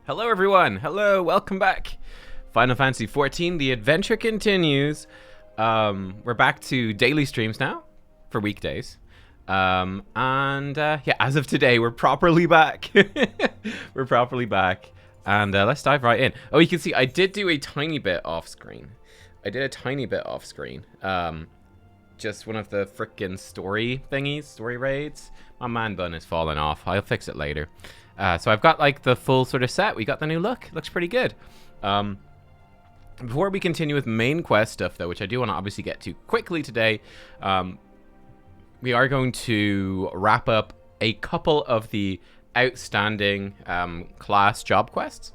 Hello everyone, hello, welcome back. Final Fantasy XIV, the adventure continues. We're back to daily streams now, for weekdays. Yeah, as of today, we're properly back. We're properly back. And let's dive right in. Oh, you can see I did do a tiny bit off screen. Just one of the frickin' story thingies, story raids. My man bun has fallen off. I'll fix it later. So I've got like the full sort of set. We got the new look. Looks pretty good. Before we continue with main quest stuff, though, which I do want to obviously get to quickly today, we are going to wrap up a couple of the outstanding class job quests,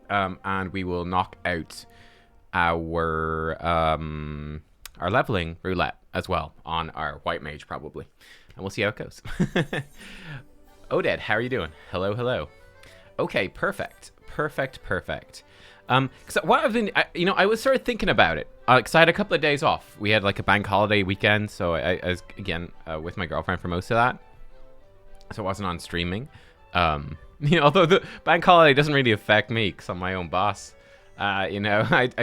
and we will knock out our leveling roulette as well on our white mage probably, and we'll see how it goes. Oded, how are you doing? Hello, hello. Okay, perfect. Because what I've been, I was sort of thinking about it. Because I had a couple of days off. We had like a bank holiday weekend, so I was again with my girlfriend for most of that. So I wasn't on streaming. Although the bank holiday doesn't really affect me because I'm my own boss. I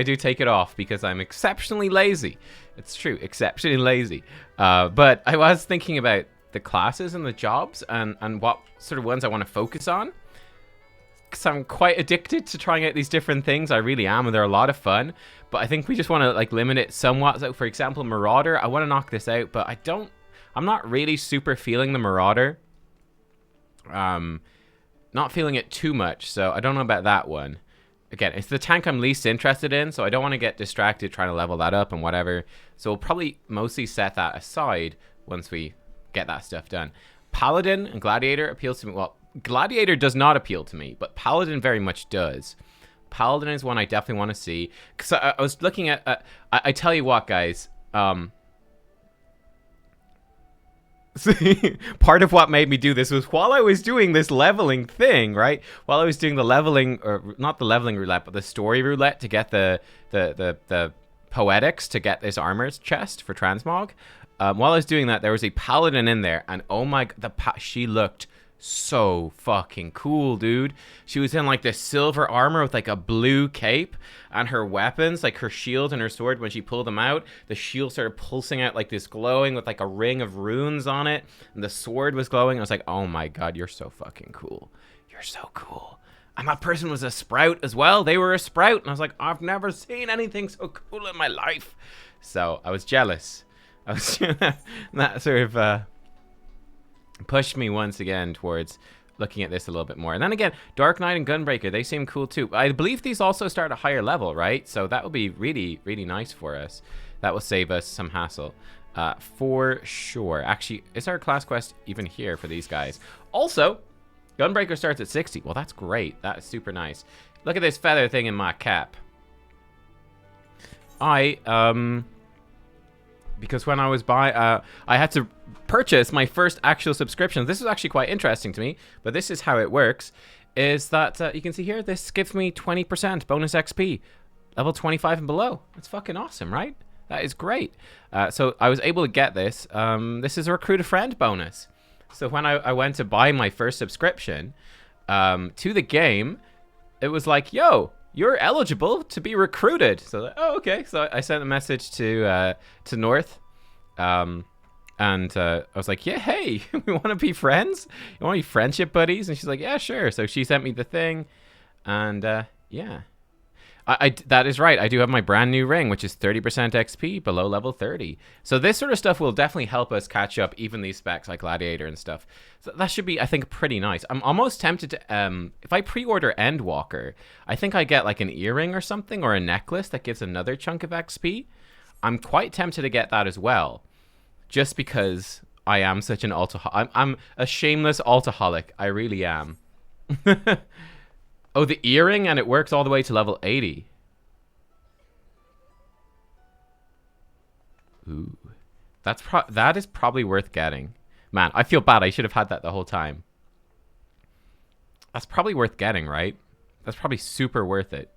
do take it off because I'm exceptionally lazy. It's true, exceptionally lazy. But I was thinking about the classes and the jobs and what sort of ones I want to focus on, because I'm quite addicted to trying out these different things. I really am, and they're a lot of fun, but I think we just want to like limit it somewhat. So for example, Marauder, I want to knock this out, but I'm not really super feeling the Marauder. Not feeling it too much, so I don't know about that one. Again, it's the tank I'm least interested in, so I don't want to get distracted trying to level that up and whatever. So we'll probably mostly set that aside once we get that stuff done. Paladin and Gladiator appeals to me. Well, Gladiator does not appeal to me, but Paladin very much does. Paladin is one I definitely want to see. Because I was looking at... I tell you what, guys. Part of what made me do this was while I was doing this leveling thing, right? While I was doing the leveling... or not the leveling roulette, but the story roulette to get the poetics to get this armor chest for transmog. While I was doing that, there was a paladin in there, and oh my, she looked so fucking cool, dude. She was in like this silver armor with like a blue cape, and her weapons, like her shield and her sword, when she pulled them out, the shield started pulsing out like this glowing with like a ring of runes on it, and the sword was glowing. I was like, oh my god, you're so fucking cool. You're so cool. And that person was a sprout as well. They were a sprout, and I was like, I've never seen anything so cool in my life. So I was jealous. That sort of pushed me once again towards looking at this a little bit more. And then again, Dark Knight and Gunbreaker, they seem cool too. I believe these also start a higher level, right? So that would be really, really nice for us. That will save us some hassle, for sure. Actually, is our class quest even here for these guys? Also, Gunbreaker starts at 60. Well, that's great. That is super nice. Look at this feather thing in my cap. Because when I was I had to purchase my first actual subscription. This is actually quite interesting to me, but this is how it works, is that you can see here, this gives me 20% bonus XP, level 25 and below. That's fucking awesome, right? That is great. So I was able to get this. This is a recruit a friend bonus. So when I went to buy my first subscription to the game, it was like, yo, you're eligible to be recruited. So, oh, okay. So I sent a message to North, and I was like, yeah, hey, we want to be friends. You want to be friendship buddies? And she's like, yeah, sure. So she sent me the thing, and yeah, that is right. I do have my brand new ring, which is 30% XP below level 30. So this sort of stuff will definitely help us catch up, even these specs like Gladiator and stuff. So that should be, I think, pretty nice. I'm almost tempted to, if I pre-order Endwalker, I think I get like an earring or something, or a necklace that gives another chunk of XP. I'm quite tempted to get that as well, just because I am such an I'm a shameless altaholic. I really am. Oh, the earring, and it works all the way to level 80. Ooh. That is probably worth getting. Man, I feel bad. I should have had that the whole time. That's probably worth getting, right? That's probably super worth it.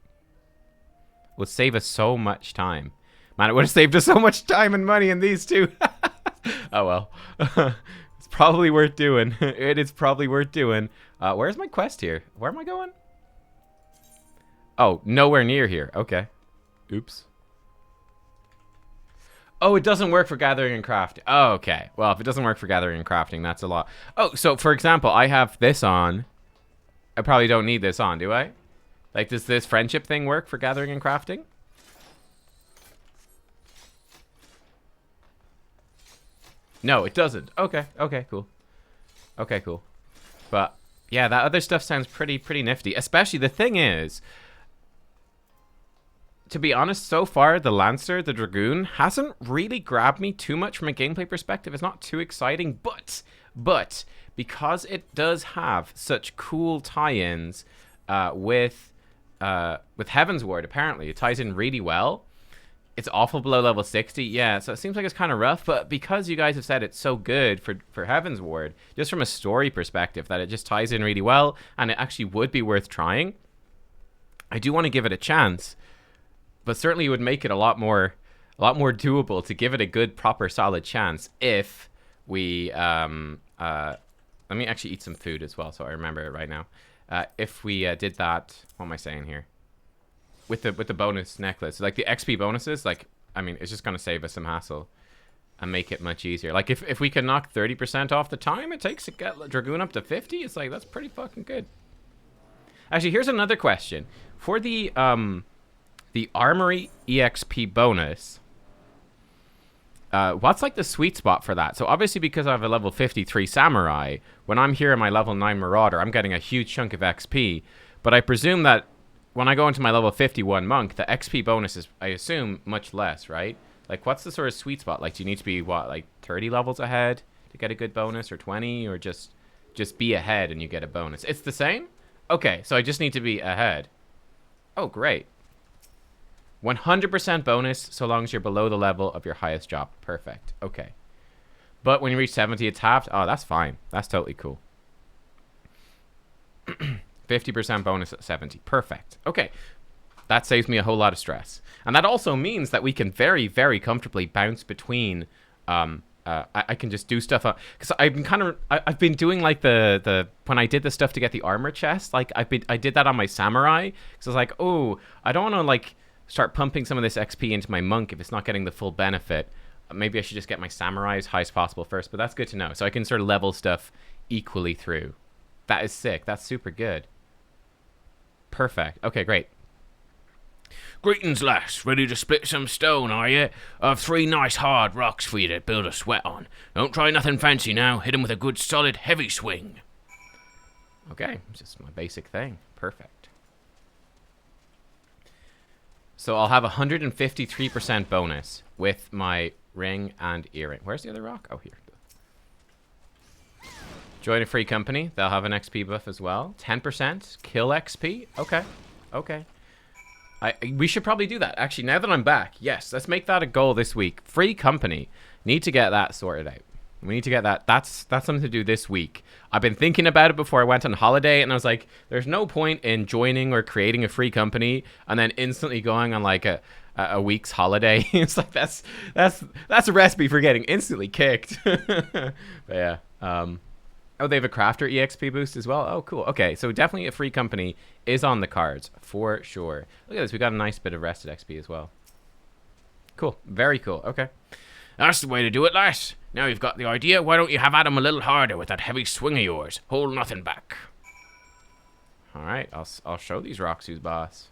Would save us so much time. Man, it would have saved us so much time and money in these two. Oh, well. It's probably worth doing. It is probably worth doing. Where's my quest here? Where am I going? Oh, nowhere near here. Okay. Oops. Oh, it doesn't work for gathering and crafting. Oh, okay. Well, if it doesn't work for gathering and crafting, that's a lot. Oh, so for example, I have this on. I probably don't need this on, do I? Like, does this friendship thing work for gathering and crafting? No, it doesn't. Okay. Okay, cool. Okay, cool. But yeah, that other stuff sounds pretty nifty. Especially the thing is, to be honest, so far the Lancer, the Dragoon, hasn't really grabbed me too much from a gameplay perspective. It's not too exciting, but because it does have such cool tie-ins with Heaven's Ward, apparently it ties in really well. It's awful below level 60, yeah, so it seems like it's kind of rough, but because you guys have said it's so good for Heaven's Ward, just from a story perspective, that it just ties in really well, and it actually would be worth trying, I do want to give it a chance, but certainly it would make it a lot more doable to give it a good, proper, solid chance if we, let me actually eat some food as well, so I remember it right now. If we did that, what am I saying here? With the bonus necklace, like the XP bonuses, like, I mean, it's just gonna save us some hassle and make it much easier. Like if we can knock 30% off the time it takes to get Dragoon up to 50, it's like, that's pretty fucking good. Actually, here's another question for the Armory EXP bonus. What's like the sweet spot for that? So obviously, because I have a level 53 Samurai, when I'm here in my level 9 Marauder, I'm getting a huge chunk of XP. But I presume that when I go into my level 51 Monk, the XP bonus is, I assume, much less, right? Like, what's the sort of sweet spot? Like, do you need to be, what, like 30 levels ahead to get a good bonus, or 20, or just be ahead and you get a bonus? It's the same? Okay, so I just need to be ahead. Oh, great. 100% bonus so long as you're below the level of your highest job. Perfect. Okay. But when you reach 70, it's halved. Oh, that's fine. That's totally cool. 50% bonus at 70. Perfect. Okay. That saves me a whole lot of stress. And that also means that we can very, very comfortably bounce between... I can just do stuff... Because I've been doing like the... When I did the stuff to get the armor chest, like I did that on my Samurai. Because I was like, oh, I don't want to like start pumping some of this XP into my Monk if it's not getting the full benefit. Maybe I should just get my Samurai as high as possible first. But that's good to know. So I can sort of level stuff equally through. That is sick. That's super good. Perfect. Okay, great. Greetings, lass. Ready to split some stone, are you? I've 3 nice hard rocks for you to build a sweat on. Don't try nothing fancy now. Hit 'em with a good solid heavy swing. Okay, just my basic thing. Perfect. So I'll have 153% bonus with my ring and earring. Where's the other rock? Oh, here. Join a free company. They'll have an XP buff as well. 10% kill XP. Okay. Okay. We should probably do that. Actually, now that I'm back, yes, let's make that a goal this week. Free company. Need to get that sorted out. We need to get that. That's something to do this week. I've been thinking about it before I went on holiday, and I was like, there's no point in joining or creating a free company and then instantly going on like a week's holiday. It's like that's a recipe for getting instantly kicked. But yeah. Oh, they have a crafter EXP boost as well. Oh, cool. Okay, so definitely a free company is on the cards for sure. Look at this. We got a nice bit of rested XP as well. Cool. Very cool. Okay. That's the way to do it, lass. Now you've got the idea, why don't you have at him a little harder with that heavy swing of yours? Hold nothing back. All right. I'll show these rocks who's boss.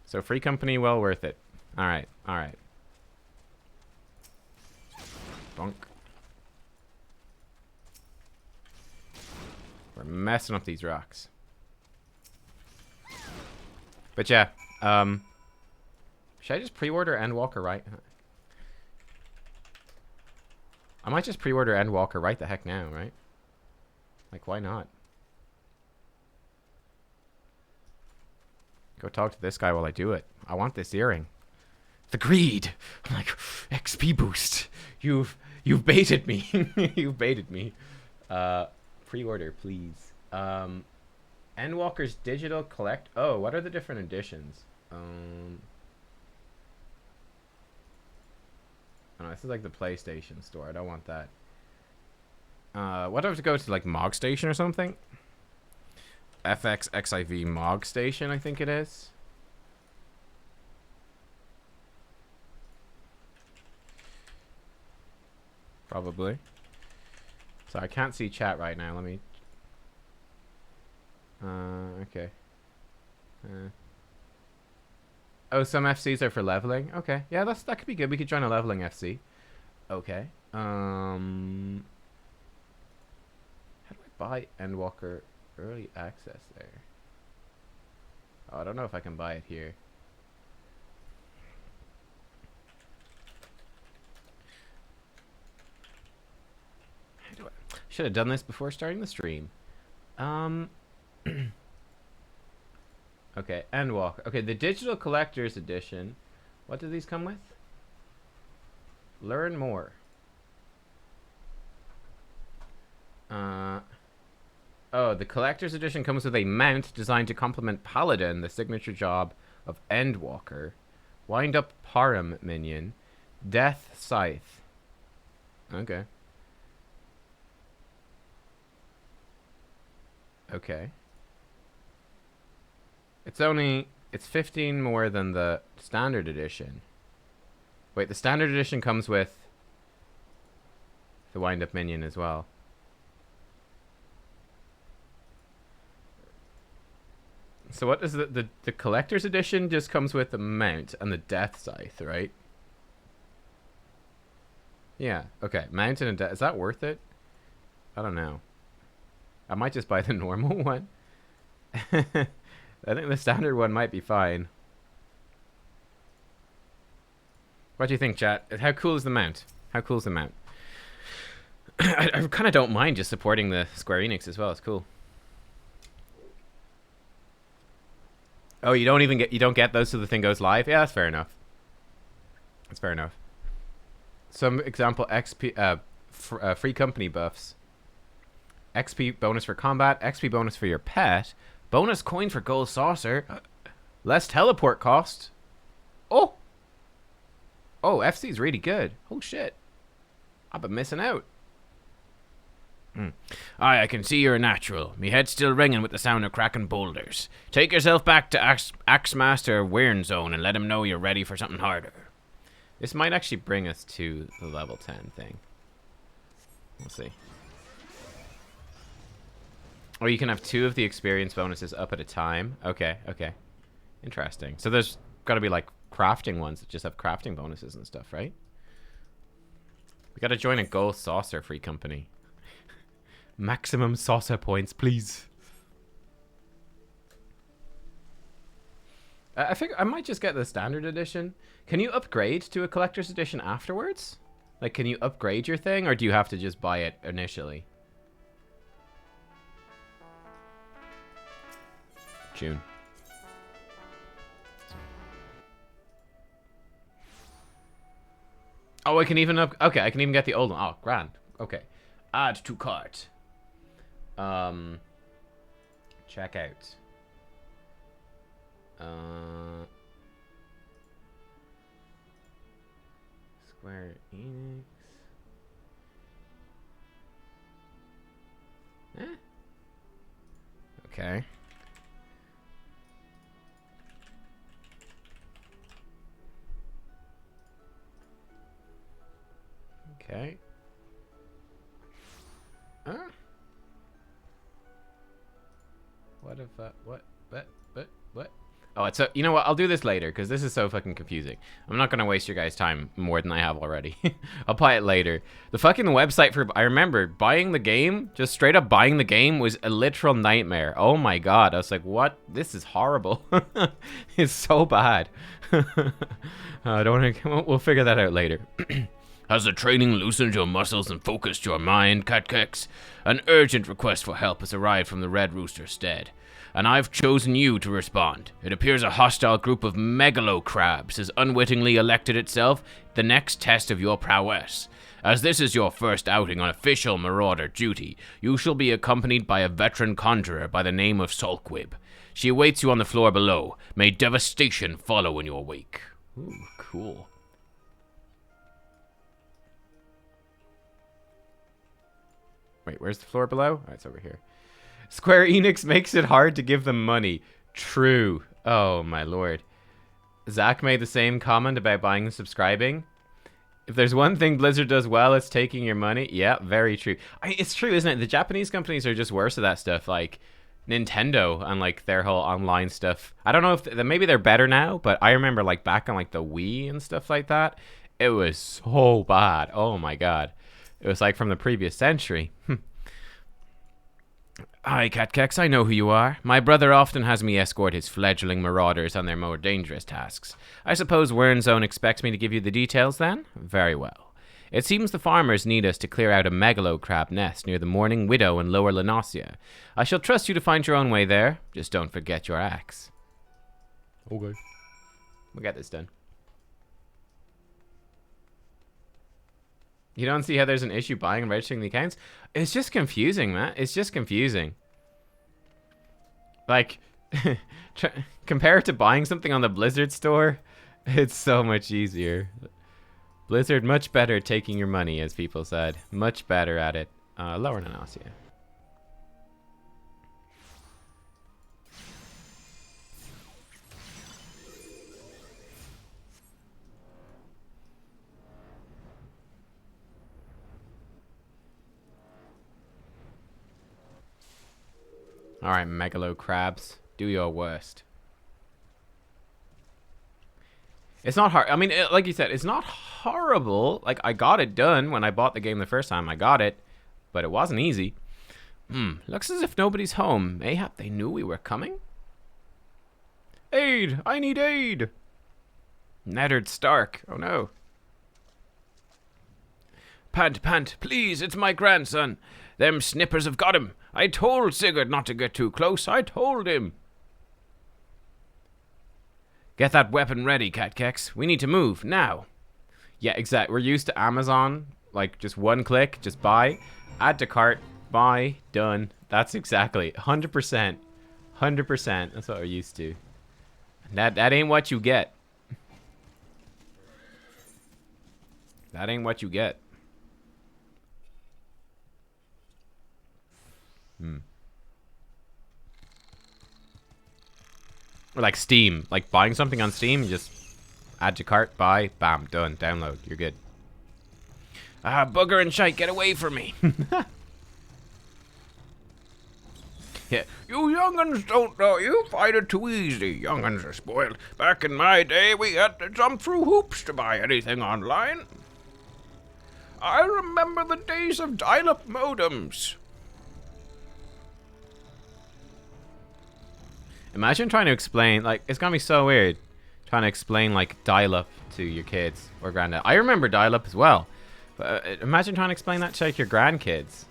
So free company, well worth it. All right. All right. Bonk. We're messing up these rocks. But yeah, should I just pre-order Endwalker right? I might just pre-order Endwalker right the heck now, right? Like, why not? Go talk to this guy while I do it. I want this earring. The greed! I'm like, XP boost! You've baited me. You've baited me. Pre-order, please. Endwalker's digital collect. Oh, what are the different editions? Oh, this is like the PlayStation store. I don't want that. What do I have to go to, like Mog Station or something? FX-XIV Mog Station, I think it is. Probably. So I can't see chat right now. Let me... okay. Oh, some FCs are for leveling? Okay. Yeah, that could be good. We could join a leveling FC. Okay. How do I buy Endwalker early access there? Oh, I don't know if I can buy it here. Should have done this before starting the stream. Okay, Endwalker. Okay, the Digital Collector's Edition. What do these come with? Learn more. Oh, the Collector's Edition comes with a mount designed to complement Paladin, the signature job of Endwalker. Wind up Param minion. Death Scythe. Okay. Okay. It's 15 more than the standard edition. Wait, the standard edition comes with the wind up minion as well. So what is the collector's edition just comes with the mount and the death scythe, right? Yeah, okay. Mount and a death. Is that worth it? I don't know. I might just buy the normal one. I think the standard one might be fine. What do you think, chat? How cool is the mount? How cool is the mount? I kind of don't mind just supporting the Square Enix as well. It's cool. Oh, you don't get those so the thing goes live? Yeah, that's fair enough. That's fair enough. Some example XP free company buffs. XP bonus for combat, XP bonus for your pet, bonus coin for gold saucer, less teleport cost. Oh, FC's really good. Oh shit, I've been missing out. Aye, I can see you're a natural. Me head's still ringing with the sound of cracking boulders. Take yourself back to Axemaster Weirn Zone and let him know you're ready for something harder. This might actually bring us to the level 10 thing. We'll see. Or you can have 2 of the experience bonuses up at a time. Okay, okay. Interesting. So there's got to be like crafting ones that just have crafting bonuses and stuff, right? We got to join a gold saucer free company. Maximum saucer points, please. I think I might just get the standard edition. Can you upgrade to a collector's edition afterwards? Like, can you upgrade your thing, or do you have to just buy it initially? June. Oh, I can even okay, I can even get the old one. Oh, grand. Okay. Add to cart. Check out. Square Enix. Okay. Okay. What if what? Oh, it's you know what? I'll do this later because this is so fucking confusing. I'm not gonna waste your guys' time more than I have already. I'll buy it later. The fucking website for I remember buying the game, just straight up buying the game was a literal nightmare. Oh my god, I was like, what? This is horrible. It's so bad. I don't want to. We'll figure that out later. Has the training loosened your muscles and focused your mind, Nubkeks? An urgent request for help has arrived from the Red Rooster's stead, and I've chosen you to respond. It appears a hostile group of megalo-crabs has unwittingly elected itself the next test of your prowess. As this is your first outing on official marauder duty, you shall be accompanied by a veteran conjurer by the name of Sulkwib. She awaits you on the floor below. May devastation follow in your wake. Ooh, cool. Wait, where's the floor below? Oh, it's over here. Square Enix makes it hard to give them money. True. Oh, my lord. Zach made the same comment about buying and subscribing. If there's one thing Blizzard does well, it's taking your money. Yeah, very true. It's true, isn't it? The Japanese companies are just worse at that stuff. Like Nintendo and like their whole online stuff. I don't know if maybe they're better now, but I remember like back on like the Wii and stuff like that, it was so bad. Oh my god, it was like from the previous century. Hi, Catkex, I know who you are. My brother often has me escort his fledgling marauders on their more dangerous tasks. I suppose Wernzone expects me to give you the details then? Very well. It seems the farmers need us to clear out a megalo crab nest near the Morning Widow in Lower Lenosia. I shall trust you to find your own way there. Just don't forget your axe. Okay. We'll get this done. You don't see how there's an issue buying and registering the accounts? It's just confusing, man. It's just confusing. Like, compare it to buying something on the Blizzard store, it's so much easier. Blizzard, much better at taking your money, as people said. Much better at it. Lower Nanasia. Alright, Megalo Crabs. Do your worst. It's not hard. I mean, like you said, it's not horrible. Like, I got it done when I bought the game the first time. I got it. But it wasn't easy. Looks as if nobody's home. Mayhap they knew we were coming? Aid! I need aid! Neddard Stark. Oh no. Pant, please, it's my grandson. Them snippers have got him. I told Sigurd not to get too close. I told him. Get that weapon ready, Catkex. We need to move, now. Yeah, exactly. We're used to Amazon. Like, just one click, just buy. Add to cart, buy, done. That's exactly 100%. 100%. That's what we're used to. That ain't what you get. That ain't what you get. Or like Steam. Like buying something on Steam, you just add to cart, buy, bam, done, download. You're good. Bugger and shite, get away from me. Yeah. You young'uns don't know. You find it too easy. Young'uns are spoiled. Back in my day, we had to jump through hoops to buy anything online. I remember the days of dial-up modems. Imagine trying to explain, like, it's gonna be so weird trying to explain, like, dial-up to your kids or granddad. I remember dial-up as well, but imagine trying to explain that to, like, your grandkids.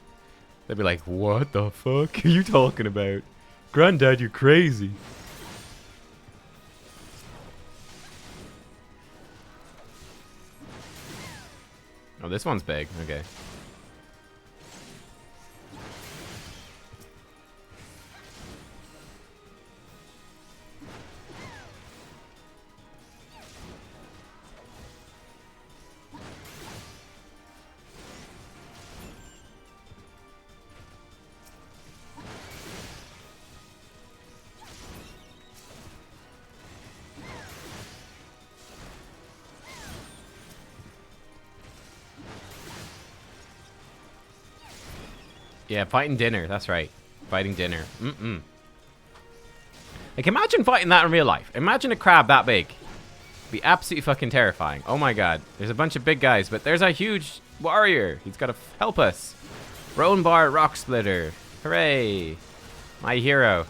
They'd be like, what the fuck are you talking about? Granddad, you're crazy. Oh, this one's big. Okay. Yeah, fighting dinner. That's right. Fighting dinner. Like, imagine fighting that in real life. Imagine a crab that big. Be absolutely fucking terrifying. Oh my god. There's a bunch of big guys, but there's a huge warrior. He's got to help us. Roanbar Rock Splitter. Hooray. My hero.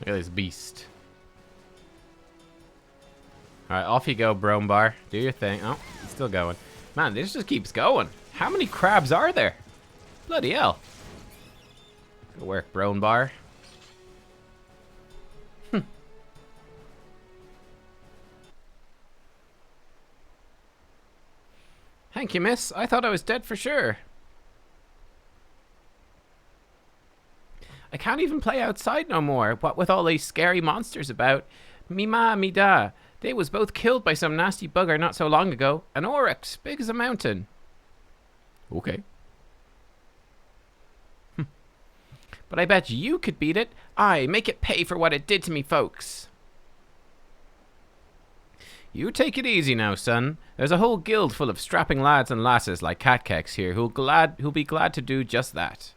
Look at this beast. Alright, off you go, Brombar. Do your thing. Oh, it's still going. Man, this just keeps going. How many crabs are there? Bloody hell. Good work, Brombar. Thank you, miss. I thought I was dead for sure. I can't even play outside no more, what with all these scary monsters about. Me ma, me da. They was both killed by some nasty bugger not so long ago. An oryx, big as a mountain. Okay. But I bet you could beat it. Aye, make it pay for what it did to me folks. You take it easy now, son. There's a whole guild full of strapping lads and lasses like Nubkeks here who'll be glad to do just that.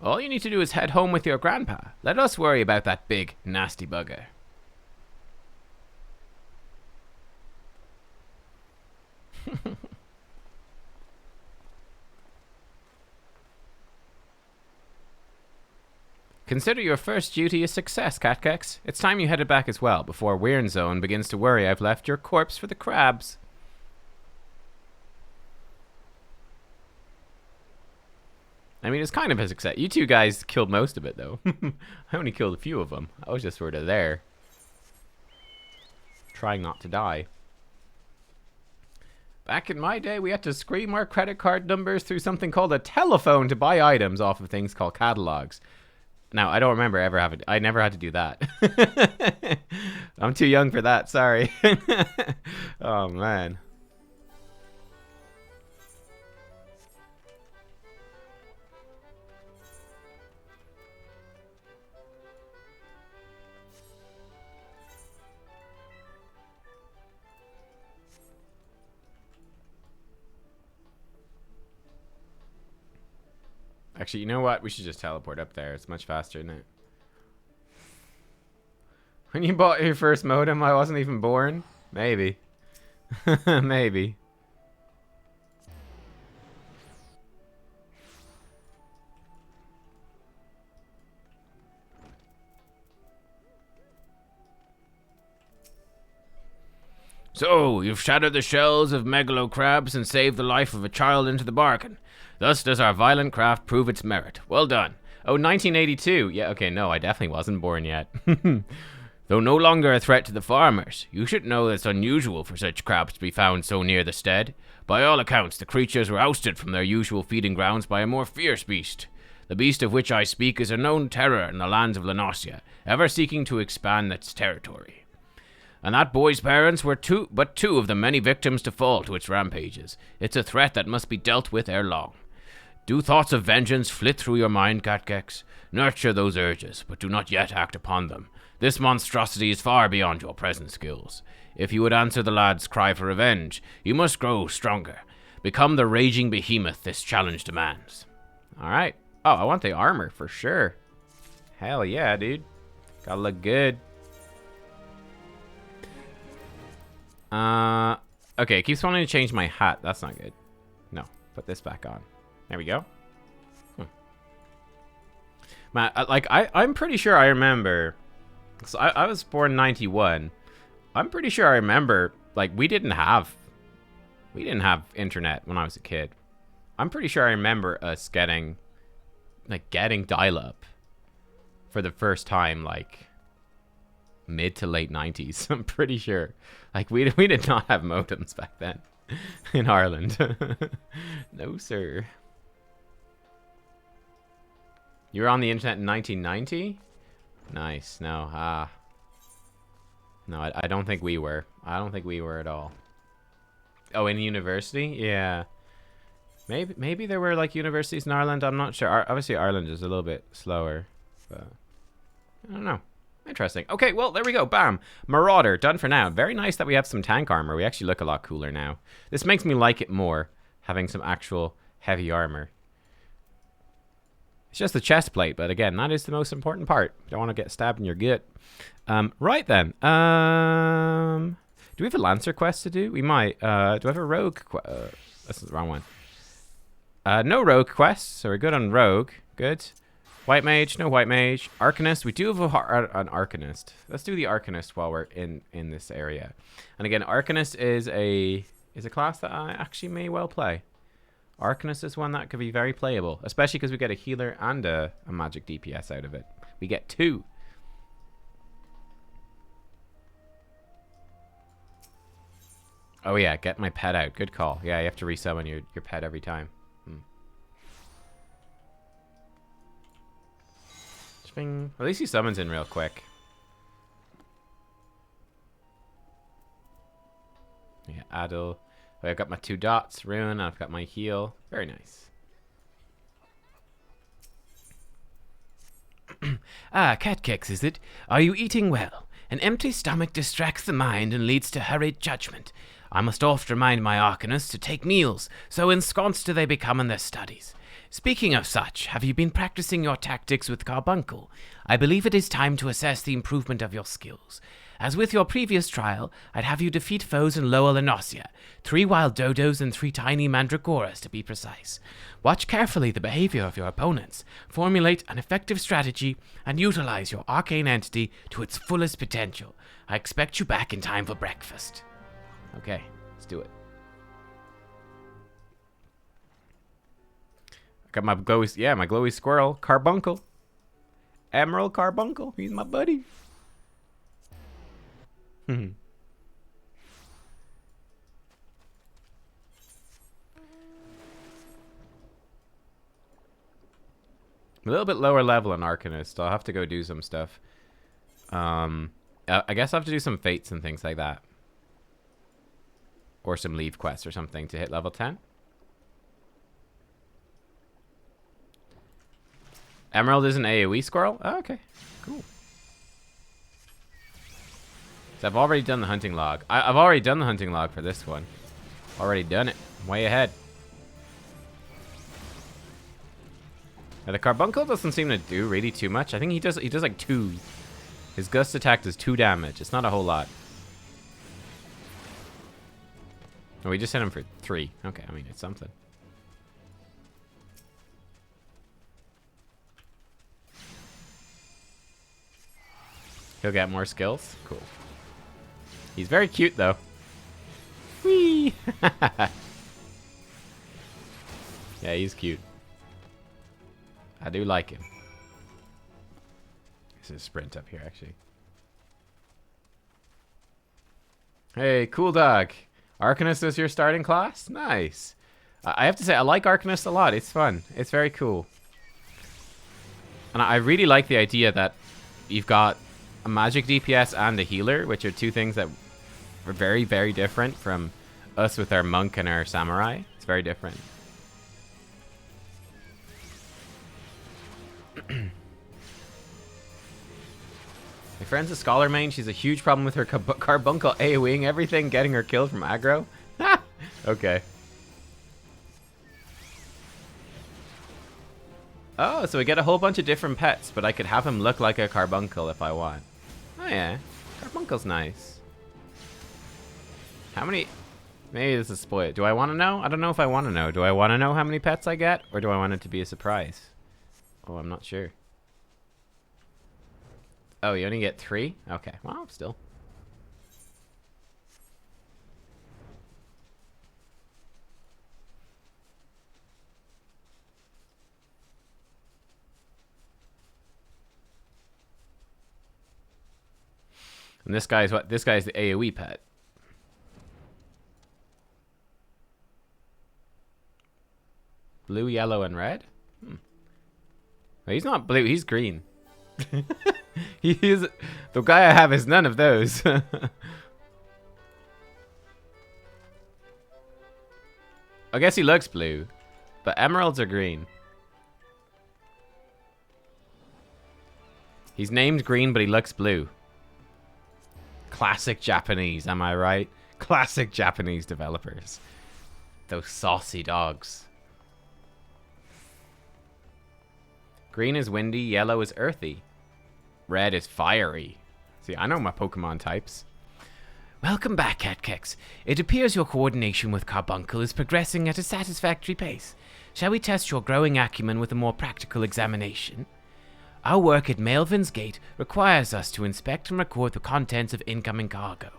All you need to do is head home with your grandpa. Let us worry about that big, nasty bugger. Consider your first duty a success, Nubkeks. It's time you headed back as well, before Weirn Zone begins to worry I've left your corpse for the crabs. I mean, it's kind of a success. You two guys killed most of it, though. I only killed a few of them. I was just sort of there. Trying not to die. Back in my day, we had to scream our credit card numbers through something called a telephone to buy items off of things called catalogs. Now, I don't remember ever having... I never had to do that. I'm too young for that, sorry. Oh, man. Actually, you know what? We should just teleport up there. It's much faster, isn't it? When you bought your first modem, I wasn't even born? Maybe. Maybe. So, you've shattered the shells of megalo crabs and saved the life of a child into the bargain. Thus does our violent craft prove its merit. Well done. Oh, 1982. Yeah, okay, no, I definitely wasn't born yet. Though no longer a threat to the farmers, you should know that it's unusual for such crabs to be found so near the stead. By all accounts, the creatures were ousted from their usual feeding grounds by a more fierce beast. The beast of which I speak is a known terror in the lands of Lanosia, ever seeking to expand its territory. And that boy's parents were but two of the many victims to fall to its rampages. It's a threat that must be dealt with ere long. Do thoughts of vengeance flit through your mind, Nubkeks? Nurture those urges, but do not yet act upon them. This monstrosity is far beyond your present skills. If you would answer the lad's cry for revenge, you must grow stronger. Become the raging behemoth this challenge demands. Alright. Oh, I want the armor, for sure. Hell yeah, dude. Gotta look good. Okay, it keeps wanting to change my hat. That's not good. No, put this back on. There we go. Man, I'm pretty sure I remember. So I was born in 91. I'm pretty sure I remember, like, we didn't have internet when I was a kid. I'm pretty sure I remember us getting dial-up for the first time, like, mid to late 90s. I'm pretty sure. Like, we did not have modems back then in Ireland. No, sir. You were on the internet in 1990? Nice. No. No, I don't think we were. I don't think we were at all. Oh, in university? Yeah. Maybe there were, like, universities in Ireland. I'm not sure. Obviously, Ireland is a little bit slower. But I don't know. Interesting. Okay, well, there we go. Bam. Marauder, done for now. Very nice that we have some tank armor. We actually look a lot cooler now. This makes me like it more, having some actual heavy armor. It's just the chest plate, but again, that is the most important part. You don't want to get stabbed in your gut. Right then. Do we have a Lancer quest to do? We might. Do I have a Rogue quest? That's the wrong one. No Rogue quests, so we're good on Rogue. Good. White Mage, no White Mage. Arcanist, we do have an Arcanist. Let's do the Arcanist while we're in this area. And again, Arcanist is a class that I actually may well play. Arcanist is one that could be very playable, especially because we get a healer and a magic DPS out of it. We get two. Oh yeah, get my pet out. Good call. Yeah, you have to resummon your pet every time. At least he summons in real quick. Adel. Oh, I've got my 2 dots, rune, I've got my heal. Very nice. Ah, Nubkeks, is it? Are you eating well? An empty stomach distracts the mind and leads to hurried judgment. I must oft remind my Arcanists to take meals, so ensconced do they become in their studies. Speaking of such, have you been practicing your tactics with Carbuncle? I believe it is time to assess the improvement of your skills. As with your previous trial, I'd have you defeat foes in Lower Lenosia, 3 wild dodos and 3 tiny mandragoras to be precise. Watch carefully the behavior of your opponents, formulate an effective strategy, and utilize your arcane entity to its fullest potential. I expect you back in time for breakfast. Okay, let's do it. I got my glowy squirrel, Carbuncle. Emerald Carbuncle, he's my buddy. A little bit lower level in Arcanist. I'll have to go do some stuff. I guess I'll have to do some fates and things like that. Or some leave quests or something to hit level 10. Emerald is an AoE squirrel? Oh, okay, cool. So I've already done the hunting log. I've already done the hunting log for this one. Already done it. Way ahead. Now the Carbuncle doesn't seem to do really too much. I think he does like 2. His gust attack does 2 damage. It's not a whole lot. Oh, we just hit him for 3. Okay, I mean, it's something. He'll get more skills. Cool. He's very cute, though. Whee! Yeah, he's cute. I do like him. There's a sprint up here, actually. Hey, cool dog. Arcanist is your starting class? Nice. I have to say, I like Arcanist a lot. It's fun. It's very cool. And I really like the idea that you've got a magic DPS and a healer, which are 2 things that are very, very different from us with our monk and our samurai. It's very different. My friend's a scholar main. She's a huge problem with her Carbuncle AoEing everything, getting her killed from aggro. Okay. Oh, so we get a whole bunch of different pets, but I could have him look like a Carbuncle if I want. Oh yeah, Carbuncle's nice. How many? Maybe this is spoiled. Do I want to know? I don't know if I want to know. Do I want to know how many pets I get, or do I want it to be a surprise? Oh, I'm not sure. Oh, you only get 3? Okay, well, still. And this guy's what? This guy's the AoE pet. Blue, yellow, and red? Well, he's not blue, he's green. He is. The guy I have is none of those. I guess he looks blue, but emeralds are green. He's named green, but he looks blue. Classic Japanese, am I right? Classic Japanese developers. Those saucy dogs. Green is windy, yellow is earthy. Red is fiery. See, I know my Pokemon types. Welcome back, Nubkeks. It appears your coordination with Carbuncle is progressing at a satisfactory pace. Shall we test your growing acumen with a more practical examination? Our work at Melvin's Gate requires us to inspect and record the contents of incoming cargo.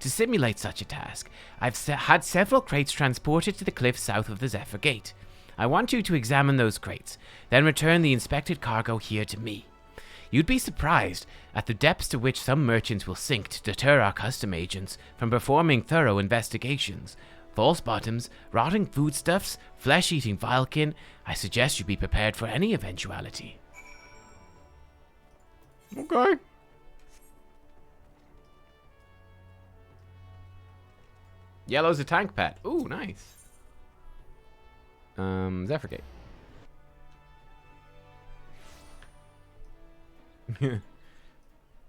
To simulate such a task, I've had several crates transported to the cliff south of the Zephyr Gate. I want you to examine those crates, then return the inspected cargo here to me. You'd be surprised at the depths to which some merchants will sink to deter our custom agents from performing thorough investigations. False bottoms, rotting foodstuffs, flesh-eating vilekin. I suggest you be prepared for any eventuality. Okay. Yellow's a tank pet. Ooh, nice. Zephyrgate.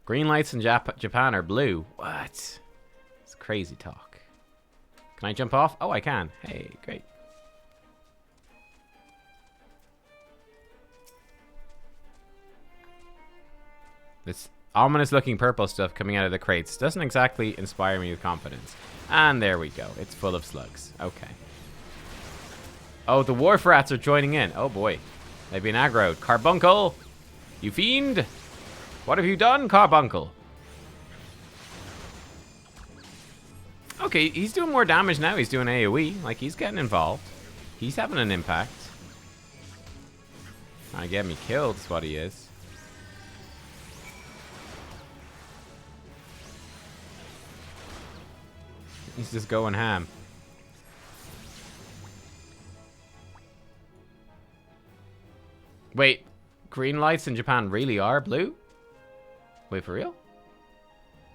Green lights in Japan are blue. What? It's crazy talk. Can I jump off? Oh, I can. Hey, great. This ominous looking purple stuff coming out of the crates doesn't exactly inspire me with confidence. And there we go. It's full of slugs. Okay. Oh, the wharf rats are joining in. Oh boy. They've been aggroed. Carbuncle! You fiend! What have you done, Carbuncle? Okay, he's doing more damage now. He's doing AoE. Like, he's getting involved. He's having an impact. Trying to get me killed is what he is. He's just going ham. Wait, green lights in Japan really are blue? Wait, for real?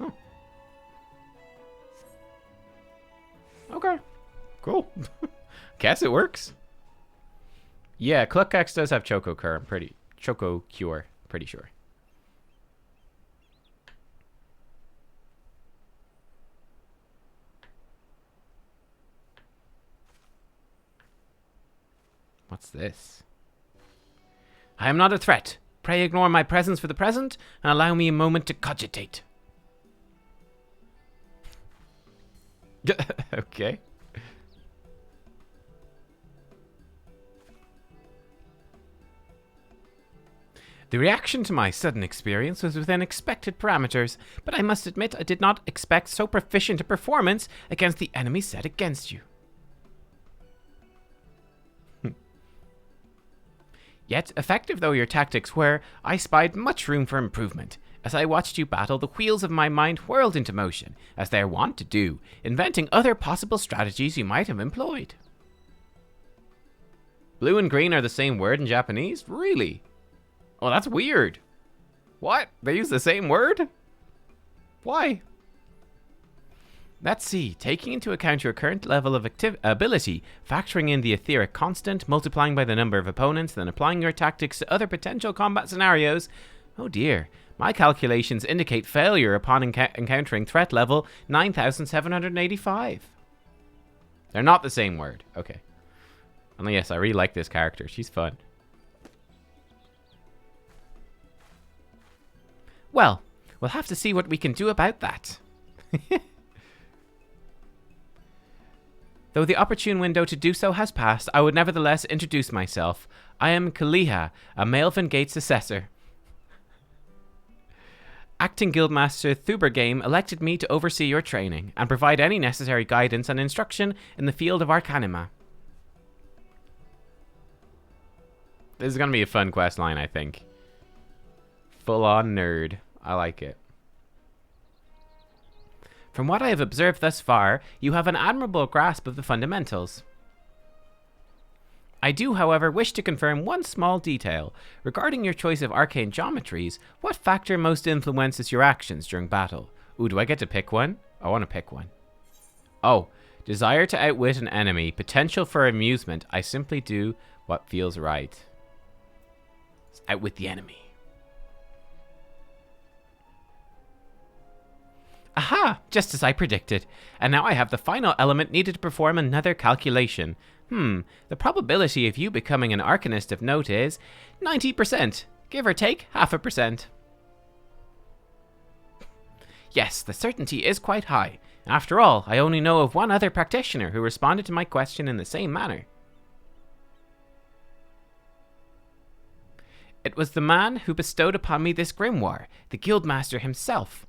Oh. Okay. Cool. Guess it works. Yeah, Nubkeks does have Choco Cure, Choco Cure, pretty sure. What's this? I am not a threat. Pray ignore my presence for the present and allow me a moment to cogitate. Okay. The reaction to my sudden experience was within expected parameters, but I must admit I did not expect so proficient a performance against the enemy set against you. Yet, effective though your tactics were, I spied much room for improvement. As I watched you battle, the wheels of my mind whirled into motion, as they are wont to do, inventing other possible strategies you might have employed. Blue and green are the same word in Japanese? Really? Oh, that's weird. What? They use the same word? Why? Let's see. Taking into account your current level of ability, factoring in the etheric constant, multiplying by the number of opponents, then applying your tactics to other potential combat scenarios. Oh dear. My calculations indicate failure upon encountering threat level 9,785. They're not the same word. Okay. And yes, I really like this character. She's fun. Well, we'll have to see what we can do about that. Though the opportune window to do so has passed, I would nevertheless introduce myself. I am Kaliha, a Melvin Gates assessor. Acting Guildmaster Thubergame elected me to oversee your training and provide any necessary guidance and instruction in the field of Arcanima. This is going to be a fun quest line, I think. Full-on nerd. I like it. From what I have observed thus far, you have an admirable grasp of the fundamentals. I do, however, wish to confirm one small detail. Regarding your choice of arcane geometries, what factor most influences your actions during battle? Ooh, do I get to pick one? I want to pick one. Oh, desire to outwit an enemy, potential for amusement. I simply do what feels right. Outwit the enemy. Aha! Just as I predicted. And now I have the final element needed to perform another calculation. The probability of you becoming an Arcanist of note is 90%, give or take 0.5%. Yes, the certainty is quite high. After all, I only know of one other practitioner who responded to my question in the same manner. It was the man who bestowed upon me this grimoire, the Guildmaster himself.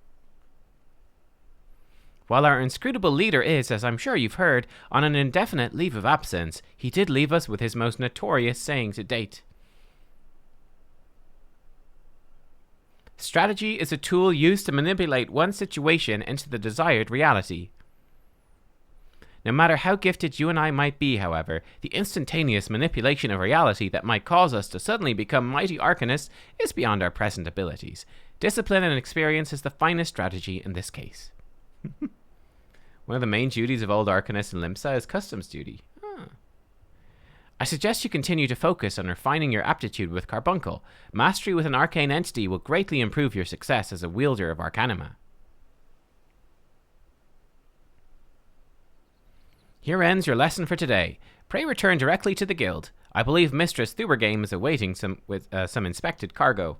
While our inscrutable leader is, as I'm sure you've heard, on an indefinite leave of absence, he did leave us with his most notorious saying to date. Strategy is a tool used to manipulate one situation into the desired reality. No matter how gifted you and I might be, however, the instantaneous manipulation of reality that might cause us to suddenly become mighty Arcanists is beyond our present abilities. Discipline and experience is the finest strategy in this case. One of the main duties of old Arcanist and Limsa is customs duty. Huh. I suggest you continue to focus on refining your aptitude with Carbuncle. Mastery with an arcane entity will greatly improve your success as a wielder of Arcanima. Here ends your lesson for today. Pray return directly to the guild. I believe Mistress Thubergame is awaiting some inspected cargo.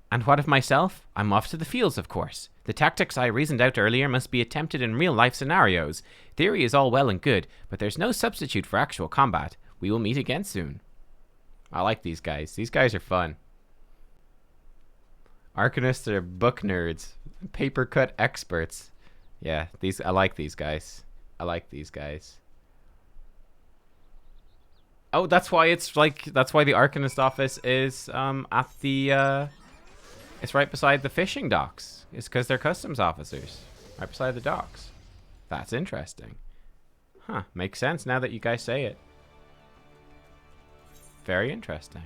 And what of myself? I'm off to the fields, of course. The tactics I reasoned out earlier must be attempted in real-life scenarios. Theory is all well and good, but there's no substitute for actual combat. We will meet again soon. I like these guys. These guys are fun. Arcanists are book nerds. Paper cut experts. Yeah, I like these guys. I like these guys. Oh, that's why the Arcanist office is at the it's right beside the fishing docks. It's because they're customs officers. Right beside the docks. That's interesting. Huh, makes sense now that you guys say it. Very interesting.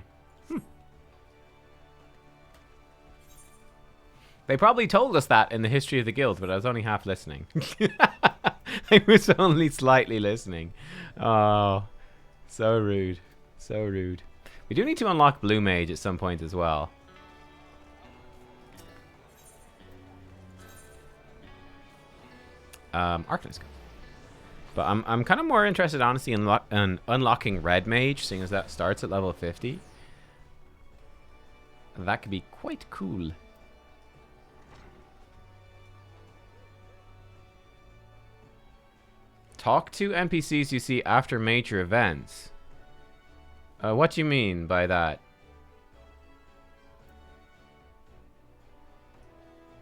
They probably told us that in the history of the guild, but I was only half listening. I was only slightly listening. Oh, so rude. So rude. We do need to unlock Blue Mage at some point as well. Arcanist. But I'm kind of more interested, honestly, in unlocking Red Mage, seeing as that starts at level 50. That could be quite cool. Talk to NPCs you see after major events. What do you mean by that?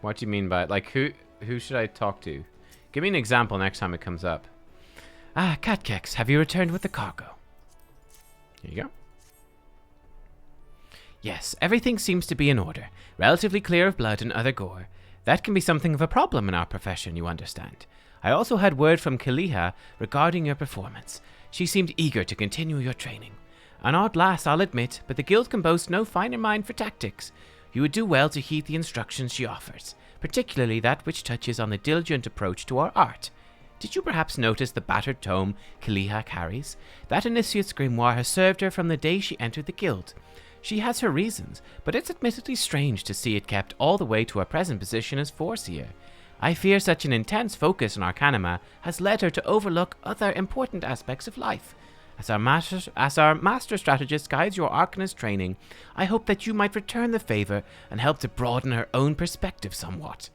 What do you mean by, like, who should I talk to? Give me an example next time it comes up. Ah, Nubkeks, have you returned with the cargo? Here you go. Yes, everything seems to be in order. Relatively clear of blood and other gore. That can be something of a problem in our profession, you understand. I also had word from Kaliha regarding your performance. She seemed eager to continue your training. An odd lass, I'll admit, but the guild can boast no finer mind for tactics. You would do well to heed the instructions she offers, particularly that which touches on the diligent approach to our art. Did you perhaps notice the battered tome Kaliha carries? That initiate's grimoire has served her from the day she entered the guild. She has her reasons, but it's admittedly strange to see it kept all the way to her present position as Foreseer. I fear such an intense focus on Arcanima has led her to overlook other important aspects of life. As our master strategist guides your Arcanist training, I hope that you might return the favor and help to broaden her own perspective somewhat.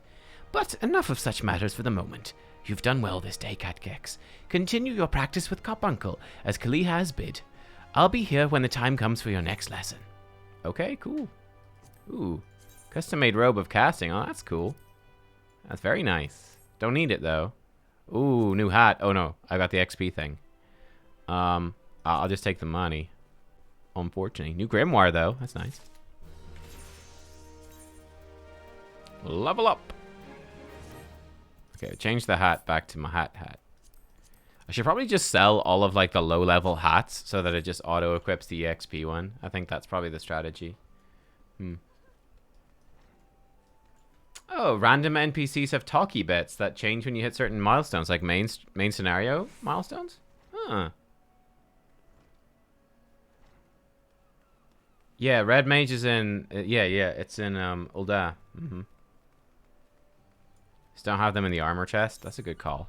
But enough of such matters for the moment. You've done well this day, Nubkeks. Continue your practice with Carbuncle, as Kaliha has bid. I'll be here when the time comes for your next lesson. Okay, cool. Ooh, custom-made robe of casting. Oh, that's cool. That's very nice. Don't need it, though. Ooh, new hat. Oh, no. I got the XP thing. I'll just take the money. Unfortunately. New grimoire, though. That's nice. Level up. Okay, change the hat back to my hat. I should probably just sell all of, like, the low-level hats so that it just auto-equips the EXP one. I think that's probably the strategy. Oh, random NPCs have talkie bits that change when you hit certain milestones, like main scenario milestones? Huh. Yeah, Red Mage is in... yeah, it's in Ul'dah. Just don't have them in the armor chest. That's a good call.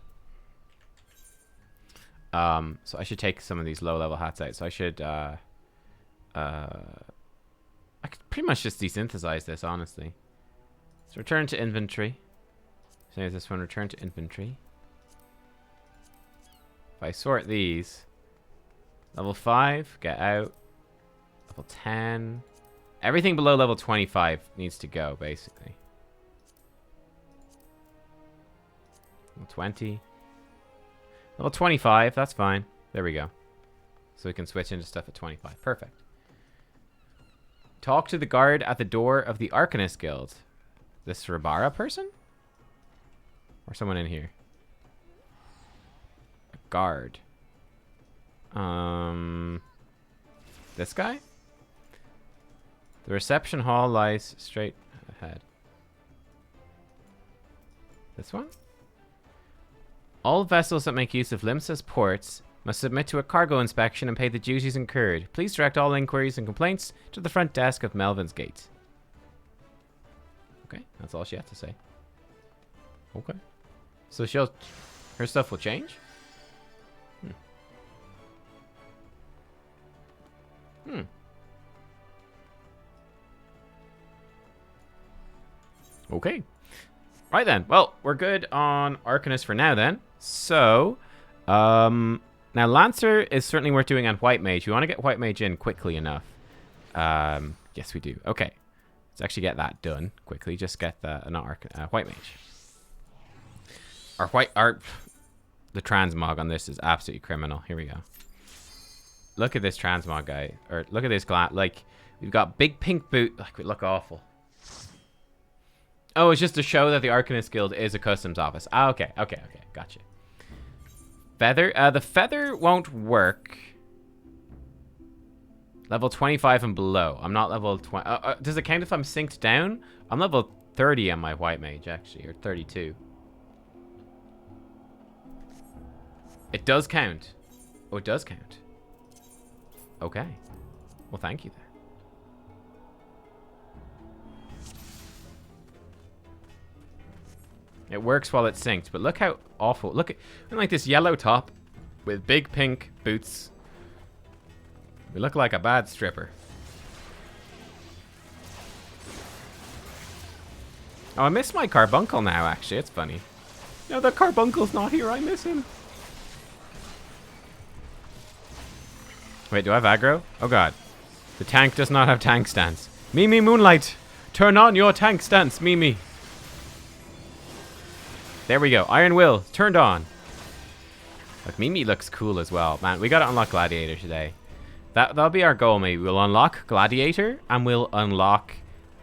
So I should take some of these low-level hats out. So I should... I could pretty much just desynthesize this, honestly. So return to inventory. Same as this one, return to inventory. If I sort these, level 5, get out. Level 10. Everything below level 25 needs to go, basically. Level 20. Level 25, that's fine. There we go. So we can switch into stuff at 25. Perfect. Talk to the guard at the door of the Arcanist Guild. This Rabara person? Or someone in here? A guard. This guy? The reception hall lies straight ahead. This one? All vessels that make use of Limsa as ports must submit to a cargo inspection and pay the duties incurred. Please direct all inquiries and complaints to the front desk of Melvin's Gate. Okay, that's all she had to say. Okay. So her stuff will change? Okay. Right then. Well, we're good on Arcanist for now then. So, now Lancer is certainly worth doing on White Mage. We want to get White Mage in quickly enough. Yes, we do. Okay. Let's actually get that done quickly. Just get the White Mage. The transmog on this is absolutely criminal. Here we go. Look at this transmog guy, or look at this like we've got big pink boot. Like, we look awful. Oh, it's just to show that the Arcanist Guild is a customs office. Ah, okay, gotcha. Feather, the feather won't work. Level 25 and below. I'm not level 20. Does it count if I'm synced down? I'm level 30 on my White Mage, actually, or 32. It does count. Oh, it does count. Okay. Well, thank you then. It works while it's synced, but look how awful. Look at like this yellow top with big pink boots. We look like a bad stripper. Oh, I miss my carbuncle now, actually. It's funny. No, the carbuncle's not here. I miss him. Wait, do I have aggro? Oh, God. The tank does not have tank stance. Mimi Moonlight, turn on your tank stance, Mimi. There we go. Iron Will, turned on. Look, Mimi looks cool as well. Man, we got to unlock Gladiator today. That'll be our goal, maybe. We'll unlock Gladiator, and we'll unlock...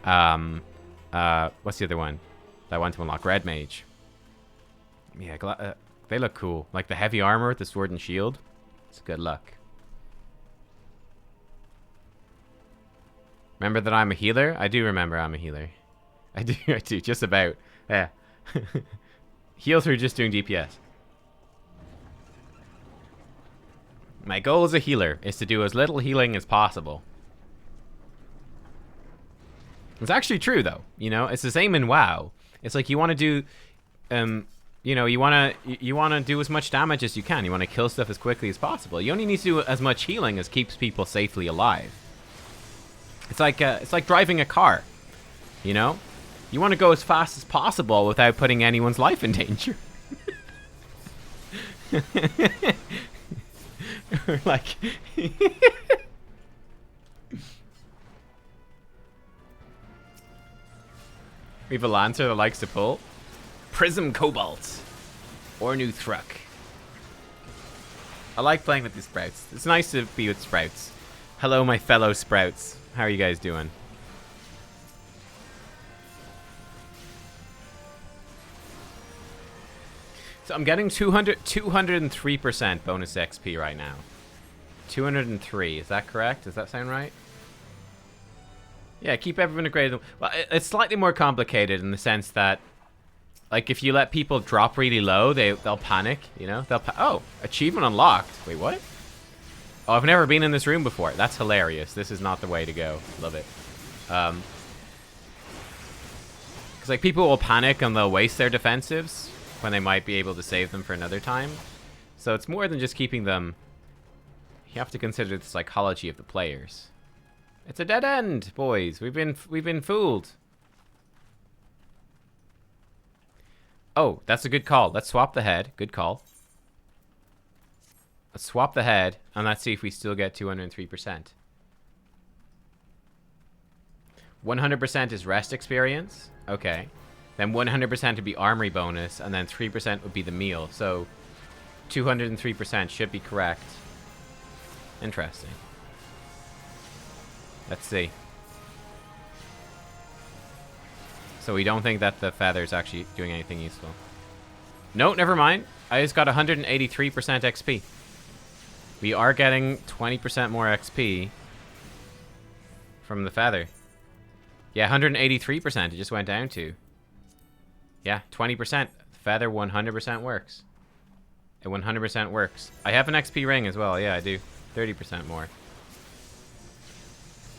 what's the other one? That I want to unlock? Red Mage. Yeah, they look cool. Like the heavy armor with the sword and shield. It's good luck. Remember that I'm a healer? I do remember I'm a healer. I do, just about. Yeah. Heal through just doing DPS. My goal as a healer is to do as little healing as possible. It's actually true, though. You know, it's the same in WoW. It's like you want to do, you know, you want to do as much damage as you can. You want to kill stuff as quickly as possible. You only need to do as much healing as keeps people safely alive. It's like driving a car. You know, you want to go as fast as possible without putting anyone's life in danger. Like. We have a Lancer that likes to pull. Prism Cobalt. Or New Thruck. I like playing with these sprouts. It's nice to be with sprouts. Hello, my fellow sprouts. How are you guys doing? So I'm getting 203% bonus XP right now. 203, is that correct? Does that sound right? Yeah, keep everyone graded. Well, it's slightly more complicated in the sense that, like, if you let people drop really low, they'll panic, you know? Oh, achievement unlocked. Wait, what? Oh, I've never been in this room before. That's hilarious. This is not the way to go. Love it. Because, like, people will panic and they'll waste their defensives when they might be able to save them for another time. So it's more than just keeping them. You have to consider the psychology of the players. It's a dead end, boys. We've been fooled. Oh, that's a good call. Let's swap the head. Good call. Let's swap the head, and let's see if we still get 203%. 100% is rest experience. Okay. Then 100% would be armory bonus, and then 3% would be the meal. So 203% should be correct. Interesting. Let's see. So we don't think that the feather's actually doing anything useful. No, never mind. I just got 183% XP. We are getting 20% more XP from the feather. Yeah, 183% it just went down to. Yeah, 20%. Feather 100% works. It 100% works. I have an XP ring as well. Yeah, I do. 30% more.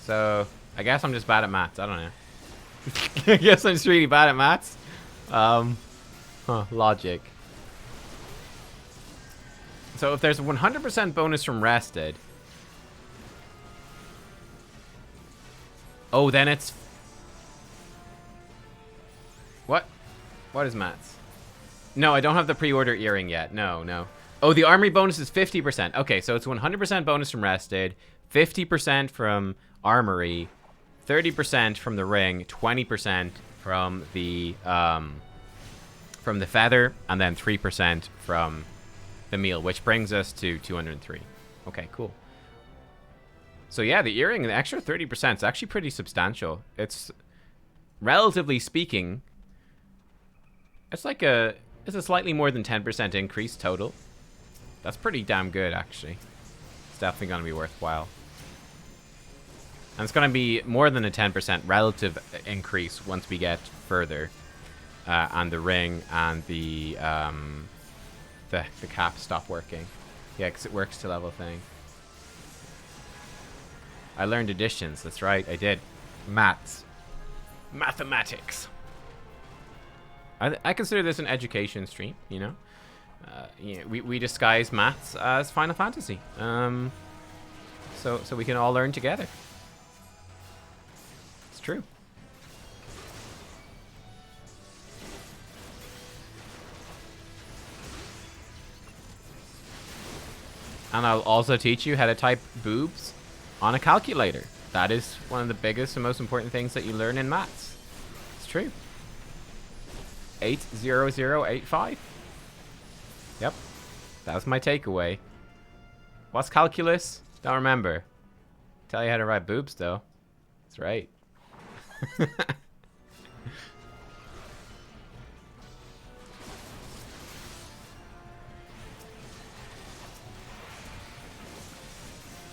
So, I guess I'm just bad at maths. I don't know. I guess I'm just really bad at maths. Logic. So if there's a 100% bonus from rested. Oh, then it's... What? What is maths? No, I don't have the pre-order earring yet. No. Oh, the armory bonus is 50%. Okay, so it's 100% bonus from rested, 50% from armory, 30% from the ring, 20% from the feather, and then 3% from the meal, which brings us to 203. Okay, cool. So yeah, the earring, the extra 30% is actually pretty substantial. It's, relatively speaking, it's a slightly more than 10% increase total. That's pretty damn good, actually. It's definitely going to be worthwhile. And it's going to be more than a 10% relative increase once we get further. And the ring and the cap stop working. Yeah, because it works to level thing. I learned additions. That's right, I did. Maths. Mathematics. I consider this an education stream, you know? We disguise maths as Final Fantasy. So we can all learn together. It's true. And I'll also teach you how to type boobs on a calculator. That is one of the biggest and most important things that you learn in maths. It's true. 80085. Yep. That was my takeaway. What's calculus? Don't remember. Tell you how to write boobs, though. That's right.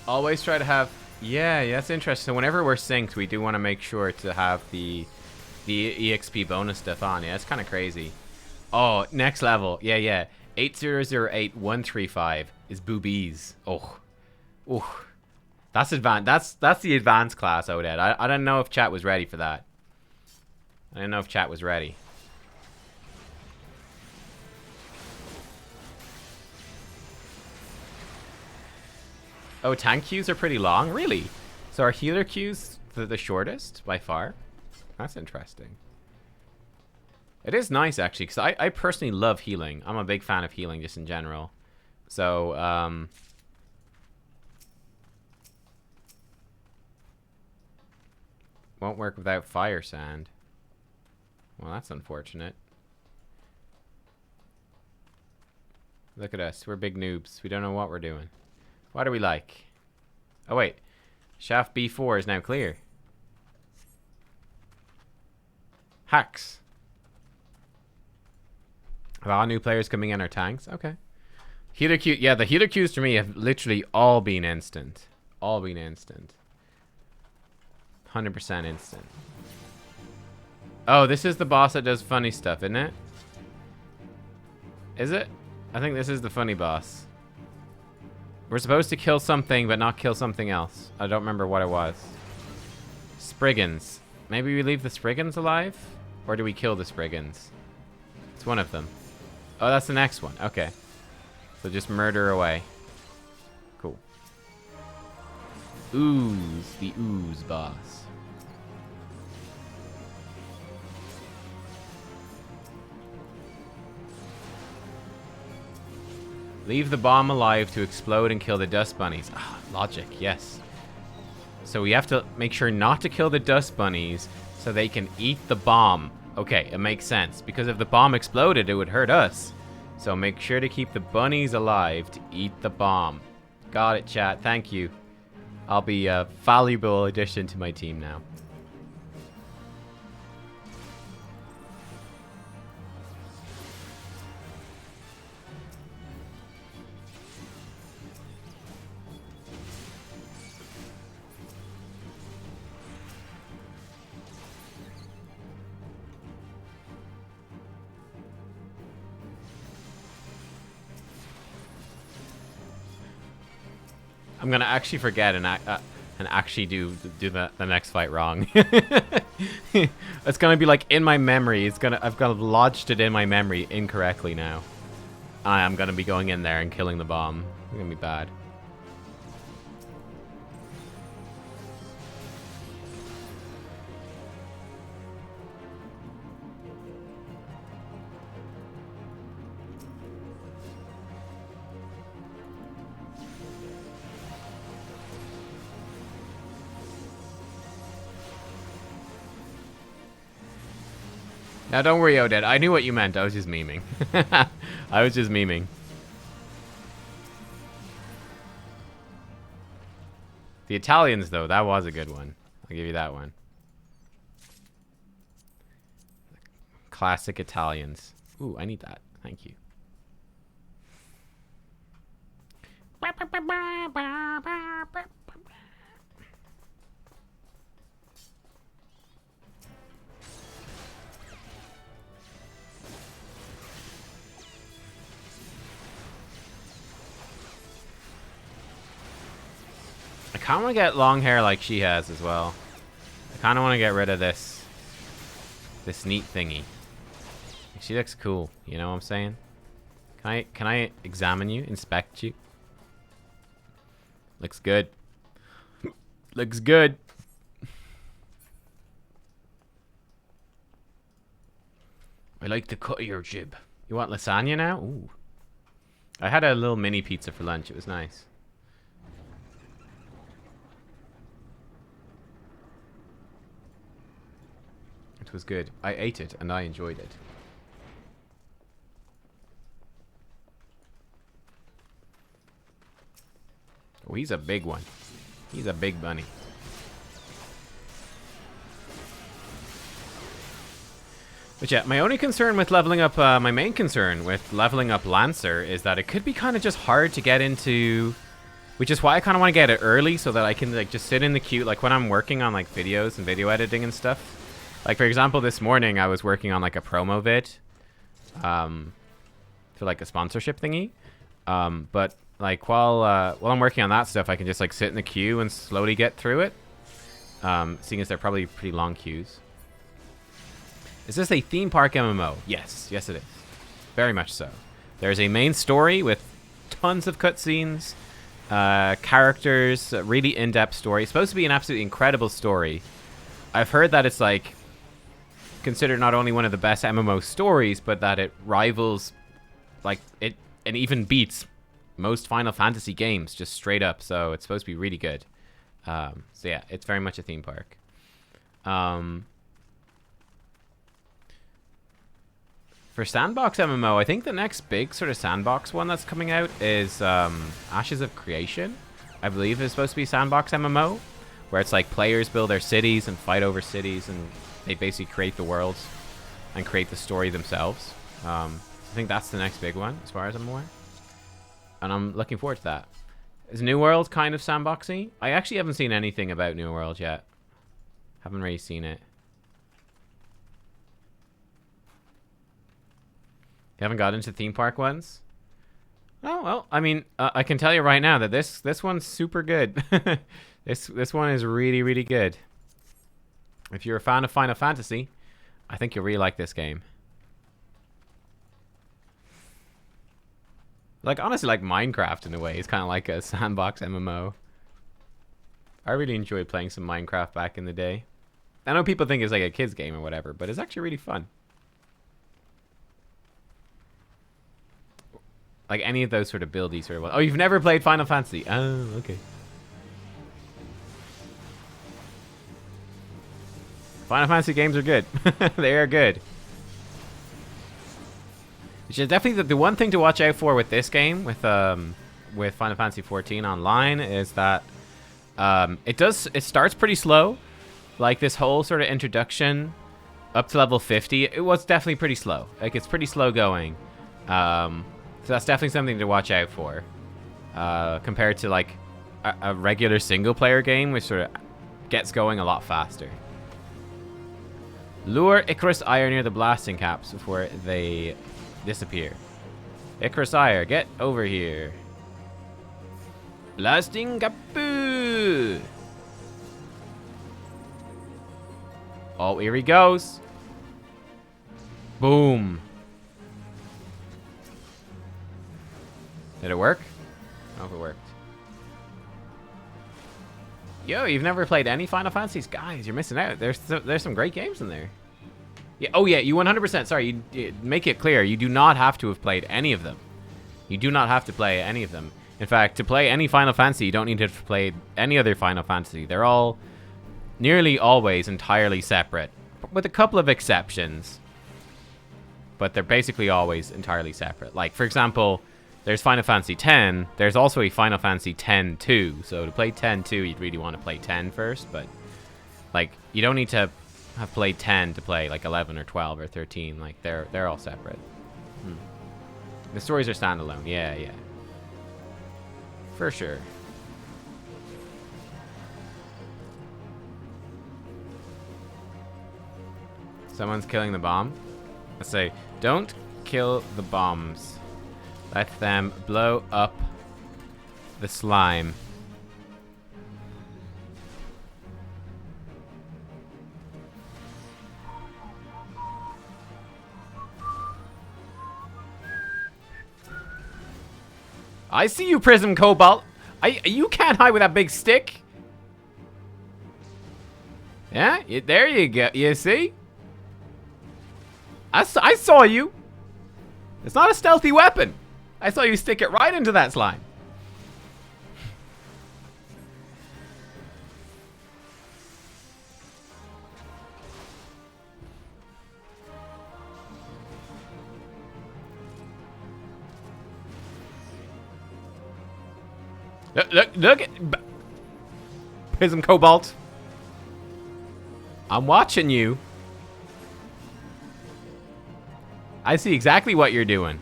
Always try to have... Yeah, that's interesting. So whenever we're synced, we do want to make sure to have the EXP bonus stuff on. Yeah, it's kind of crazy. Oh, next level. Yeah. 8008135 is boobies. Oh. That's advanced. That's the advanced class, Oded. I don't know if chat was ready for that. I don't know if chat was ready. Oh, tank queues are pretty long? Really? So are healer queues the shortest by far? That's interesting. It is nice, actually, because I personally love healing. I'm a big fan of healing just in general. So, won't work without fire sand. Well, that's unfortunate. Look at us. We're big noobs. We don't know what we're doing. What are we like? Oh, wait. Shaft B4 is now clear. Hacks. Have all new players coming in are tanks? Okay. Healer queue. Yeah, the healer queues for me have literally all been instant. All been instant. 100% instant. Oh, this is the boss that does funny stuff, isn't it? Is it? I think this is the funny boss. We're supposed to kill something, but not kill something else. I don't remember what it was. Spriggans. Maybe we leave the Spriggans alive? Or do we kill the Spriggans? It's one of them. Oh, that's the next one. Okay. So just murder away. Cool. Ooze. The ooze boss. Leave the bomb alive to explode and kill the dust bunnies. Ah, logic, yes. So we have to make sure not to kill the dust bunnies so they can eat the bomb. Okay, it makes sense. Because if the bomb exploded, it would hurt us. So make sure to keep the bunnies alive to eat the bomb. Got it, chat. Thank you. I'll be a valuable addition to my team now. I'm gonna actually forget and actually do the next fight wrong. It's gonna be like in my memory. I've got lodged it in my memory incorrectly now. I'm gonna be going in there and killing the bomb. It's gonna be bad. Now, don't worry, Odette. I knew what you meant. I was just memeing. I was just memeing. The Italians, though, that was a good one. I'll give you that one. Classic Italians. Ooh, I need that. Thank you. I kind of want to get long hair like she has as well. I kind of want to get rid of this neat thingy. She looks cool, you know what I'm saying? Can I examine you, inspect you? Looks good. Looks good. I like the cut of your jib. You want lasagna now? Ooh. I had a little mini pizza for lunch. It was nice. It was good. I ate it and I enjoyed it. Oh, he's a big one. He's a big bunny. But yeah, my only concern with leveling up, my main concern with leveling up Lancer is that it could be kind of just hard to get into, which is why I kind of want to get it early so that I can like just sit in the queue, like when I'm working on like videos and video editing and stuff. Like for example, this morning I was working on like a promo vid, for like a sponsorship thingy. But like while I'm working on that stuff, I can just like sit in the queue and slowly get through it. Seeing as they're probably pretty long queues. Is this a theme park MMO? Yes, yes it is. Very much so. There's a main story with tons of cutscenes, characters, a really in-depth story. It's supposed to be an absolutely incredible story. I've heard that it's like considered not only one of the best MMO stories, but that it rivals, like it, and even beats most Final Fantasy games, just straight up. So it's supposed to be really good. So yeah, it's very much a theme park. For Sandbox MMO, I think the next big sort of Sandbox one that's coming out is Ashes of Creation. I believe is supposed to be Sandbox MMO, where it's like players build their cities and fight over cities, and they basically create the worlds and create the story themselves. I think that's the next big one, as far as I'm aware. And I'm looking forward to that. Is New World kind of sandboxy? I actually haven't seen anything about New World yet. Haven't really seen it. You haven't got into theme park ones? Oh, well, I mean, I can tell you right now that this one's super good. This one is really, really good. If you're a fan of Final Fantasy, I think you'll really like this game. Like, honestly, like Minecraft in a way. It's kind of like a sandbox MMO. I really enjoyed playing some Minecraft back in the day. I know people think it's like a kid's game or whatever, but it's actually really fun. Like any of those sort of buildy sort of... Oh, you've never played Final Fantasy? Oh, okay. Final Fantasy games are good. They are good. Which is definitely the one thing to watch out for with this game, with Final Fantasy XIV Online, is that it starts pretty slow. Like this whole sort of introduction up to level 50, it was definitely pretty slow. Like it's pretty slow going. So that's definitely something to watch out for. Compared to like a regular single player game, which sort of gets going a lot faster. Lure Icarus Ire near the blasting caps before they disappear. Icarus Ire, get over here. Blasting kaput. Oh, here he goes. Boom. Did it work? I don't know if it worked. Yo, you've never played any Final Fantasies? Guys, you're missing out. There's some great games in there. Yeah. Oh, yeah, you 100%. Sorry, you make it clear. You do not have to have played any of them. You do not have to play any of them. In fact, to play any Final Fantasy, you don't need to have played any other Final Fantasy. They're all nearly always entirely separate, with a couple of exceptions. But they're basically always entirely separate. Like, for example, there's Final Fantasy X. There's also a Final Fantasy X-2. So to play X-2, you'd really want to play 10 first. But, like, you don't need to have played 10 to play, like, 11 or 12 or 13. Like, they're all separate. The stories are standalone. Yeah, yeah. For sure. Someone's killing the bomb. I say, don't kill the bombs. Let them blow up the slime. I see you, Prism Cobalt. You can't hide with that big stick. Yeah, there you go. You see? I saw you. It's not a stealthy weapon. I saw you stick it right into that slime. Look at Prism Cobalt. I'm watching you. I see exactly what you're doing.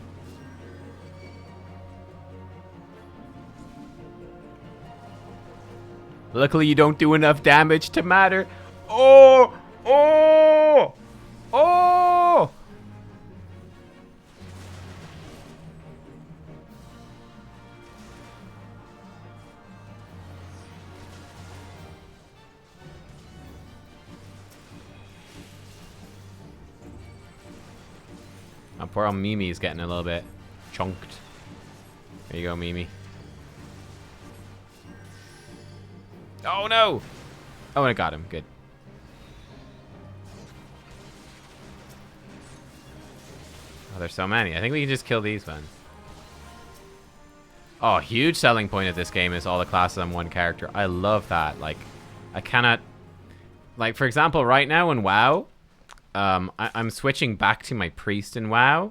Luckily, you don't do enough damage to matter. Oh! Oh! Oh! Oh, poor old Mimi's getting a little bit chunked. There you go, Mimi. Oh, no! Oh, and I got him. Good. Oh, there's so many. I think we can just kill these ones. Oh, huge selling point of this game is all the classes on one character. I love that. Like, I cannot... Like, for example, right now in WoW... I'm switching back to my priest in WoW,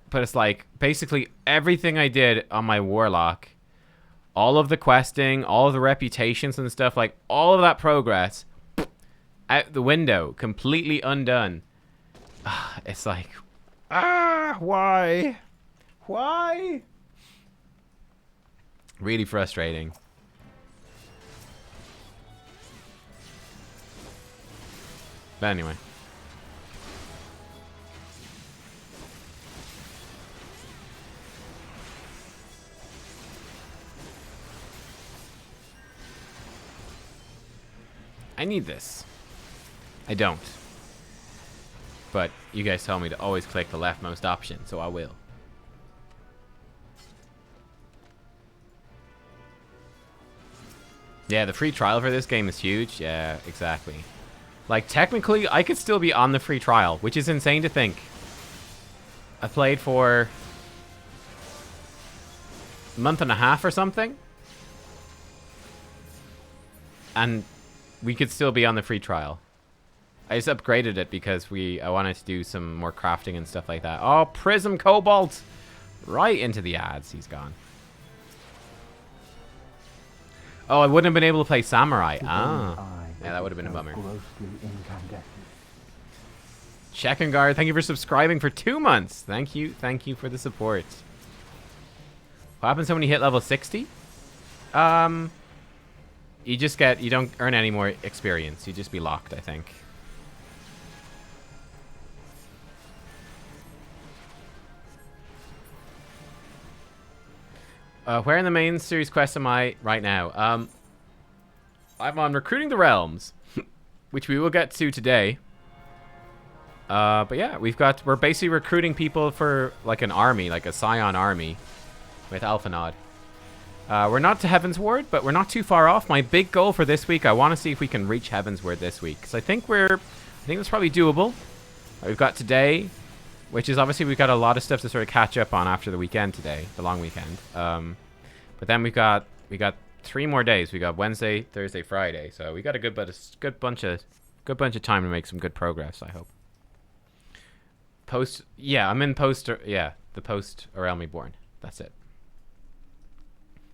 but it's like basically everything I did on my warlock, all of the questing, all of the reputations and stuff, like all of that progress out the window, completely undone. It's like, why? Really frustrating. But anyway. I need this. I don't. But you guys tell me to always click the leftmost option, so I will. Yeah, the free trial for this game is huge. Yeah, exactly. Like, technically, I could still be on the free trial, which is insane to think. I played for a month and a half or something. And we could still be on the free trial. I just upgraded it because I wanted to do some more crafting and stuff like that. Oh, Prism Cobalt! Right into the ads, he's gone. Oh, I wouldn't have been able to play Samurai. Ah. Yeah, that would have been a bummer. Checkengard, thank you for subscribing for 2 months. Thank you for the support. What happens when you hit level 60? You don't earn any more experience. You just be locked, I think. Where in the main series quest am I right now? I'm on Recruiting the Realms, which we will get to today. But yeah, we're basically recruiting people for like an army, like a Scion army with Alphanod. We're not to Heaven's Ward, but we're not too far off. My big goal for this week, I want to see if we can reach Heaven's Ward this week, because I think that's probably doable. We've got today, which is obviously we've got a lot of stuff to sort of catch up on after the weekend today, the long weekend. But then we got 3 more days. We got Wednesday, Thursday, Friday. So we got a good bunch of time to make some good progress, I hope. I'm in the post Realm Reborn. That's it.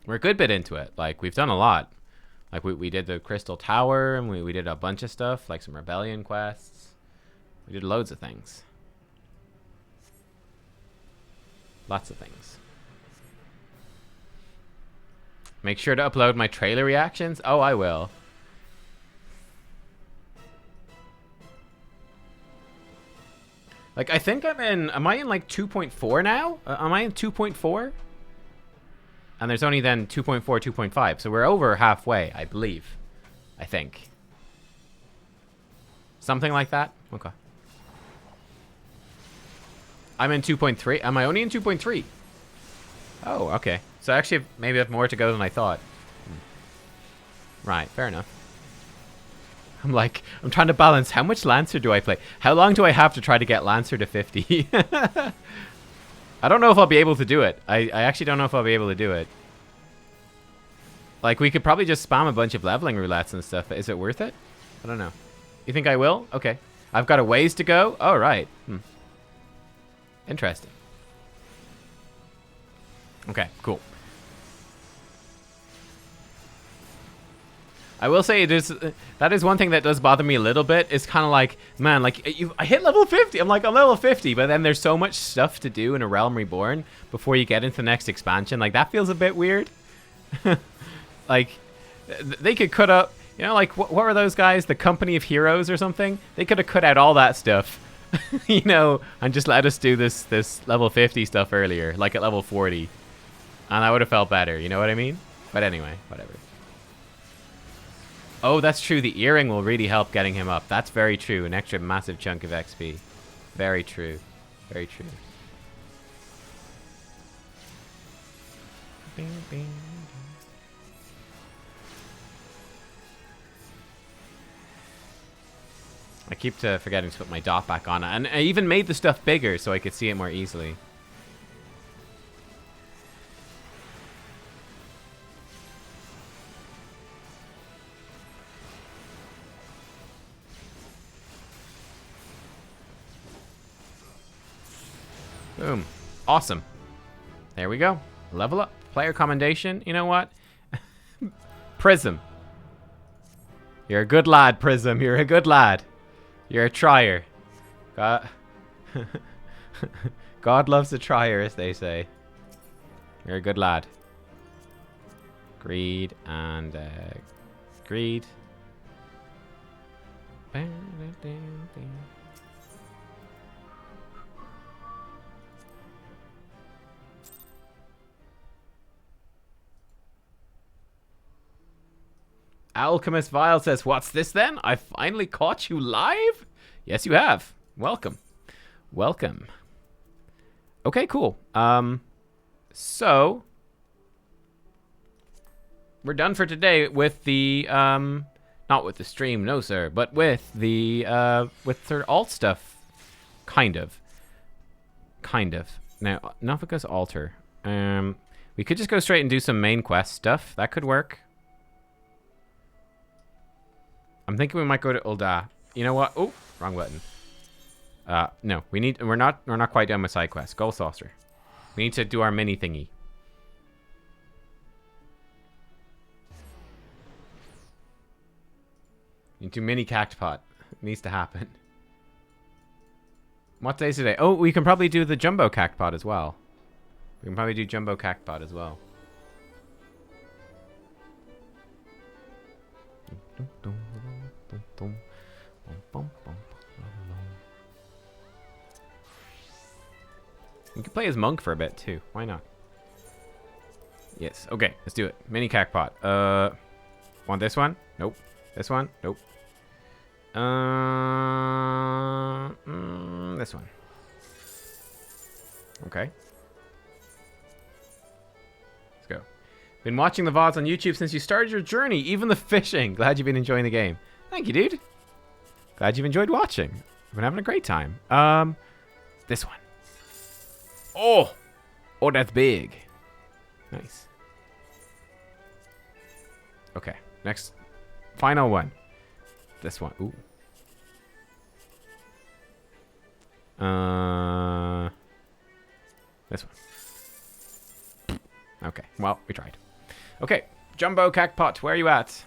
We're a good bit into it. Like, we've done a lot. Like, we did the Crystal Tower, and we did a bunch of stuff, like some Rebellion quests. We did loads of things. Lots of things. Make sure to upload my trailer reactions. Oh, I will. Like, I think am I in like 2.4 now? Am I in 2.4? And there's only then 2.4, 2.5. So we're over halfway, I believe. I think. Something like that? Okay. I'm in 2.3. Am I only in 2.3? Oh, okay. So actually, maybe I have more to go than I thought. Right, fair enough. I'm trying to balance, how much Lancer do I play? How long do I have to try to get Lancer to 50? I don't know if I'll be able to do it. I actually don't know if I'll be able to do it. Like, we could probably just spam a bunch of leveling roulettes and stuff, but is it worth it? I don't know. You think I will? Okay. I've got a ways to go? Oh, right. Interesting. Okay, cool. I will say that is one thing that does bother me a little bit. It's kind of like, man, like I hit level 50. I'm level 50, but then there's so much stuff to do in a Realm Reborn before you get into the next expansion. Like, that feels a bit weird. Like, they could cut up, you know, like what were those guys? The Company of Heroes or something? They could have cut out all that stuff, you know, and just let us do this level 50 stuff earlier, like at level 40, and I would have felt better. You know what I mean? But anyway, whatever. Oh, that's true. The earring will really help getting him up. That's very true. An extra massive chunk of XP. Very true. Very true. Bing, bing. I keep forgetting to put my dot back on. And I even made the stuff bigger so I could see it more easily. Boom. Awesome. There we go. Level up. Player commendation. You know what? Prism. You're a good lad, Prism. You're a good lad. You're a trier. God loves a trier, as they say. You're a good lad. Greed and greed. Alchemist Vile says, "What's this then? I finally caught you live?" Yes, you have. Welcome. Welcome. Okay, cool. So we're done for today with the not with the stream, no sir, but with the alt stuff. Kind of. Now, Nubkeks altar. We could just go straight and do some main quest stuff. That could work. I'm thinking we might go to Ul'dah. You know what? Oh, wrong button. No, we're not quite done with side quests. Gold Saucer. We need to do our mini thingy. Need to mini cactpot. It needs to happen. What day is today? Oh, we can probably do the jumbo cactpot as well. We can probably do jumbo cactpot as well. We can play as monk for a bit too. Why not? Yes. Okay, let's do it. Mini crackpot. Want this one? Nope. This one? Nope. This one. Okay. Let's go. Been watching the VODs on YouTube since you started your journey, even the fishing. Glad you've been enjoying the game. Thank you, dude. Glad you've enjoyed watching. I've been having a great time. This one. Oh! Oh, that's big. Nice. Okay, next. Final one. This one. Ooh. This one. Okay, well, we tried. Okay, Jumbo Crackpot, where are you at?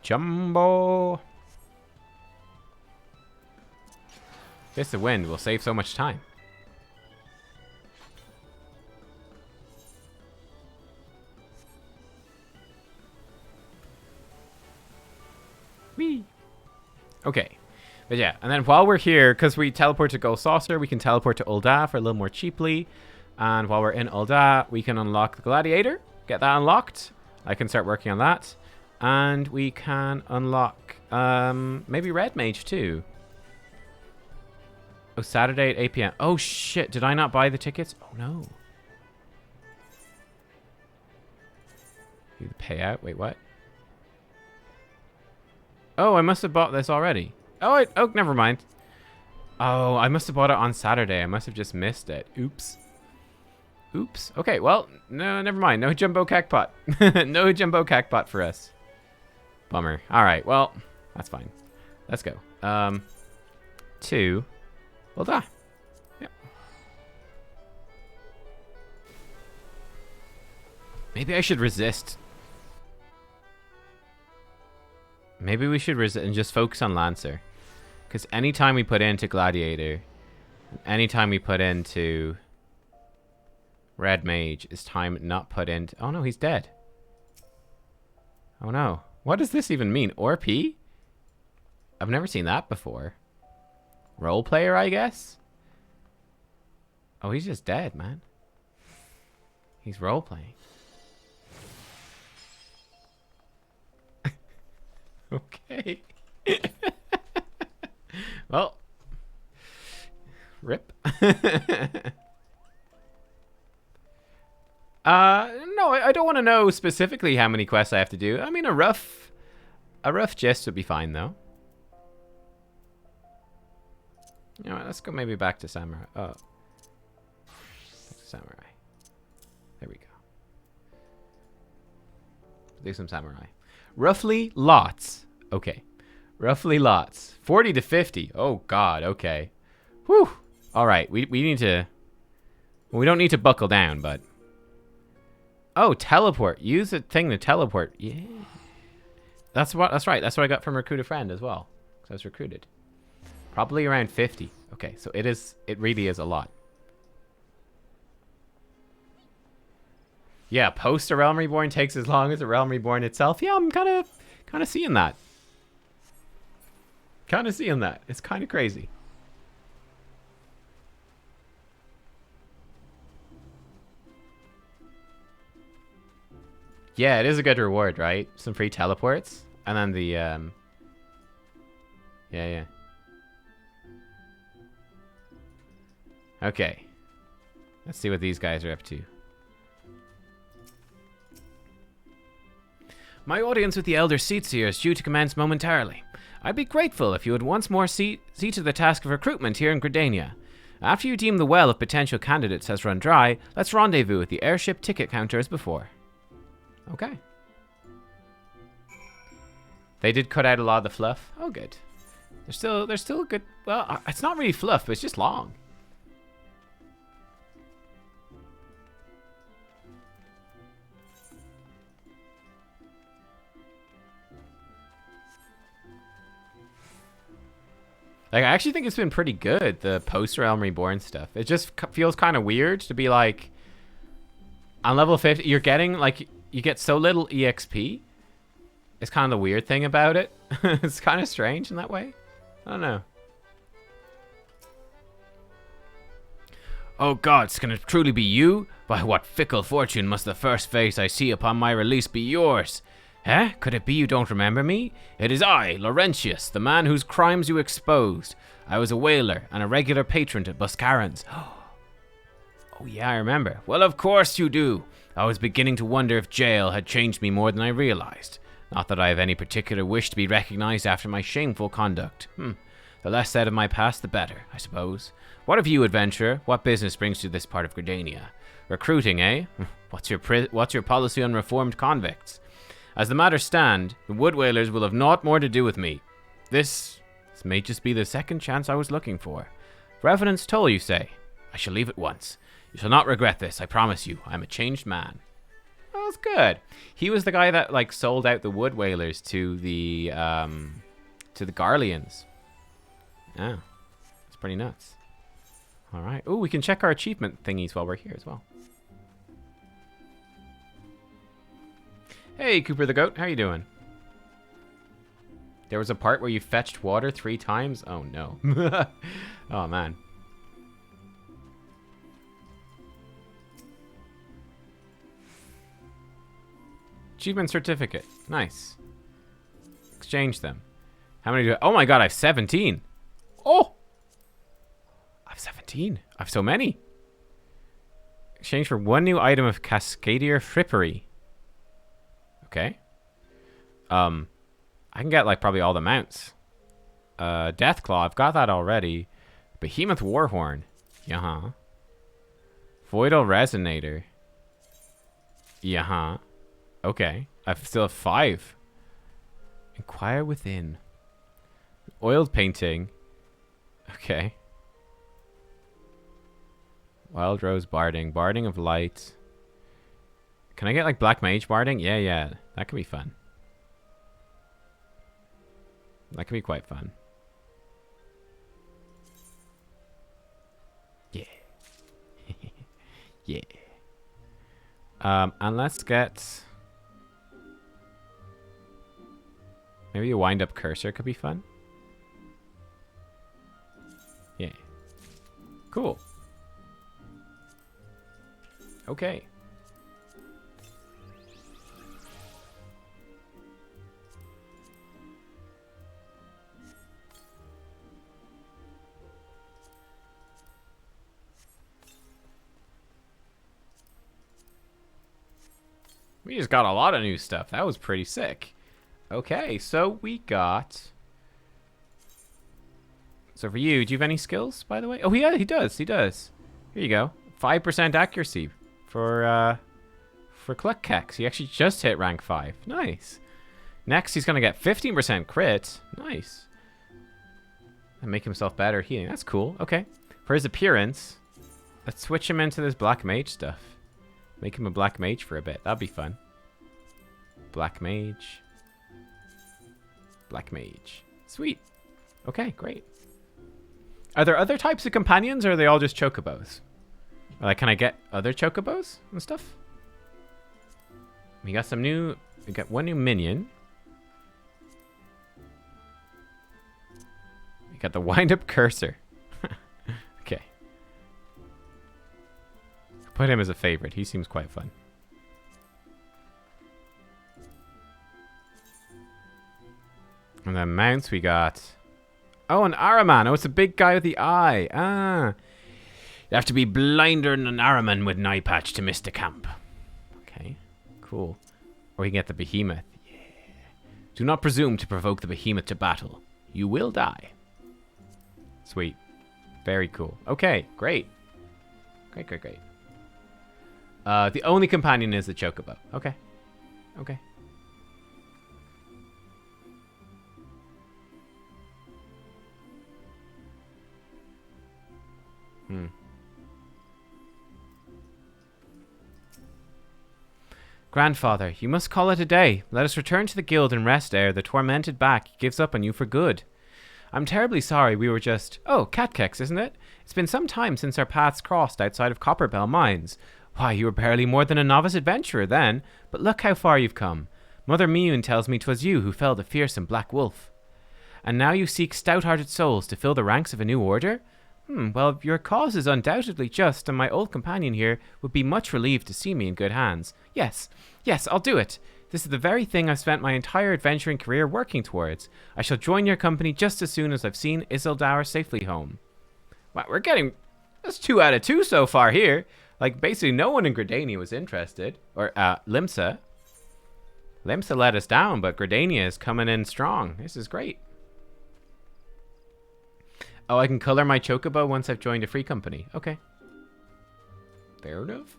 Jumbo. Fist of Wind will save so much time. Whee. Okay. But yeah, and then while we're here, because we teleport to Gold Saucer, we can teleport to Ul'dah for a little more cheaply. And while we're in Ul'dah, we can unlock the Gladiator. Get that unlocked. I can start working on that. And we can unlock maybe Red Mage too. Oh, Saturday at 8 p.m. Oh shit, did I not buy the tickets? Oh no. The payout? Wait, what? Oh, I must have bought this already. Oh, oh, never mind. Oh, I must have bought it on Saturday. I must have just missed it. Oops. Oops. Okay, well, no, never mind. No Jumbo Crackpot. No Jumbo Crackpot for us. Bummer. All right, well, that's fine. Let's go. Well done. Yeah. Maybe I should resist. Maybe we should resist and just focus on Lancer. Because anytime we put into Gladiator, anytime we put into Red Mage, is time not put into... Oh no, he's dead. Oh no. What does this even mean? ORP? I've never seen that before. Role player, I guess? Oh, he's just dead, man. He's role playing. Okay. Well. Rip. No, I don't want to know specifically how many quests I have to do. I mean, a rough gist would be fine, though. You know what, let's go maybe back to Samurai. Oh. Back to Samurai. There we go. Do some Samurai. Roughly lots. Okay. Roughly lots. 40 to 50. Oh, God. Okay. Whew. All right. We need to... Well, we don't need to buckle down, but... Oh, teleport. Use a thing to teleport. Yeah. That's right. That's what I got from Recruit a Friend as well. Because I was recruited. Probably around 50. Okay, so it really is a lot. Yeah, post a Realm Reborn takes as long as a Realm Reborn itself. Yeah, I'm kind of seeing that. Kind of seeing that. It's kind of crazy. Yeah, it is a good reward, right? Some free teleports. And then the, yeah. Okay. Let's see what these guys are up to. My audience with the Elder Seatseer is due to commence momentarily. I'd be grateful if you would once more see to the task of recruitment here in Gridania. After you deem the well of potential candidates has run dry, let's rendezvous at the airship ticket counter as before. Okay. They did cut out a lot of the fluff. Oh, good. They're still good. Well, it's not really fluff, but it's just long. Like, I actually think it's been pretty good, the post-Realm Reborn stuff. It just feels kind of weird to be like, on level 50, you're getting, like, you get so little EXP. It's kind of the weird thing about it. It's kind of strange in that way. I don't know. Oh god, it's going to truly be you? By what fickle fortune must the first face I see upon my release be yours? Eh? Could it be you don't remember me? It is I, Laurentius, the man whose crimes you exposed. I was a whaler and a regular patron at Buscaran's. Oh yeah, I remember. Well, of course you do. I was beginning to wonder if jail had changed me more than I realized. Not that I have any particular wish to be recognized after my shameful conduct. The less said of my past, the better, I suppose. What of you, adventurer? What business brings you to this part of Gridania? Recruiting, eh? What's your policy on reformed convicts? As the matters stand, the Wood Whalers will have naught more to do with me. This may just be the second chance I was looking for. Revenant's toll, you say? I shall leave at once. You shall not regret this, I promise you. I am a changed man. Oh, that's good. He was the guy that like sold out the Wood Whalers to the Garleans. Yeah, it's pretty nuts. All right. Oh, we can check our achievement thingies while we're here as well. Hey, Cooper the Goat, how you doing? There was a part where you fetched water 3 times? Oh, no. Oh, man. Achievement certificate. Nice. Exchange them. How many do I... Oh, my God, I have 17. Oh! I have 17. I have so many. Exchange for 1 new item of Cascadier Frippery. Okay. I can get like probably all the mounts. Deathclaw, I've got that already. Behemoth Warhorn. Yeah. Voidal Resonator. Yeah. Okay. I still have 5. Inquire Within. Oiled Painting. Okay. Wild Rose Barding. Barding of Light. Can I get like Black Mage Barding? Yeah. That could be fun. That could be quite fun. Yeah. Yeah. And let's get... Maybe a wind-up cursor could be fun. Yeah. Cool. Okay. We just got a lot of new stuff. That was pretty sick. Okay, so we got... So for you, do you have any skills, by the way? Oh, yeah, he does. He does. Here you go. 5% accuracy for Nubkeks. He actually just hit rank 5. Nice. Next, he's going to get 15% crit. Nice. And make himself better healing. That's cool. Okay. For his appearance, let's switch him into this Black Mage stuff. Make him a Black Mage for a bit. That'd be fun. Black Mage. Black Mage. Sweet. Okay, great. Are there other types of companions, or are they all just chocobos? Like, can I get other chocobos and stuff? We got some new... We got 1 new minion. We got the wind-up cursor. Okay. Put him as a favorite. He seems quite fun. And then mounts we got... Oh, an Araman. Oh, it's a big guy with the eye. Ah. You have to be blinder than an Araman with an eye patch to miss the camp. Okay. Cool. Or you can get the behemoth. Yeah. Do not presume to provoke the behemoth to battle. You will die. Sweet. Very cool. Okay, great. Great. The only companion is the chocobo. Okay. Okay. Grandfather, you must call it a day. Let us return to the guild and rest ere the tormented back gives up on you for good. I'm terribly sorry we were just... Oh, Nubkeks, isn't it? It's been some time since our paths crossed outside of Copperbell Mines. Why, you were barely more than a novice adventurer then, but look how far you've come. Mother Mewin tells me 'twas you who felled the fearsome Black Wolf. And now you seek stout-hearted souls to fill the ranks of a new order? Well, your cause is undoubtedly just, and my old companion here would be much relieved to see me in good hands. Yes, I'll do it. This is the very thing I've spent my entire adventuring career working towards. I shall join your company just as soon as I've seen Isildur safely home. Wow, we're getting... That's 2 out of 2 so far here. Like, basically no one in Gridania was interested. Or, Limsa. Limsa let us down, but Gridania is coming in strong. This is great. Oh, I can color my chocobo once I've joined a free company. Okay. Fair enough.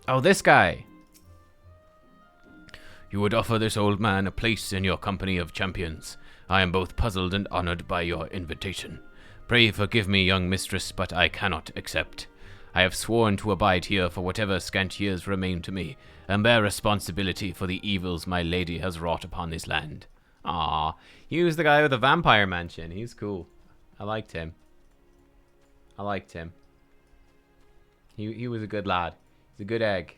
Oh, this guy. You would offer this old man a place in your company of champions. I am both puzzled and honored by your invitation. Pray forgive me, young mistress, but I cannot accept. I have sworn to abide here for whatever scant years remain to me, and bear responsibility for the evils my lady has wrought upon this land. Aw, he was the guy with the vampire mansion. He's cool. I liked him. He was a good lad. He's a good egg.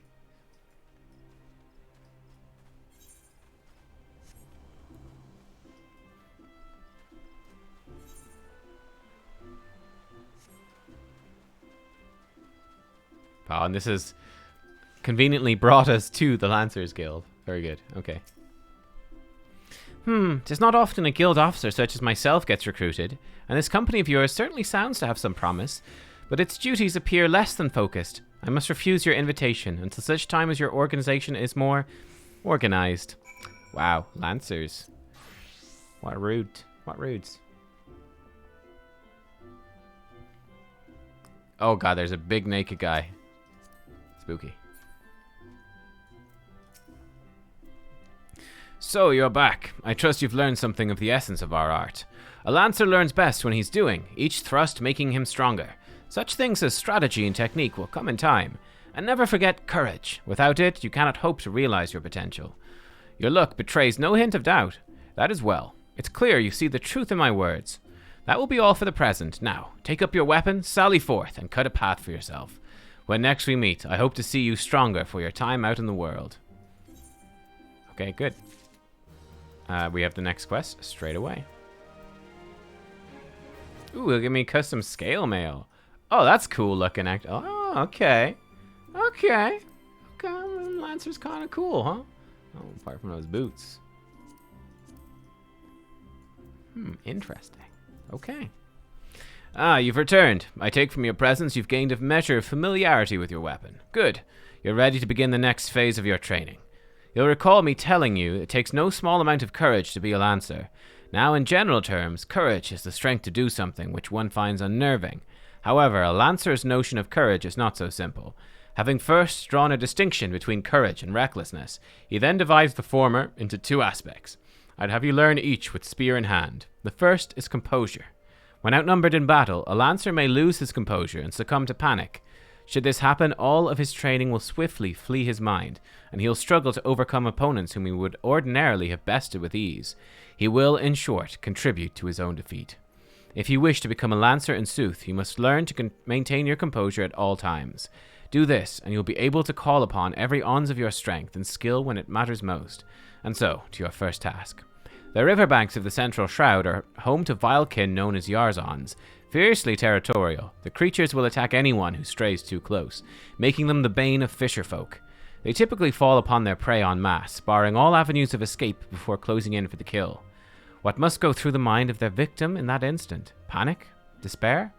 Oh, and this has conveniently brought us to the Lancers Guild. Very good. Okay. 'Tis not often a guild officer such as myself gets recruited, and this company of yours certainly sounds to have some promise, but its duties appear less than focused. I must refuse your invitation until such time as your organization is more organized. Wow, Lancers. What rude. What rudes. Oh god, there's a big naked guy. Spooky. So, you're back. I trust you've learned something of the essence of our art. A lancer learns best when he's doing, each thrust making him stronger. Such things as strategy and technique will come in time. And never forget courage. Without it, you cannot hope to realize your potential. Your look betrays no hint of doubt. That is well. It's clear you see the truth in my words. That will be all for the present. Now, take up your weapon, sally forth, and cut a path for yourself. When next we meet, I hope to see you stronger for your time out in the world. Okay, good. We have the next quest straight away. Ooh, it'll give me custom scale mail. Oh, that's cool looking. Oh, okay. Okay. Lancer's kind of cool, huh? Oh, apart from those boots. Interesting. Okay. You've returned. I take from your presence you've gained a measure of familiarity with your weapon. Good. You're ready to begin the next phase of your training. You'll recall me telling you it takes no small amount of courage to be a lancer. Now, in general terms, courage is the strength to do something which one finds unnerving. However, a lancer's notion of courage is not so simple. Having first drawn a distinction between courage and recklessness, he then divides the former into 2 aspects. I'd have you learn each with spear in hand. The first is composure. When outnumbered in battle, a lancer may lose his composure and succumb to panic. Should this happen, all of his training will swiftly flee his mind, and he'll struggle to overcome opponents whom he would ordinarily have bested with ease. He will, in short, contribute to his own defeat. If you wish to become a lancer in sooth, you must learn to maintain your composure at all times. Do this, and you'll be able to call upon every ounce of your strength and skill when it matters most. And so, to your first task. The riverbanks of the Central Shroud are home to vile kin known as Yarzons. Fiercely territorial, the creatures will attack anyone who strays too close, making them the bane of fisherfolk. They typically fall upon their prey en masse, barring all avenues of escape before closing in for the kill. What must go through the mind of their victim in that instant? Panic? Despair?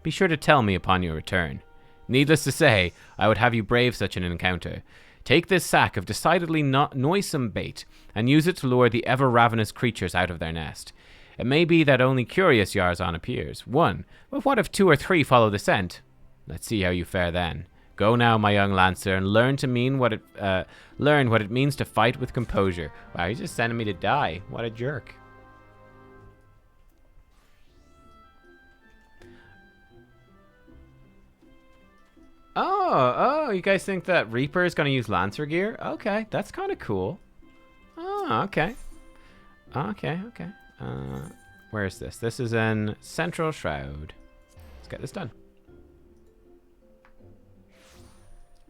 Be sure to tell me upon your return. Needless to say, I would have you brave such an encounter. Take this sack of decidedly noisome bait, and use it to lure the ever-ravenous creatures out of their nest. It may be that only curious Yarzon appears, 1, but what if 2 or 3 follow the scent? Let's see how you fare then. Go now, my young lancer, and learn what it means to fight with composure. Wow, he's just sending me to die. What a jerk. Oh, you guys think that Reaper is going to use Lancer gear? Okay, that's kind of cool. Oh, okay. Okay. Where is this? This is in Central Shroud. Let's get this done.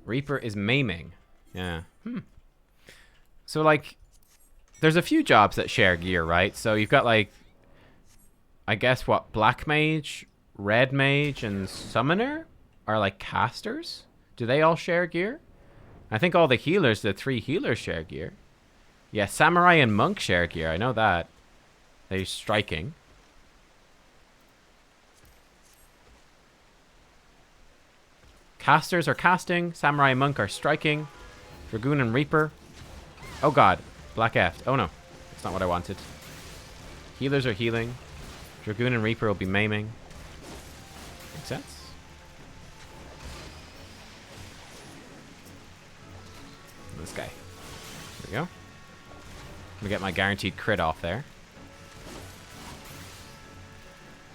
Reaper is maiming. Yeah. So, like, there's a few jobs that share gear, right? So you've got, like, I guess what? Black Mage, Red Mage, and Summoner are like casters? Do they all share gear? I think all the healers, the 3 healers share gear. Yeah, Samurai and Monk share gear. I know that. They're striking. Casters are casting. Samurai and Monk are striking. Dragoon and Reaper. Oh god. Black F. Oh no. That's not what I wanted. Healers are healing. Dragoon and Reaper will be maiming. Makes sense. This guy. There we go. I'm gonna get my guaranteed crit off there.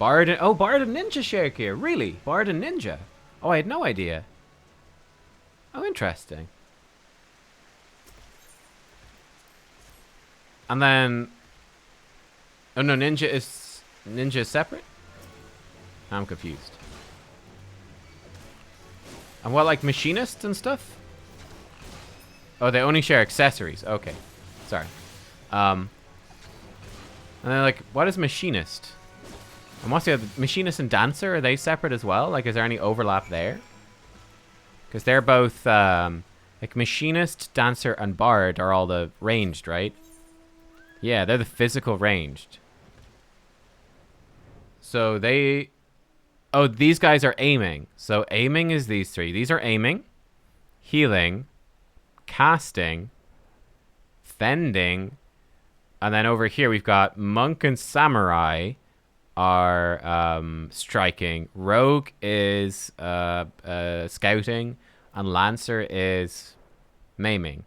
Bard and... Oh, Bard and Ninja share gear. Really? Bard and Ninja? Oh, I had no idea. Oh, interesting. And then... Oh, no, Ninja is separate? I'm confused. And what, like, Machinists and stuff? Oh, they only share accessories. Okay. Sorry. And then, like, what is Machinist? And what's the other? Machinist and Dancer, are they separate as well? Like, is there any overlap there? Because they're both, like, Machinist, Dancer, and Bard are all the ranged, right? Yeah, they're the physical ranged. So they... Oh, these guys are aiming. So aiming is these 3. These are aiming, healing, casting, fending, and then over here we've got Monk and Samurai are striking. Rogue is scouting, and Lancer is maiming.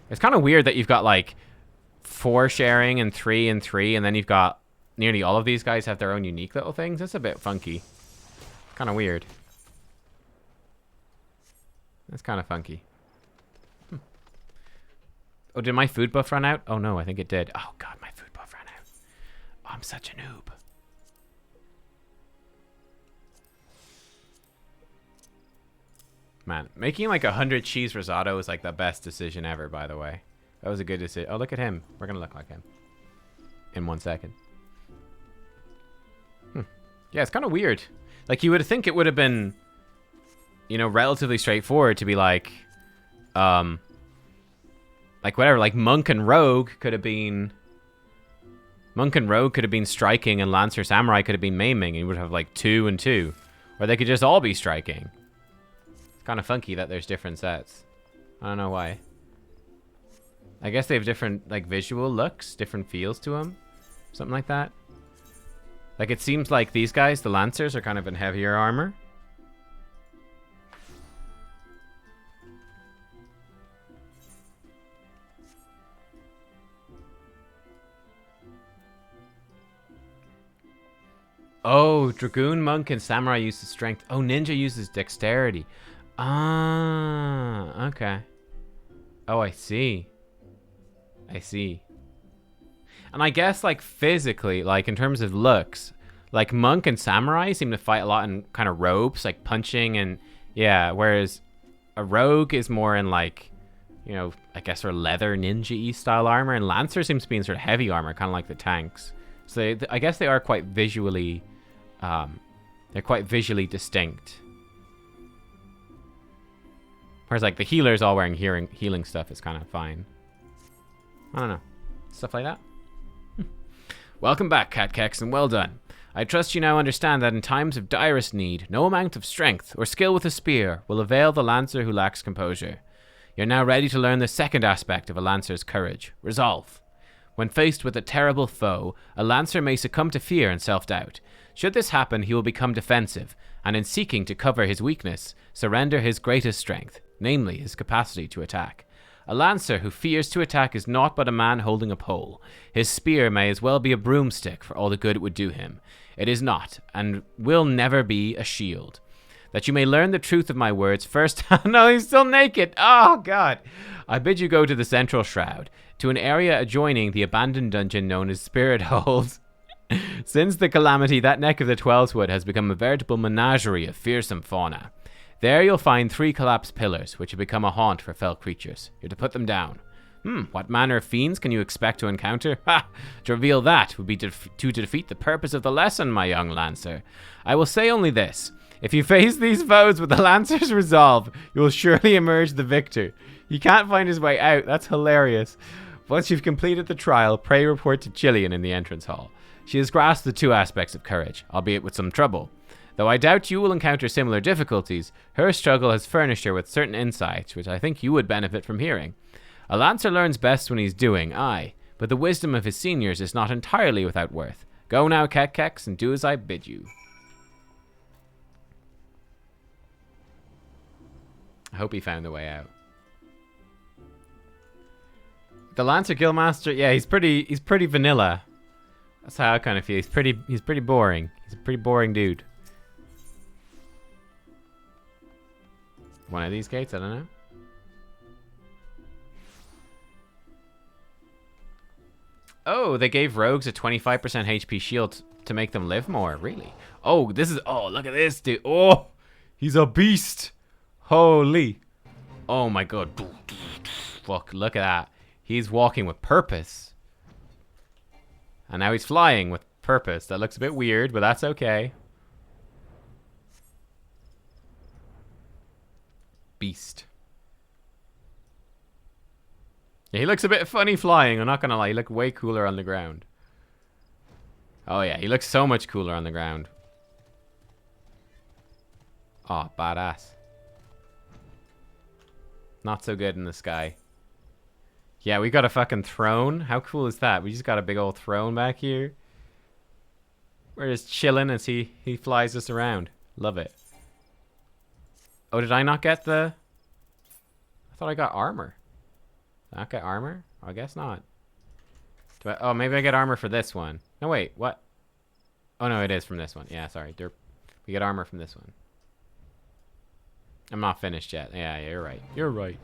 It's kind of weird that you've got like 4 sharing and 3 and 3, and then you've got nearly all of these guys have their own unique little things. It's a bit funky. Kind of weird. That's kind of funky. Oh, did my food buff run out? Oh no, I think it did. Oh god, my food buff ran out. Oh, I'm such a noob. Man, making like 100 cheese risotto is like the best decision ever, by the way. That was a good decision. Oh, look at him. We're gonna look like him in 1 second. Yeah, it's kind of weird. Like, you would think it would have been, you know, relatively straightforward to be like whatever, like Monk and Rogue could have been striking, and Lancer Samurai could have been maiming, and you would have like 2 and 2. Or they could just all be striking. It's kind of funky that there's different sets. I don't know why. I guess they have different like visual looks, different feels to them. Something like that. Like, it seems like these guys, the Lancers, are kind of in heavier armor. Oh, Dragoon, Monk, and Samurai uses strength. Oh, Ninja uses dexterity. Ah, okay. Oh, I see. I see. And I guess, like, physically, like, in terms of looks, like, Monk and Samurai seem to fight a lot in kind of robes, like, punching and, yeah, whereas a Rogue is more in, like, you know, I guess, sort of leather ninja-y style armor, and Lancer seems to be in sort of heavy armor, kind of like the tanks. So I guess they are quite visually, they're quite visually distinct. Whereas, like, the healers all wearing healing stuff is kind of fine. I don't know. Stuff like that. Welcome back, Nubkeks, and well done. I trust you now understand that in times of direst need, no amount of strength or skill with a spear will avail the Lancer who lacks composure. You're now ready to learn the second aspect of a Lancer's courage, resolve. When faced with a terrible foe, a Lancer may succumb to fear and self-doubt. Should this happen, he will become defensive, and in seeking to cover his weakness, surrender his greatest strength, namely his capacity to attack. A Lancer who fears to attack is naught but a man holding a pole. His spear may as well be a broomstick for all the good it would do him. It is not, and will never be, a shield. That you may learn the truth of my words, first... No, he's still naked! Oh, God! I bid you go to the central shroud, to an area adjoining the abandoned dungeon known as Spirit Hold. Since the calamity, that neck of the Twelveswood has become a veritable menagerie of fearsome fauna. There you'll find 3 collapsed pillars, which have become a haunt for fell creatures. You're to put them down. What manner of fiends can you expect to encounter? Ha! To reveal that would be to defeat the purpose of the lesson, my young Lancer. I will say only this. If you face these foes with the Lancer's resolve, you will surely emerge the victor. He can't find his way out. That's hilarious. Once you've completed the trial, pray report to Chilean in the entrance hall. She has grasped the two aspects of courage, albeit with some trouble. Though I doubt you will encounter similar difficulties, her struggle has furnished her with certain insights, which I think you would benefit from hearing. A Lancer learns best when he's doing, aye, but the wisdom of his seniors is not entirely without worth. Go now, Nubkeks, and do as I bid you. I hope he found the way out. The Lancer Guildmaster, yeah, he's pretty vanilla. That's how I kind of feel. He's pretty boring. He's a pretty boring dude. One of these gates, I don't know. Oh, they gave rogues a 25% HP shield to make them live more. Really? Oh, this is... Oh, look at this, dude. Oh, he's a beast. Holy. Oh, my God. Fuck, look at that. He's walking with purpose. And now he's flying with purpose. That looks a bit weird, but that's okay. Beast. Yeah, he looks a bit funny flying, I'm not gonna lie. He looks way cooler on the ground. Oh yeah, he looks so much cooler on the ground. Oh, badass. Not so good in the sky. Yeah, we got a fucking throne. How cool is that? We just got a big old throne back here. We're just chilling as he flies us around. Love it. Oh, did I not get the... I thought I got armor. Did I not get armor? Oh, I guess not. Oh, maybe I get armor for this one. No, wait, what? Oh, no, it is from this one. Yeah, sorry. Derp. We get armor from this one. I'm not finished yet. Yeah, you're right. You're right.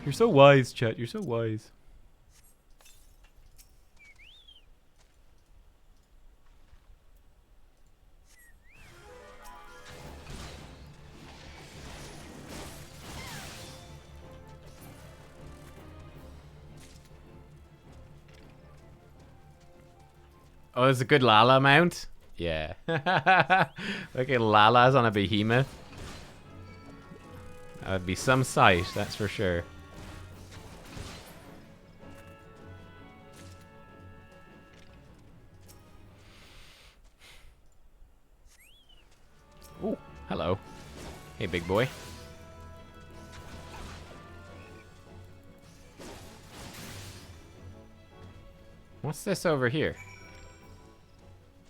You're so wise, chat. You're so wise. Oh, there's a good Lala mount? Yeah. Look at Lala's on a behemoth. That would be some sight, that's for sure. Ooh, hello. Hey, big boy. What's this over here?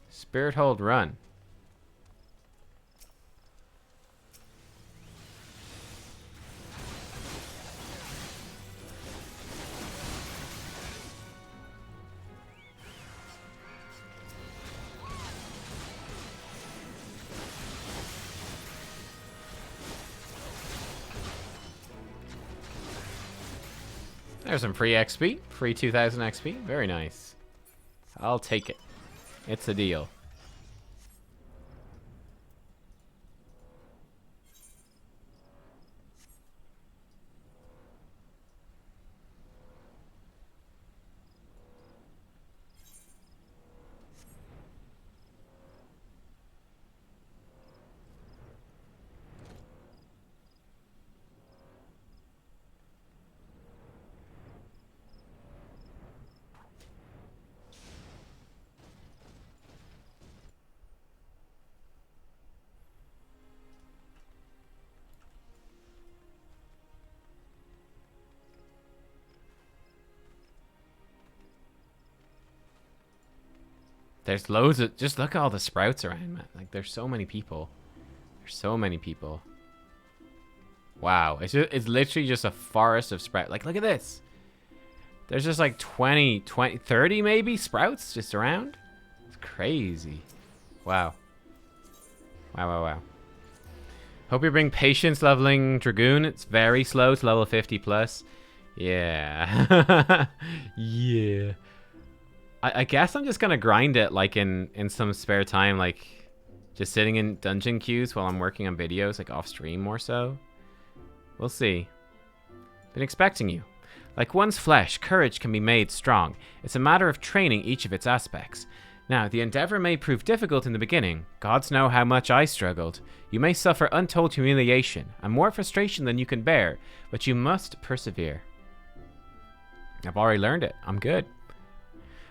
Spirit Hold Run. There's some free XP. Free 2000 XP. Very nice. I'll take it. It's a deal. There's loads of... Just look at all the sprouts around, man. Like, there's so many people. There's so many people. Wow. It's literally just a forest of sprouts. Like, look at this. There's just like 20, 30 maybe sprouts just around. It's crazy. Wow. Wow, wow, wow. Hope you bring patience leveling Dragoon. It's very slow. It's level 50 plus. Yeah. Yeah. I guess I'm just gonna grind it like in some spare time, like just sitting in dungeon queues while I'm working on videos, like off stream more so. We'll see. Been expecting you. Like one's flesh, courage can be made strong. It's a matter of training each of its aspects. Now, the endeavor may prove difficult in the beginning. Gods know how much I struggled. You may suffer untold humiliation and more frustration than you can bear, but you must persevere. I've already learned it. I'm good.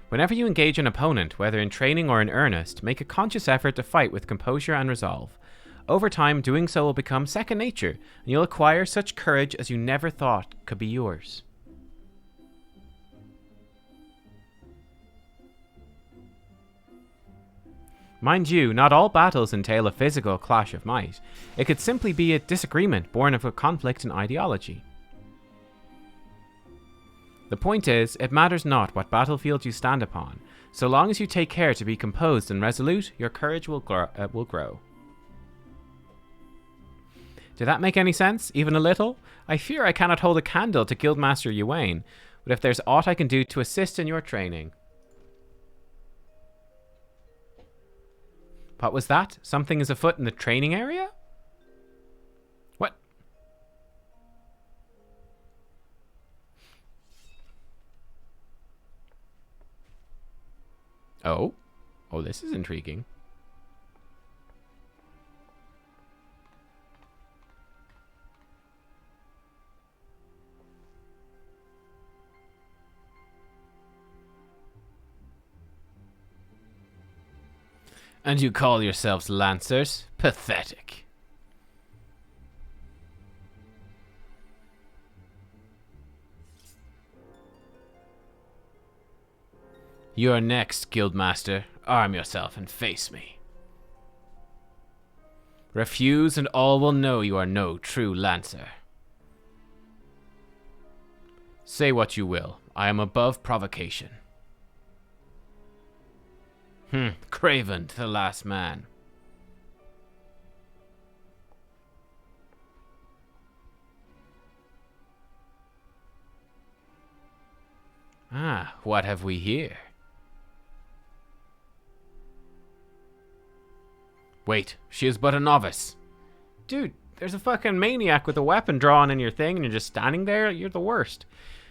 Whenever you engage an opponent, whether in training or in earnest, make a conscious effort to fight with composure and resolve. Over time, doing so will become second nature, and you'll acquire such courage as you never thought could be yours. Mind you, not all battles entail a physical clash of might. It could simply be a disagreement born of a conflict in ideology. The point is, it matters not what battlefield you stand upon. So long as you take care to be composed and resolute, your courage will grow. Did that make any sense? Even a little? I fear I cannot hold a candle to Guildmaster Ywain, but if there's aught I can do to assist in your training. What was that? Something is afoot in the training area? What? Oh? Oh, this is intriguing. And you call yourselves Lancers? Pathetic. You're next, Guildmaster. Arm yourself and face me. Refuse and all will know you are no true Lancer. Say what you will. I am above provocation. Craven to the last man. Ah, what have we here? Wait, she is but a novice. Dude, there's a fucking maniac with a weapon drawn in your thing and you're just standing there? You're the worst.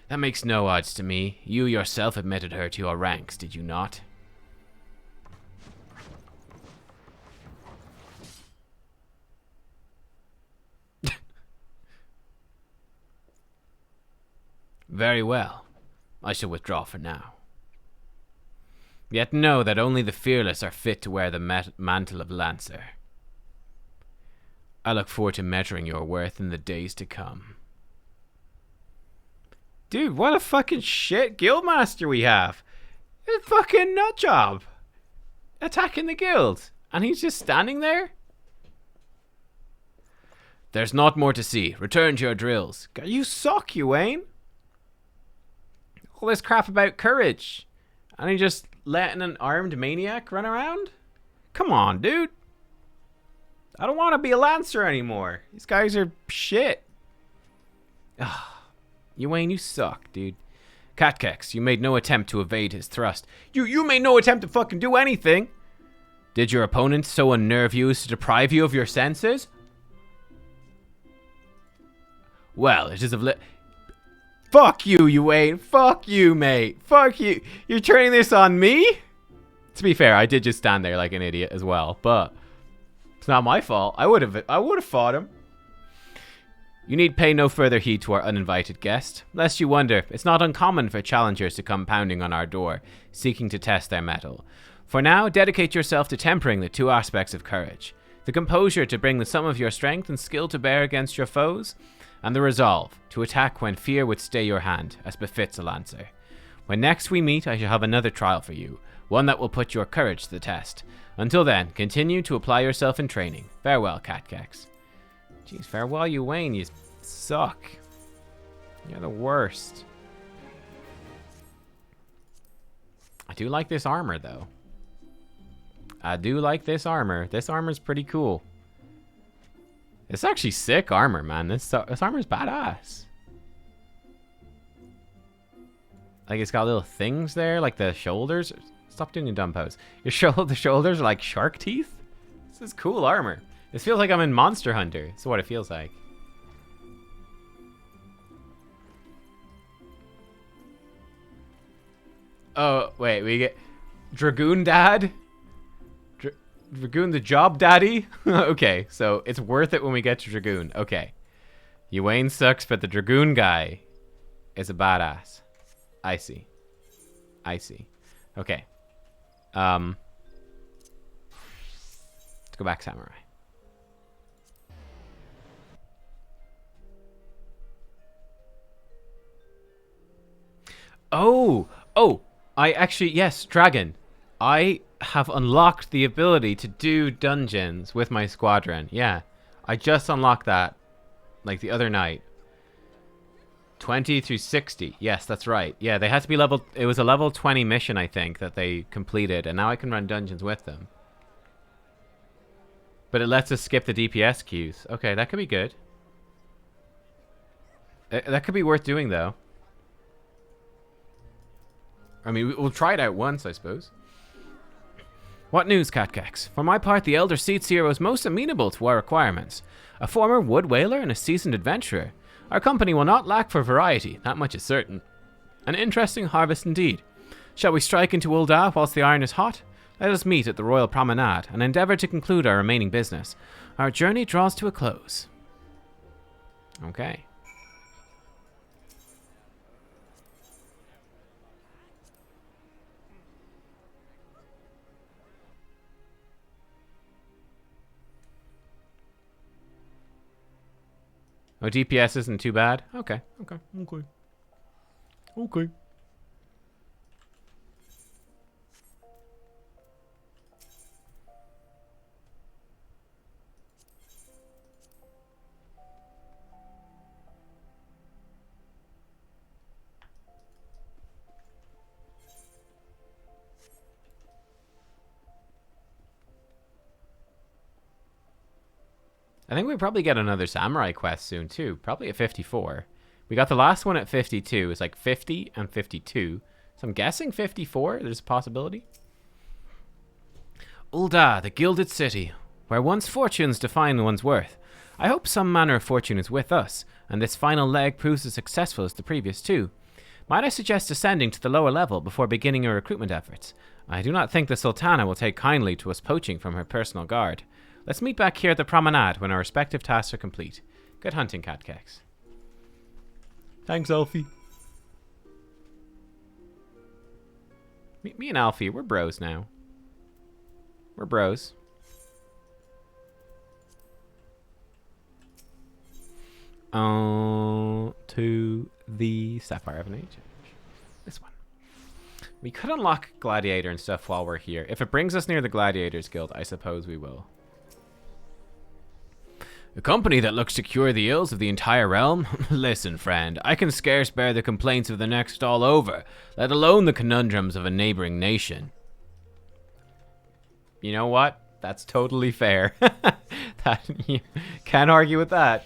That makes no odds to me. You yourself admitted her to your ranks, did you not? Very well. I shall withdraw for now. Yet know that only the fearless are fit to wear the mantle of Lancer. I look forward to measuring your worth in the days to come. Dude, what a fucking shit guildmaster we have. A fucking nutjob. Attacking the guild. And he's just standing there? There's not more to see. Return to your drills. You suck, Ywain. All this crap about courage. And he just letting an armed maniac run around? Come on, dude. I don't want to be a Lancer anymore. These guys are shit. Ugh. Ywain, you suck, dude. Nubkeks, you made no attempt to evade his thrust. You made no attempt to fucking do anything. Did your opponent so unnerve you as to deprive you of your senses? Well, it is of Fuck you, Ywain. Fuck you, mate. Fuck you. You're turning this on me? To be fair, I did just stand there like an idiot as well, but it's not my fault. I would have fought him. You need pay no further heed to our uninvited guest. Lest you wonder, it's not uncommon for challengers to come pounding on our door, seeking to test their mettle. For now, dedicate yourself to tempering the two aspects of courage. The composure to bring the sum of your strength and skill to bear against your foes, and the resolve to attack when fear would stay your hand, as befits a Lancer. When next we meet, I shall have another trial for you, one that will put your courage to the test. Until then, continue to apply yourself in training. Farewell, Nubkeks. Jeez, farewell, Ywain, you suck. You're the worst. I do like this armor, though. I do like this armor. This armor's pretty cool. It's actually sick armor, man. This armor's badass. Like, it's got little things there, like the shoulders. Stop doing a dumb pose. The shoulders are like shark teeth. This is cool armor. This feels like I'm in Monster Hunter. That's what it feels like. Oh, wait, we get Dragoon Dad? Dragoon the Job Daddy? Okay, so it's worth it when we get to Dragoon. Okay. Yuane sucks, but the Dragoon guy is a badass. I see. I see. Okay. Let's go back Samurai. Oh! Oh! I actually, yes, Dragon. I have unlocked the ability to do dungeons with my squadron. Yeah. I just unlocked that, like, the other night. 20 through 60. Yes, that's right. Yeah, they had to be level... It was a level 20 mission, I think, that they completed. And now I can run dungeons with them. But it lets us skip the DPS queues. Okay, that could be good. That could be worth doing, though. I mean, we'll try it out once, I suppose. What news, Nubkeks? For my part, the Elder Seer was most amenable to our requirements. A former wood whaler and a seasoned adventurer. Our company will not lack for variety, that much is certain. An interesting harvest indeed. Shall we strike into Ul'dah whilst the iron is hot? Let us meet at the Royal Promenade and endeavour to conclude our remaining business. Our journey draws to a close. Okay. Oh, DPS isn't too bad? Okay, okay, okay. Okay. I think we'll probably get another samurai quest soon too. Probably at 54. We got the last one at 52. It's like 50 and 52. So I'm guessing 54. There's a possibility. Ul'dah, the gilded city, where one's fortunes define one's worth. I hope some manner of fortune is with us, and this final leg proves as successful as the previous two. Might I suggest ascending to the lower level before beginning our recruitment efforts? I do not think the Sultana will take kindly to us poaching from her personal guard. Let's meet back here at the promenade when our respective tasks are complete. Good hunting, Nubkeks. Thanks, Alfie. Me and Alfie, we're bros now. We're bros. To the Sapphire of an Age. This one. We could unlock Gladiator and stuff while we're here. If it brings us near the Gladiators Guild, I suppose we will. A company that looks to cure the ills of the entire realm? Listen, friend, I can scarce bear the complaints of the next all over, let alone the conundrums of a neighboring nation. You know what? That's totally fair. You can't argue with that.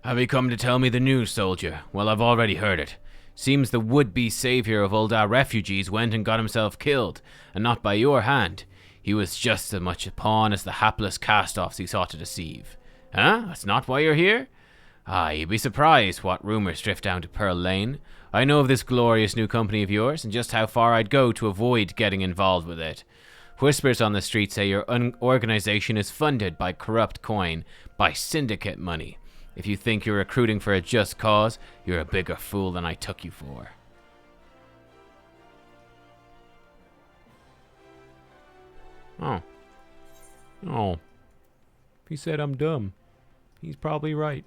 Have you come to tell me the news, soldier? Well, I've already heard it. Seems the would-be savior of Ul'dah refugees went and got himself killed, and not by your hand. He was just as much a pawn as the hapless cast-offs he sought to deceive. Huh? That's not why you're here? Ah, you'd be surprised what rumors drift down to Pearl Lane. I know of this glorious new company of yours, and just how far I'd go to avoid getting involved with it. Whispers on the street say your organization is funded by corrupt coin, by syndicate money. If you think you're recruiting for a just cause, you're a bigger fool than I took you for. Oh. Oh. He said I'm dumb. He's probably right.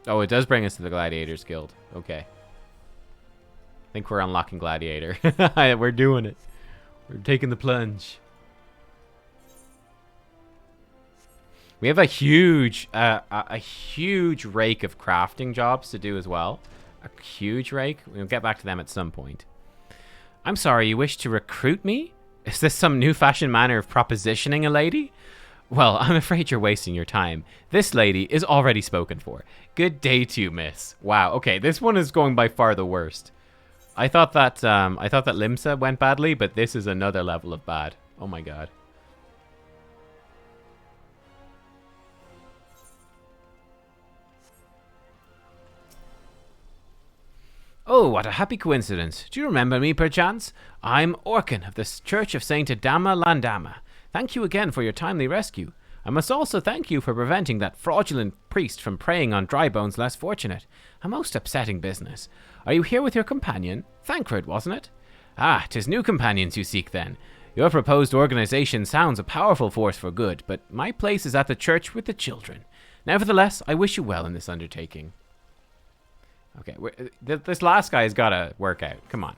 Oh, it does bring us to the Gladiators Guild. Okay. I think we're unlocking Gladiator. We're doing it. We're taking the plunge. We have a huge rake of crafting jobs to do as well. A huge rake. We'll get back to them at some point. I'm sorry, you wish to recruit me? Is this some new-fashioned manner of propositioning a lady? Well, I'm afraid you're wasting your time. This lady is already spoken for. Good day to you, miss. Wow, okay, this one is going by far the worst. I thought that Limsa went badly, but this is another level of bad. Oh my god. Oh, what a happy coincidence. Do you remember me, perchance? I'm Orcan of the Church of Saint Adama Landama. Thank you again for your timely rescue. I must also thank you for preventing that fraudulent priest from preying on dry bones less fortunate. A most upsetting business. Are you here with your companion? Thancred, wasn't it? Ah, 'tis new companions you seek then. Your proposed organization sounds a powerful force for good, but my place is at the church with the children. Nevertheless, I wish you well in this undertaking. Okay, this last guy's got to work out. Come on.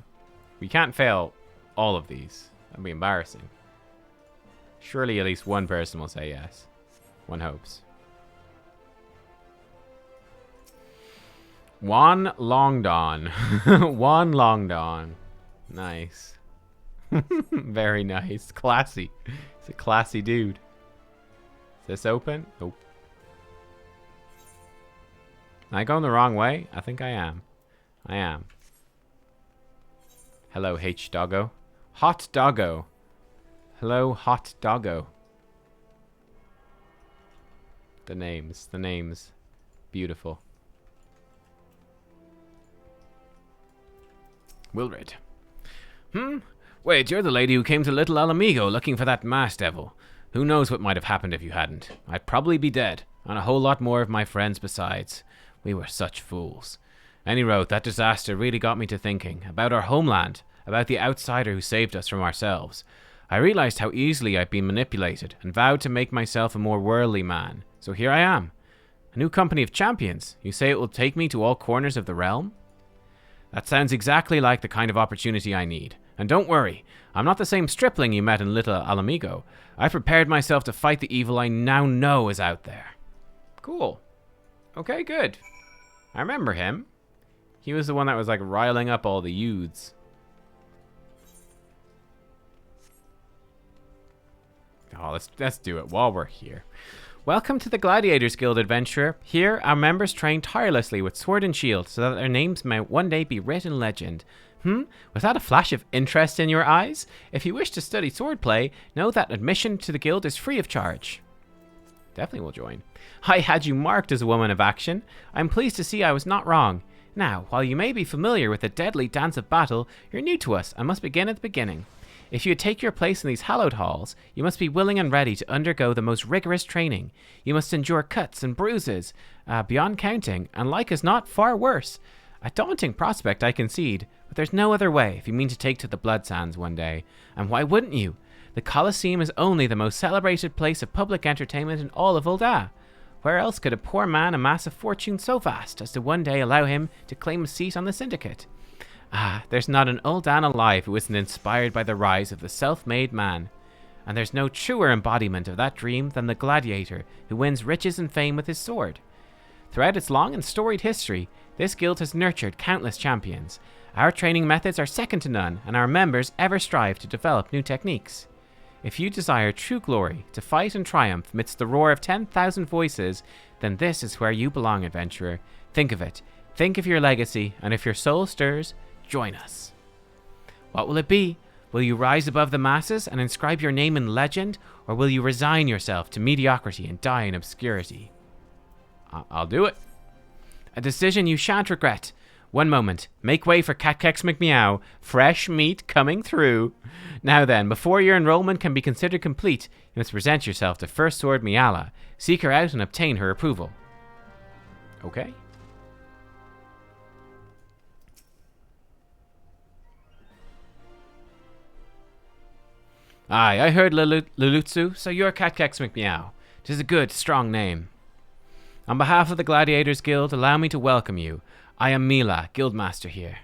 We can't fail all of these. That'd be embarrassing. Surely at least one person will say yes. One hopes. Juan Longdon. Juan Longdon. Nice. Very nice. Classy. He's a classy dude. Is this open? Nope. Am I going the wrong way? I think I am. I am. Hello, H Doggo. Hot Doggo. Hello, Hot Doggo. The names. The names. Beautiful. Wilred. Wait, you're the lady who came to Little Alamigo looking for that masked devil. Who knows what might have happened if you hadn't. I'd probably be dead, and a whole lot more of my friends besides. We were such fools. Any road, that disaster really got me to thinking about our homeland, about the outsider who saved us from ourselves. I realized how easily I'd been manipulated and vowed to make myself a more worldly man. So here I am. A new company of champions. You say it will take me to all corners of the realm? That sounds exactly like the kind of opportunity I need. And don't worry, I'm not the same stripling you met in Little Alamigo. I've prepared myself to fight the evil I now know is out there. Cool. Okay, good. I remember him. He was the one that was like riling up all the youths. Oh, let's do it while we're here. Welcome to the Gladiators Guild, adventurer. Here, our members train tirelessly with sword and shield so that their names may one day be written in legend. Was that a flash of interest in your eyes? If you wish to study swordplay, know that admission to the guild is free of charge. Definitely will join. I had you marked as a woman of action. I'm pleased to see I was not wrong. Now, while you may be familiar with the deadly dance of battle, you're new to us and must begin at the beginning. If you take your place in these hallowed halls, you must be willing and ready to undergo the most rigorous training. You must endure cuts and bruises, beyond counting, and like as not, far worse. A daunting prospect, I concede, but there's no other way if you mean to take to the blood sands one day. And why wouldn't you? The Colosseum is only the most celebrated place of public entertainment in all of Ul'dah. Where else could a poor man amass a fortune so vast as to one day allow him to claim a seat on the syndicate? There's not an Ul'dan alive who isn't inspired by the rise of the self-made man. And there's no truer embodiment of that dream than the gladiator who wins riches and fame with his sword. Throughout its long and storied history, this guild has nurtured countless champions. Our training methods are second to none, and our members ever strive to develop new techniques. If you desire true glory, to fight and triumph amidst the roar of 10,000 voices, then this is where you belong, adventurer. Think of it. Think of your legacy, and if your soul stirs, join us. What will it be? Will you rise above the masses and inscribe your name in legend, or will you resign yourself to mediocrity and die in obscurity? I'll do it. A decision you shan't regret. One moment. Make way for Nubkeks McMeow. Fresh meat coming through. Now then, before your enrollment can be considered complete, you must present yourself to First Sword Miala. Seek her out and obtain her approval. Okay. Aye, I heard Lulutsu, so you're Nubkeks McMeow. 'Tis a good, strong name. On behalf of the Gladiators Guild, allow me to welcome you. I am Mila, Guildmaster here.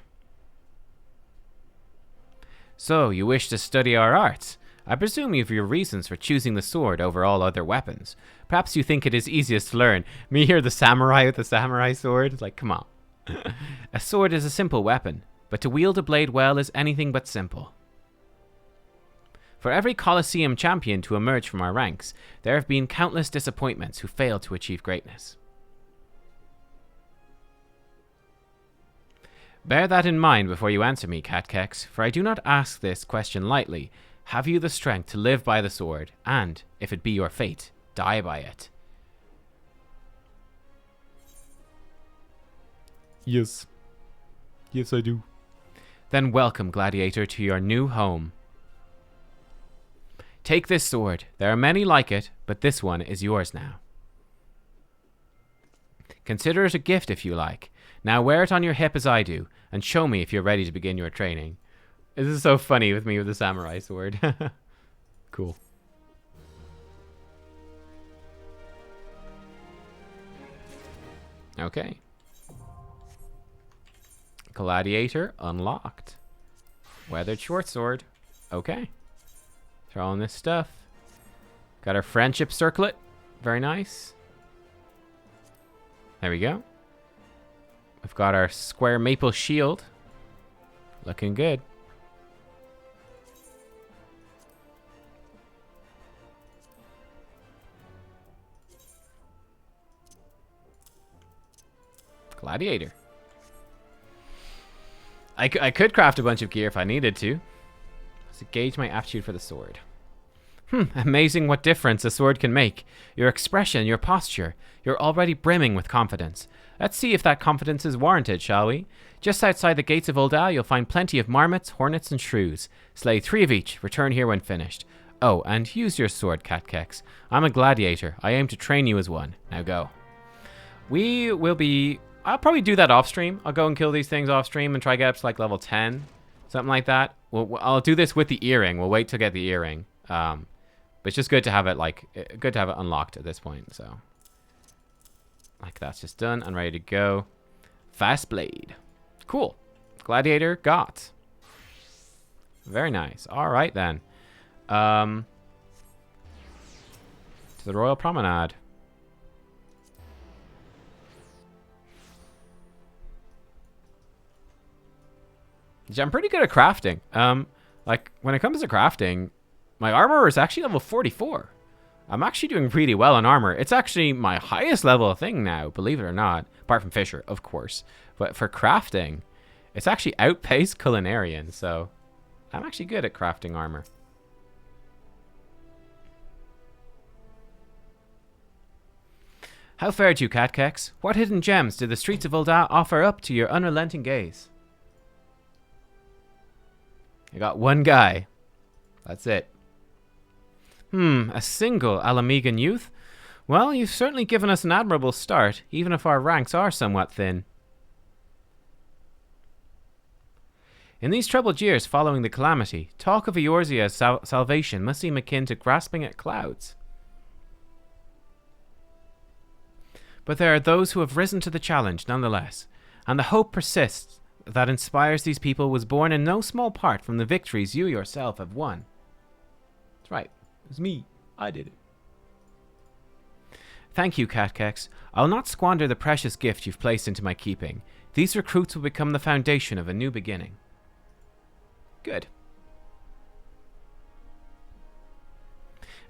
So, you wish to study our arts? I presume you have your reasons for choosing the sword over all other weapons. Perhaps you think it is easiest to learn. Me here, the samurai with the samurai sword? Like, come on. A sword is a simple weapon, but to wield a blade well is anything but simple. For every Colosseum champion to emerge from our ranks, there have been countless disappointments who failed to achieve greatness. Bear that in mind before you answer me, Nubkeks, for I do not ask this question lightly. Have you the strength to live by the sword, and, if it be your fate, die by it? Yes. Yes, I do. Then welcome, Gladiator, to your new home. Take this sword. There are many like it, but this one is yours now. Consider it a gift if you like. Now wear it on your hip as I do, and show me if you're ready to begin your training. This is so funny with me with the samurai sword. Cool. Okay. Gladiator unlocked. Weathered short sword. Okay. Throw in this stuff. Got our friendship circlet. Very nice. There we go. We've got our square maple shield. Looking good. Gladiator. I could craft a bunch of gear if I needed to. To gauge my aptitude for the sword. Amazing what difference a sword can make. Your expression, your posture. You're already brimming with confidence. Let's see if that confidence is warranted, shall we? Just outside the gates of Uldal, you'll find plenty of marmots, hornets, and shrews. Slay 3 of each. Return here when finished. Oh, and use your sword, Nubkeks. I'm a gladiator. I aim to train you as one. Now go. We will be... I'll probably do that off stream. I'll go and kill these things off stream and try to get up to like level 10. Something like that. I'll do this with the earring. We'll wait to get the earring. But it's just good to have it unlocked at this point. So, like that's just done and ready to go. Fast blade. Cool. Gladiator got. Very nice. All right then. To the Royal Promenade. I'm pretty good at crafting. Like when it comes to crafting, my armor is actually level 44. I'm actually doing pretty well in armor. It's actually my highest level thing now, believe it or not. Apart from Fisher, of course. But for crafting, it's actually outpaced Culinarian. So I'm actually good at crafting armor. How fared you, Nubkeks? What hidden gems did the streets of Uldal offer up to your unrelenting gaze? I got one guy. That's it. A single Alamegan youth? Well, you've certainly given us an admirable start, even if our ranks are somewhat thin. In these troubled years following the calamity, talk of Eorzea's salvation must seem akin to grasping at clouds. But there are those who have risen to the challenge nonetheless, and the hope persists that inspires these people was born in no small part from the victories you yourself have won. That's right. It was me. I did it. Thank you, Nubkeks. I'll not squander the precious gift you've placed into my keeping. These recruits will become the foundation of a new beginning. Good.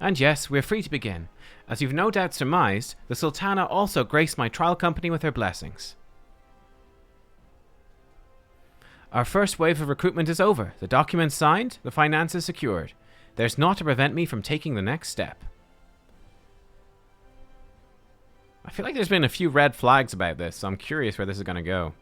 And yes, we're free to begin. As you've no doubt surmised, the Sultana also graced my trial company with her blessings. Our first wave of recruitment is over. The documents signed, the finances secured. There's naught to prevent me from taking the next step. I feel like there's been a few red flags about this, so I'm curious where this is going to go.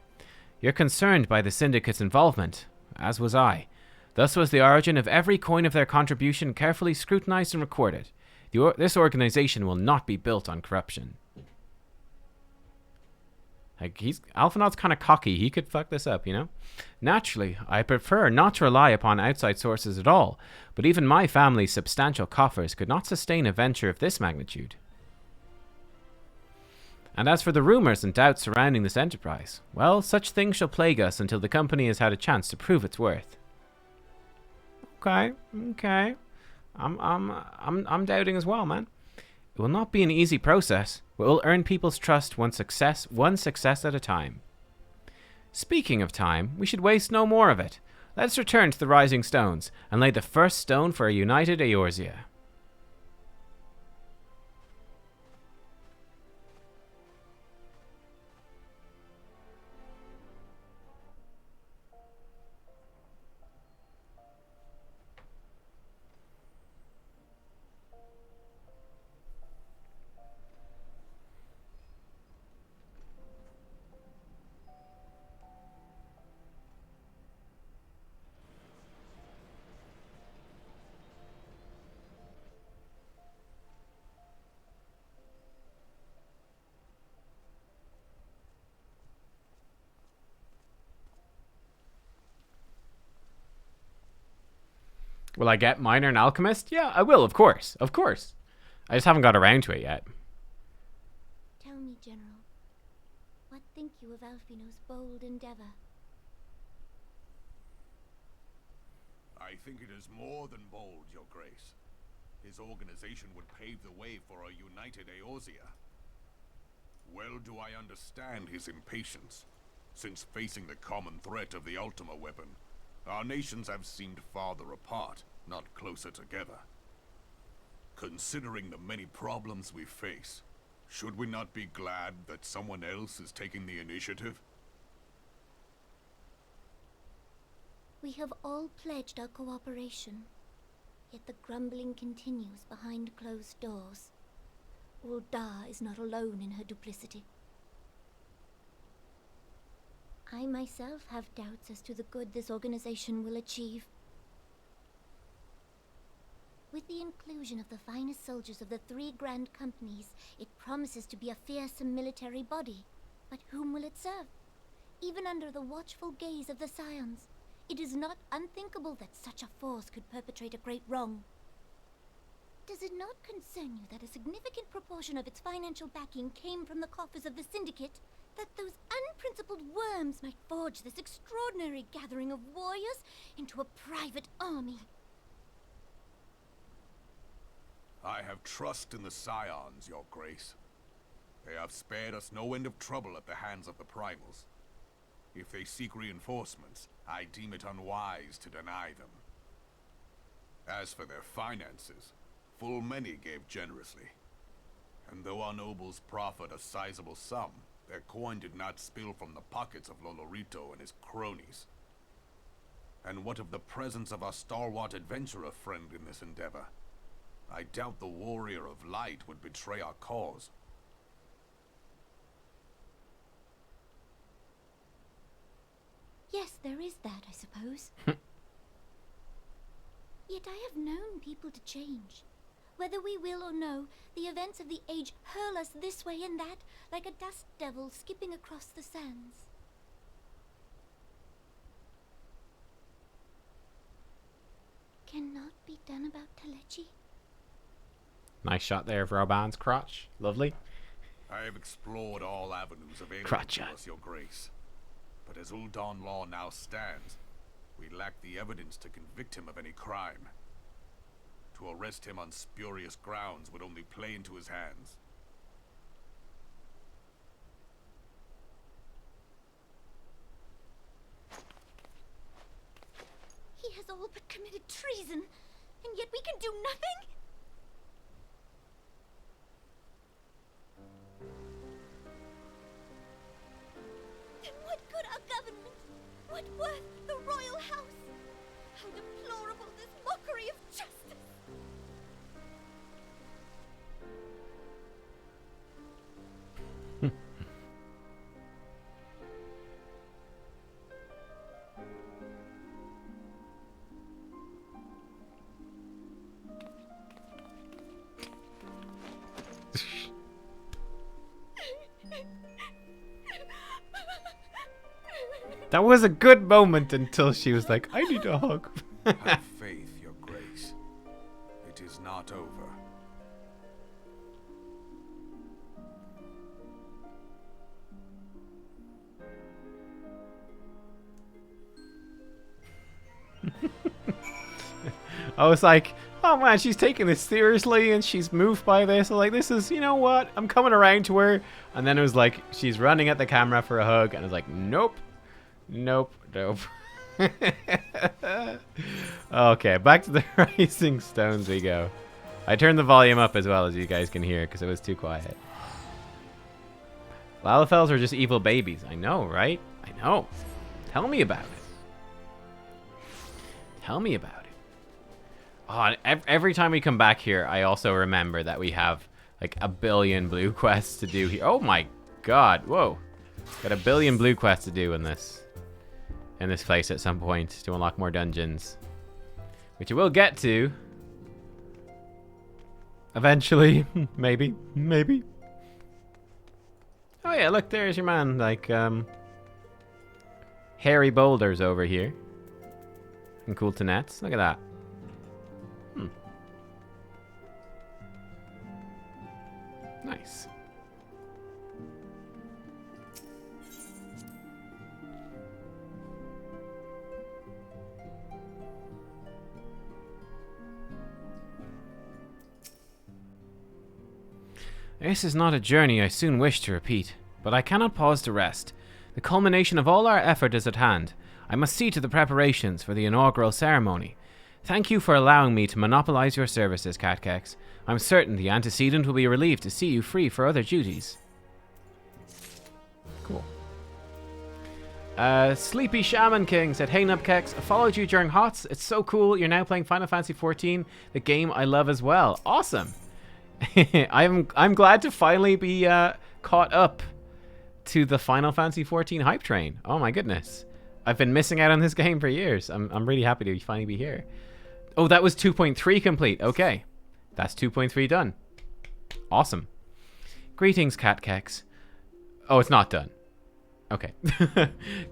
You're concerned by the syndicate's involvement, as was I. Thus was the origin of every coin of their contribution carefully scrutinized and recorded. This organization will not be built on corruption. Like, Alphinaud's kind of cocky. He could fuck this up, you know? Naturally, I prefer not to rely upon outside sources at all, but even my family's substantial coffers could not sustain a venture of this magnitude. And as for the rumors and doubts surrounding this enterprise, well, such things shall plague us until the company has had a chance to prove its worth. Okay. I'm doubting as well, man. It will not be an easy process, but we'll earn people's trust one success at a time. Speaking of time, we should waste no more of it. Let's return to the Rising Stones and lay the first stone for a united Eorzea. Will I get Miner and Alchemist? Yeah, I will, of course. Of course. I just haven't got around to it yet. Tell me, General, what think you of Alfino's bold endeavor? I think it is more than bold, Your Grace. His organization would pave the way for a united Eorzea. Well do I understand his impatience, since facing the common threat of the Ultima weapon, our nations have seemed farther apart, not closer together. Considering the many problems we face, should we not be glad that someone else is taking the initiative? We have all pledged our cooperation, yet the grumbling continues behind closed doors. Ul'dah is not alone in her duplicity. I myself have doubts as to the good this organization will achieve. With the inclusion of the finest soldiers of the 3 grand companies, it promises to be a fearsome military body. But whom will it serve? Even under the watchful gaze of the Scions, it is not unthinkable that such a force could perpetrate a great wrong. Does it not concern you that a significant proportion of its financial backing came from the coffers of the Syndicate? That those unprincipled worms might forge this extraordinary gathering of warriors into a private army? I have trust in the Scions, Your Grace. They have spared us no end of trouble at the hands of the Primals. If they seek reinforcements, I deem it unwise to deny them. As for their finances, full many gave generously. And though our nobles proffered a sizable sum, their coin did not spill from the pockets of Lolorito and his cronies. And what of the presence of our stalwart adventurer friend in this endeavor? I doubt the Warrior of Light would betray our cause. Yes, there is that, I suppose. Yet I have known people to change. Whether we will or no, the events of the age hurl us this way and that, like a dust devil skipping across the sands. Cannot be done about Telechi. Nice shot there of Roban's crotch. Lovely. I have explored all avenues available Crotch to shot. us, Your Grace. But as Ul'dah law now stands, we lack the evidence to convict him of any crime. To arrest him on spurious grounds would only play into his hands. He has all but committed treason, and yet we can do nothing? Then what good our government? What worth the royal house? How deplorable this mockery of justice! That was a good moment until she was like, I need a hug. Have faith, Your Grace. It is not over. I was like, oh man, she's taking this seriously and she's moved by this. So like, this is, you know what? I'm coming around to her. And then it was like, she's running at the camera for a hug. And I was like, nope. Nope. Nope. Okay, back to the Rising Stones we go. I turned the volume up as well, as you guys can hear, because it was too quiet. Lalafels are just evil babies. I know, right? I know. Tell me about it. Tell me about it. Oh, and every time we come back here, I also remember that we have like 1 billion blue quests to do here. Oh my god. Whoa. Got 1 billion blue quests to do in this place at some point to unlock more dungeons, which we will get to eventually. Maybe. Oh yeah, look, there's your man, like hairy boulders over here and cool to nets. Look at that. This is not a journey I soon wish to repeat, but I cannot pause to rest. The culmination of all our effort is at hand. I must see to the preparations for the inaugural ceremony. Thank you for allowing me to monopolize your services, Nubkeks. I'm certain the antecedent will be relieved to see you free for other duties. Cool. Sleepy Shaman King said, "Hey Nubkeks, I followed you during HOTS. It's so cool. You're now playing Final Fantasy XIV, the game I love as well. Awesome. I'm glad to finally be caught up to the Final Fantasy XIV hype train. Oh my goodness. I've been missing out on this game for years. I'm really happy to finally be here. Oh, that was 2.3 complete. Okay. That's 2.3 done. Awesome. Greetings, Nubkeks. Oh, it's not done. Okay.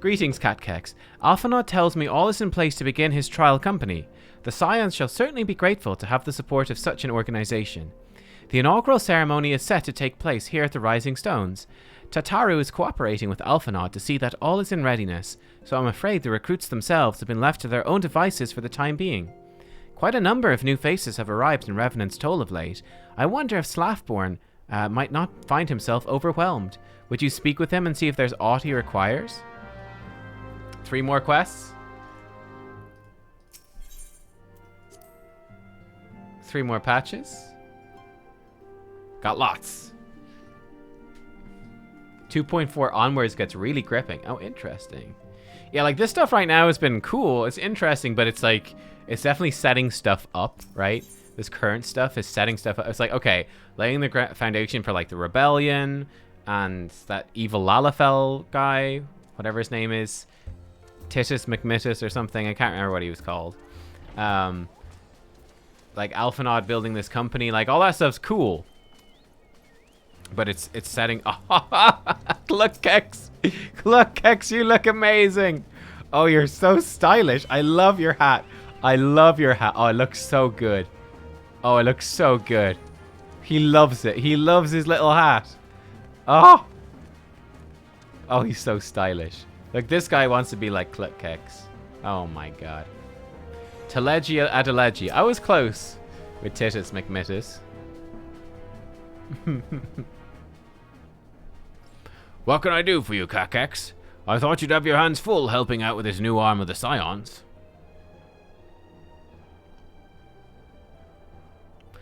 Greetings, Nubkeks. Alphinaud tells me all is in place to begin his trial company. The Scions shall certainly be grateful to have the support of such an organization. The inaugural ceremony is set to take place here at the Rising Stones. Tataru is cooperating with Alphinaud to see that all is in readiness, so I'm afraid the recruits themselves have been left to their own devices for the time being. Quite a number of new faces have arrived in Revenant's Toll of late. I wonder if Slafborn might not find himself overwhelmed. Would you speak with him and see if there's aught he requires? 3 more quests? 3 more patches? Got lots. 2.4 onwards gets really gripping. Oh, interesting. Yeah, like this stuff right now has been cool. It's interesting, but it's like, it's definitely setting stuff up, right? This current stuff is setting stuff up. It's like, okay, laying the foundation for like the rebellion and that evil Lalafell guy, whatever his name is, Titus McMittus or something. I can't remember what he was called. Like Alphinaud building this company, like all that stuff's cool. But it's setting. Look, Kex. Look, Kex, you look amazing. Oh, you're so stylish. I love your hat. I love your hat. Oh, it looks so good. Oh, it looks so good. He loves it. He loves his little hat. Oh. Oh, he's so stylish. Look, this guy wants to be like Kex. Oh my god. Telegia Adelegia. I was close with Titus McMittus. What can I do for you, Nubkeks? I thought you'd have your hands full helping out with this new arm of the Scions.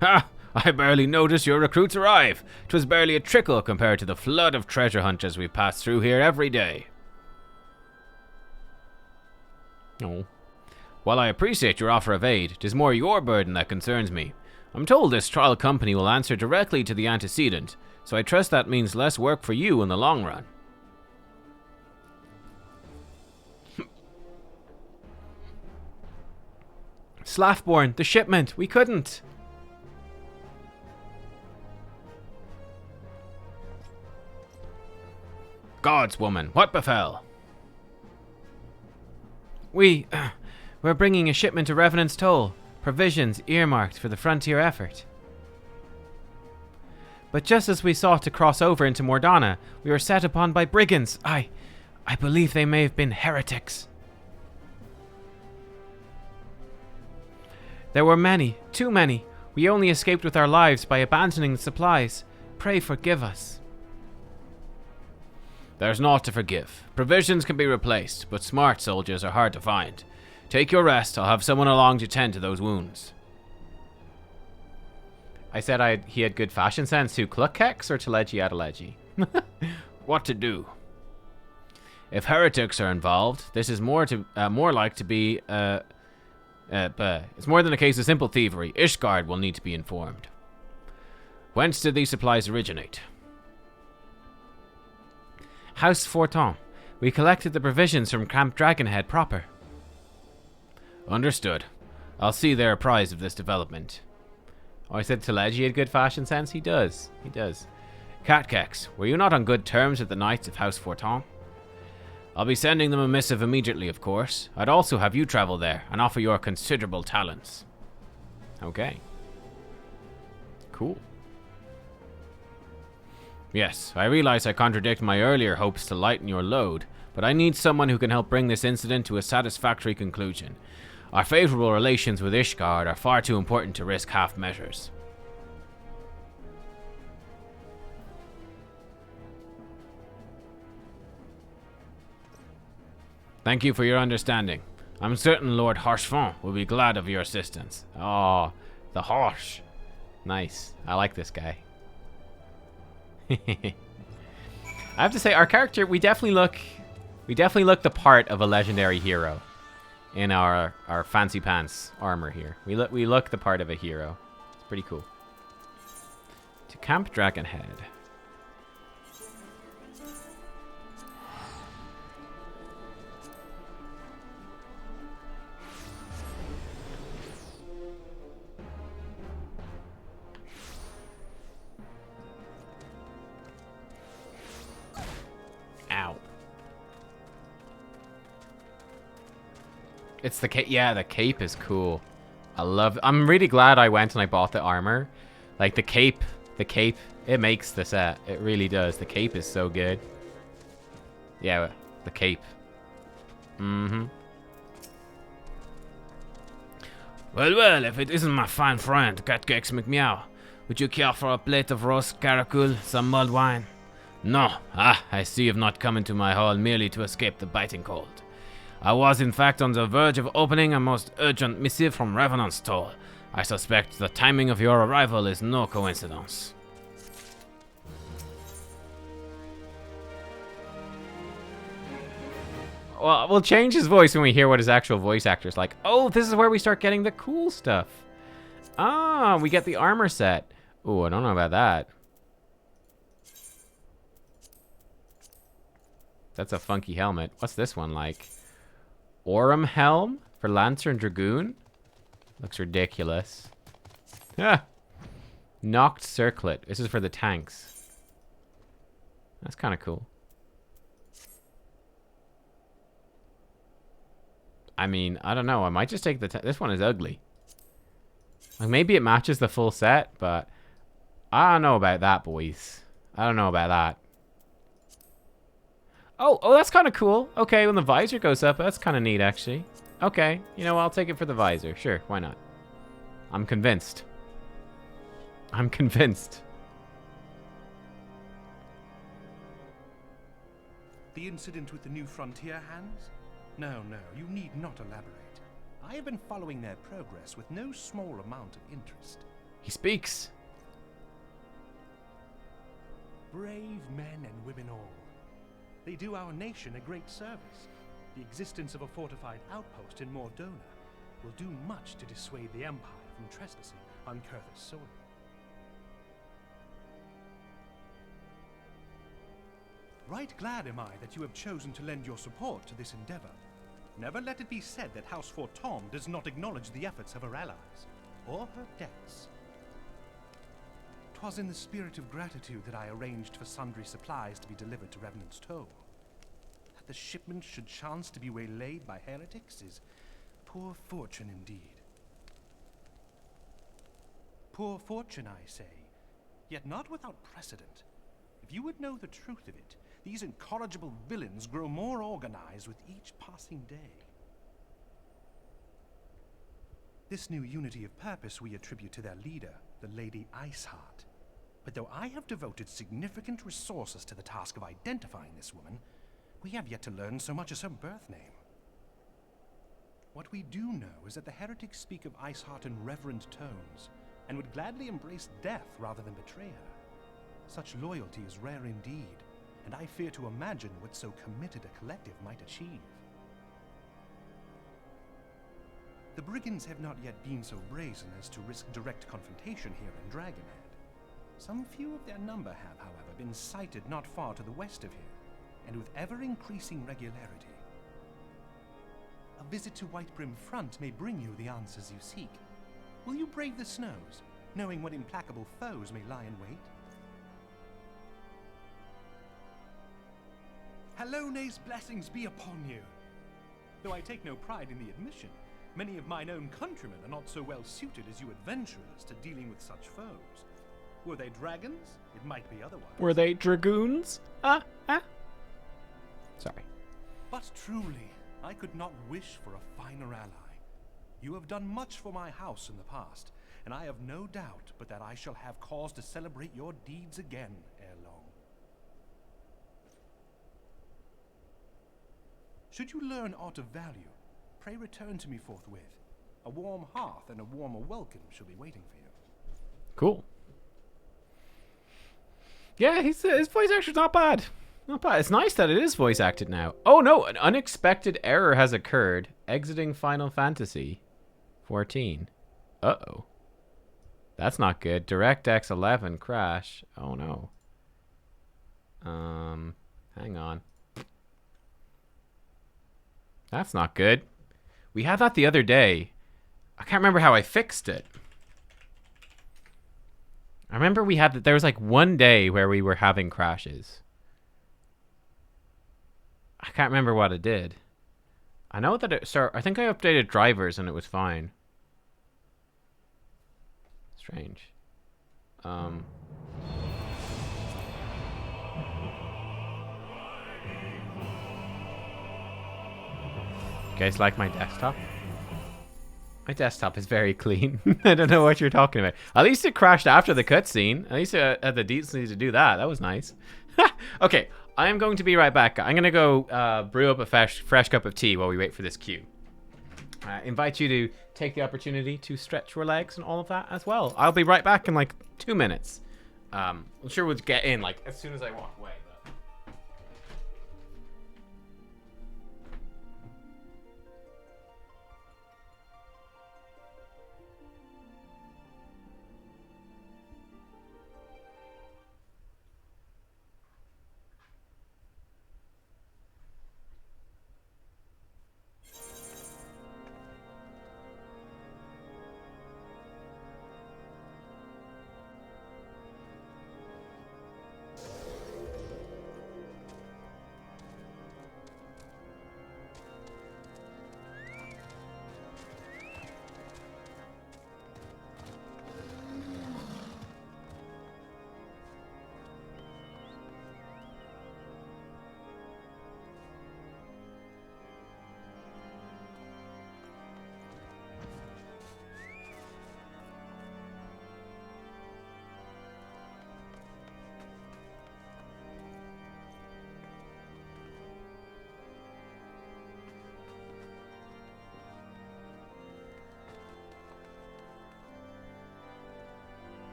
Ha! I barely noticed your recruits arrive. 'Twas barely a trickle compared to the flood of treasure hunters we pass through here every day. Oh. While I appreciate your offer of aid, 'tis more your burden that concerns me. I'm told this trial company will answer directly to the antecedent, so I trust that means less work for you in the long run. Slafborn, the shipment, we couldn't. Gods, woman, what befell? We're bringing a shipment to Revenant's Toll. Provisions earmarked for the frontier effort. But just as we sought to cross over into Mordana, we were set upon by brigands. I believe they may have been heretics. There were many, too many. We only escaped with our lives by abandoning the supplies. Pray forgive us. There's naught to forgive. Provisions can be replaced, but smart soldiers are hard to find. Take your rest. I'll have someone along to tend to those wounds. I said he had good fashion sense. Who, Nubkeks or Telegia Adelegia? What to do? If heretics are involved, this is more like to be it's more than a case of simple thievery. Ishgard will need to be informed. Whence did these supplies originate? House Fortin. We collected the provisions from Camp Dragonhead proper. Understood. I'll see they're apprised of this development. Oh, I said Telegia had good fashion sense? He does. He does. Nubkeks, were you not on good terms with the Knights of House Fortin? I'll be sending them a missive immediately, of course. I'd also have you travel there and offer your considerable talents. Okay. Cool. Yes, I realize I contradict my earlier hopes to lighten your load, but I need someone who can help bring this incident to a satisfactory conclusion. Our favorable relations with Ishgard are far too important to risk half measures. Thank you for your understanding. I'm certain Lord Harchefont will be glad of your assistance. Oh, the Harsh. Nice. I like this guy. I have to say, our character, we definitely look the part of a legendary hero in our fancy pants armor here. We look the part of a hero. It's pretty cool. To Camp Dragonhead. Ow. It's the cape. Yeah, the cape is cool. I'm really glad I went and I bought the armor. Like the cape, it makes the set. It really does. The cape is so good. Yeah, the cape. Mm-hmm. Well, if it isn't my fine friend, Nubkeks McMeow, would you care for a plate of roast caracul, some mulled wine? No. I see you've not come into my hall merely to escape the biting cold. I was in fact on the verge of opening a most urgent missive from Revenant's Toll. I suspect the timing of your arrival is no coincidence. Well, we'll change his voice when we hear what his actual voice actor's like. Oh, this is where we start getting the cool stuff. Ah, we get the armor set. Ooh, I don't know about that. That's a funky helmet. What's this one like? Aurum helm for Lancer and Dragoon? Looks ridiculous. Ah! Knocked circlet. This is for the tanks. That's kind of cool. I mean, I don't know. I might just take the... This one is ugly. Like, maybe it matches the full set, but... I don't know about that, boys. I don't know about that. Oh, that's kind of cool. Okay, when the visor goes up, that's kind of neat, actually. Okay, you know, I'll take it for the visor. Sure, why not? I'm convinced. I'm convinced. The incident with the New Frontier hands? No, you need not elaborate. I have been following their progress with no small amount of interest. He speaks. Brave men and women all. They do our nation a great service. The existence of a fortified outpost in Mordona will do much to dissuade the Empire from trespassing on Kurthus soil. Right glad am I that you have chosen to lend your support to this endeavor. Never let it be said that House Fortom does not acknowledge the efforts of her allies, or her debts. 'Twas in the spirit of gratitude that I arranged for sundry supplies to be delivered to Revenant's Toll. That the shipment should chance to be waylaid by heretics is poor fortune indeed. Poor fortune, I say, yet not without precedent. If you would know the truth of it, these incorrigible villains grow more organized with each passing day. This new unity of purpose we attribute to their leader, the Lady Iceheart. But though I have devoted significant resources to the task of identifying this woman, we have yet to learn so much as her birth name. What we do know is that the heretics speak of Iceheart in reverent tones, and would gladly embrace death rather than betray her. Such loyalty is rare indeed, and I fear to imagine what so committed a collective might achieve. The brigands have not yet been so brazen as to risk direct confrontation here in Dragonhead. Some few of their number have, however, been sighted not far to the west of here, and with ever-increasing regularity. A visit to Whitebrim Front may bring you the answers you seek. Will you brave the snows, knowing what implacable foes may lie in wait? Halone's blessings be upon you! Though I take no pride in the admission, many of mine own countrymen are not so well suited as you adventurers to dealing with such foes. Were they dragons? It might be otherwise. Were they dragoons? Sorry. But truly, I could not wish for a finer ally. You have done much for my house in the past, and I have no doubt but that I shall have cause to celebrate your deeds again ere long. Should you learn aught of value, pray return to me forthwith. A warm hearth and a warmer welcome shall be waiting for you. Cool. Yeah, his voice action's not bad. Not bad. It's nice that it is voice acted now. Oh no, an unexpected error has occurred. Exiting Final Fantasy 14. Uh-oh. That's not good. DirectX 11 crash. Oh no. Hang on. That's not good. We had that the other day. I can't remember how I fixed it. I remember we had that. There was like one day where we were having crashes. I can't remember what it did. I know that I think I updated drivers and it was fine. Strange. You guys like my desktop? My desktop is very clean. I don't know what you're talking about. At least it crashed after the cutscene. At least it had the decency to do that. That was nice. Okay, I am going to be right back. I'm going to go brew up a fresh cup of tea while we wait for this queue. I invite you to take the opportunity to stretch your legs and all of that as well. I'll be right back in like 2 minutes. I'm sure we'll get in like as soon as I walk away.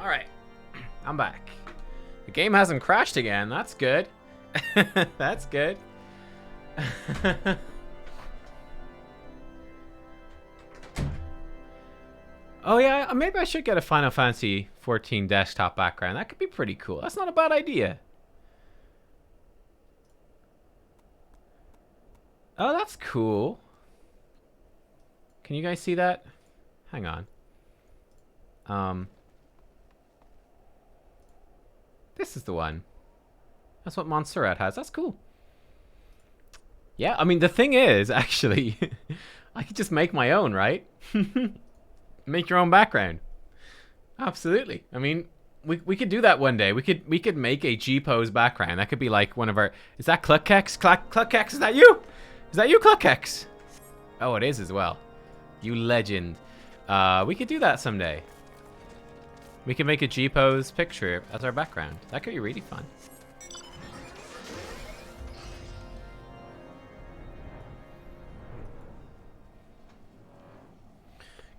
Alright. I'm back. The game hasn't crashed again. That's good. That's good. Oh yeah, maybe I should get a Final Fantasy 14 desktop background. That could be pretty cool. That's not a bad idea. Oh, that's cool. Can you guys see that? Hang on. This is the one. That's what Montserrat has. That's cool. Yeah, I mean, the thing is, actually, I could just make my own, right? Make your own background. Absolutely. I mean, we could do that one day. We could make a G-pose background. That could be like one of our... Is that Cluckhex? Cluckhex, is that you? Is that you, Cluckhex? Oh, it is as well. You legend. We could do that someday. We could make a G-pose picture as our background. That could be really fun.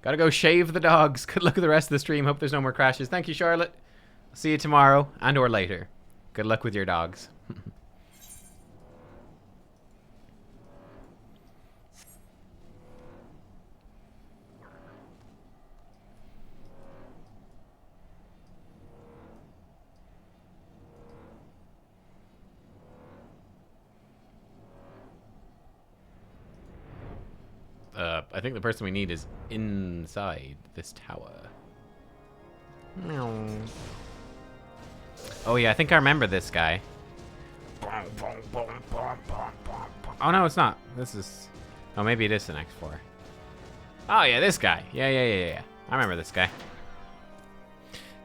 Gotta go shave the dogs. Good luck with the rest of the stream. Hope there's no more crashes. Thank you, Charlotte. I'll see you tomorrow and or later. Good luck with your dogs. I think the person we need is inside this tower. Oh yeah, I think I remember this guy. Oh no, it's not. This is... Oh, maybe it is the next floor. Oh yeah, this guy. Yeah. I remember this guy.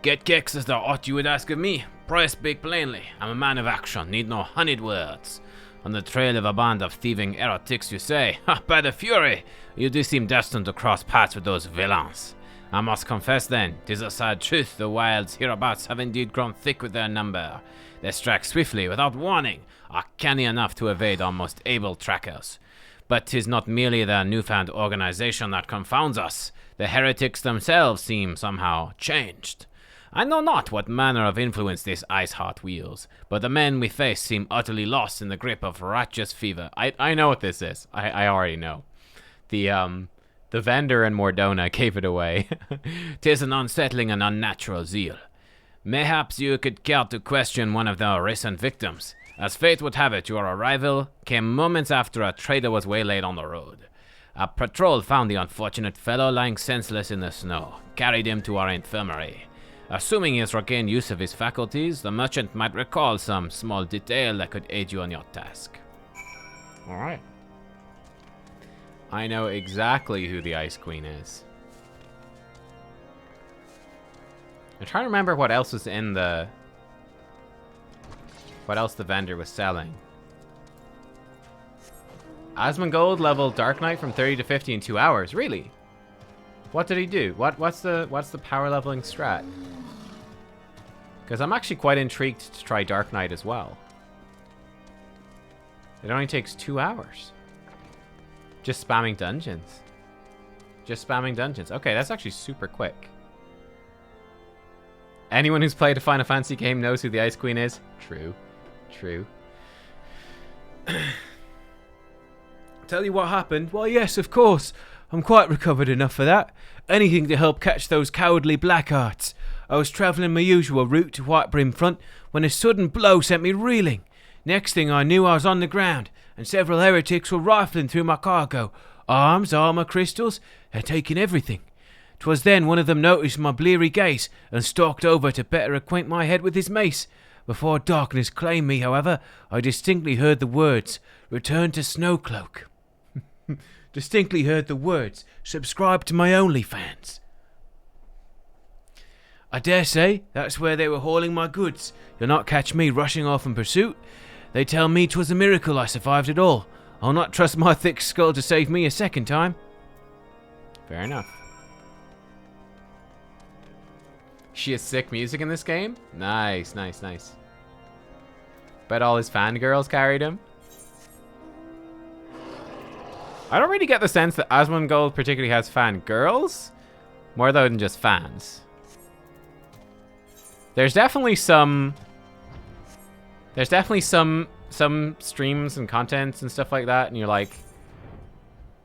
Get kicks as thou ought you would ask of me. Pray speak plainly. I'm a man of action, need no honeyed words. On the trail of a band of thieving heretics, you say? Ha, by the fury! You do seem destined to cross paths with those villains. I must confess then, 'tis a sad truth, the wilds hereabouts have indeed grown thick with their number. They strike swiftly, without warning, are canny enough to evade our most able trackers. But 'tis not merely their newfound organization that confounds us. The heretics themselves seem somehow changed. I know not what manner of influence this Iceheart wields, but the men we face seem utterly lost in the grip of righteous fever. I know what this is. I already know. The vendor in Mordona gave it away. 'Tis an unsettling and unnatural zeal. Mayhaps you could care to question one of their recent victims. As fate would have it, your arrival came moments after a trader was waylaid on the road. A patrol found the unfortunate fellow lying senseless in the snow, carried him to our infirmary. Assuming he has regained use of his faculties, the merchant might recall some small detail that could aid you on your task. Alright. I know exactly who the Ice Queen is. I'm trying to remember what else was in the... What else the vendor was selling. Asmongold leveled Dark Knight from 30 to 50 in 2 hours. Really? What did he do? What's the power leveling strat? Because I'm actually quite intrigued to try Dark Knight as well. It only takes 2 hours. Just spamming dungeons. Just spamming dungeons. Okay, that's actually super quick. Anyone who's played a Final Fantasy game knows who the Ice Queen is. True. True. Tell you what happened? Well, yes, of course. I'm quite recovered enough for that. Anything to help catch those cowardly blackhearts. I was travelling my usual route to Whitebrim Front when a sudden blow sent me reeling. Next thing I knew, I was on the ground, and several heretics were rifling through my cargo. Arms, armour, crystals, and taking everything. 'Twas then one of them noticed my bleary gaze and stalked over to better acquaint my head with his mace. Before darkness claimed me, however, I distinctly heard the words, "Return to Snowcloak." Distinctly heard the words, "Subscribe to my OnlyFans." I dare say that's where they were hauling my goods. You'll not catch me rushing off in pursuit. They tell me 'twas a miracle I survived it all. I'll not trust my thick skull to save me a second time. Fair enough. She has sick music in this game? Nice, nice, nice. Bet all his fangirls carried him. I don't really get the sense that Asmongold particularly has fangirls. More though than just fans. There's definitely some streams and contents and stuff like that, and you're like,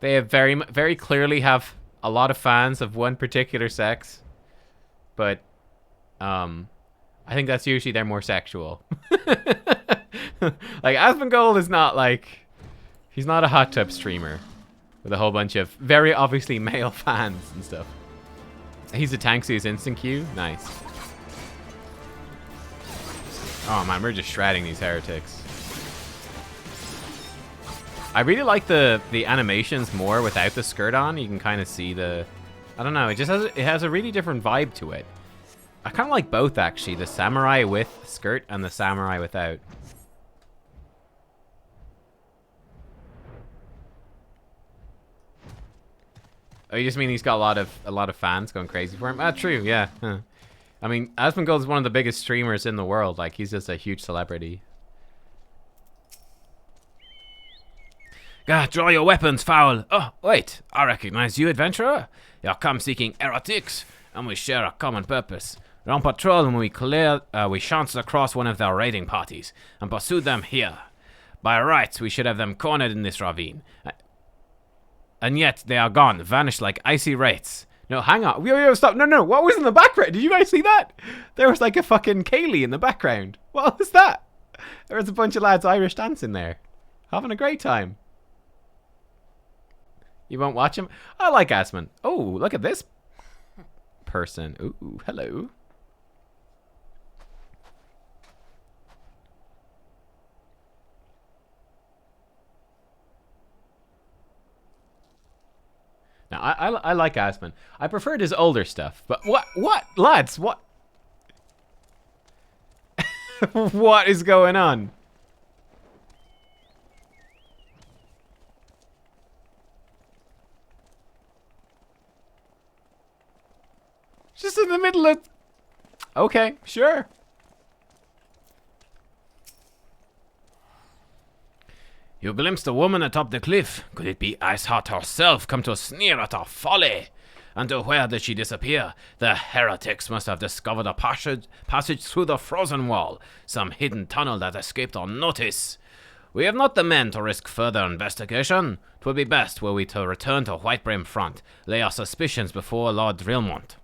they have very clearly have a lot of fans of one particular sex, but I think that's usually they're more sexual. Like Asmongold is not like, he's not a hot tub streamer with a whole bunch of very obviously male fans and stuff. He's a tank, so he's instant Q. Nice. Oh man, we're just shredding these heretics. I really like the animations more without the skirt on. You can kind of see the, I don't know, it has a really different vibe to it. I kind of like both actually, the samurai with skirt and the samurai without. Oh, you just mean he's got a lot of fans going crazy for him? Ah, true, yeah. Huh. I mean, Asmongold is one of the biggest streamers in the world. Like, he's just a huge celebrity. Draw your weapons, foul. Oh, wait, I recognize you, adventurer. You're come seeking heretics, and we share a common purpose. We're on patrol when we chanced across one of their raiding parties and pursued them here. By rights, we should have them cornered in this ravine. And yet, they are gone, vanished like icy wraiths. No, hang on. Yo, stop. No. What was in the background? Did you guys see that? There was like a fucking Kaylee in the background. What was that? There was a bunch of lads Irish dancing there. Having a great time. You won't watch him? I like Asmon. Oh, look at this person. Ooh, hello. Now, I like Asmon. I preferred his older stuff, but what, lads, what? What is going on? Just in the middle of... Okay, sure. You glimpsed a woman atop the cliff. Could it be Iceheart herself come to sneer at our folly? And where did she disappear? The heretics must have discovered a passage through the frozen wall, some hidden tunnel that escaped our notice. We have not the men to risk further investigation. 'Twould be best were we to return to Whitebrim Front, lay our suspicions before Lord Drillmont.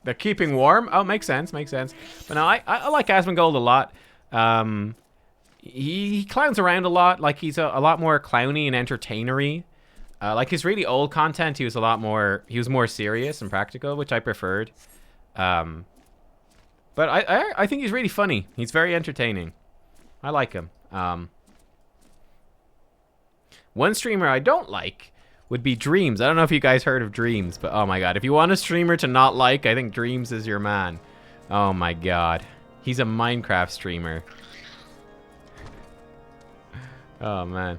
They're keeping warm? Oh, makes sense. But no, I like Asmongold a lot. He clowns around a lot. Like, he's a lot more clowny and entertainery. Like, his really old content, he was more serious and practical, which I preferred. But I think he's really funny. He's very entertaining. I like him. One streamer I don't like would be Dreams. I don't know if you guys heard of Dreams, but oh my god. If you want a streamer to not like, I think Dreams is your man. Oh my god. He's a Minecraft streamer. Oh man.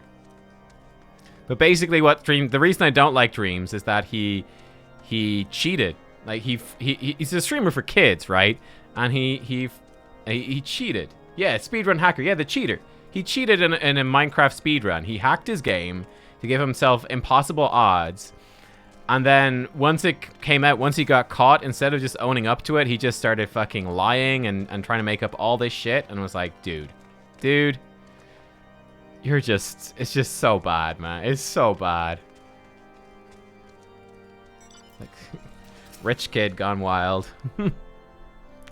But basically the reason I don't like Dreams is that he cheated. Like he's a streamer for kids, right? And he cheated. Yeah, speedrun hacker. Yeah, the cheater. He cheated in a Minecraft speedrun. He hacked his game to give himself impossible odds. And then once it came out, once he got caught, instead of just owning up to it, he just started fucking lying and trying to make up all this shit and was like, dude, it's just so bad, man. It's so bad. Like, rich kid gone wild.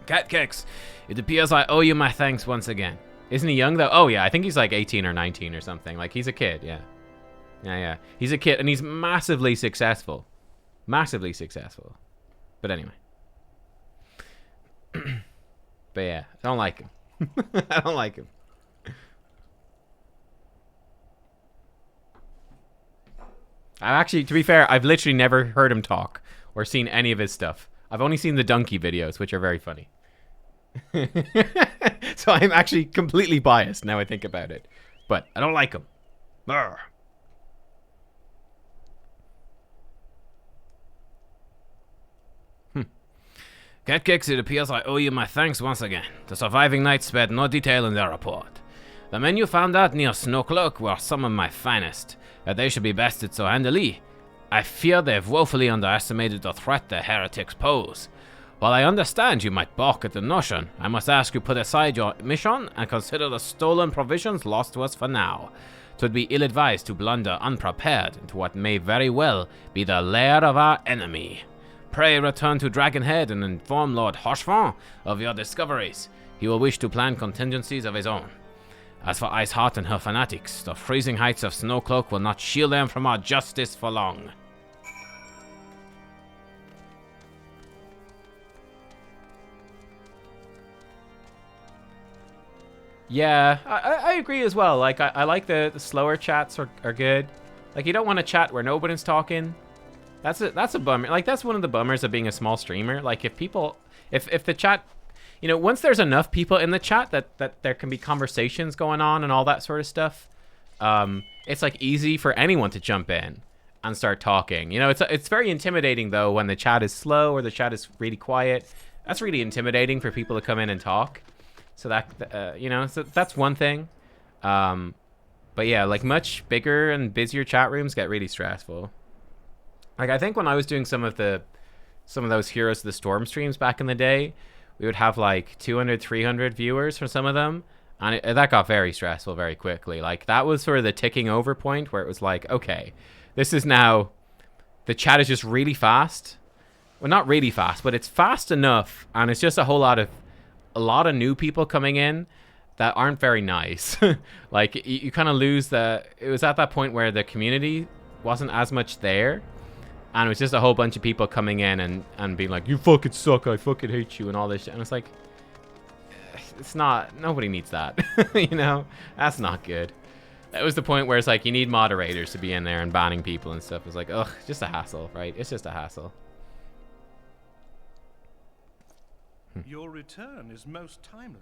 Nubkeks, it appears I owe you my thanks once again. Isn't he young though? Oh yeah, I think he's like 18 or 19 or something. Like, he's a kid, yeah. Yeah. He's a kid and he's massively successful. Massively successful. But anyway. But yeah, I don't like him. I don't like him. I've actually, to be fair, I've literally never heard him talk or seen any of his stuff. I've only seen the donkey videos, which are very funny. So I'm actually completely biased now I think about it. But I don't like him. Brr. Nubkeks, it appears I owe you my thanks once again. The surviving knights spared no detail in their report. The men you found out near Snowcloak were some of my finest. That they should be bested so handily, I fear they've woefully underestimated the threat the heretics pose. While I understand you might balk at the notion, I must ask you put aside your mission and consider the stolen provisions lost to us for now. 'Twould be ill-advised to blunder unprepared into what may very well be the lair of our enemy. Pray return to Dragonhead and inform Lord Hochefort of your discoveries. He will wish to plan contingencies of his own. As for Iceheart and her fanatics, the freezing heights of Snowcloak will not shield them from our justice for long. Yeah, I agree as well. Like, I like the slower chats are good. Like, you don't want to chat where nobody's talking. That's a bummer. Like, that's one of the bummers of being a small streamer. Like, if the chat, you know, once there's enough people in the chat that there can be conversations going on and all that sort of stuff, it's like easy for anyone to jump in and start talking. You know, it's very intimidating though when the chat is slow or the chat is really quiet. That's really intimidating for people to come in and talk. So that you know, so that's one thing. But yeah, like much bigger and busier chat rooms get really stressful. Like, I think when I was doing some of those Heroes of the Storm streams back in the day, we would have like 200, 300 viewers for some of them, and that got very stressful very quickly. Like, that was sort of the ticking over point where it was like, okay, this is now, the chat is just really fast. Well, not really fast, but it's fast enough, and it's just a lot of new people coming in that aren't very nice. Like, you kind of lose it was at that point where the community wasn't as much there. And it was just a whole bunch of people coming in and being like, you fucking suck, I fucking hate you, and all this shit. And it's like, it's not, nobody needs that. You know? That's not good. That was the point where it's like, you need moderators to be in there and banning people and stuff. It's like, ugh, just a hassle, right? It's just a hassle. Your return is most timely.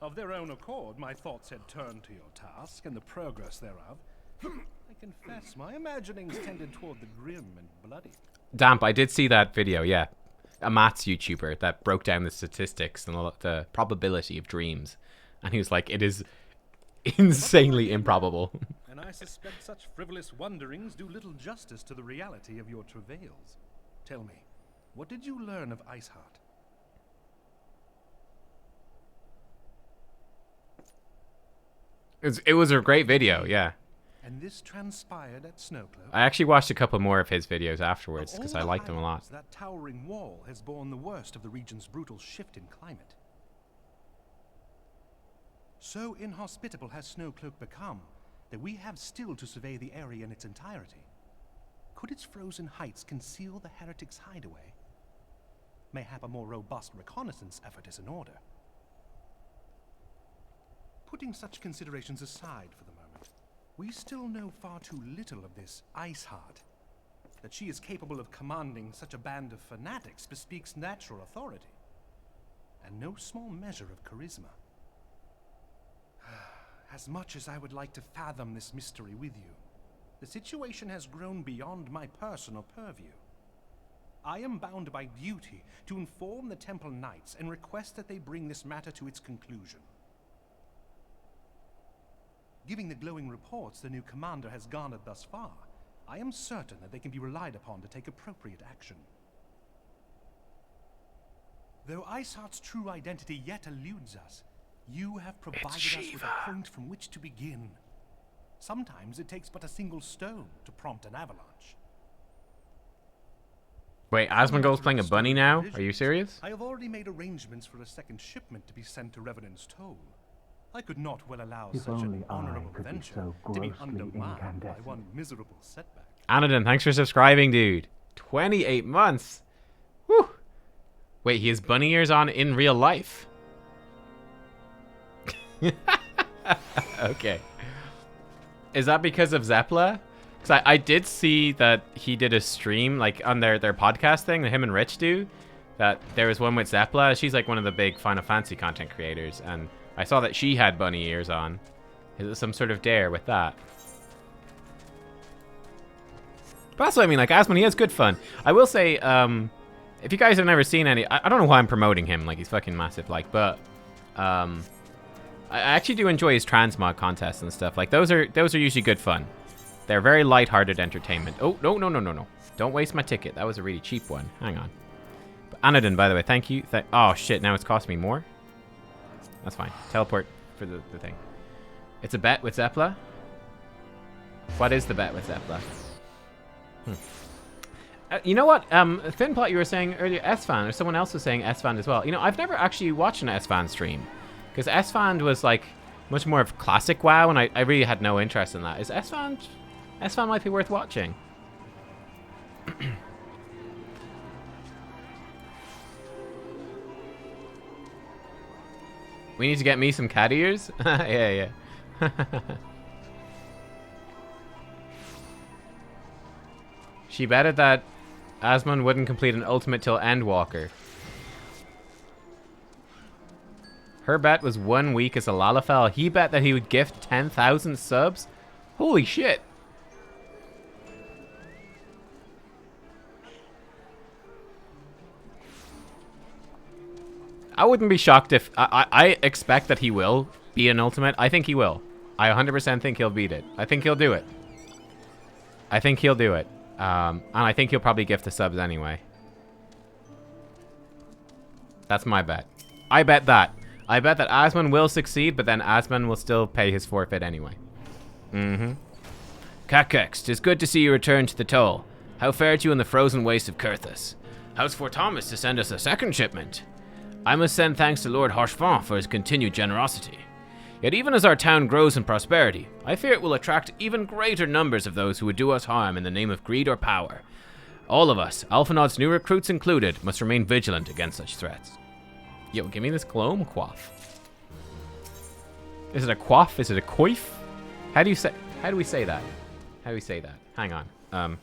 Of their own accord, my thoughts had turned to your task and the progress thereof. I confess, my imaginings tended toward the grim and bloody. Damp, I did see that video, yeah. A maths YouTuber that broke down the statistics and the probability of dreams. And he was like, it is insanely improbable. And I suspect such frivolous wonderings do little justice to the reality of your travails. Tell me, what did you learn of Iceheart? It was a great video, yeah. And this transpired at Snowcloak. I actually watched a couple more of his videos afterwards because I liked them a lot. That towering wall has borne the worst of the region's brutal shift in climate. So inhospitable has Snowcloak become that we have still to survey the area in its entirety. Could its frozen heights conceal the heretics' hideaway? Mayhap a more robust reconnaissance effort is in order. Putting such considerations aside for the moment, we still know far too little of this Iceheart. That she is capable of commanding such a band of fanatics bespeaks natural authority, and no small measure of charisma. As much as I would like to fathom this mystery with you, the situation has grown beyond my personal purview. I am bound by duty to inform the Temple Knights and request that they bring this matter to its conclusion. Giving the glowing reports the new commander has garnered thus far, I am certain that they can be relied upon to take appropriate action. Though Iceheart's true identity yet eludes us, you have provided us with a point from which to begin. Sometimes it takes but a single stone to prompt an avalanche. Wait, Asmongold's playing a bunny now? Are you serious? I have already made arrangements for a second shipment to be sent to Revenant's Toll. I could not well allow such an honorable venture to be undermined by one miserable setback. Anadin, thanks for subscribing, dude. 28 months. Whew. Wait, he has bunny ears on in real life. Okay. Is that because of Zepla? Because I did see that he did a stream, like, on their podcast thing that him and Rich do. That there was one with Zepla. She's like one of the big Final Fantasy content creators, and I saw that she had bunny ears on. Is it some sort of dare with that? But that's what I mean, like, Asmon, he has good fun. I will say, if you guys have never seen any, I don't know why I'm promoting him, like, he's fucking massive, like, but, I actually do enjoy his transmog contests and stuff. Like, those are usually good fun. They're very lighthearted entertainment. Oh, no. Don't waste my ticket. That was a really cheap one. Hang on. But Anodin, by the way, thank you. Oh, shit, now it's cost me more? That's fine. Teleport for the thing. It's a bet with Zepla? What is the bet with Zepla? You know what? Thinplot, you were saying earlier S-Fan, or someone else was saying S-Fan as well. You know, I've never actually watched an S-Fan stream. Because S-Fan was, like, much more of classic WoW, and I really had no interest in that. Is S-Fan... S-Fan might be worth watching. We need to get me some cat ears? Yeah. She betted that Asmund wouldn't complete an ultimate till Endwalker. Her bet was 1 week as a Lalafell. He bet that he would gift 10,000 subs? Holy shit. I wouldn't be shocked if... I expect that he will be an ultimate. I think he will. I 100% think he'll beat it. I think he'll do it. I think he'll do it. And I think he'll probably gift the subs anyway. That's my bet. I bet that. I bet that Asmund will succeed, but then Asmund will still pay his forfeit anyway. Nubkeks, 'tis good to see you return to the toll. How fared you in the frozen waste of Kurthus? How's for Thomas to send us a second shipment? I must send thanks to Lord Harchefant for his continued generosity. Yet even as our town grows in prosperity, I fear it will attract even greater numbers of those who would do us harm in the name of greed or power. All of us, Alphanod's new recruits included, must remain vigilant against such threats. Yo, give me this clone quaff. Is it a quaff? Is it a coif? How do we say that? How do we say that? Hang on.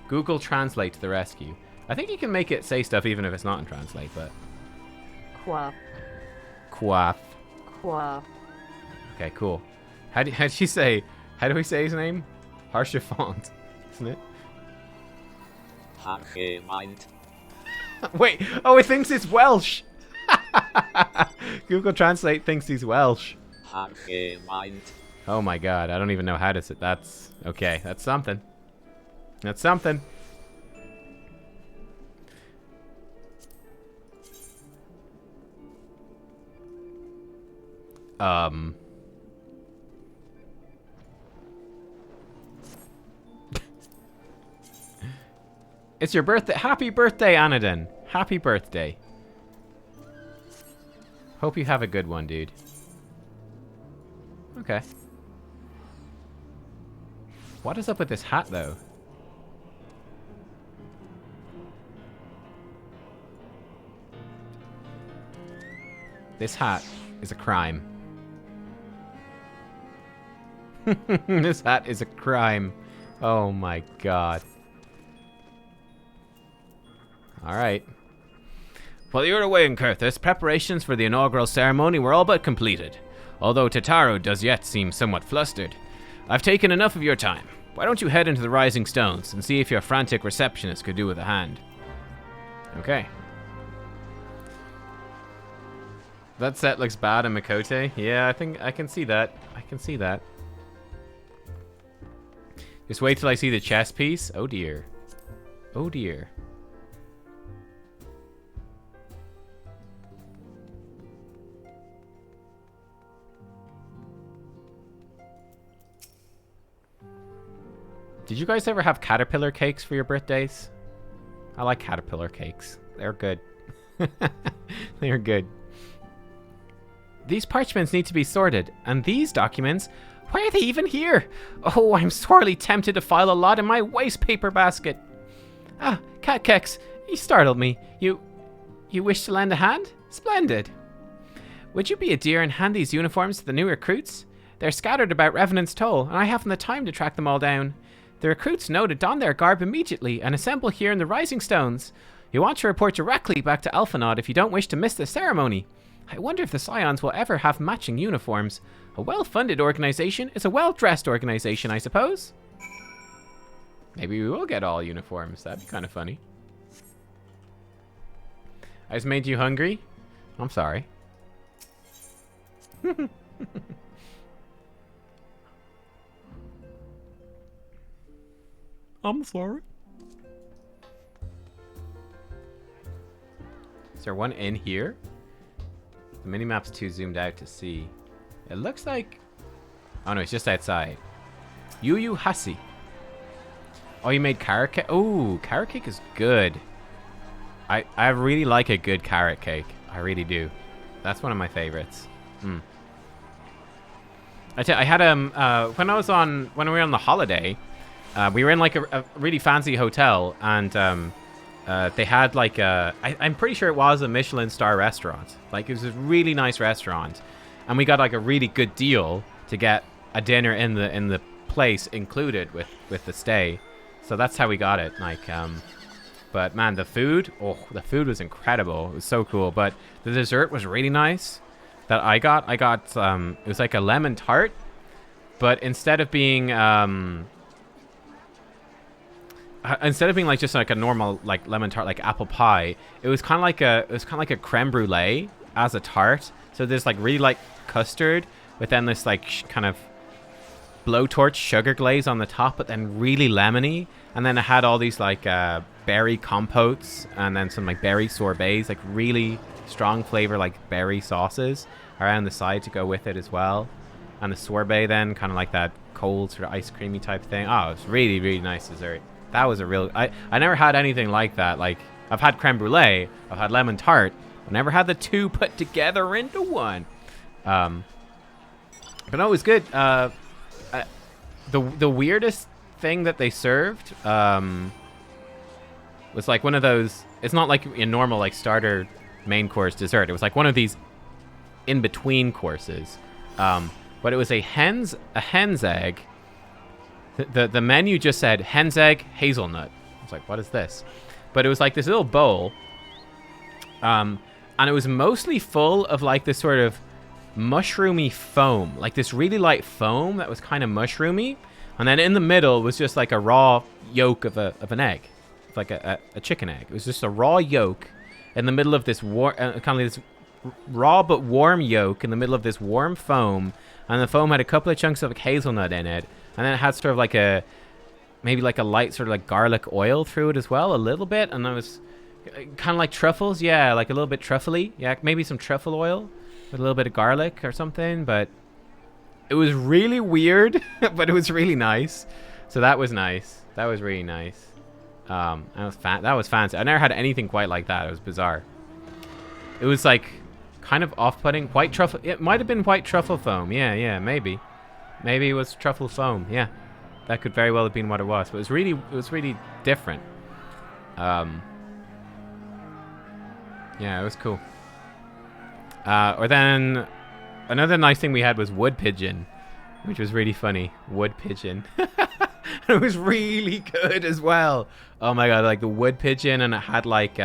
Google Translate to the rescue. I think you can make it say stuff even if it's not in Translate, but... Quaff. Quaff. Quaff. Okay, cool. How do we say his name? Harchefant, isn't it? Harchefant. Wait, oh, it thinks it's Welsh. Google Translate thinks he's Welsh. Harchefant. Oh my god, I don't even know how to say that's okay, that's something. That's something. It's your birthday. Happy birthday, Anodin. Happy birthday. Hope you have a good one, dude. Okay. What is up with this hat, though? This hat is a crime. This hat is a crime. Oh my god. Alright. While you were away in Kurthus, preparations for the inaugural ceremony were all but completed, although Tataru does yet seem somewhat flustered. I've taken enough of your time. Why don't you head into the Rising Stones and see if your frantic receptionist could do with a hand? Okay. That set looks bad in Mikote. Yeah, I think I can see that. I can see that. Just wait till I see the chess piece. Oh dear. Oh dear. Did you guys ever have caterpillar cakes for your birthdays? I like caterpillar cakes. They're good. They're good. These parchments need to be sorted, and these documents, why are they even here? Oh, I'm sorely tempted to file a lot in my waste paper basket. Ah, Nubkeks, you startled me. You wish to lend a hand? Splendid. Would you be a dear and hand these uniforms to the new recruits? They're scattered about Revenant's Toll, and I haven't the time to track them all down. The recruits know to don their garb immediately and assemble here in the Rising Stones. You want to report directly back to Alphanod if you don't wish to miss the ceremony. I wonder if the Scions will ever have matching uniforms. A well-funded organization is a well-dressed organization, I suppose. Maybe we will get all uniforms. That'd be kind of funny. I just made you hungry? I'm sorry. I'm sorry. there one in here? The minimap's too zoomed out to see. It looks like... Oh no, it's just outside. Yu Hasi. Oh, you made carrot cake? Oh, carrot cake is good. I really like a good carrot cake. I really do. That's one of my favorites. I had when we were on the holiday, we were in like a really fancy hotel, and they had like I'm pretty sure it was a Michelin star restaurant. Like, it was a really nice restaurant, and we got like a really good deal to get a dinner in the place included with the stay. So that's how we got it. Like, but man, the food was incredible. It was so cool. But the dessert was really nice. That I got it was like a lemon tart, but instead of being like just like a normal like lemon tart like apple pie, it was kind of like a creme brulee as a tart. So there's like really like custard with then this like kind of blowtorch sugar glaze on the top, but then really lemony, and then it had all these like berry compotes and then some like berry sorbets, like really strong flavor like berry sauces around the side to go with it as well. And the sorbet then kind of like that cold sort of ice creamy type thing. Oh, it's really, really nice dessert. That was a real... I never had anything like that. Like, I've had creme brulee, I've had lemon tart. I never had the two put together into one. But no, it was good. The weirdest thing that they served was like one of those... It's not like a normal like starter main course dessert. It was like one of these in-between courses. But it was a hen's egg. The menu just said hen's egg, hazelnut. I was like, what is this? But it was like this little bowl. And it was mostly full of like this sort of mushroomy foam. Like this really light foam that was kind of mushroomy. And then in the middle was just like a raw yolk of an egg. Like a chicken egg. It was just a raw yolk in the middle of this kind of this raw but warm yolk in the middle of this warm foam. And the foam had a couple of chunks of like hazelnut in it. And then it had sort of like maybe like a light sort of like garlic oil through it as well, a little bit. And it was kind of like truffles. Yeah, like a little bit truffly. Yeah, maybe some truffle oil with a little bit of garlic or something. But it was really weird, but it was really nice. So that was nice. That was really nice. That was fancy. I never had anything quite like that. It was bizarre. It was like kind of off-putting. White truffle. It might have been white truffle foam. Yeah, maybe. Maybe it was truffle foam. Yeah, that could very well have been what it was. But it was really different. Yeah, it was cool. Or then another nice thing we had was wood pigeon, which was really funny. Wood pigeon. It was really good as well. Oh my god, like the wood pigeon, and it had like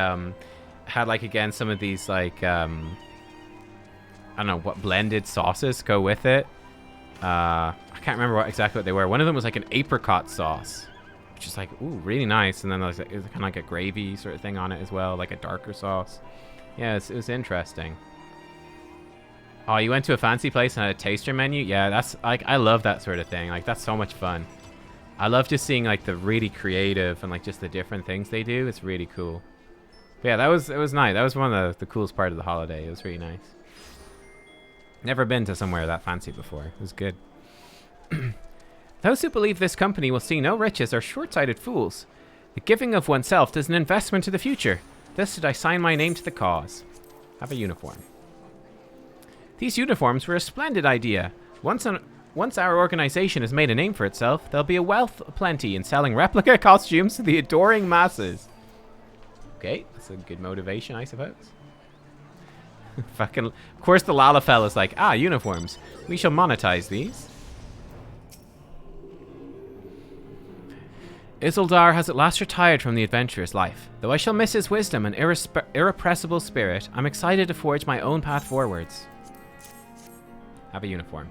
again some of these like I don't know what blended sauces go with it. I can't remember exactly what they were. One of them was like an apricot sauce, which is like ooh really nice, and then it was kind of like a gravy sort of thing on it as well, like a darker sauce. Yeah, it was interesting. Oh, you went to a fancy place and had a taster menu? Yeah, that's like I love that sort of thing. Like that's so much fun. I love just seeing like the really creative and like just the different things they do. It's really cool. But yeah, it was nice. That was one of the coolest part of the holiday. It was really nice. Never been to somewhere that fancy before. It was good. Those who believe this company will see no riches are short-sighted fools. The giving of oneself is an investment to the future. Thus did I sign my name to the cause. Have a uniform. These uniforms were a splendid idea. Once our organization has made a name for itself, there'll be a wealth aplenty in selling replica costumes to the adoring masses. Okay, that's a good motivation, I suppose. Fucking, of course the Lalafell is like, uniforms. We shall monetize these. Isildar has at last retired from the adventurous life. Though I shall miss his wisdom and irrepressible spirit, I'm excited to forge my own path forwards. Have a uniform.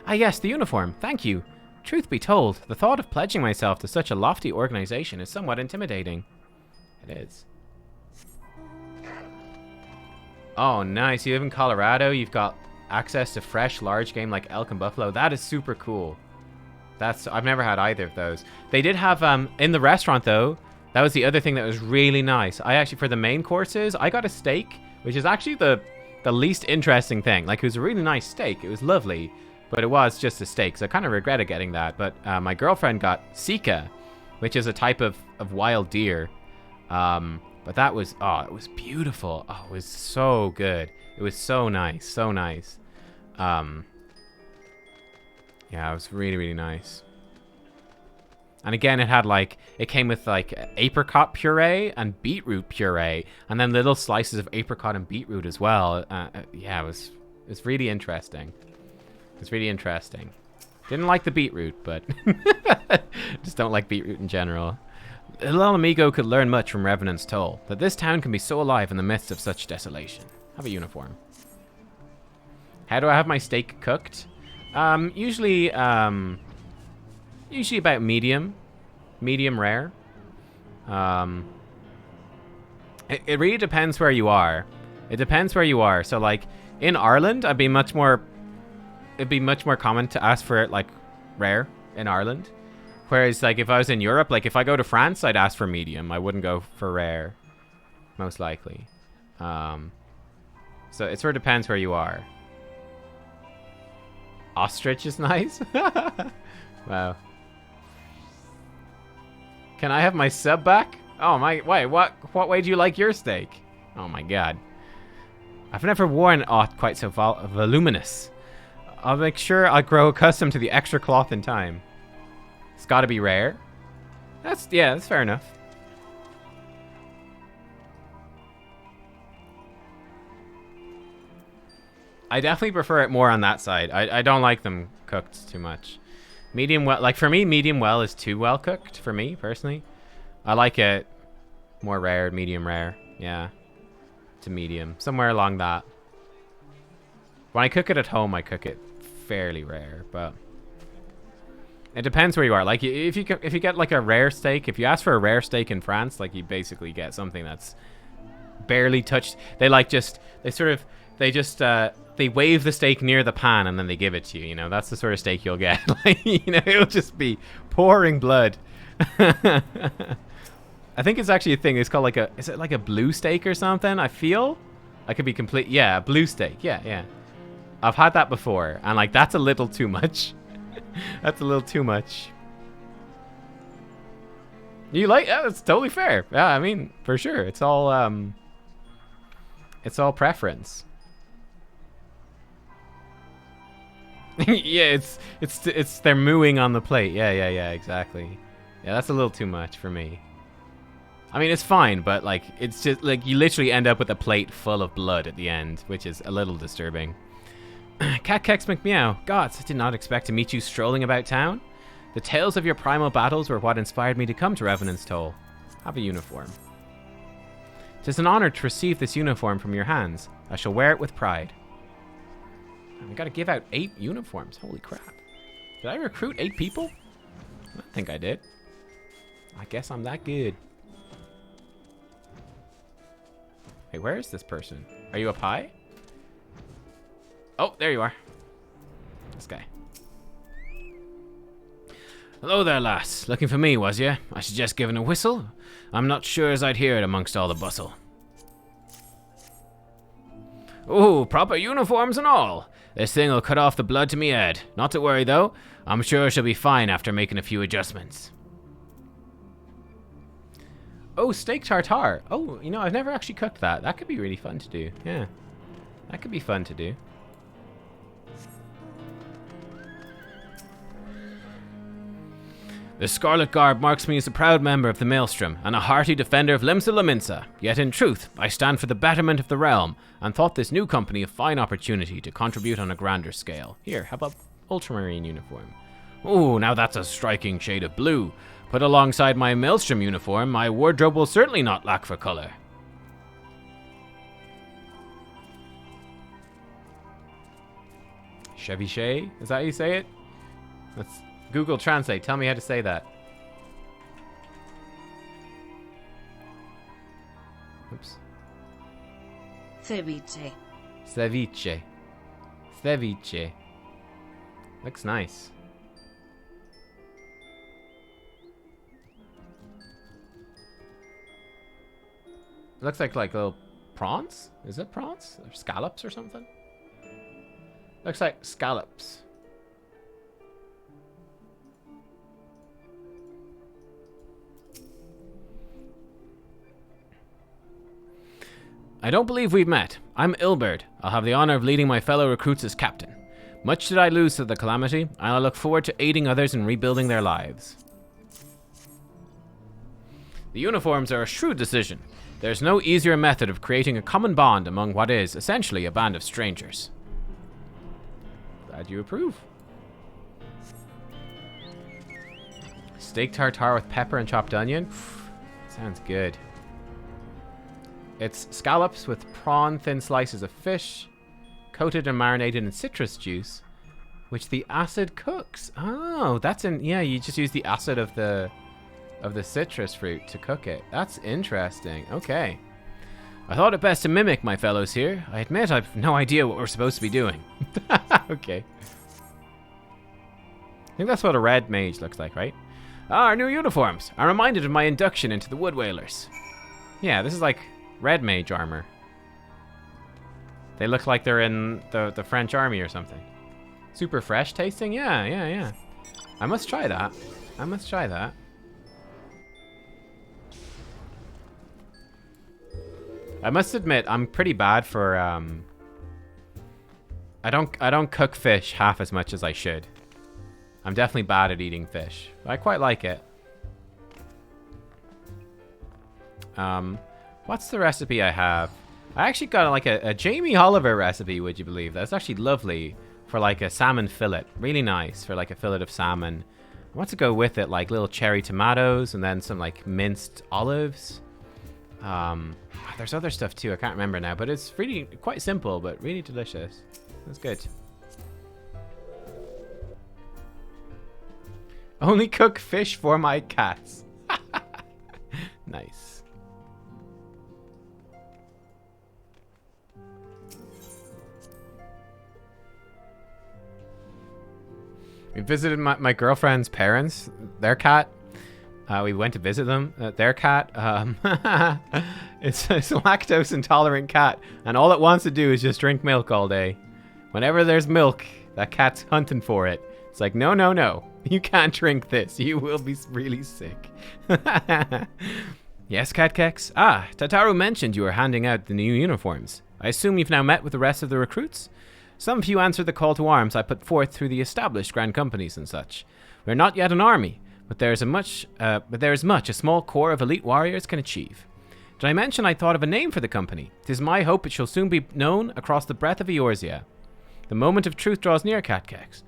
Ah yes, the uniform. Thank you. Truth be told, the thought of pledging myself to such a lofty organization is somewhat intimidating. It is. Oh, nice. You live in Colorado. You've got access to fresh, large game like elk and buffalo. That is super cool. I've never had either of those. They did have, in the restaurant though, that was the other thing that was really nice. I actually, for the main courses, I got a steak which is actually the least interesting thing. Like, it was a really nice steak. It was lovely, but it was just a steak, so I kind of regretted getting that. But my girlfriend got sika, which is a type of wild deer. But that was, oh, it was beautiful. Oh, it was so good. It was so nice, so nice. Yeah, it was really, really nice. And again, it came with like apricot puree and beetroot puree, and then little slices of apricot and beetroot as well. Yeah, it was really interesting. It's really interesting. Didn't like the beetroot, but just don't like beetroot in general. Little amigo could learn much from Revenant's Toll, that this town can be so alive in the midst of such desolation. Have a uniform. How do I have my steak cooked? Usually about medium rare. It really depends where you are. It depends where you are. So like in Ireland, it'd be much more common to ask for it like rare in Ireland. Whereas like if I was in Europe, like if I go to France, I'd ask for medium. I wouldn't go for rare, most likely. So it sort of depends where you are. Ostrich is nice. Wow. Can I have my sub back? Oh my, wait, what way do you like your steak? Oh my god. I've never worn aught quite so voluminous. I'll make sure I grow accustomed to the extra cloth in time. It's gotta be rare. That's fair enough. I definitely prefer it more on that side. I don't like them cooked too much. Medium well, like for me, medium well is too well cooked for me personally. I like it more rare, medium rare, yeah, to medium, somewhere along that. When I cook it at home, I cook it fairly rare, but it depends where you are. Like if you get like a rare steak, if you ask for a rare steak in France, like you basically get something that's barely touched. They wave the steak near the pan and then they give it to you. You know, that's the sort of steak you'll get. Like, you know, it'll just be pouring blood. I think it's actually a thing. It's called is it like a blue steak or something? I feel I could be complete. Yeah, blue steak. Yeah. I've had that before, and like that's a little too much. That's a little too much. You like? Yeah, that's totally fair. Yeah, I mean, for sure. It's all preference. Yeah, it's they're mooing on the plate. Yeah, exactly. Yeah, that's a little too much for me. I mean, it's fine, but like it's just like you literally end up with a plate full of blood at the end, which is a little disturbing. Nubkeks McMeow, gods, I did not expect to meet you strolling about town. The tales of your primal battles were what inspired me to come to Revenant's Toll. Have a uniform. 'Tis an honor to receive this uniform from your hands. I shall wear it with pride. We gotta give out 8 uniforms. Holy crap. Did I recruit 8 people? I think I did. I guess I'm that good. Hey, where is this person? Are you up high? Oh, there you are. This guy. Hello there, lass. Looking for me, was you? I suggest giving a whistle. I'm not sure as I'd hear it amongst all the bustle. Oh, proper uniforms and all. This thing'll cut off the blood to me head. Not to worry, though. I'm sure she'll be fine after making a few adjustments. Oh, steak tartare. Oh, you know, I've never actually cooked that. That could be really fun to do. Yeah. That could be fun to do. The scarlet garb marks me as a proud member of the Maelstrom and a hearty defender of Limsa Lominsa. Yet in truth, I stand for the betterment of the realm and thought this new company a fine opportunity to contribute on a grander scale. Here, how about ultramarine uniform? Ooh, now that's a striking shade of blue. Put alongside my Maelstrom uniform, my wardrobe will certainly not lack for color. Chevichet? Is that how you say it? Let's Google Translate. Tell me how to say that. Oops. Ceviche. Ceviche. Ceviche. Looks nice. Looks like little prawns? Is it prawns? Or scallops or something? Looks like scallops. I don't believe we've met. I'm Ilberd. I'll have the honor of leading my fellow recruits as captain. Much did I lose to the calamity, and I look forward to aiding others in rebuilding their lives. The uniforms are a shrewd decision. There's no easier method of creating a common bond among what is, essentially, a band of strangers. Glad you approve. Steak tartare with pepper and chopped onion? Sounds good. It's scallops with prawn thin slices of fish, coated and marinated in citrus juice, which the acid cooks. Oh, that's in... Yeah, you just use the acid of the citrus fruit to cook it. That's interesting. Okay. I thought it best to mimic my fellows here. I admit I've no idea what we're supposed to be doing. Okay. I think that's what a red mage looks like, right? Ah, our new uniforms. I'm reminded of my induction into the Wood Whalers. Yeah, this is like red mage armor. They look like they're in the French army or something. Super fresh tasting? Yeah. I must try that. I must admit, I'm pretty bad for, I don't cook fish half as much as I should. I'm definitely bad at eating fish. I quite like it. What's the recipe I have? I actually got like a Jamie Oliver recipe, would you believe? That's actually lovely for like a salmon fillet. Really nice for like a fillet of salmon. I want to go with it like little cherry tomatoes and then some like minced olives. There's other stuff too, I can't remember now, but it's really quite simple, but really delicious. That's good. Only cook fish for my cats. Nice. We visited my girlfriend's parents, their cat. We went to visit them. Their cat, it's a lactose intolerant cat, and all it wants to do is just drink milk all day. Whenever there's milk, that cat's hunting for it. It's like, no, you can't drink this. You will be really sick. Yes, Nubkeks? Ah, Tataru mentioned you were handing out the new uniforms. I assume you've now met with the rest of the recruits? Some few answered the call to arms I put forth through the established grand companies and such. We're not yet an army, but there is much a small corps of elite warriors can achieve. Did I mention I thought of a name for the company? 'Tis my hope it shall soon be known across the breadth of Eorzea. The moment of truth draws near, Nubkeks.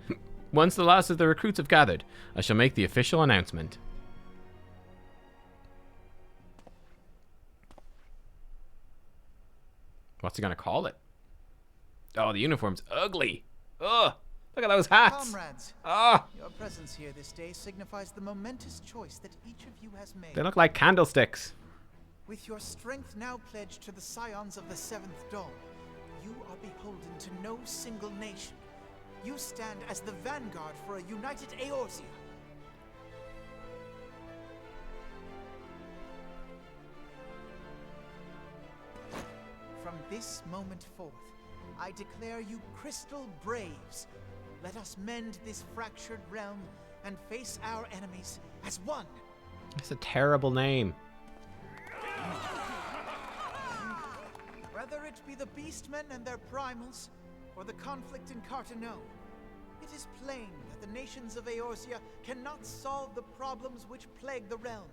Once the last of the recruits have gathered, I shall make the official announcement. What's he gonna call it? Oh, the uniform's ugly. Ugh, look at those hats. Comrades, your presence here this day signifies the momentous choice that each of you has made. They look like candlesticks. With your strength now pledged to the scions of the Seventh Dawn, you are beholden to no single nation. You stand as the vanguard for a united Eorzea. From this moment forth, I declare you Crystal Braves. Let us mend this fractured realm and face our enemies as one. That's a terrible name. Whether it be the Beastmen and their primals, or the conflict in Carteneau, it is plain that the nations of Eorzea cannot solve the problems which plague the realm.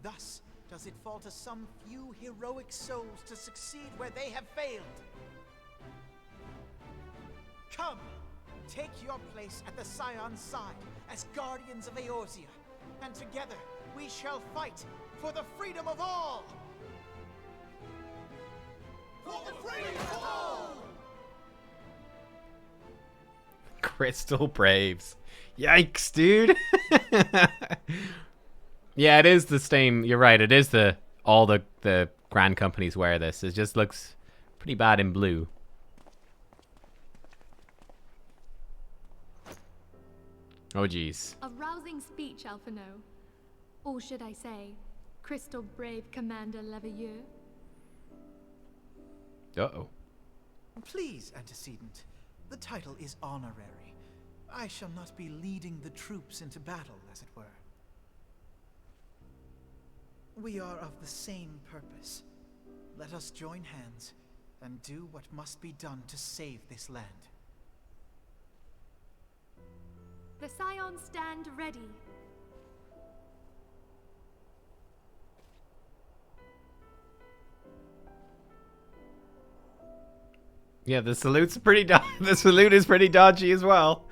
Thus does it fall to some few heroic souls to succeed where they have failed. Come, take your place at the Scion's side as guardians of Eorzea, and together we shall fight for the freedom of all! For the freedom of all! Crystal Braves. Yikes, dude. Yeah, it is the same. You're right. It is all the grand companies wear this. It just looks pretty bad in blue. Oh, geez. A rousing speech, Alphino. Or should I say, Crystal Brave Commander Leveilleur? Uh-oh. Please, antecedent. The title is honorary. I shall not be leading the troops into battle, as it were. We are of the same purpose. Let us join hands and do what must be done to save this land. The Scions stand ready. Yeah, the salute's pretty the salute is pretty dodgy as well.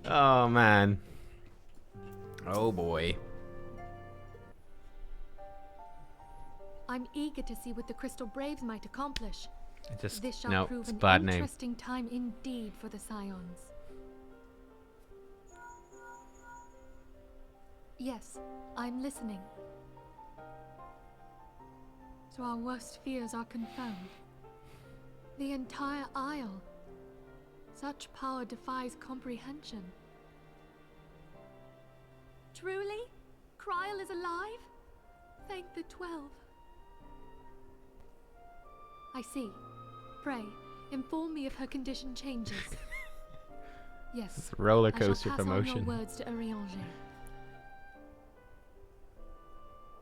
Oh man. Oh boy. I'm eager to see what the Crystal Braves might accomplish. This shall prove it's a an bad name. interesting time indeed for the Scions. Yes, I'm listening. So our worst fears are confirmed. The entire Isle. Such power defies comprehension. Truly? Kryl is alive? Thank the 12. I see. Pray, inform me if her condition changes. Yes. It's a roller I shall coaster pass promotion. on your words to Urianger.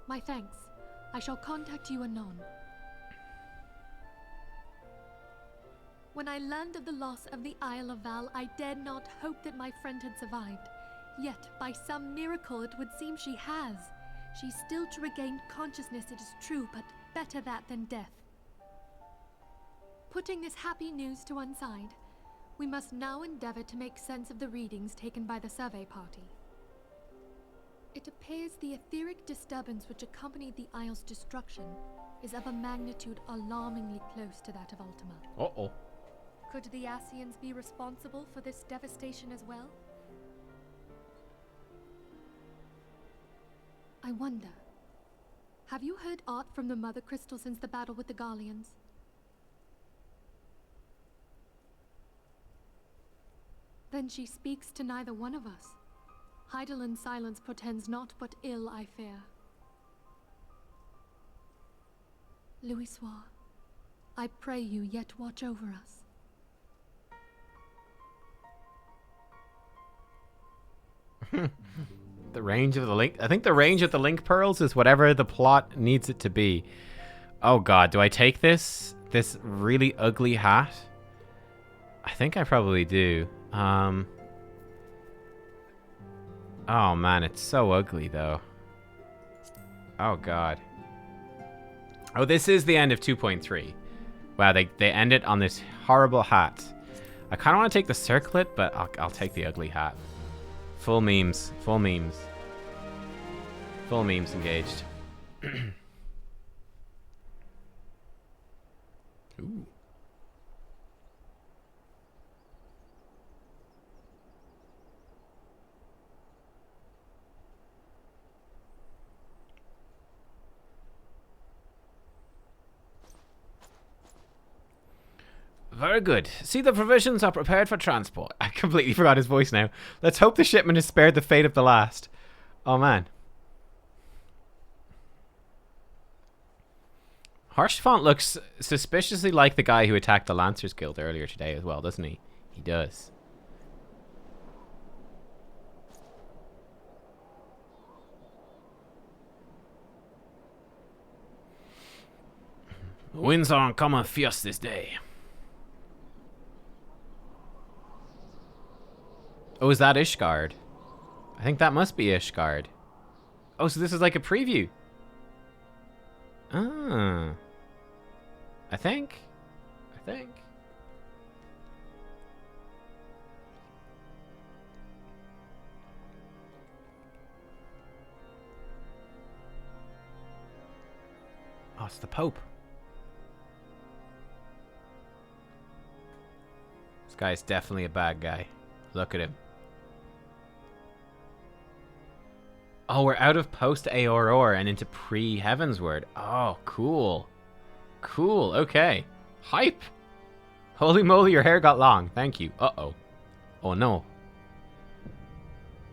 My thanks. I shall contact you anon. When I learned of the loss of the Isle of Val, I dared not hope that my friend had survived. Yet, by some miracle, it would seem she has. She's still to regain consciousness, it is true, but better that than death. Putting this happy news to one side, we must now endeavor to make sense of the readings taken by the survey party. It appears the etheric disturbance which accompanied the Isle's destruction is of a magnitude alarmingly close to that of Ultima. Uh-oh. Could the Ascians be responsible for this devastation as well? I wonder, have you heard aught from the Mother Crystal since the battle with the Garleans? Then she speaks to neither one of us. Heidelin silence portends naught but ill, I fear. Louisoix, I pray you yet watch over us. The range of the link. I think the range of the link pearls is whatever the plot needs it to be. Oh god, do I take this? This really ugly hat? I think I probably do. Oh man, it's so ugly though. Oh god. Oh, this is the end of 2.3. Wow, they end it on this horrible hat. I kind of want to take the circlet, but I'll take the ugly hat. Full memes. Full memes. Full memes engaged. Ooh. Very good. See, the provisions are prepared for transport. I completely forgot his voice now. Let's hope the shipment is spared the fate of the last. Oh, man. Harshfont looks suspiciously like the guy who attacked the Lancers Guild earlier today as well, doesn't he? He does. The winds are uncommon fierce this day. Oh, is that Ishgard? I think that must be Ishgard. Oh, so this is like a preview. Ah. I think. Oh, it's the Pope. This guy's definitely a bad guy. Look at him. Oh, we're out of post-Aurora and into pre-Heavensward. Oh, cool. Cool, okay. Hype! Holy moly, your hair got long. Thank you. Uh-oh. Oh, no.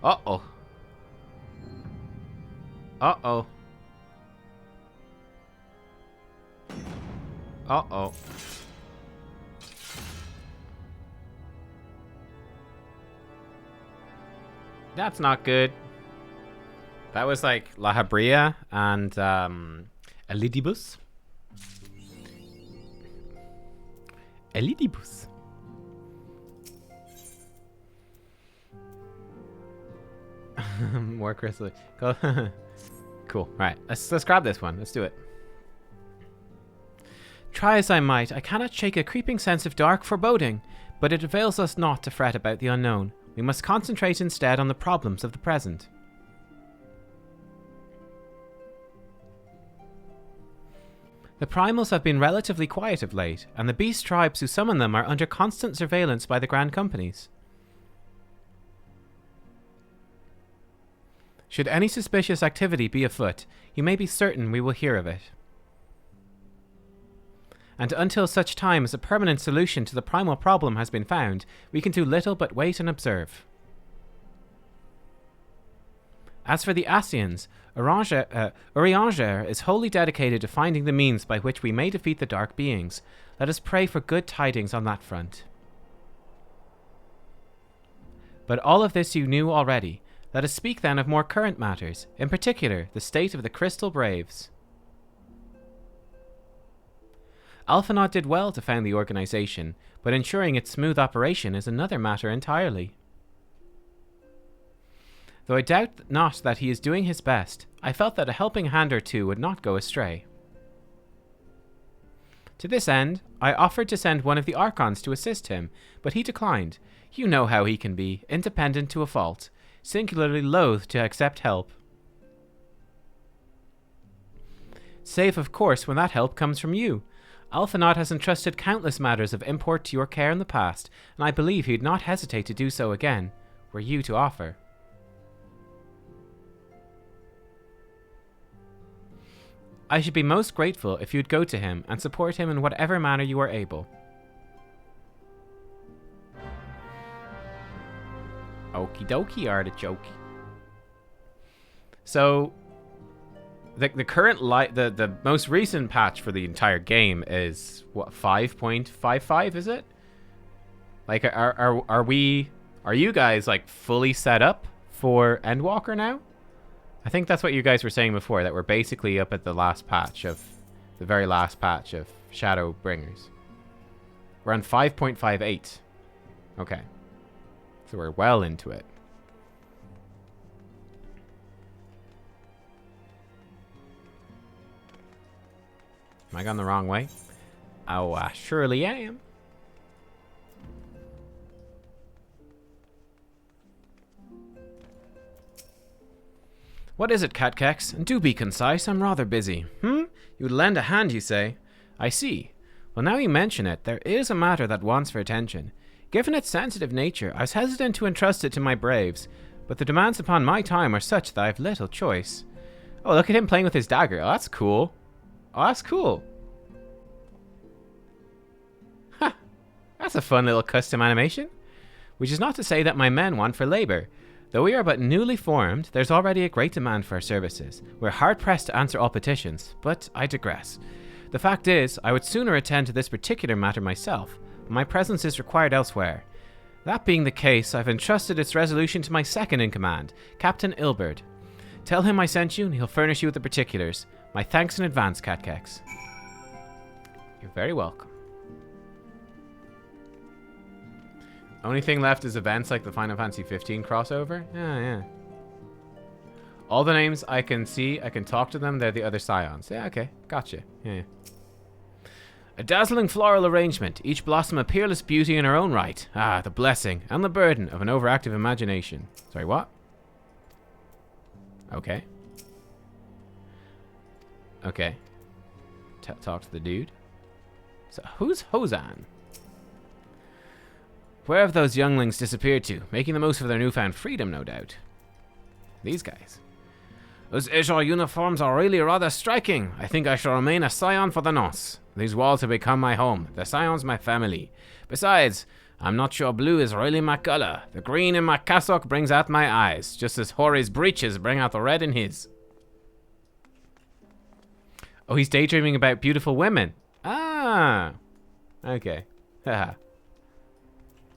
Uh-oh. Uh-oh. Uh-oh. That's not good. That was like La Habria and Elidibus. Elidibus. More crystal. Cool. Right. Let's grab this one. Let's do it. Try as I might, I cannot shake a creeping sense of dark foreboding, but it avails us not to fret about the unknown. We must concentrate instead on the problems of the present. The primals have been relatively quiet of late, and the beast tribes who summon them are under constant surveillance by the Grand Companies. Should any suspicious activity be afoot, you may be certain we will hear of it. And until such time as a permanent solution to the primal problem has been found, we can do little but wait and observe. As for the Asians, Urianger is wholly dedicated to finding the means by which we may defeat the dark beings. Let us pray for good tidings on that front. But all of this you knew already. Let us speak then of more current matters, in particular, the state of the Crystal Braves. Alphinaud did well to found the organization, but ensuring its smooth operation is another matter entirely. Though I doubt not that he is doing his best, I felt that a helping hand or two would not go astray. To this end, I offered to send one of the Archons to assist him, but he declined. You know how he can be, independent to a fault, singularly loath to accept help. Save, of course, when that help comes from you. Alphinaud has entrusted countless matters of import to your care in the past, and I believe he'd not hesitate to do so again, were you to offer. I should be most grateful if you'd go to him and support him in whatever manner you are able. Okie dokie, artichoke. So, the current the most recent patch for the entire game is what, 5.55, is it? Like, are you guys like fully set up for Endwalker now? I think that's what you guys were saying before, that we're basically up at the last patch of the very last patch of Shadowbringers. We're on 5.58. Okay. So we're well into it. Am I going the wrong way? Oh, I surely am. What is it, Nubkeks? And do be concise, I'm rather busy. You would lend a hand, you say? I see. Well, now you mention it, there is a matter that wants for attention. Given its sensitive nature, I was hesitant to entrust it to my braves, but the demands upon my time are such that I have little choice. Oh, look at him playing with his dagger. Oh, that's cool. Oh, that's cool. Ha! That's a fun little custom animation. Which is not to say that my men want for labor. Though we are but newly formed, there's already a great demand for our services. We're hard-pressed to answer all petitions, but I digress. The fact is, I would sooner attend to this particular matter myself, but my presence is required elsewhere. That being the case, I've entrusted its resolution to my second-in-command, Captain Ilberd. Tell him I sent you, and he'll furnish you with the particulars. My thanks in advance, Nubkeks. You're very welcome. Only thing left is events like the Final Fantasy 15 crossover? Yeah. All the names I can see, I can talk to them, they're the other scions. Yeah, okay, gotcha. Yeah. A dazzling floral arrangement, each blossom a peerless beauty in her own right. Ah, the blessing and the burden of an overactive imagination. Sorry, what? Okay. Okay. Talk to the dude. So, who's Hosan? Where have those younglings disappeared to? Making the most of their newfound freedom, no doubt. These guys. Those Azure uniforms are really rather striking. I think I shall remain a scion for the nonce. These walls have become my home. The scions my family. Besides, I'm not sure blue is really my color. The green in my cassock brings out my eyes, just as Hori's breeches bring out the red in his. Oh, he's daydreaming about beautiful women. Ah, Ah. Okay. Haha.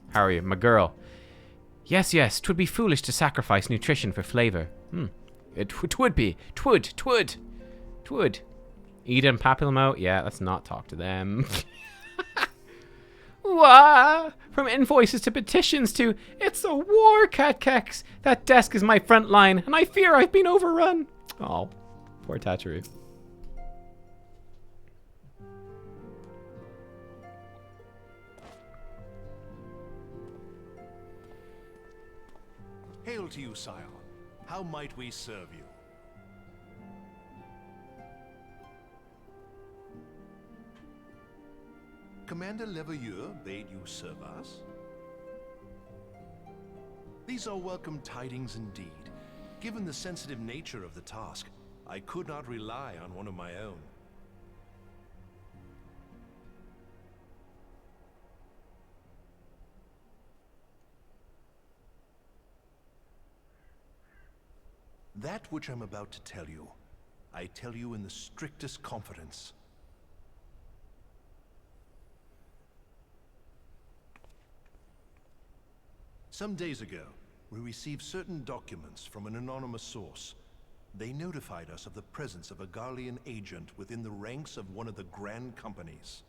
How are you, my girl? Yes, yes, 'twould be foolish to sacrifice nutrition for flavor. Twould be. Twould. Eden Papillamo? Yeah, let's not talk to them. Wah! From invoices to petitions to, it's a war, Nubkeks. That desk is my front line, and I fear I've been overrun. Oh, poor Tatcheru. Hail to you, Scion. How might we serve you? Commander Leveilleur bade you serve us? These are welcome tidings indeed. Given the sensitive nature of the task, I could not rely on one of my own. That which I'm about to tell you, I tell you in the strictest confidence. Some days ago, we received certain documents from an anonymous source. They notified us of the presence of a Garlean agent within the ranks of one of the Grand Companies.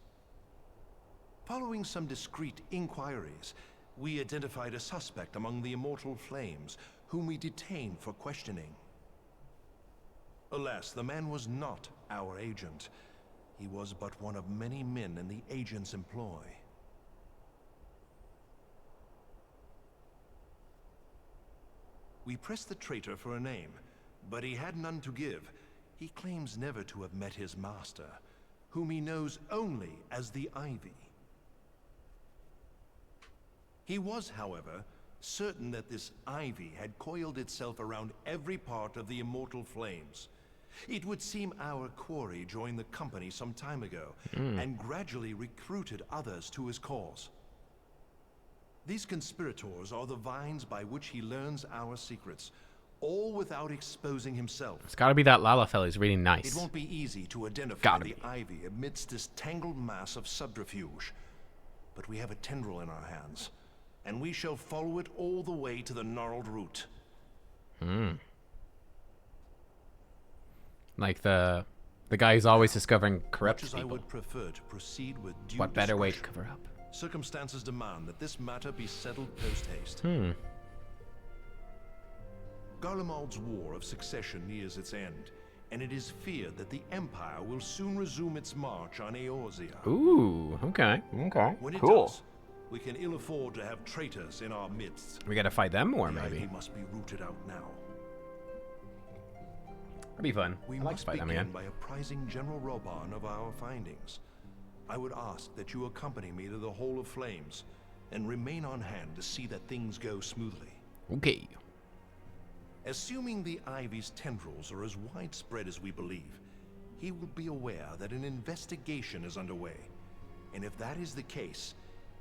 Following some discreet inquiries, we identified a suspect among the Immortal Flames, whom we detained for questioning. Alas, the man was not our agent. He was but one of many men in the agent's employ. We pressed the traitor for a name, but he had none to give. He claims never to have met his master, whom he knows only as the Ivy. He was, however, certain that this Ivy had coiled itself around every part of the Immortal Flames. It would seem our quarry joined the company some time ago, and gradually recruited others to his cause. These conspirators are the vines by which he learns our secrets, all without exposing himself. It's gotta be that Lalafell. He's really nice. It won't be easy to identify the Ivy amidst this tangled mass of subterfuge. But we have a tendril in our hands, and we shall follow it all the way to the gnarled root. Like the guy who's always discovering corrupt Much as people. I would prefer to proceed with due What better way to discretion, cover up? circumstances demand that this matter be settled post-haste. Garlemald's War of Succession nears its end, and it is feared that the Empire will soon resume its march on Eorzea. Ooh, okay. When it Cool. does, we can ill afford to have traitors in our midst. We gotta fight them more, The maybe. Ivy must be rooted out now. That'd be fun. We I'd like to must fight them begin again. by apprising General Roban of our findings. I would ask that you accompany me to the Hall of Flames, and remain on hand to see that things go smoothly. Okay. Assuming the Ivy's tendrils are as widespread as we believe, he will be aware that an investigation is underway. And if that is the case,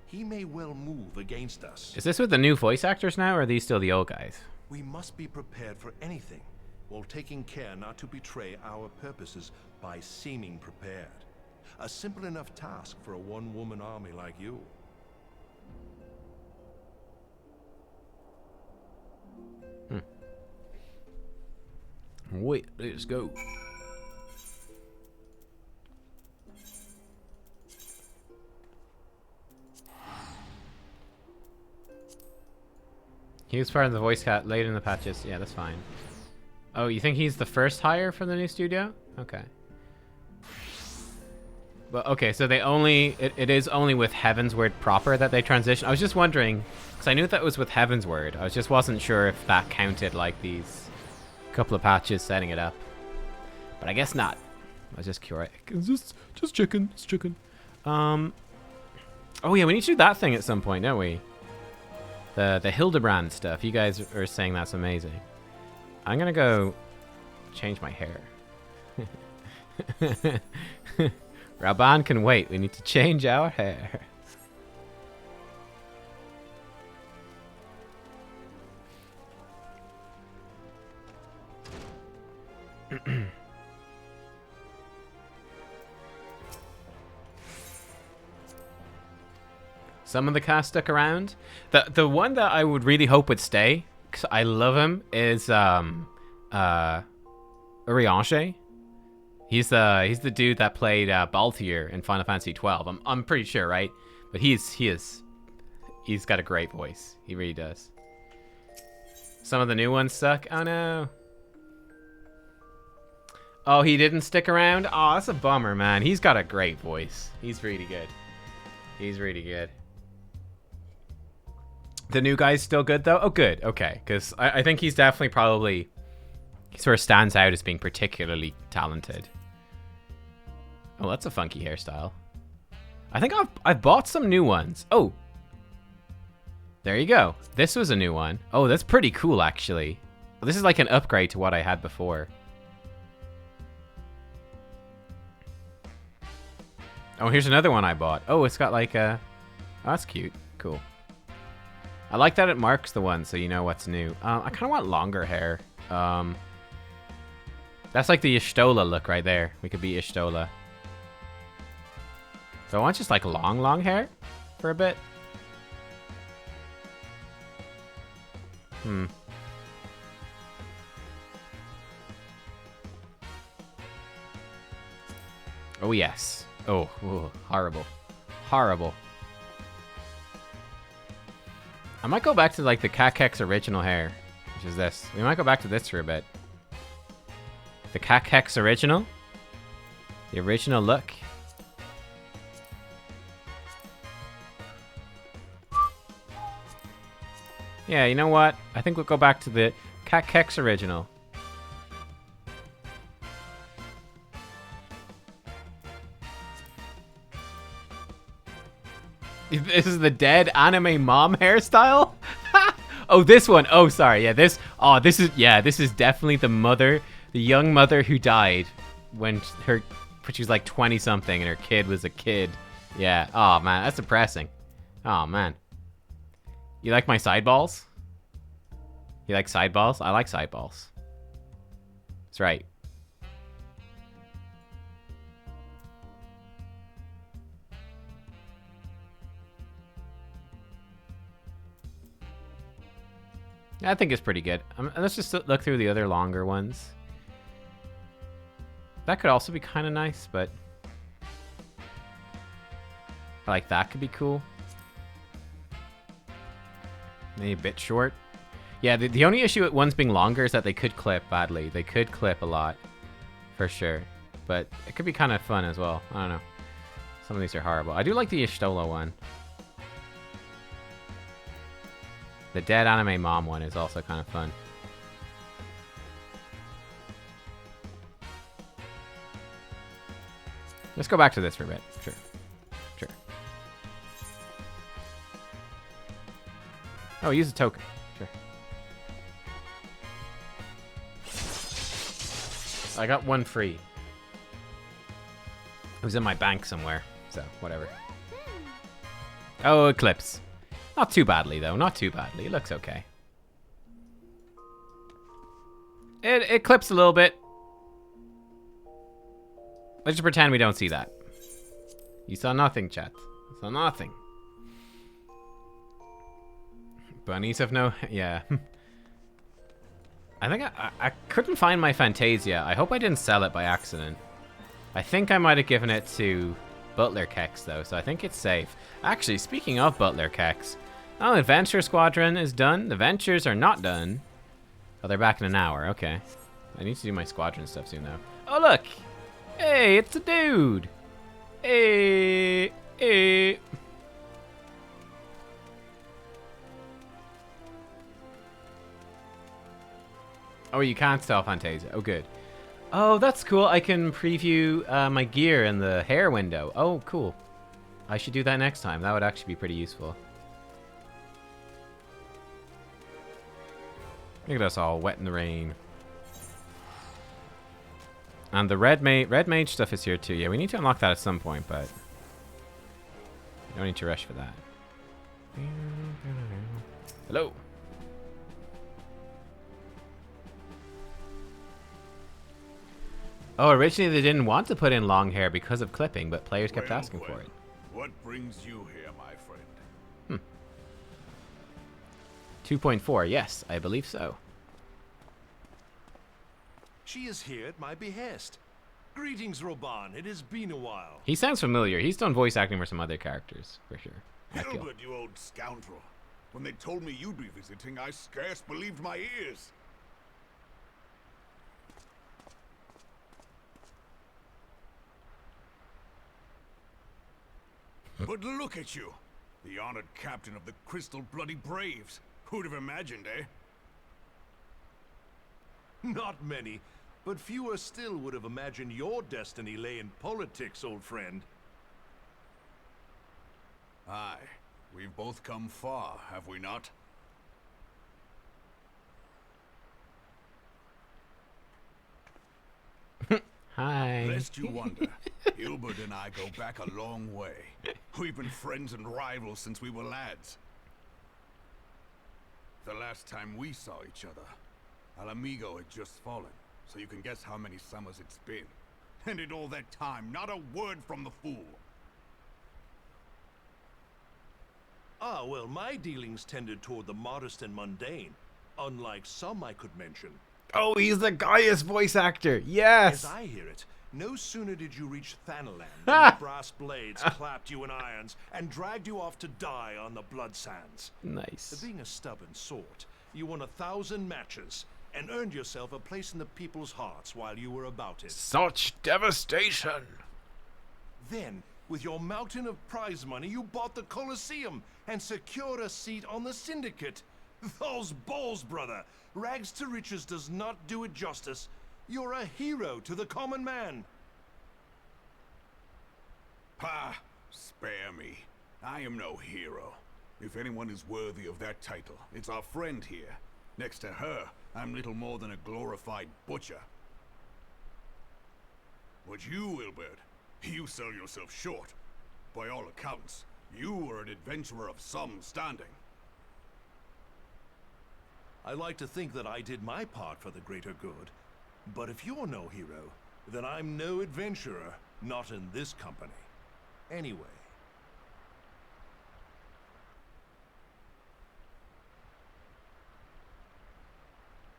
he may well move against us. Is this with the new voice actors now, or are these still the old guys? We must be prepared for anything, while taking care not to betray our purposes by seeming prepared. A simple enough task for a one-woman army like you. Wait, let's go. He was part of the voice cat late in the patches. Yeah, that's fine. Oh, you think he's the first hire for the new studio? Okay. But okay, so they only it is only with Heavensward proper that they transition. I was just wondering, because I knew that was with Heavensward. I just wasn't sure if that counted like these couple of patches setting it up. But I guess not. I was just curious. Just chicken. It's chicken. Oh yeah, we need to do that thing at some point, don't we? The Hildebrand stuff. You guys are saying that's amazing. I'm gonna go change my hair. Raban can wait. We need to change our hair. Some of the cast stuck around. The one that I would really hope would stay, because I love him, is Urianger. He's the dude that played Balthier in Final Fantasy XII. I'm pretty sure, right? But he's got a great voice. He really does. Some of the new ones suck. Oh no. Oh, he didn't stick around? Oh, that's a bummer, man. He's got a great voice. He's really good. He's really good. The new guy's still good, though? Oh, good. Okay. Because I think he's definitely probably... He sort of stands out as being particularly talented. Oh, that's a funky hairstyle. I think I've bought some new ones. Oh. There you go. This was a new one. Oh, that's pretty cool, actually. This is like an upgrade to what I had before. Oh, here's another one I bought. Oh, it's got like a... Oh, that's cute. Cool. I like that it marks the one so you know what's new. I kind of want longer hair. That's like the Y'shtola look right there. We could be Y'shtola. So I want just like long hair for a bit. Oh, yes. Oh, ooh, horrible. Horrible. I might go back to like the Nubkeks original hair, which is this. We might go back to this for a bit. The Nubkeks original. The original look. Yeah, you know what? I think we'll go back to the Nubkeks original. This is the dead anime mom hairstyle? Oh, this one. Oh, sorry. Yeah, this. Oh, this is. Yeah, this is definitely the mother, the young mother who died when she was like 20 something and her kid was a kid. Yeah. Oh man, that's depressing. Oh man. You like my side balls? You like side balls? I like side balls. That's right. I think it's pretty good. Let's just look through the other longer ones. That could also be kind of nice, but... like that could be cool. Maybe a bit short. Yeah, the only issue with ones being longer is that they could clip badly. They could clip a lot. For sure. But it could be kind of fun as well. I don't know. Some of these are horrible. I do like the Y'shtola one. The dead anime mom one is also kind of fun. Let's go back to this for a bit. Sure. Sure. Oh, use a token. Sure. I got one free. It was in my bank somewhere, so whatever. Oh, Eclipse. Not too badly, though. Not too badly. It looks okay. It clips a little bit. Let's just pretend we don't see that. You saw nothing, chat. You saw nothing. Bunnies have no... Yeah. I think I couldn't find my Fantasia. I hope I didn't sell it by accident. I think I might have given it to Butler Kex, though, so I think it's safe. Actually, speaking of Butler Kex... Oh, Adventure Squadron is done. The Ventures are not done. Oh, they're back in an hour. Okay. I need to do my Squadron stuff soon, though. Oh, look! Hey, it's a dude! Hey! Hey! Oh, you can't sell Fantasia. Oh, good. Oh, that's cool. I can preview my gear in the hair window. Oh, cool. I should do that next time. That would actually be pretty useful. Look at us all wet in the rain. And the Red Mage stuff is here too. Yeah, we need to unlock that at some point, but we don't need to rush for that. Hello. Oh, originally they didn't want to put in long hair because of clipping, but players kept asking for it. What brings you here, my friend? 2.4, yes, I believe so. She is here at my behest. Greetings, Roban. It has been a while. He sounds familiar. He's done voice acting for some other characters, for sure. I feel. Hilbert, you old scoundrel. When they told me you'd be visiting, I scarce believed my ears. But look at you, the honored captain of the Crystal Bloody Braves. Who'd have imagined, eh? Not many, but fewer still would have imagined your destiny lay in politics, old friend. Aye, we've both come far, have we not? Hi. Lest you wonder, Hilbert and I go back a long way. We've been friends and rivals since we were lads. The last time we saw each other, Alamigo had just fallen, so you can guess how many summers it's been. And in all that time, not a word from the fool. Ah, well, my dealings tended toward the modest and mundane, unlike some I could mention. Oh, he's the Gaius voice actor. Yes. As I hear it, no sooner did you reach Thanalan than the brass blades clapped you in irons and dragged you off to die on the blood sands. Nice. Being a stubborn sort, you won 1,000 matches and earned yourself a place in the people's hearts while you were about it. Such devastation! Then, with your mountain of prize money, you bought the Colosseum and secured a seat on the Syndicate. Those balls, brother! Rags to riches does not do it justice. You're a hero to the common man. Pah! Spare me. I am no hero. If anyone is worthy of that title, it's our friend here. Next to her, I'm little more than a glorified butcher. But you, Wilbert, you sell yourself short. By all accounts, you are an adventurer of some standing. I like to think that I did my part for the greater good. But if you're no hero, then I'm no adventurer, not in this company. Anyway.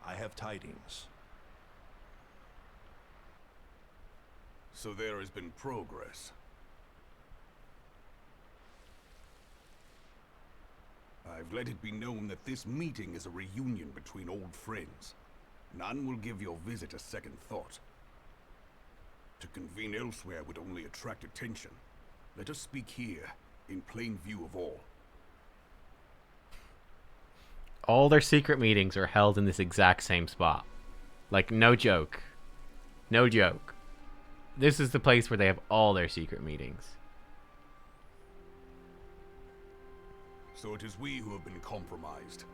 I have tidings. So there has been progress. I've let it be known that this meeting is a reunion between old friends. None will give your visit a second thought. To convene elsewhere would only attract attention. Let us speak here, in plain view of all. All their secret meetings are held in this exact same spot. Like, no joke. No joke. This is the place where they have all their secret meetings. So it is we who have been compromised.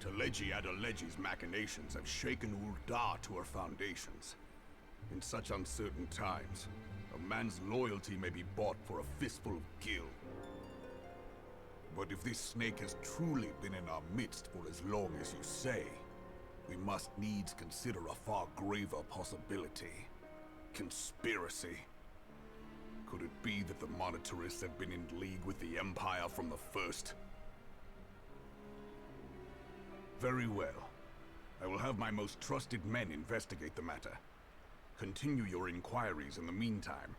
Teleji Adeleji's machinations have shaken Ul'dah to her foundations. In such uncertain times, a man's loyalty may be bought for a fistful of gil. But if this snake has truly been in our midst for as long as you say, we must needs consider a far graver possibility. Conspiracy. Could it be that the Monetarists have been in league with the Empire from the first? Very well. I will have my most trusted men investigate the matter. Continue your inquiries in the meantime.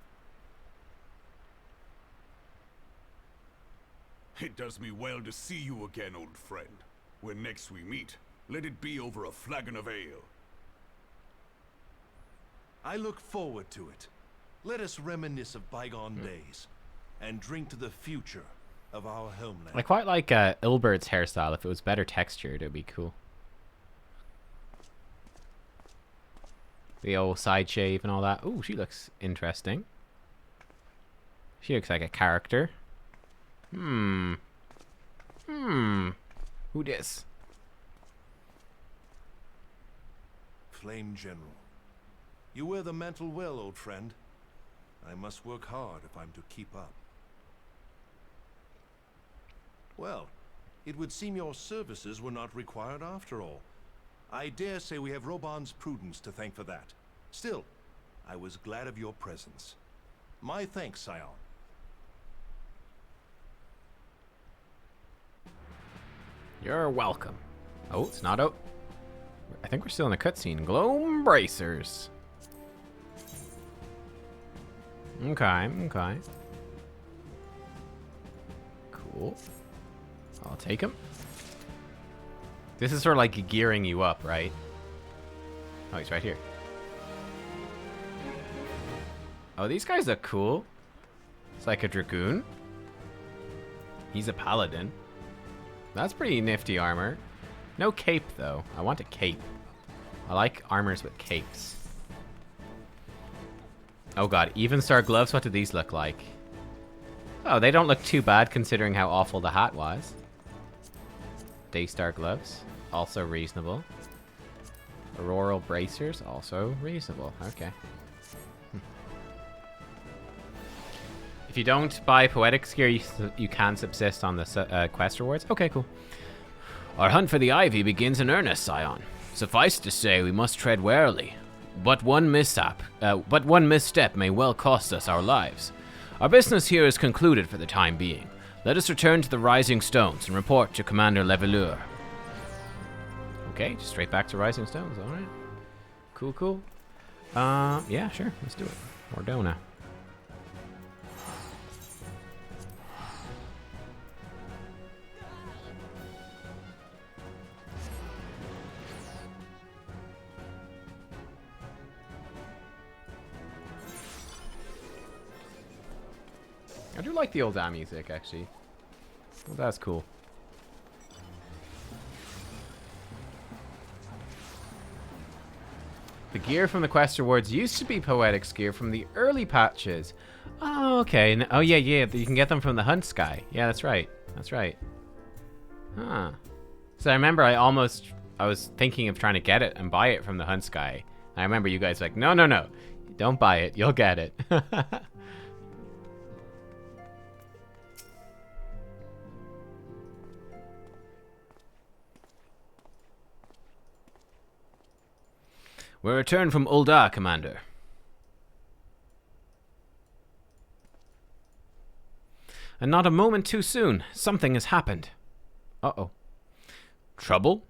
It does me well to see you again, old friend. When next we meet, let it be over a flagon of ale. I look forward to it. Let us reminisce of bygone days, and drink to the future of our homeland. I quite like Ilbert's hairstyle. If it was better textured, it'd be cool. The old side shave and all that. Ooh, she looks interesting. She looks like a character. Who dis? Flame General. You wear the mantle well, old friend. I must work hard if I'm to keep up. Well, it would seem your services were not required after all. I dare say we have Roban's prudence to thank for that. Still, I was glad of your presence. My thanks, Scion. You're welcome. Oh, it's not out. I think we're still in a cutscene. Gloam bracers. Okay, okay. Cool. I'll take him. This is sort of like gearing you up, right? Oh, he's right here. Oh, these guys look cool. It's like a dragoon. He's a paladin. That's pretty nifty armor. No cape, though. I want a cape. I like armors with capes. Oh god, even star gloves? What do these look like? Oh, they don't look too bad considering how awful the hat was. Daystar gloves, also reasonable. Auroral bracers, also reasonable. Okay. If you don't buy Poetics gear, you can subsist on the quest rewards. Okay, cool. Our hunt for the Ivy begins in earnest, Scion. Suffice to say, we must tread warily. But one misstep may well cost us our lives. Our business here is concluded for the time being. Let us return to the Rising Stones and report to Commander Levelure. Okay, just straight back to Rising Stones. All right. Cool, cool. Yeah, sure. Let's do it. Ordona. I do like the old music, actually. Well, that's cool. The gear from the quest rewards used to be Poetics gear from the early patches. Oh, okay. Oh, yeah, yeah. You can get them from the Hunt Sky. Yeah, that's right. That's right. Huh. So I remember I was thinking of trying to get it and buy it from the Hunt Sky. I remember you guys were like, no, no, no. Don't buy it. You'll get it. We return from Ul'dah, Commander. And not a moment too soon. Something has happened. Uh-oh. Trouble?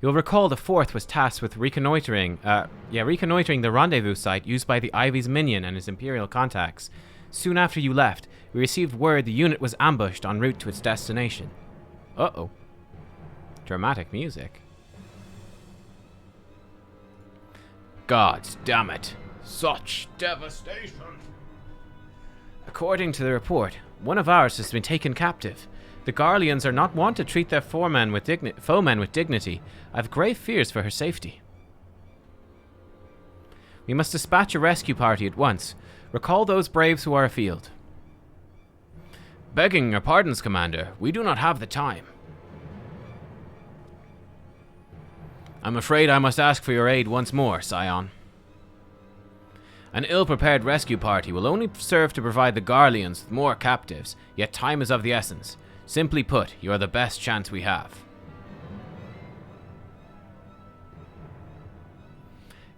You'll recall the 4th was tasked with reconnoitering the rendezvous site used by the Ivy's minion and his Imperial contacts. Soon after you left, we received word the unit was ambushed en route to its destination. Uh-oh. Dramatic music. Gods damn it. Such devastation. According to the report, one of ours has been taken captive. The Garleans are not wont to treat their foemen with dignity. I have grave fears for her safety. We must dispatch a rescue party at once. Recall those braves who are afield. Begging your pardons, Commander, we do not have the time. I'm afraid I must ask for your aid once more, Scion. An ill-prepared rescue party will only serve to provide the Garleans with more captives, yet time is of the essence. Simply put, you are the best chance we have.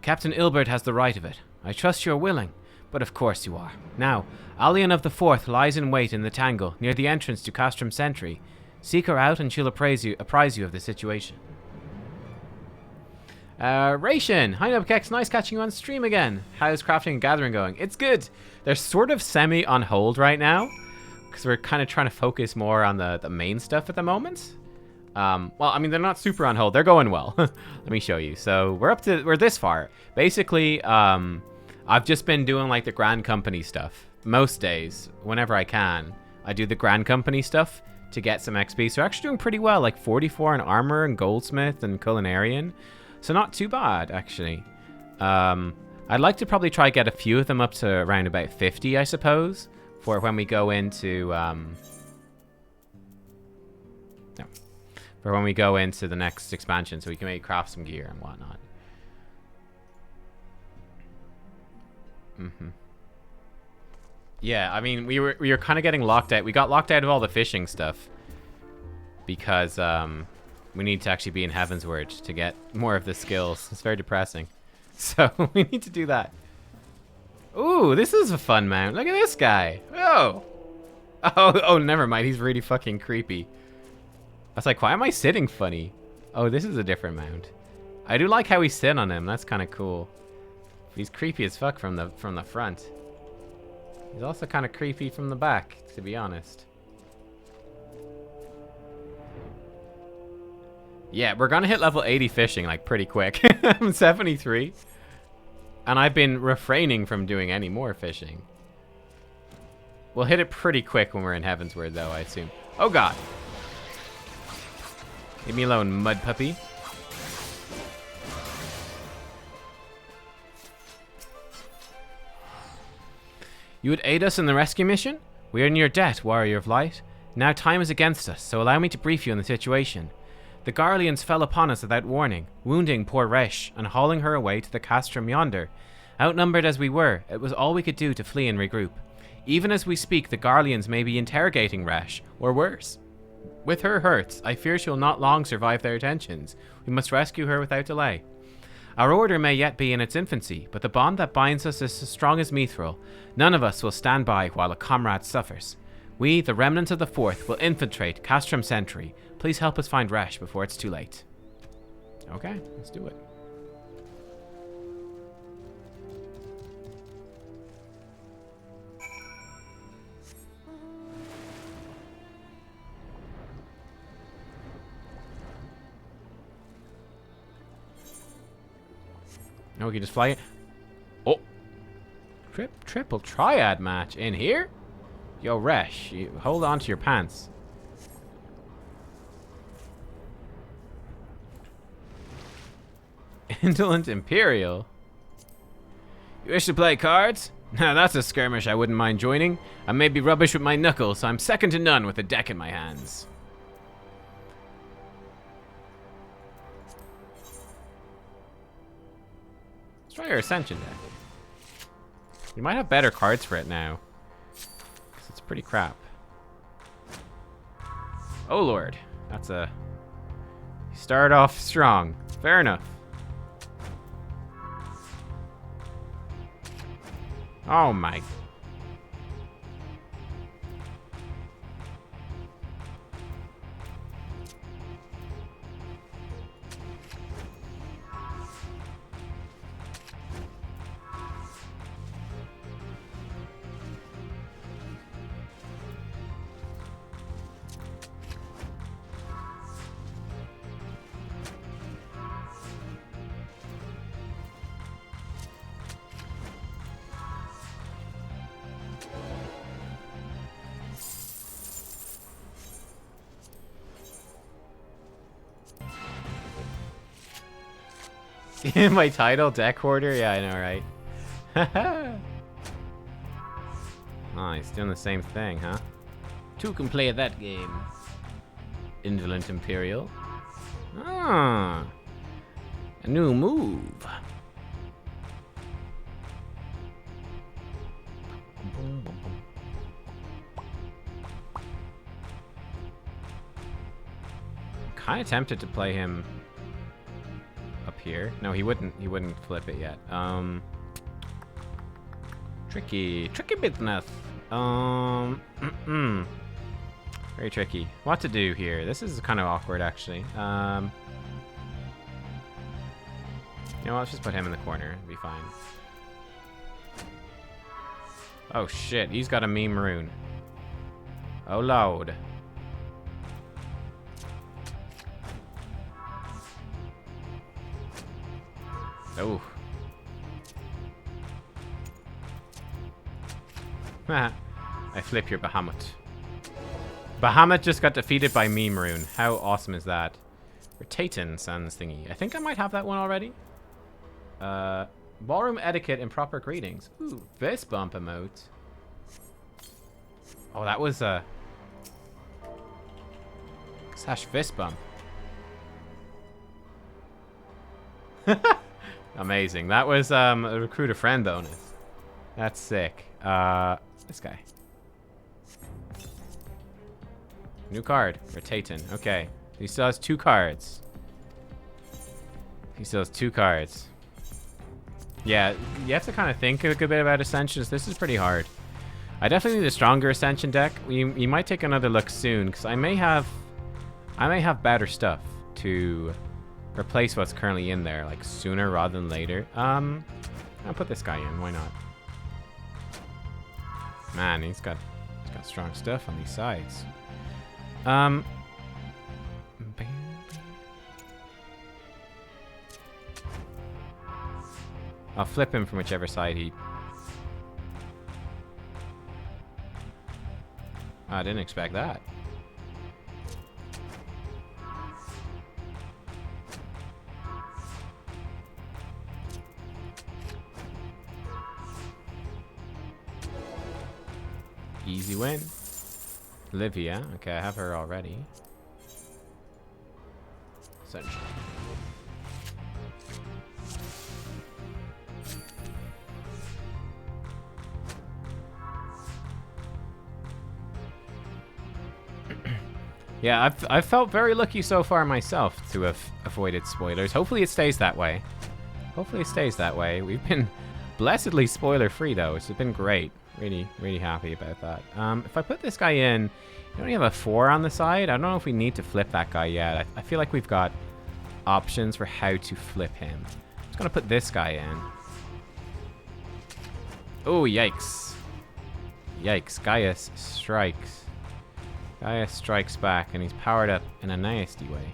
Captain Ilbert has the right of it. I trust you are willing, but of course you are. Now, Allian of the 4th lies in wait in the Tangle, near the entrance to Castrum Sentry. Seek her out and she'll apprise you of the situation. Ration! Hi Nubkeks, nice catching you on stream again. How's crafting and gathering going? It's good. They're sort of semi on hold right now, because we're kind of trying to focus more on the main stuff at the moment. Well, I mean, they're not super on hold. They're going well. Let me show you. So we're this far. Basically, I've just been doing like the Grand Company stuff. Most days, whenever I can, I do the Grand Company stuff to get some XP. So we're actually doing pretty well, like 44 in Armor and Goldsmith and Culinarian. So not too bad, actually. I'd like to probably try get a few of them up to around about 50, I suppose, for when we go into the next expansion, so we can maybe craft some gear and whatnot. Yeah, I mean, we were kind of getting locked out. We got locked out of all the fishing stuff because we need to actually be in Heavensward to get more of the skills. It's very depressing. So we need to do that. Ooh, this is a fun mount. Look at this guy. Oh. Oh, never mind. He's really fucking creepy. I was like, why am I sitting funny? Oh, this is a different mount. I do like how we sit on him. That's kind of cool. He's creepy as fuck from the front. He's also kind of creepy from the back, to be honest. Yeah, we're gonna hit level 80 fishing like pretty quick. I'm 73. And I've been refraining from doing any more fishing. We'll hit it pretty quick when we're in Heavensward though, I assume. Oh god. Leave me alone, mud puppy. You would aid us in the rescue mission? We are in your debt, Warrior of Light. Now time is against us, so allow me to brief you on the situation. The Garleans fell upon us without warning, wounding poor Resh and hauling her away to the castrum yonder. Outnumbered as we were, it was all we could do to flee and regroup. Even as we speak, the Garleans may be interrogating Resh, or worse. With her hurts, I fear she will not long survive their attentions. We must rescue her without delay. Our order may yet be in its infancy, but the bond that binds us is as strong as mithril. None of us will stand by while a comrade suffers. We, the remnants of the Fourth, will infiltrate Castrum Sentry. Please help us find Resh before it's too late. Okay, let's do it. No, we can just fly it. Oh. Triple triad match in here? Yo, Resh, you hold on to your pants. Indolent Imperial? You wish to play cards? Now that's a skirmish I wouldn't mind joining. I may be rubbish with my knuckles, so I'm second to none with a deck in my hands. Let's try our Ascension deck. We might have better cards for it now. Because it's pretty crap. Oh lord. That's a... You start off strong. Fair enough. Oh my. My title, deck hoarder? Yeah, I know, right? Oh, he's doing the same thing, huh? Two can play that game. Indolent Imperial. Ah, a new move. I'm kind of tempted to play him up here. No, he wouldn't flip it yet. Tricky business. Very tricky. What to do here? This is kind of awkward, actually. You know what, let's just put him in the corner. It'll be fine. Oh shit, he's got a meme rune. Oh lord. Oh. I flip your Bahamut. Bahamut just got defeated by Meme Rune. How awesome is that? Rotatin Sans thingy. I think I might have that one already. Ballroom Etiquette and Proper Greetings. Ooh, fist bump emote. Oh, that was a... Slash fist bump. Amazing. That was a recruit a friend bonus. That's sick. This guy. New card. Rotatin. Okay. He still has 2 cards. He still has 2 cards. Yeah, you have to kind of think a good bit about Ascensions. This is pretty hard. I definitely need a stronger Ascension deck. We might take another look soon, because I may have better stuff to replace what's currently in there, like sooner rather than later. I'll put this guy in. Why not? Man, he's got strong stuff on these sides. I'll flip him from whichever side he... I didn't expect that. Easy win. Livia. Okay, I have her already. Essentially. Yeah, I've felt very lucky so far myself to have avoided spoilers. Hopefully it stays that way. Hopefully it stays that way. We've been blessedly spoiler-free, though. It's been great. Really, really happy about that. If I put this guy in, you only have a 4 on the side. I don't know if we need to flip that guy yet. I feel like we've got options for how to flip him. I'm just going to put this guy in. Oh, yikes. Yikes. Gaius strikes. Gaius strikes back, and he's powered up in a nasty way.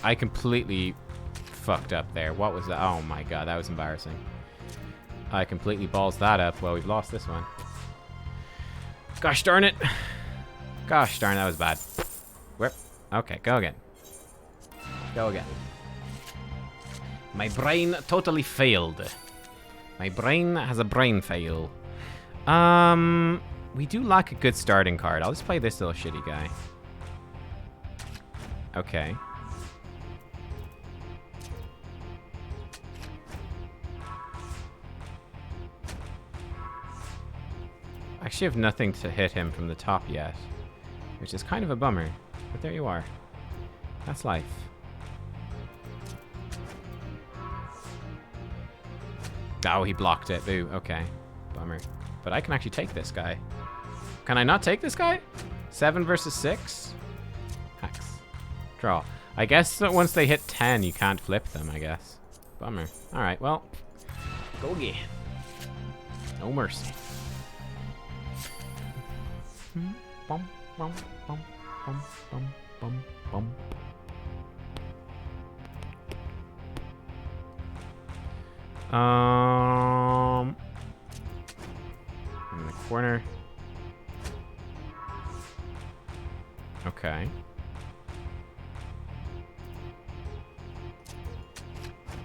I completely fucked up there. What was that? Oh my god, that was embarrassing. I completely balls that up. Well, we've lost this one. Gosh darn it. Gosh darn, that was bad. Where? Okay, go again. Go again. My brain totally failed. My brain has a brain fail. We do lack a good starting card. I'll just play this little shitty guy. Okay. I actually have nothing to hit him from the top yet, which is kind of a bummer. But there you are. That's life. Oh, he blocked it. Ooh, okay. Bummer. But I can actually take this guy. Can I not take this guy? 7 versus 6? Hex. Draw. I guess that once they hit 10, you can't flip them, I guess. Bummer. Alright, well. Go again. No mercy. Bum, bum, bum, bum, bum, bum, bum. In the corner. Okay.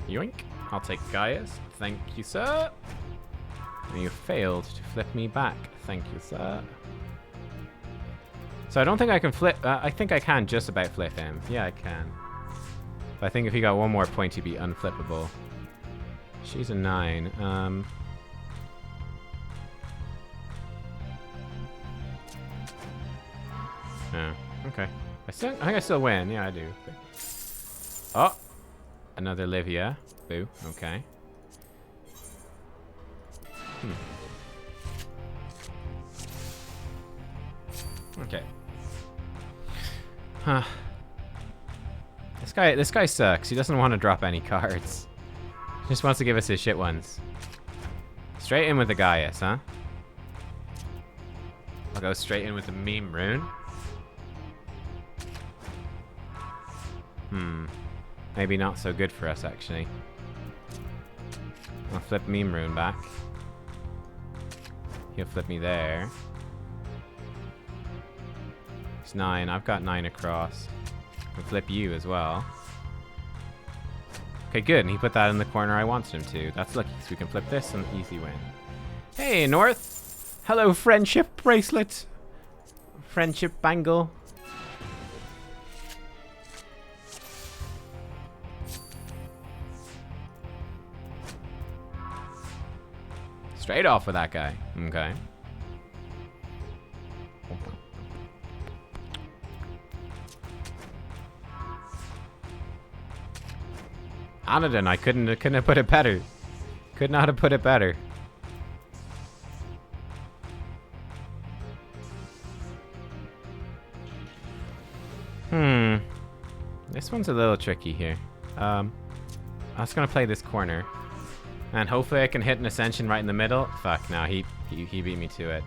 Yoink. I'll take Gaius. Thank you, sir. And you failed to flip me back. Thank you, sir. So I don't think I can flip. I think I can just about flip him. Yeah, I can. But I think if he got one more point, he'd be unflippable. She's a 9. Yeah, okay. I think I still win. Yeah, I do. Oh! Another Livia. Boo. Okay. Okay. Huh. This guy sucks. He doesn't want to drop any cards. He just wants to give us his shit ones. Straight in with the Gaius, huh? I'll go straight in with the meme rune. Maybe not so good for us, actually. I'll flip meme rune back. He'll flip me there. It's 9. I've got 9 across. I'll flip you as well. Okay, good. And he put that in the corner I wanted him to. That's lucky, so we can flip this and easy win. Hey, North. Hello, friendship bracelet. Friendship bangle. Straight off with that guy. Okay. Anodin, I couldn't have put it better. Could not have put it better. This one's a little tricky here. I was gonna play this corner. And hopefully I can hit an ascension right in the middle. Fuck, no, he beat me to it.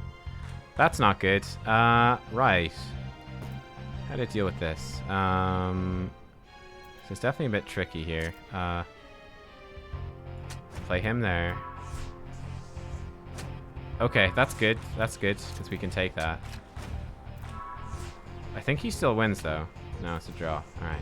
That's not good. Right. How to deal with this? So it's definitely a bit tricky here. Play him there. Okay, that's good. That's good, because we can take that. I think he still wins, though. No, it's a draw. Alright.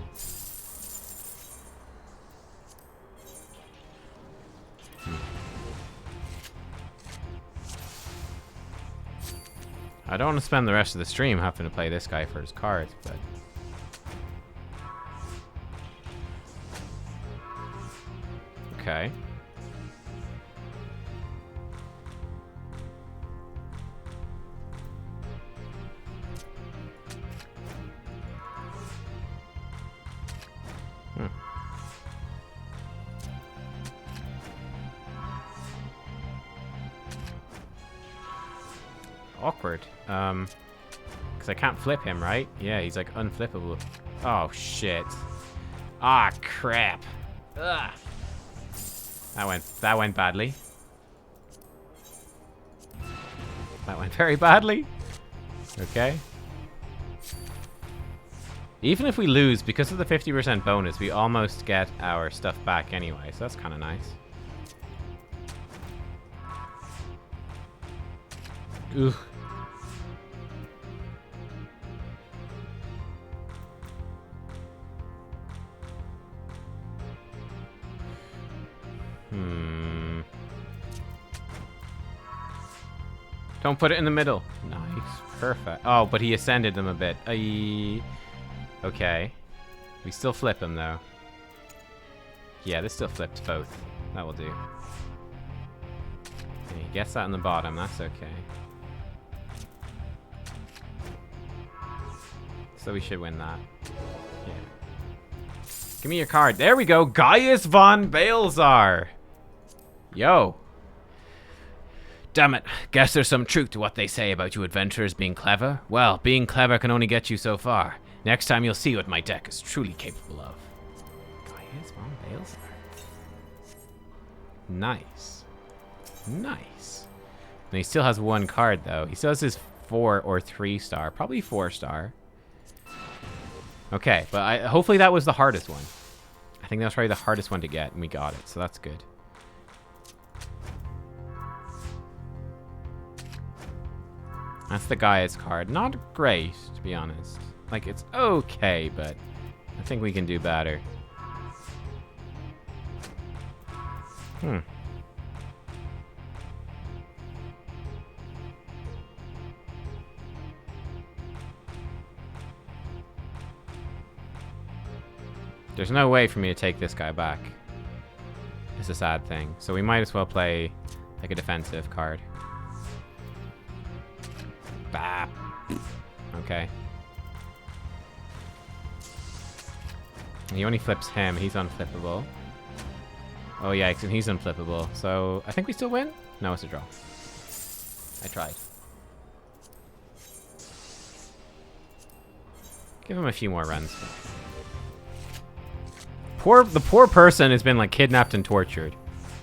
I don't want to spend the rest of the stream having to play this guy for his cards, but... Okay. Awkward. Because I can't flip him, right? Yeah, he's like unflippable. Oh, shit. Ah, crap. Ugh. That went badly. That went very badly. Okay. Even if we lose, because of the 50% bonus, we almost get our stuff back anyway, so that's kind of nice. Ugh. Don't put it in the middle. Nice. Perfect. Oh, but he ascended them a bit. Okay. We still flip him, though. Yeah, this still flipped both. That will do. Okay, he gets that in the bottom. That's okay. So we should win that. Yeah. Give me your card. There we go. Gaius von Balzar. Yo. Damn it. Guess there's some truth to what they say about you adventurers being clever. Well, being clever can only get you so far. Next time you'll see what my deck is truly capable of. Gaius von Balzar. Nice. Nice. And he still has one card, though. He still has his 4 or 3 star. Probably 4 star. Okay, but hopefully that was the hardest one. I think that was probably the hardest one to get, and we got it, so that's good. That's the Gaius card. Not great, to be honest. Like, it's okay, but I think we can do better. There's no way for me to take this guy back. It's a sad thing. So we might as well play like a defensive card. Bah. Okay. He only flips him. He's unflippable. Oh yeah, he's unflippable. So I think we still win? No, it's a draw. I tried. Give him a few more runs. The poor person has been like kidnapped and tortured.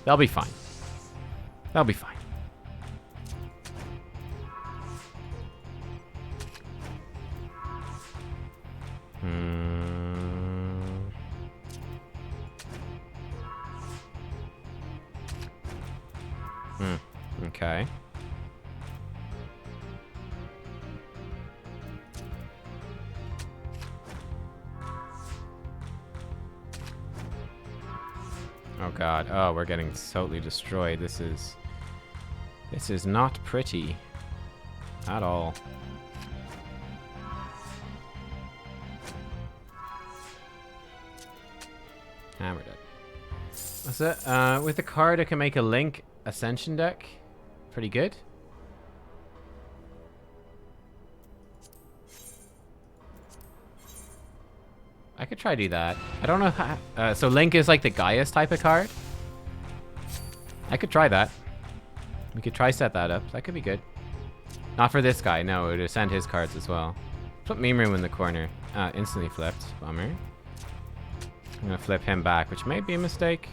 They'll be fine. They'll be fine. Okay. Oh god. Oh, we're getting totally destroyed. This is not pretty at all. Hammered it. That's it. With the card, I can make a Link Ascension deck. Pretty good. I could try do that. I don't know how... so Link is like the Gaius type of card? I could try that. We could try set that up. That could be good. Not for this guy. No, it would send his cards as well. Put Mimru in the corner. Instantly flipped. Bummer. I'm going to flip him back, which may be a mistake.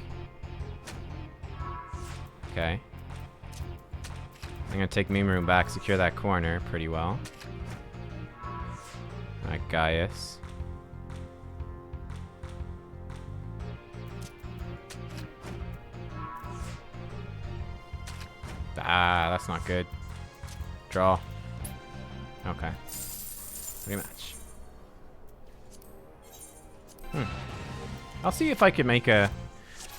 Okay. I'm going to take Mimru back, secure that corner pretty well. Alright, Gaius. Ah, that's not good. Draw. Okay. Rematch. I'll see if I can make a...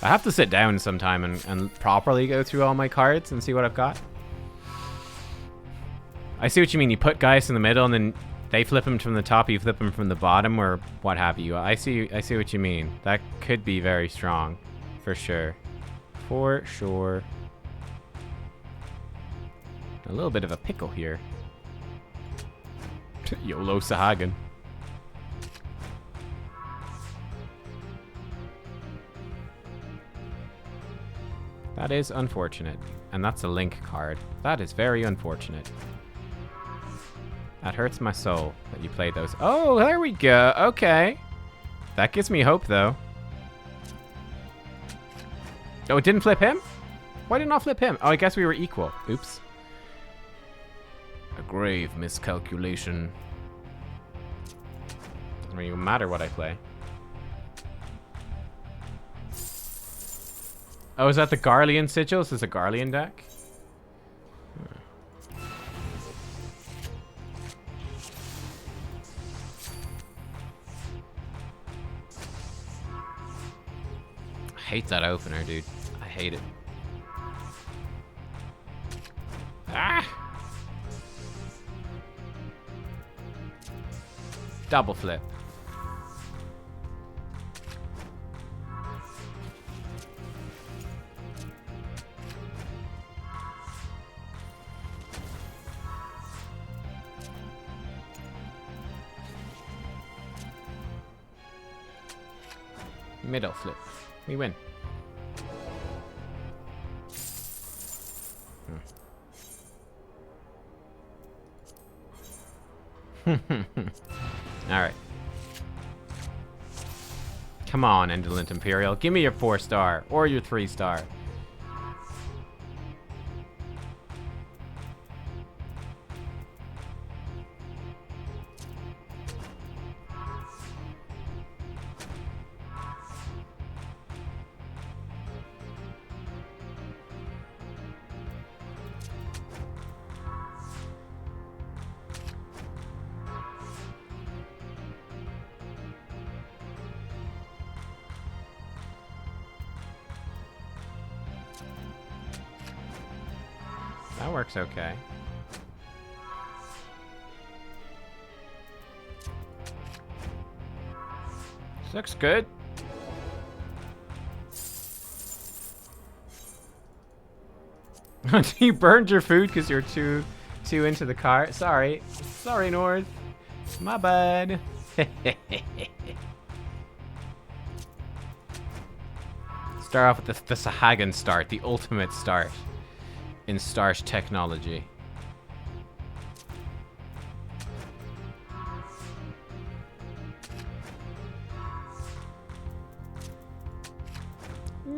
I have to sit down sometime and properly go through all my cards and see what I've got. I see what you mean. You put Gaius in the middle and then they flip him from the top, you flip him from the bottom, or what have you. I see what you mean. That could be very strong. For sure. For sure. A little bit of a pickle here. YOLO Sahagin. That is unfortunate. And that's a Link card. That is very unfortunate. That hurts my soul that you played those. Oh, there we go. Okay. That gives me hope, though. Oh, it didn't flip him? Why didn't I flip him? Oh, I guess we were equal. Oops. A grave miscalculation. Doesn't really matter what I play. Oh, is that the Garlean Sigil? Is this a Garlean deck? I hate that opener, dude. I hate it. Ah! Double flip. Middle flip. We win. Alright. Come on, Indolent Imperial. Give me your 4-star. Or your 3-star. That works okay. This looks good. You burned your food because you're too into the car. Sorry. Sorry, North. My bad. Start off with the Sahagin start, the ultimate start in Starch technology.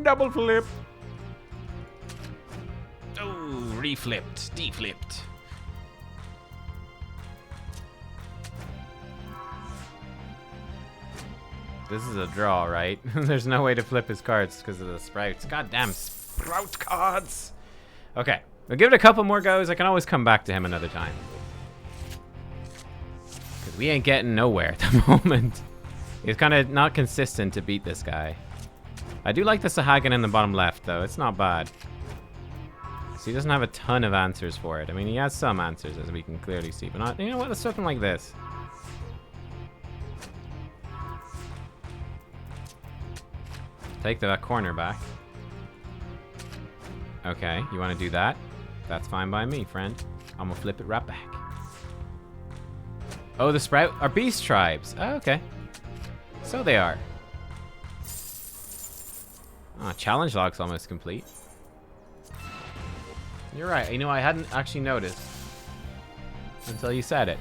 Double flip. Oh, reflipped, deflipped. This is a draw, right? There's no way to flip his cards because of the sprouts. Goddamn sprout cards. Okay, we'll give it a couple more goes. I can always come back to him another time. Because we ain't getting nowhere at the moment. He's kind of not consistent to beat this guy. I do like the Sahagin in the bottom left, though. It's not bad. So he doesn't have a ton of answers for it. I mean, he has some answers, as we can clearly see. But not, you know what? Let's something like this. Take that corner back. Okay, you want to do that? That's fine by me, friend. I'm gonna flip it right back. Oh, the sprout are beast tribes. Oh, okay. So they are. Ah, challenge log's almost complete. You're right. You know, I hadn't actually noticed until you said it.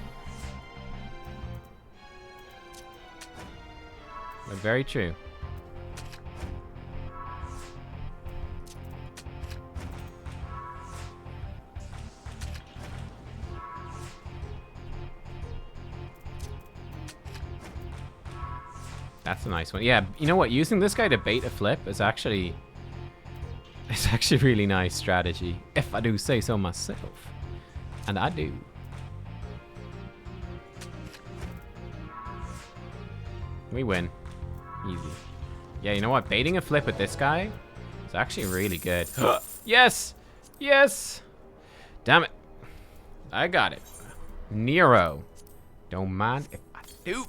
But very true. That's a nice one. Yeah, you know what? Using this guy to bait a flip is actually... It's actually a really nice strategy, if I do say so myself. And I do. We win. Easy. Yeah, you know what? Baiting a flip with this guy is actually really good. Yes! Yes! Damn it. I got it. Nero. Don't mind if I do.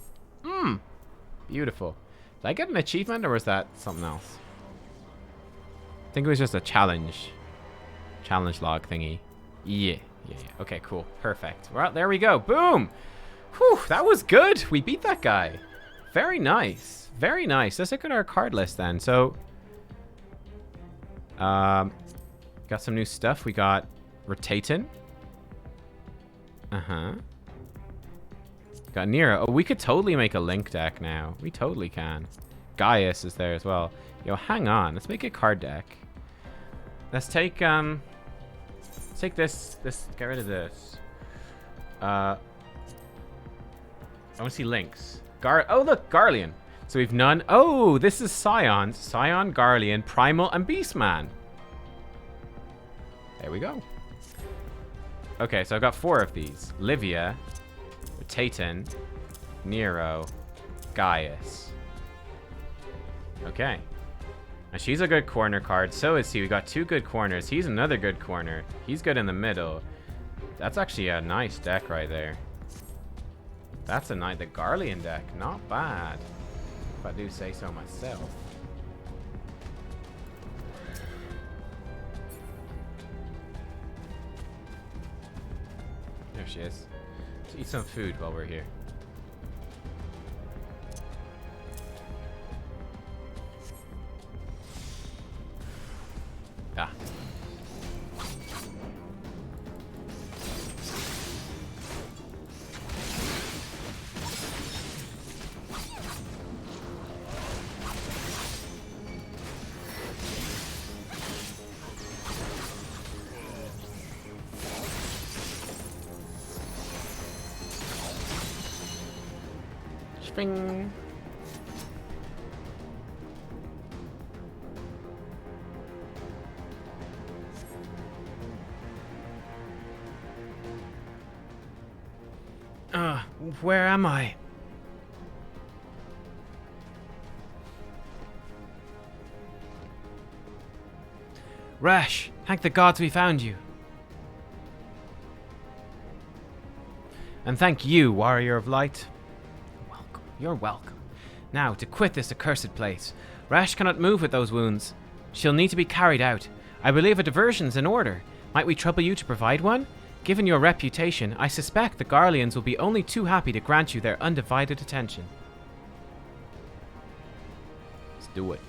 Beautiful. Did I get an achievement or was that something else? I think it was just a challenge log thingy. Yeah. Okay, cool. Perfect. Well, there we go. Boom! Whew, that was good. We beat that guy. Very nice. Very nice. Let's look at our card list then. So, got some new stuff. We got Rotatin. Got Nero. Oh, we could totally make a Link deck now. We totally can. Gaius is there as well. Yo, hang on. Let's make a card deck. Let's take this. Get rid of this. I want to see links. Oh, look, Garlean. So we've none. Oh, this is Scions. Scion, Garlean, Primal, and Beastman. There we go. Okay, so I've got 4 of these. Livia, Rotatin, Nero, Gaius. Okay. Now she's a good corner card. So is he. We got 2 good corners. He's another good corner. He's good in the middle. That's actually a nice deck right there. That's the Garlean deck. Not bad. If I do say so myself. There she is. Let's eat some food while we're here. Ah. Spring. Where am I? Rash, thank the gods we found you. And thank you, warrior of light. Welcome. You're welcome. Now, to quit this accursed place. Rash cannot move with those wounds. She'll need to be carried out. I believe a diversion's in order. Might we trouble you to provide one? Given your reputation, I suspect the Garleans will be only too happy to grant you their undivided attention. Let's do it.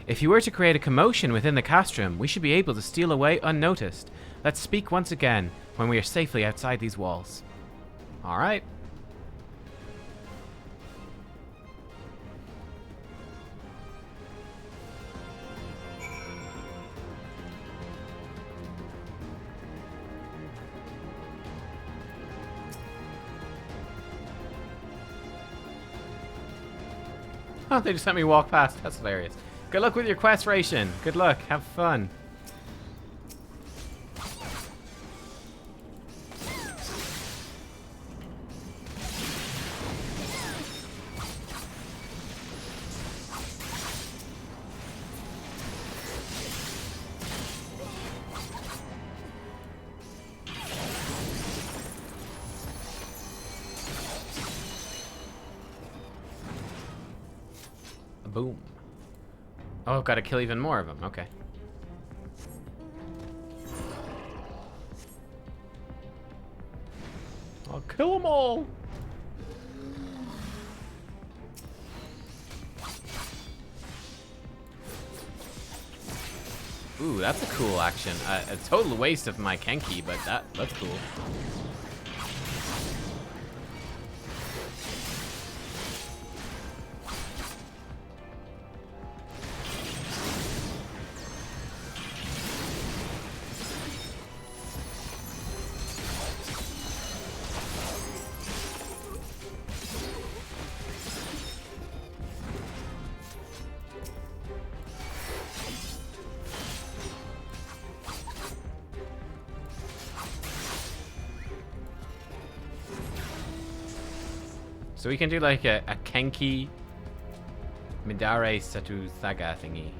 If you were to create a commotion within the castrum, we should be able to steal away unnoticed. Let's speak once again when we are safely outside these walls. All right. Oh, they just let me walk past. That's hilarious. Good luck with your quest, Ration. Good luck. Have fun. Boom. Oh, gotta kill even more of them. Okay. I'll kill them all. Ooh, that's a cool action. A total waste of my Kenki, but that's cool. So we can do like a Kenki Midare Satu Saga thingy.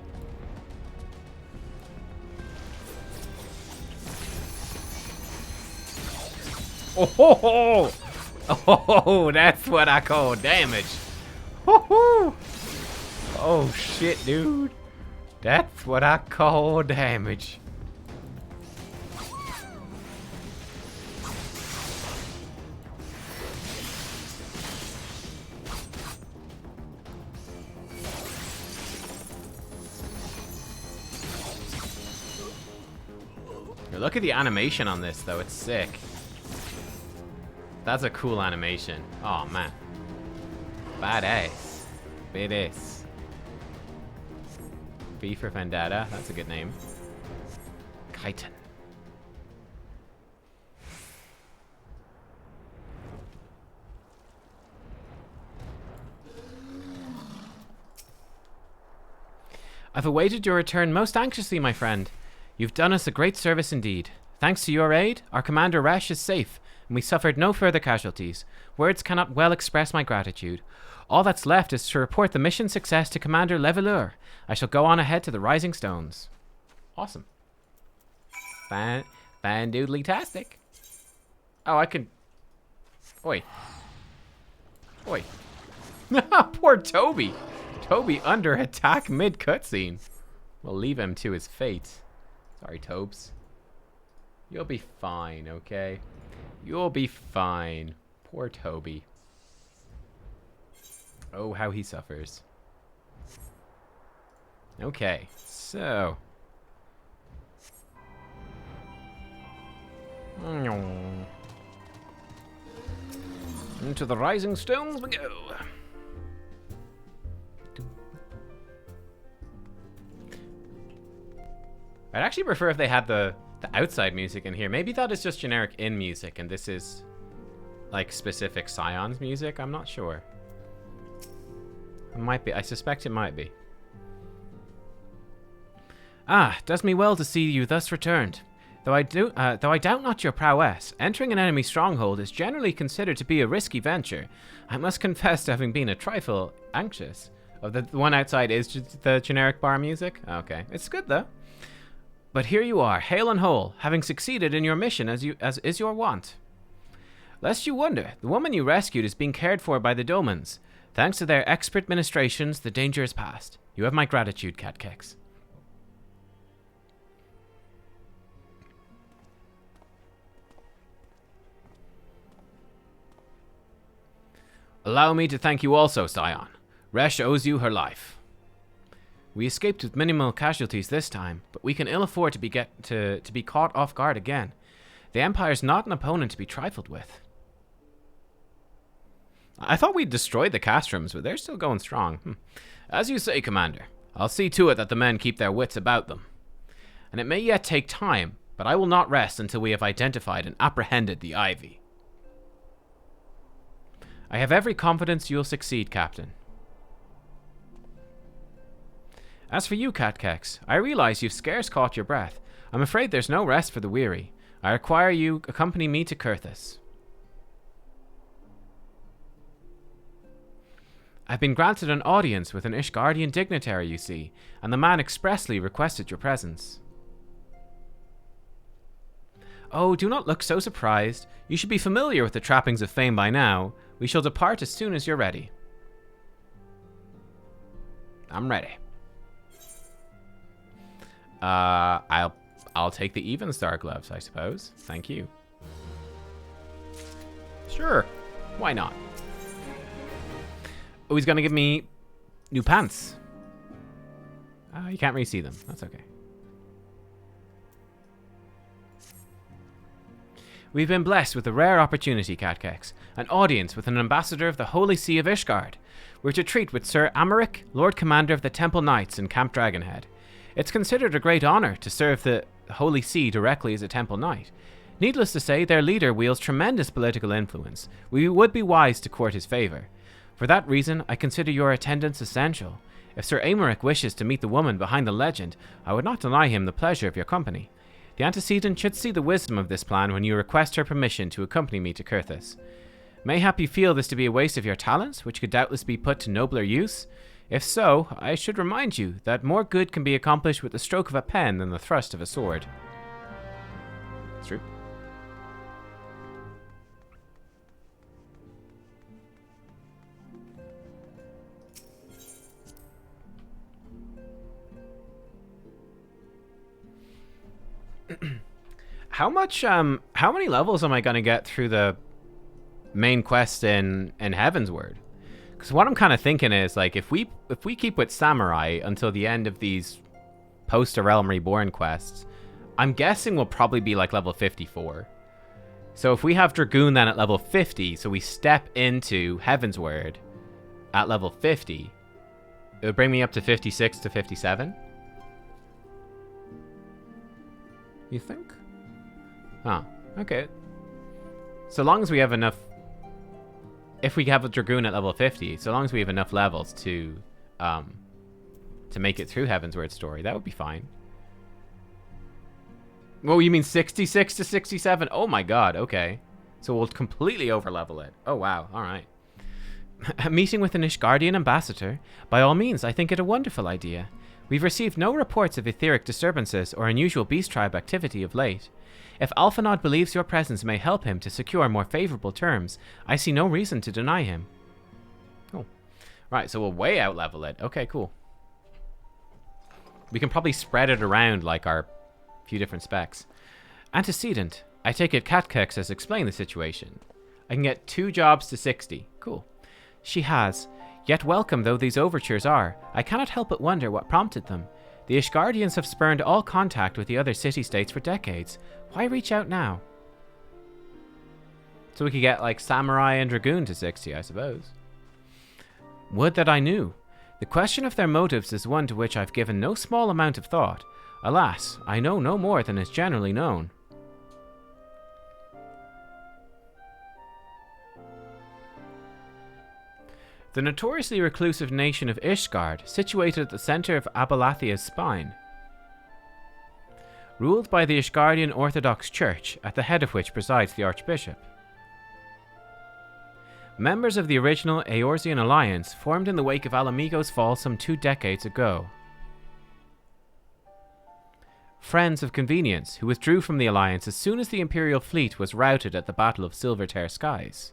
Oh, ho, ho. Oh, that's what I call damage. Ho, oh shit, dude. That's what I call damage. Look at the animation on this, though. It's sick. That's a cool animation. Oh, man. Badass. Badass. V for Vendetta. That's a good name. Chitin. I've awaited your return most anxiously, my friend. You've done us a great service indeed. Thanks to your aid, our Commander Resh is safe, and we suffered no further casualties. Words cannot well express my gratitude. All that's left is to report the mission success to Commander Leveleur. I shall go on ahead to the Rising Stones. Awesome. Fan-doodly-tastic. Oh, I could... Oi. Oi. Poor Toby. Toby under attack mid-cutscene. We'll leave him to his fate. Sorry, Tobes. You'll be fine, okay? You'll be fine. Poor Toby. Oh, how he suffers. Okay, so... Into the Rising Stones we go. I'd actually prefer if they had the outside music in here. Maybe that is just generic in music, and this is like specific Scion's music. I'm not sure. It might be. I suspect it might be. Ah, does me well to see you thus returned. Though I doubt not your prowess, entering an enemy stronghold is generally considered to be a risky venture. I must confess to having been a trifle anxious. Oh, the one outside is the generic bar music? Okay, it's good though. But here you are, hale and whole, having succeeded in your mission as is your wont. Lest you wonder, the woman you rescued is being cared for by the Domans. Thanks to their expert ministrations, the danger is past. You have my gratitude, Nubkeks. Allow me to thank you also, Scion. Resh owes you her life. We escaped with minimal casualties this time, but we can ill afford to be caught off guard again. The Empire's not an opponent to be trifled with. I thought we'd destroyed the castrums, but they're still going strong. As you say, Commander, I'll see to it that the men keep their wits about them. And it may yet take time, but I will not rest until we have identified and apprehended the Ivy. I have every confidence you'll succeed, Captain. As for you, Nubkeks, I realize you've scarce caught your breath. I'm afraid there's no rest for the weary. I require you accompany me to Kurthus. I've been granted an audience with an Ishgardian dignitary, you see, and the man expressly requested your presence. Oh, do not look so surprised. You should be familiar with the trappings of fame by now. We shall depart as soon as you're ready. I'm ready. I'll take the Evenstar gloves, I suppose. Thank you. Sure. Why not? Oh, he's gonna give me new pants. You can't really see them. That's okay. We've been blessed with a rare opportunity, Nubkeks, an audience with an ambassador of the Holy See of Ishgard. We're to treat with Sir Amaric, Lord Commander of the Temple Knights in Camp Dragonhead. It's considered a great honor to serve the Holy See directly as a Temple Knight. Needless to say, their leader wields tremendous political influence. We would be wise to court his favor. For that reason, I consider your attendance essential. If Sir Amaric wishes to meet the woman behind the legend, I would not deny him the pleasure of your company. The antecedent should see the wisdom of this plan when you request her permission to accompany me to Kurthus. Mayhap you feel this to be a waste of your talents, which could doubtless be put to nobler use? If so, I should remind you that more good can be accomplished with the stroke of a pen than the thrust of a sword. It's true. How many levels am I gonna get through the main quest in Heavensward? Because what I'm kind of thinking is, like, if we keep with Samurai until the end of these post-A Realm Reborn quests, I'm guessing we'll probably be like level 54. So if we have Dragoon then at level 50, so we step into Heavensward at level 50, it would bring me up to 56 to 57. You think? Oh, okay. So long as we have enough... If we have a Dragoon at level 50, so long as we have enough levels to make it through Heavensward story, that would be fine. Oh, you mean 66 to 67? Oh my god, okay. So we'll completely overlevel it. Oh wow, alright. A meeting with an Ishgardian ambassador? By all means, I think it a wonderful idea. We've received no reports of etheric disturbances or unusual beast tribe activity of late. If Alphanod believes your presence may help him to secure more favorable terms, I see no reason to deny him. Cool. Right, so we'll way out-level it. Okay, cool. We can probably spread it around like our few different specs. Antecedent. I take it Nubkeks has explained the situation. I can get 2 jobs to 60. Cool. She has. Yet welcome though these overtures are, I cannot help but wonder what prompted them. The Ishgardians have spurned all contact with the other city-states for decades. Why reach out now? So we could get, like, Samurai and Dragoon to 60, I suppose. Would that I knew. The question of their motives is one to which I've given no small amount of thought. Alas, I know no more than is generally known. The notoriously reclusive nation of Ishgard, situated at the center of Abalathia's spine. Ruled by the Ishgardian Orthodox Church, at the head of which presides the Archbishop. Members of the original Eorzean Alliance formed in the wake of Alamigo's fall some 2 decades ago. Friends of convenience, who withdrew from the Alliance as soon as the Imperial fleet was routed at the Battle of Silvertear Skies.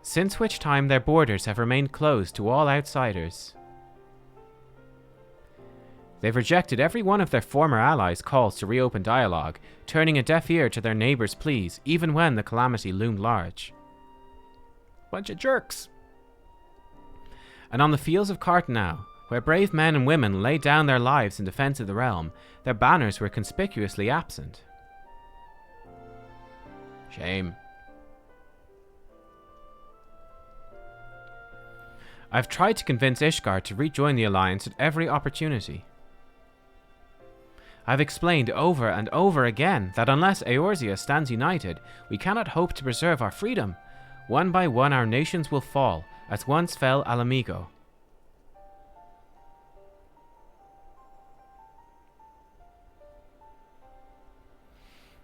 Since which time their borders have remained closed to all outsiders. They've rejected every one of their former allies' calls to reopen dialogue, turning a deaf ear to their neighbors' pleas, even when the calamity loomed large. Bunch of jerks. And on the fields of Cartenow, where brave men and women laid down their lives in defense of the realm, their banners were conspicuously absent. Shame. I've tried to convince Ishgard to rejoin the Alliance at every opportunity. I've explained over and over again that unless Eorzea stands united, we cannot hope to preserve our freedom. One by one our nations will fall, as once fell Alamigo.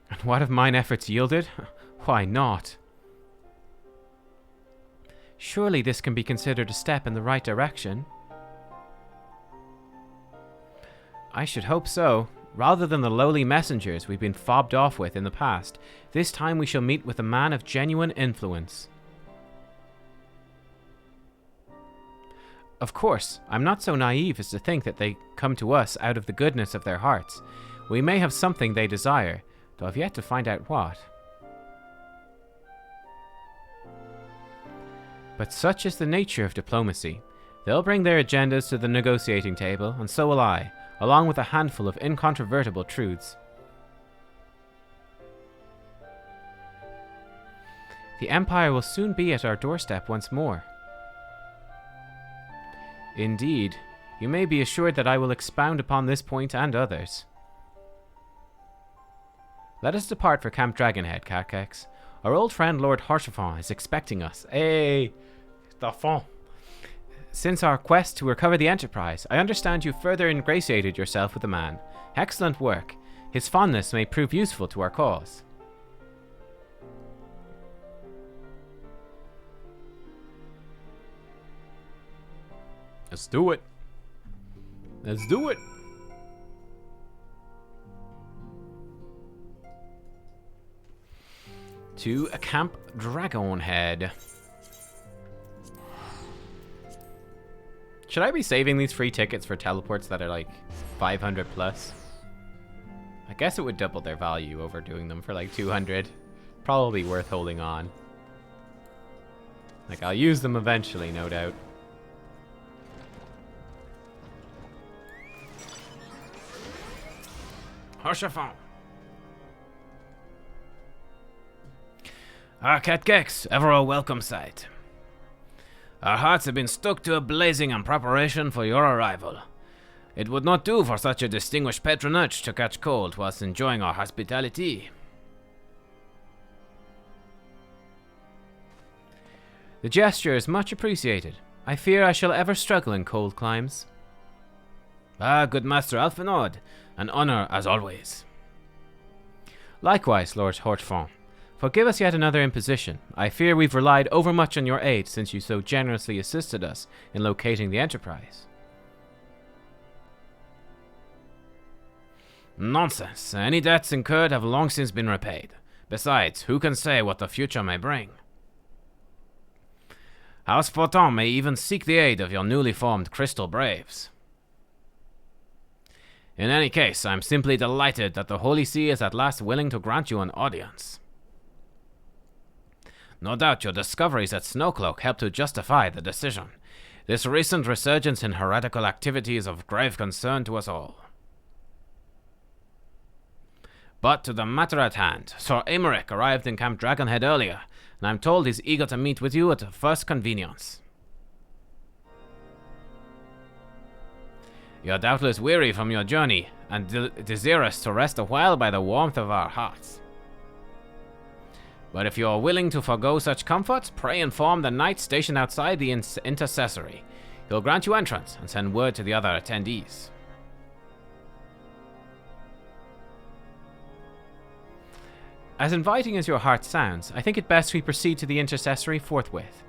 And what have mine efforts yielded? Why not? Surely this can be considered a step in the right direction. I should hope so. Rather than the lowly messengers we've been fobbed off with in the past, this time we shall meet with a man of genuine influence. Of course, I'm not so naive as to think that they come to us out of the goodness of their hearts. We may have something they desire, though I've yet to find out what. But such is the nature of diplomacy. They'll bring their agendas to the negotiating table, and so will I, along with a handful of incontrovertible truths. The Empire will soon be at our doorstep once more. Indeed, you may be assured that I will expound upon this point and others. Let us depart for Camp Dragonhead, Nubkeks. Our old friend Lord Haurchefant is expecting us. Hey, Stefan. Since our quest to recover the Enterprise, I understand you further ingratiated yourself with the man. Excellent work. His fondness may prove useful to our cause. Let's do it. Let's do it. To a Camp Dragonhead. Should I be saving these free tickets for teleports that are like 500 plus? I guess it would double their value over doing them for like 200. Probably worth holding on. Like, I'll use them eventually, no doubt. Haurchefant. Nubkeks, ever a welcome sight. Our hearts have been stoked to a blazing in preparation for your arrival. It would not do for such a distinguished patronage to catch cold whilst enjoying our hospitality. The gesture is much appreciated. I fear I shall ever struggle in cold climes. Ah, good Master Alphinaud, an honor as always. Likewise, Lord Haurchefant. Forgive us yet another imposition. I fear we've relied overmuch on your aid since you so generously assisted us in locating the Enterprise. Nonsense. Any debts incurred have long since been repaid. Besides, who can say what the future may bring? House Photon may even seek the aid of your newly formed Crystal Braves. In any case, I'm simply delighted that the Holy See is at last willing to grant you an audience. No doubt your discoveries at Snowcloak help to justify the decision. This recent resurgence in heretical activity is of grave concern to us all. But to the matter at hand, Sir Aymeric arrived in Camp Dragonhead earlier, and I'm told he's eager to meet with you at the first convenience. You're doubtless weary from your journey, and desirous to rest a while by the warmth of our hearts. But if you are willing to forego such comforts, pray inform the knight stationed outside the intercessory. He'll grant you entrance and send word to the other attendees. As inviting as your heart sounds, I think it best we proceed to the intercessory forthwith.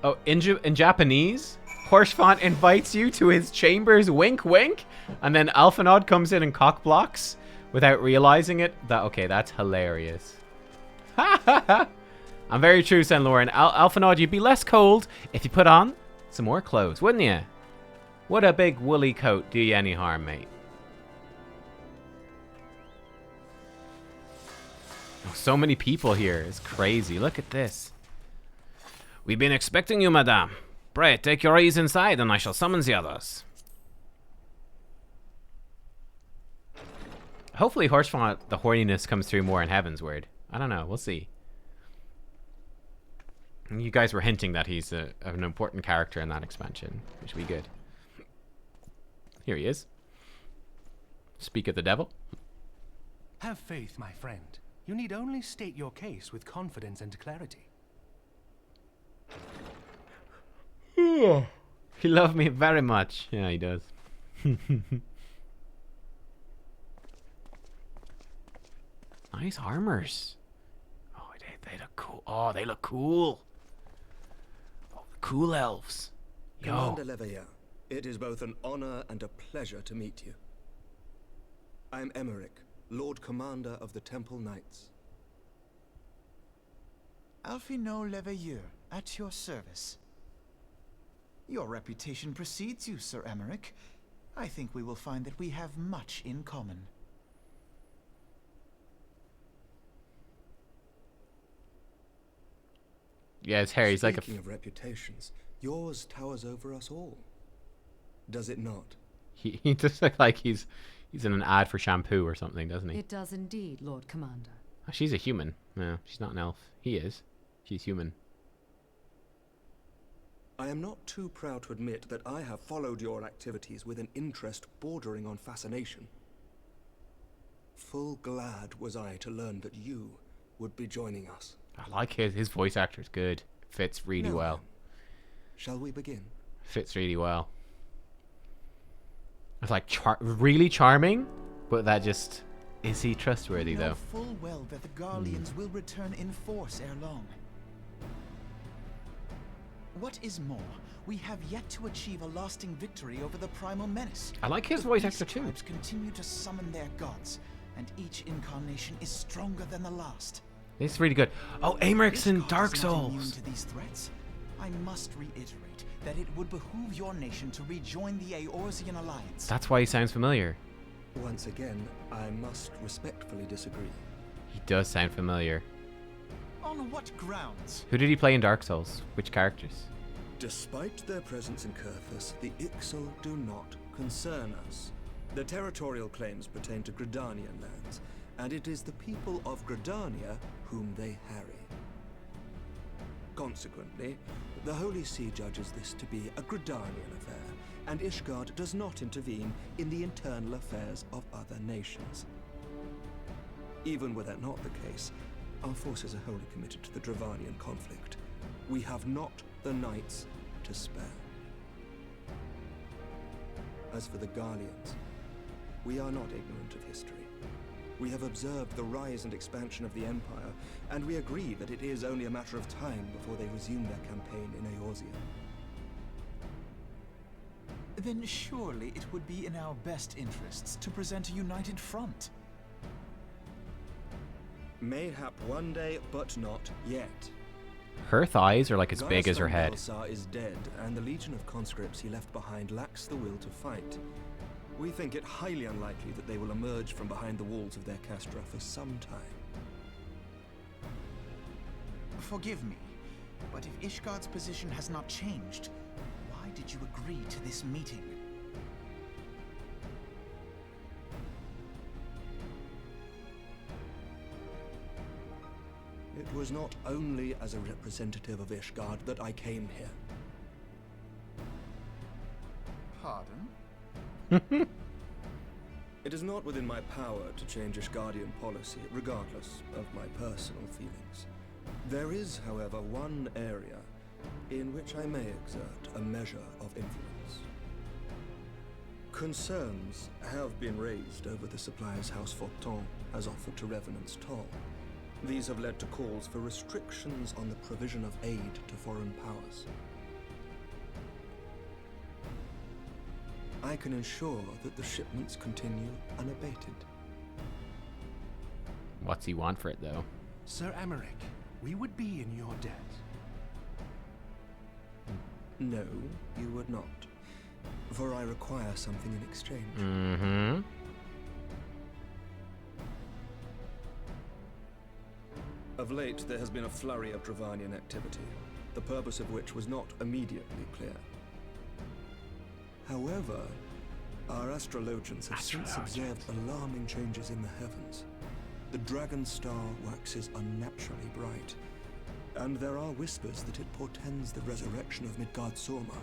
Oh, in Japanese, Haurchefant invites you to his chambers, wink wink, and then Alphinaud comes in and cockblocks without realizing it. Okay, that's hilarious. I'm very true, St. Lauren. Alphinaud, you'd be less cold if you put on some more clothes, wouldn't you? Would a big woolly coat do you any harm, mate? Oh, so many people here. It's crazy. Look at this. We've been expecting you, madame. Pray, take your ease inside, and I shall summon the others. Hopefully, Haurchefant, the horniness comes through more in Heavensward. I don't know. We'll see. You guys were hinting that he's an important character in that expansion, which would be good. Here he is. Speak of the devil. Have faith, my friend. You need only state your case with confidence and clarity. He loved me very much. Yeah, he does. Nice armors. Oh, they look cool. Oh, they look cool. Oh, the cool elves. Yo. Commander Leveilleur, it is both an honor and a pleasure to meet you. I am Aymeric, Lord Commander of the Temple Knights. Alphinaud Leveilleur, at your service. Your reputation precedes you, Sir Aymeric. I think we will find that we have much in common. Yeah, his hair. He's like a. Speaking of reputations, yours towers over us all. Does it not? He does look like he's in an ad for shampoo or something, doesn't he? It does indeed, Lord Commander. Oh, she's a human. No, she's not an elf. He is. She's human. I am not too proud to admit that I have followed your activities with an interest bordering on fascination. Full glad was I to learn that you would be joining us. I like his voice actor's good. Fits really Now well. then, shall we begin? Fits really well. It's like really charming, but that just is he trustworthy We know though? full well that the Guardians will return in force ere long. What is more, we have yet to achieve a lasting victory over the primal menace. I like his The voice beast actor too. tribes continue to summon their gods, and each incarnation is stronger than the last. It's really good. Oh, Ameryk's in Ishgard Dark is not immune Souls. to these threats. I must reiterate that it would behoove your nation to rejoin the Eorzean alliance. That's why he sounds familiar. Once again, I must respectfully disagree. He does sound familiar. On what grounds? Who did he play in Dark Souls? Which characters? Despite their presence in Kurthus, the Ixal do not concern us. Their territorial claims pertain to Gridanian lands, and it is the people of Gridania whom they harry. Consequently, the Holy See judges this to be a Gridanian affair, and Ishgard does not intervene in the internal affairs of other nations. Even were that not the case, our forces are wholly committed to the Dravanian conflict. We have not the knights to spare. As for the Garleans, we are not ignorant of history. We have observed the rise and expansion of the Empire, and we agree that it is only a matter of time before they resume their campaign in Eorzea. Then surely it would be in our best interests to present a united front. Mayhap one day, but not yet. Her thighs are like as big as her head. Belsar is dead, and the legion of conscripts he left behind lacks the will to fight. We think it highly unlikely that they will emerge from behind the walls of their castra for some time. Forgive me, but if Ishgard's position has not changed, why did you agree to this meeting? It was not only as a representative of Ishgard that I came here. Pardon? It is not within my power to change Ishgardian policy, regardless of my personal feelings. There is, however, one area in which I may exert a measure of influence. Concerns have been raised over the suppliers House Fortin has offered to Revenant's Toll. These have led to calls for restrictions on the provision of aid to foreign powers. I can ensure that the shipments continue unabated. What's he want for it though? Sir Emeric, we would be in your debt. No, you would not. For I require something in exchange. Mm-hmm. Of late, there has been a flurry of Dravanian activity, the purpose of which was not immediately clear. However, our astrologians have since observed alarming changes in the heavens. The dragon star waxes unnaturally bright, and there are whispers that it portends the resurrection of Midgard-Sorma.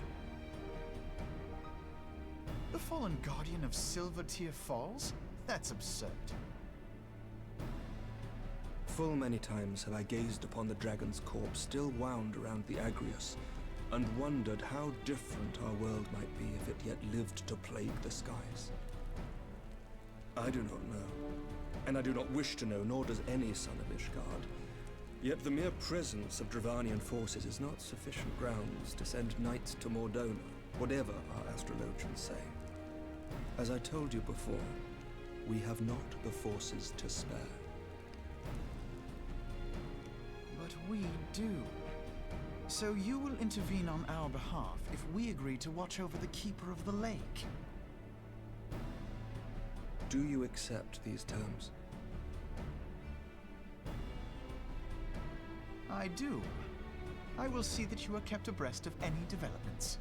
The fallen guardian of Silvertear Falls? That's absurd. Full many times have I gazed upon the dragon's corpse still wound around the Agrius, and wondered how different our world might be if it yet lived to plague the skies. I do not know, and I do not wish to know, nor does any son of Ishgard. Yet the mere presence of Dravanian forces is not sufficient grounds to send knights to Mordona, whatever our astrologians say. As I told you before, we have not the forces to spare. But we do. So you will intervene on our behalf if we agree to watch over the Keeper of the Lake. Do you accept these terms? I do. I will see that you are kept abreast of any developments.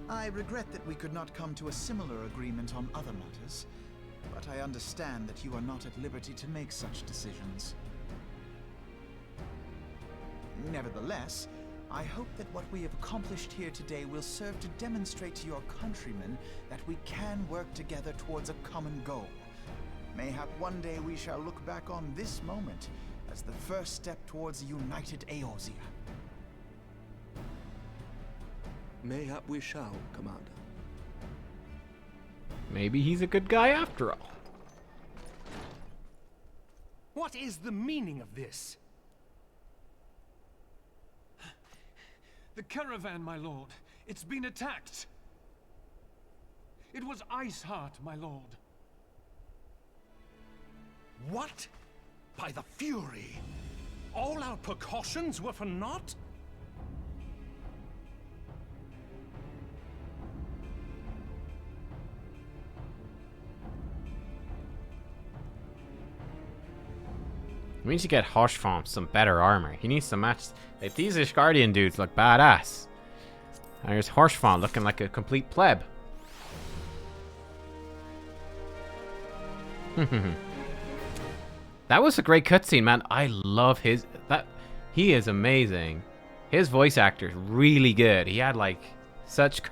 I regret that we could not come to a similar agreement on other matters, but I understand that you are not at liberty to make such decisions. Nevertheless, I hope that what we have accomplished here today will serve to demonstrate to your countrymen that we can work together towards a common goal. Mayhap one day we shall look back on this moment as the first step towards a united Eorzea. Mayhap we shall, Commander. Maybe he's a good guy after all. What is the meaning of this? The caravan, my lord. It's been attacked. It was Iceheart, my lord. What? By the Fury? All our precautions were for naught? We need to get Hoshfomp some better armor. He needs to match. Like, these Ishgardian dudes look badass. And there's Hoshfomp looking like a complete pleb. That was a great cutscene, man. I love his. He is amazing. His voice actor is really good. He had like such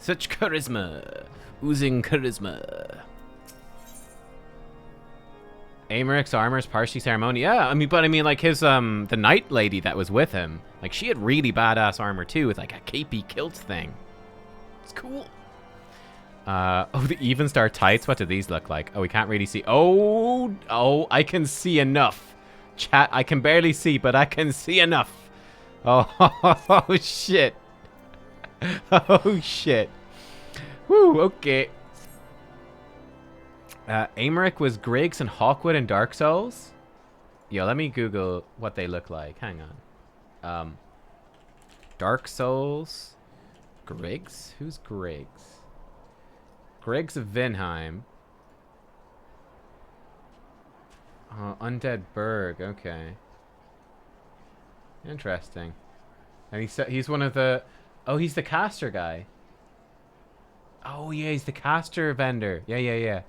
charisma, oozing charisma. Amaric's armor is partially ceremony. Yeah, I mean, like his the knight lady that was with him, like she had really badass armor too, with like a capey kilt thing. It's cool. Oh, the even star tights. What do these look like? Oh, we can't really see. Oh, I can see enough. Chat, I can barely see, but I can see enough. Oh, shit. Oh shit. Woo. Okay. Amaric was Griggs and Hawkwood in Dark Souls. Yo, let me Google what they look like. Hang on. Dark Souls. Griggs? Who's Griggs? Griggs of Vinheim. Undead Berg. Okay. Interesting. And he's one of the... Oh, he's the caster guy. Oh, yeah, he's the caster vendor. Yeah.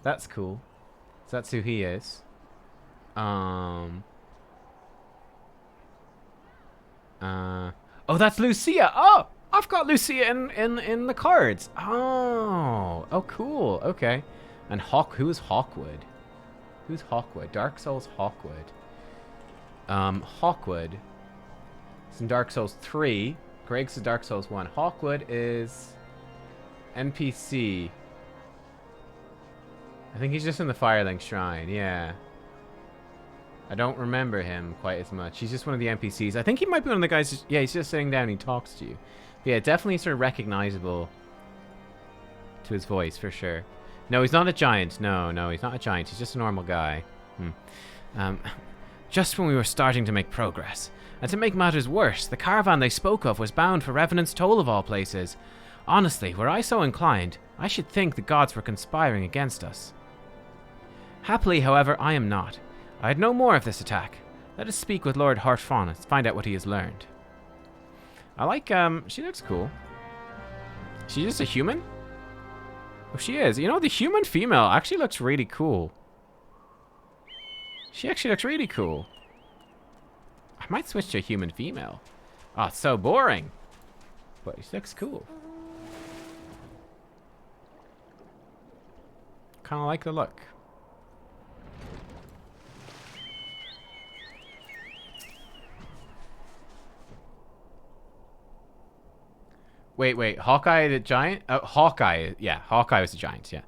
That's cool. So that's who he is. Oh, that's Lucia. Oh, I've got Lucia in the cards. Oh, cool. Okay. And who's Hawkwood? Who's Hawkwood? Dark Souls Hawkwood. Hawkwood is in Dark Souls 3. Greg's is Dark Souls 1. Hawkwood is NPC. I think he's just in the Firelink Shrine, yeah. I don't remember him quite as much. He's just one of the NPCs. I think he might be one of the guys... Yeah, he's just sitting down and he talks to you. But yeah, definitely sort of recognizable to his voice, for sure. No, he's not a giant. No, he's not a giant. He's just a normal guy. Just when we were starting to make progress. And to make matters worse, the caravan they spoke of was bound for Revenant's Toll of all places. Honestly, were I so inclined, I should think the gods were conspiring against us. Happily, however, I am not. I had no more of this attack. Let us speak with Lord Hartfon and find out what he has learned. I like, she looks cool. She's just a human? Oh, she is. You know, the human female actually looks really cool. She actually looks really cool. I might switch to a human female. Oh, it's so boring. But she looks cool. Kind of like the look. Wait. Hawkeye the giant? Hawkeye. Yeah, Hawkeye was the giant, yeah.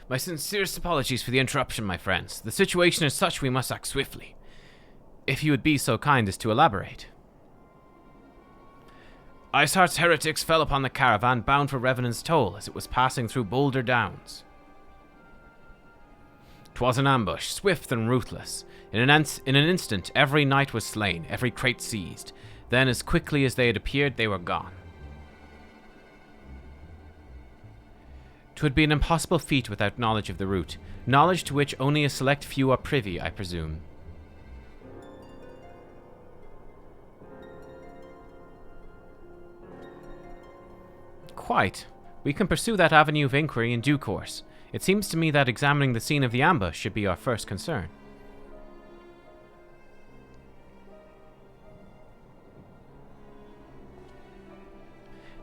My sincerest apologies for the interruption, my friends. The situation is such we must act swiftly. If you would be so kind as to elaborate. Iceheart's heretics fell upon the caravan bound for Revenant's Toll as it was passing through Boulder Downs. 'Twas an ambush, swift and ruthless. In an instant, every knight was slain, every crate seized. Then, as quickly as they had appeared, they were gone. 'Twould be an impossible feat without knowledge of the route, knowledge to which only a select few are privy, I presume. Quite. We can pursue that avenue of inquiry in due course. It seems to me that examining the scene of the ambush should be our first concern.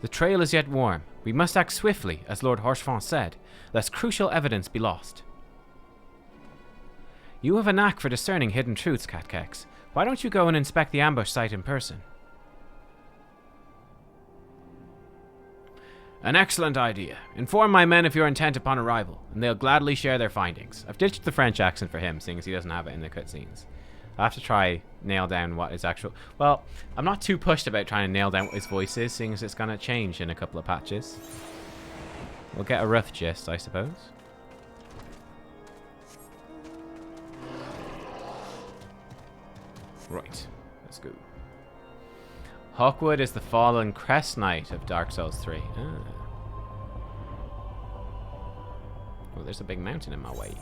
The trail is yet warm. We must act swiftly, as Lord Horchefant said, lest crucial evidence be lost. You have a knack for discerning hidden truths, Nubkeks. Why don't you go and inspect the ambush site in person? An excellent idea. Inform my men of your intent upon arrival, and they'll gladly share their findings. I've ditched the French accent for him, seeing as he doesn't have it in the cutscenes. I'll have to try nail down what his actual... Well, I'm not too pushed about trying to nail down what his voice is, seeing as it's going to change in a couple of patches. We'll get a rough gist, I suppose. Right, let's go. Hawkwood is the fallen crest knight of Dark Souls 3. Ah. Oh, there's a big mountain in my way.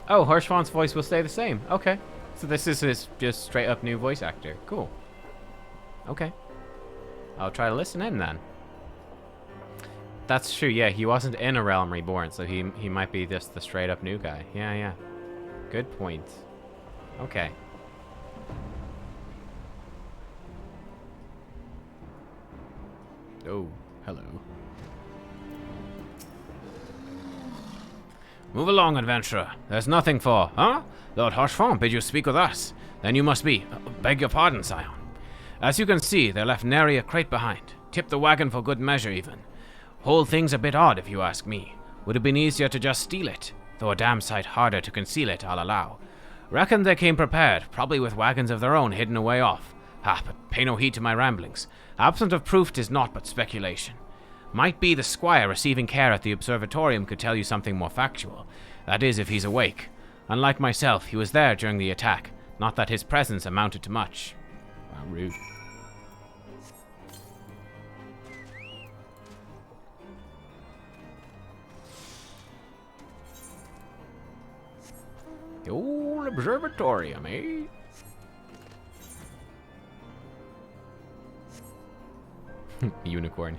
Oh, Horchefant's voice will stay the same. Okay. So this is his just straight up new voice actor. Cool. Okay. I'll try to listen in then. That's true, yeah, he wasn't in A Realm Reborn, so he might be just the straight up new guy. Yeah, yeah. Good point. Okay. Oh, hello. Move along, adventurer. There's nothing for, huh? Lord Horchefant bid you speak with us. Then you must be, beg your pardon, scion. As you can see, they left nary a crate behind. Tipped the wagon for good measure, even. Whole thing's a bit odd, if you ask me. Would have been easier to just steal it, though a damn sight harder to conceal it, I'll allow. Reckon they came prepared, probably with wagons of their own hidden away off. But pay no heed to my ramblings. Absent of proof 'tis naught but speculation. Might be the squire receiving care at the observatorium could tell you something more factual. That is, if he's awake. Unlike myself, he was there during the attack. Not that his presence amounted to much. Wow, rude. The old observatorium, eh? Unicorn.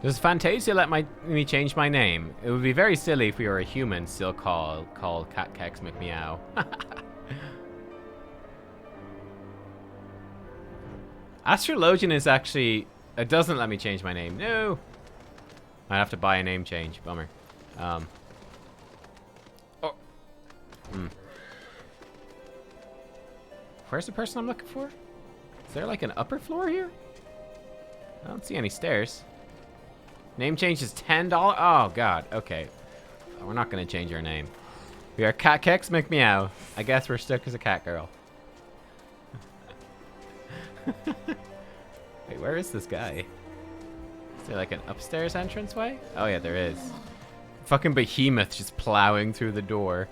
Does Fantasia let me change my name? It would be very silly if we were a human still called Nubkeks McMeow. Astrologian is actually... It doesn't let me change my name. No! I'd have to buy a name change. Bummer. Oh. Where's the person I'm looking for? Is there like an upper floor here? I don't see any stairs. Name change is $10? Oh, God. Okay. We're not going to change our name. We are Nubkeks McMeow. I guess we're stuck as a cat girl. Wait, where is this guy? Is there like an upstairs entranceway? Oh, yeah, there is. Fucking behemoth just plowing through the door.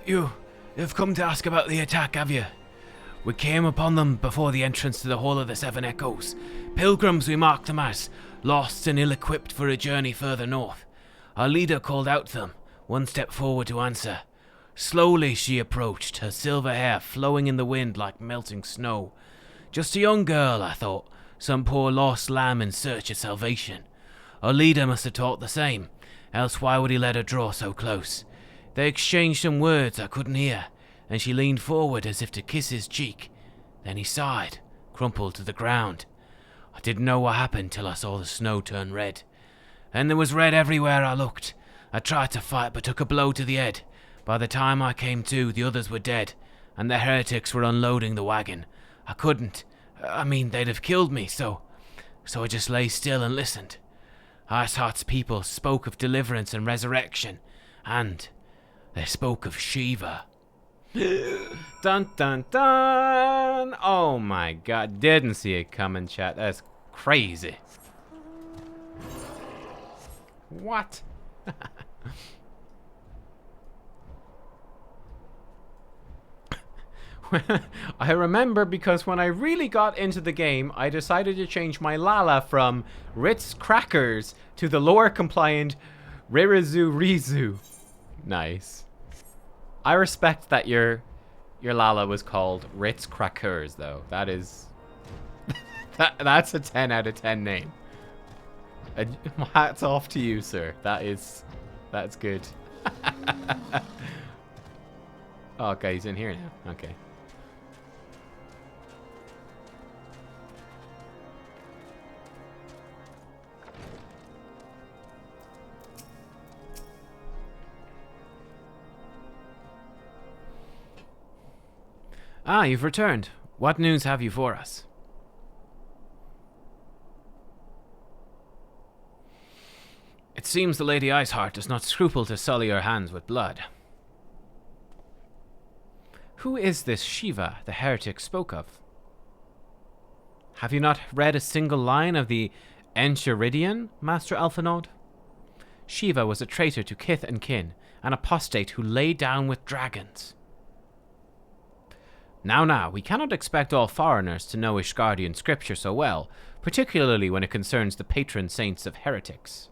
You've come to ask about the attack, have you? We came upon them before the entrance to the Hall of the Seven Echoes. Pilgrims we marked them as, lost and ill-equipped for a journey further north. Our leader called out to them, one step forward to answer. Slowly she approached, her silver hair flowing in the wind like melting snow. Just a young girl, I thought, some poor lost lamb in search of salvation. Our leader must have taught the same, else why would he let her draw so close? They exchanged some words I couldn't hear, and she leaned forward as if to kiss his cheek. Then he sighed, crumpled to the ground. I didn't know what happened till I saw the snow turn red. And there was red everywhere I looked. I tried to fight but took a blow to the head. By the time I came to, the others were dead, and the heretics were unloading the wagon. I couldn't. I mean, they'd have killed me, so I just lay still and listened. Iceheart's people spoke of deliverance and resurrection, and they spoke of Shiva. Dun dun dun! Oh my God, didn't see it coming, chat. That's crazy. What? I remember because when I really got into the game, I decided to change my Lala from Ritz Crackers to the lore compliant Ririzu Rizu. Nice. I respect that your Lala was called Ritz Crackers, though. That is... that's a 10 out of 10 name. Hats off to you, sir. That's good. Oh, okay, he's in here now. Okay. Ah, you've returned. What news have you for us? It seems the Lady Iceheart does not scruple to sully her hands with blood. Who is this Shiva the heretic spoke of? Have you not read a single line of the Enchiridion, Master Alphinaud? Shiva was a traitor to kith and kin, an apostate who lay down with dragons. Now, we cannot expect all foreigners to know Ishgardian scripture so well, particularly when it concerns the patron saints of heretics.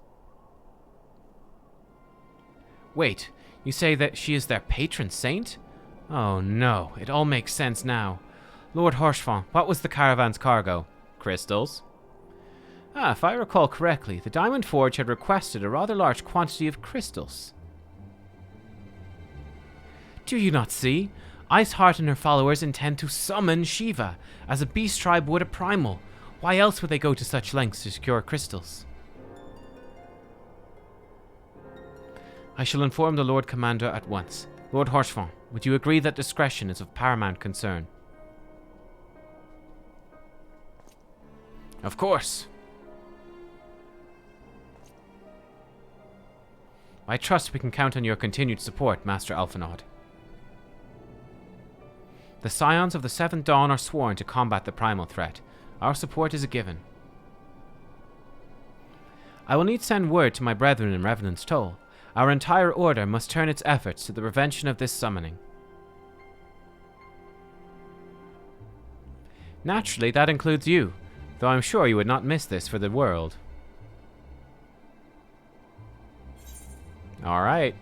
Wait, you say that she is their patron saint? Oh no, it all makes sense now. Lord Horchefant, what was the caravan's cargo? Crystals. Ah, if I recall correctly, the Diamond Forge had requested a rather large quantity of crystals. Do you not see? Iceheart and her followers intend to summon Shiva, as a beast tribe would a primal. Why else would they go to such lengths to secure crystals? I shall inform the Lord Commander at once. Lord Horchefant, would you agree that discretion is of paramount concern? Of course. I trust we can count on your continued support, Master Alphinaud. The Scions of the Seventh Dawn are sworn to combat the primal threat. Our support is a given. I will need send word to my brethren in Revenant's Toll. Our entire order must turn its efforts to the prevention of this summoning. Naturally, that includes you, though I'm sure you would not miss this for the world. Alright.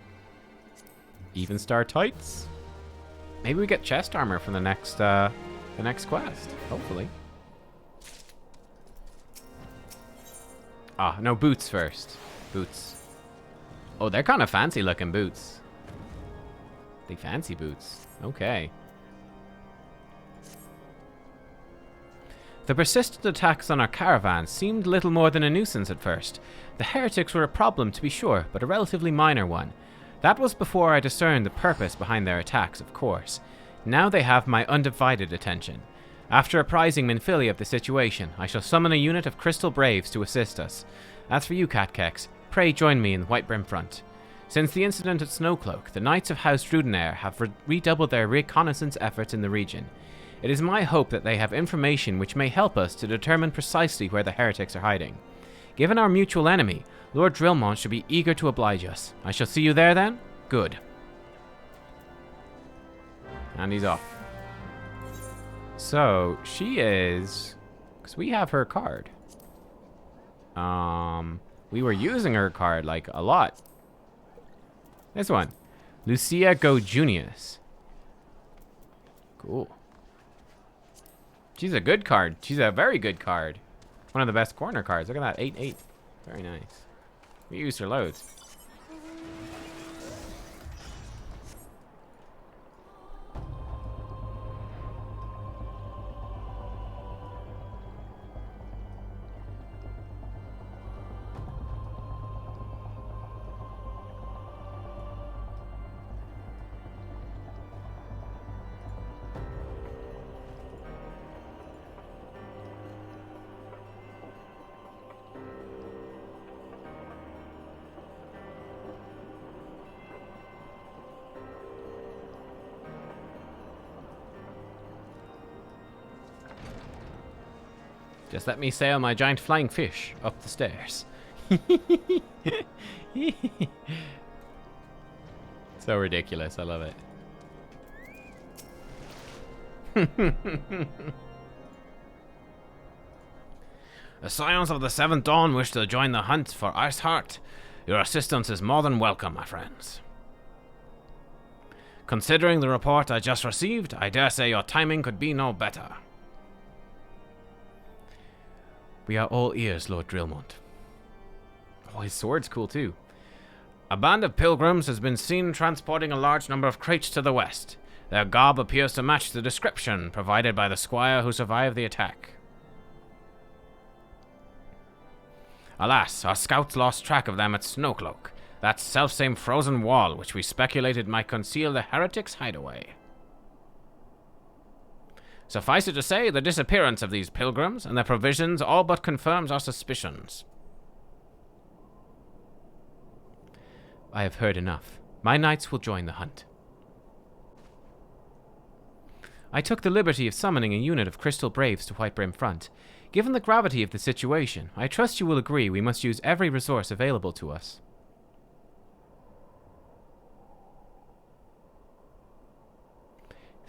Even star tights. Maybe we get chest armor from the next quest, hopefully. Ah, no, boots first. Boots. Oh, they're kind of fancy looking boots. They fancy boots. Okay. The persistent attacks on our caravan seemed little more than a nuisance at first. The heretics were a problem, to be sure, but a relatively minor one. That was before I discerned the purpose behind their attacks, of course. Now they have my undivided attention. After apprising Minfilia of the situation, I shall summon a unit of Crystal Braves to assist us. As for you, Nubkeks, pray join me in the White Brim front. Since the incident at Snowcloak, the Knights of House Drudenair have redoubled their reconnaissance efforts in the region. It is my hope that they have information which may help us to determine precisely where the heretics are hiding. Given our mutual enemy, Lord Drillmont should be eager to oblige us. I shall see you there then? Good. And he's off. So, she is... because we have her card. We were using her card, like, a lot. This one. Lucia Gojunius. Cool. She's a good card. She's a very good card. One of the best corner cards. Look at that. 8/8. Very nice. We used her loads. Just let me sail my giant flying fish up the stairs. So ridiculous. I love it. The Scions of the Seventh Dawn wish to join the hunt for Iceheart. Your assistance is more than welcome, my friends. Considering the report I just received, I dare say your timing could be no better. We are all ears, Lord Drillmont. Oh, his sword's cool too. A band of pilgrims has been seen transporting a large number of crates to the west. Their garb appears to match the description provided by the squire who survived the attack. Alas, our scouts lost track of them at Snowcloak, that selfsame frozen wall which we speculated might conceal the heretics' hideaway. Suffice it to say, the disappearance of these pilgrims and their provisions all but confirms our suspicions. I have heard enough. My knights will join the hunt. I took the liberty of summoning a unit of Crystal Braves to Whitebrim Front. Given the gravity of the situation, I trust you will agree we must use every resource available to us.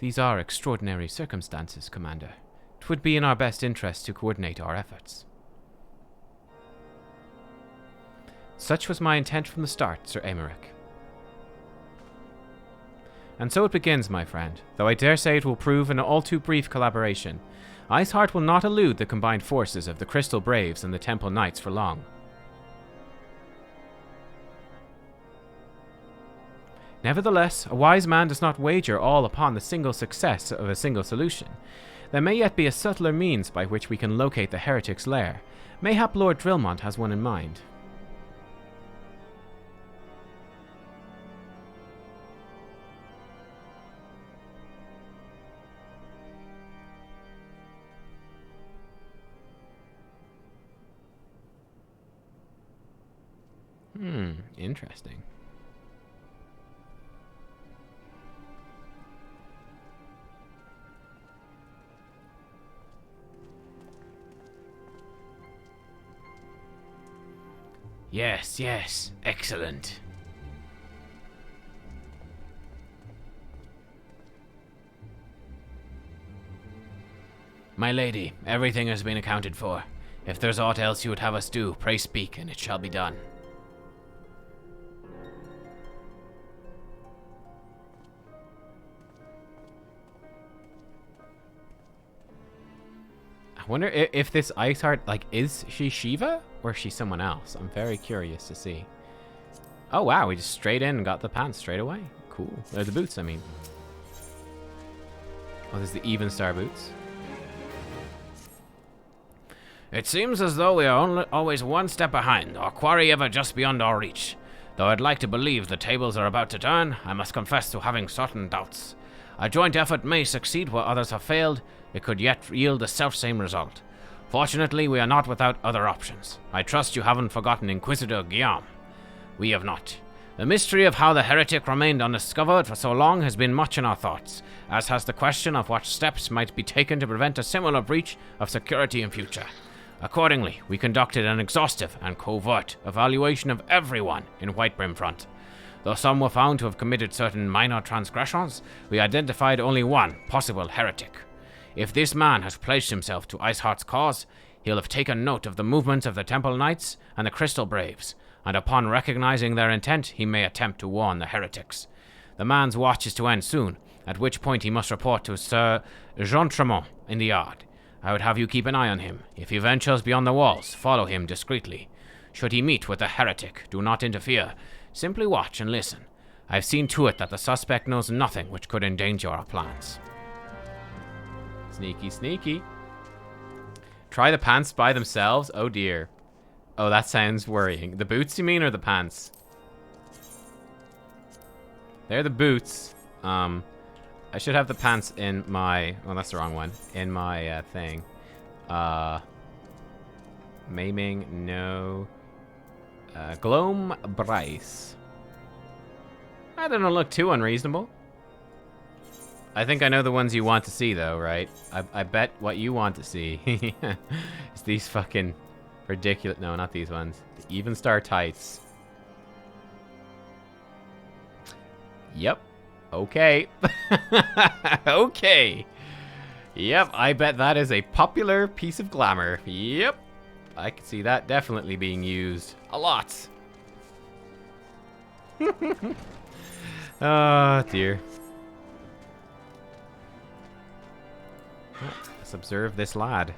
These are extraordinary circumstances, Commander. It would be in our best interest to coordinate our efforts. Such was my intent from the start, Sir Aymeric. And so it begins, my friend, though I dare say it will prove an all too brief collaboration. Iceheart will not elude the combined forces of the Crystal Braves and the Temple Knights for long. Nevertheless, a wise man does not wager all upon the single success of a single solution. There may yet be a subtler means by which we can locate the heretic's lair. Mayhap Lord Drillmont has one in mind. Interesting. Yes, yes, excellent. My lady, everything has been accounted for. If there's aught else you would have us do, pray speak, and it shall be done. I wonder if this Iceheart, like, is she Shiva or is she someone else? I'm very curious to see. Oh wow, we just straight in and got the pants straight away. Cool. They're the boots, I mean. Oh, there's the Even Star boots. It seems as though we are always one step behind, our quarry ever just beyond our reach. Though I'd like to believe the tables are about to turn, I must confess to having certain doubts. A joint effort may succeed where others have failed. It could yet yield the self-same result. Fortunately, we are not without other options. I trust you haven't forgotten Inquisitor Guillaume. We have not. The mystery of how the heretic remained undiscovered for so long has been much in our thoughts, as has the question of what steps might be taken to prevent a similar breach of security in future. Accordingly, we conducted an exhaustive and covert evaluation of everyone in Whitebrim Front. Though some were found to have committed certain minor transgressions, we identified only one possible heretic. If this man has pledged himself to Iceheart's cause, he'll have taken note of the movements of the Temple Knights and the Crystal Braves, and upon recognizing their intent, he may attempt to warn the heretics. The man's watch is to end soon, at which point he must report to Sir Jean Tremont in the yard. I would have you keep an eye on him. If he ventures beyond the walls, follow him discreetly. Should he meet with the heretic, do not interfere. Simply watch and listen. I've seen to it that the suspect knows nothing which could endanger our plans. Sneaky, sneaky. Try the pants by themselves? Oh dear. Oh, that sounds worrying. The boots, you mean, or the pants? They're the boots. I should have the pants in my... Oh, that's the wrong one. In my thing. Maiming, no. Gloam Bryce. That doesn't look too unreasonable. I think I know the ones you want to see, though, right? I bet what you want to see is these fucking ridiculous... No, not these ones. The Even Star tights. Yep. Okay. Okay. Yep, I bet that is a popular piece of glamour. Yep. I can see that definitely being used a lot. Oh, dear. Let's observe this lad.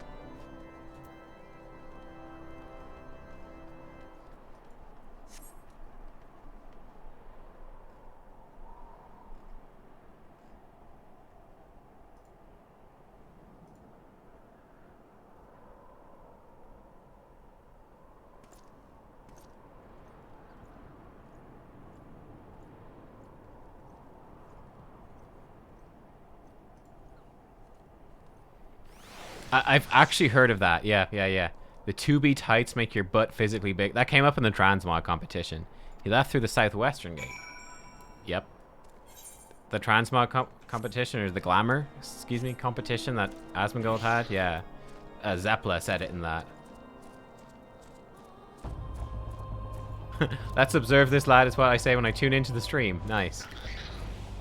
I've actually heard of that. Yeah. The 2B tights make your butt physically big. That came up in the transmog competition. He left through the southwestern gate. Yep. The transmog competition, or the glamour, excuse me, competition that Asmongold had. Yeah. Zeppla said it in that. Let's observe this lad is what I say when I tune into the stream. Nice.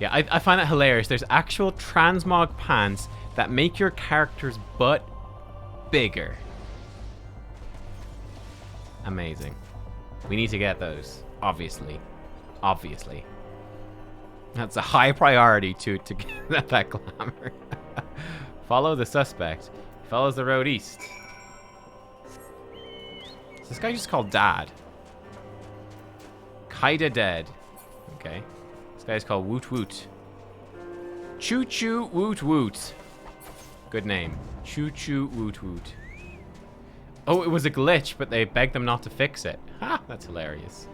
Yeah, I find that hilarious. There's actual transmog pants that make your character's butt bigger. Amazing. We need to get those, obviously. Obviously. That's a high priority to get that glamour. Follow the suspect. He follows the road east. Is this guy just called Dad? Kaida Dead. Okay. This guy's called Woot Woot. Choo Choo Woot Woot. Good name. Choo Choo Woot Woot. Oh, it was a glitch, but they begged them not to fix it. Ha! That's hilarious.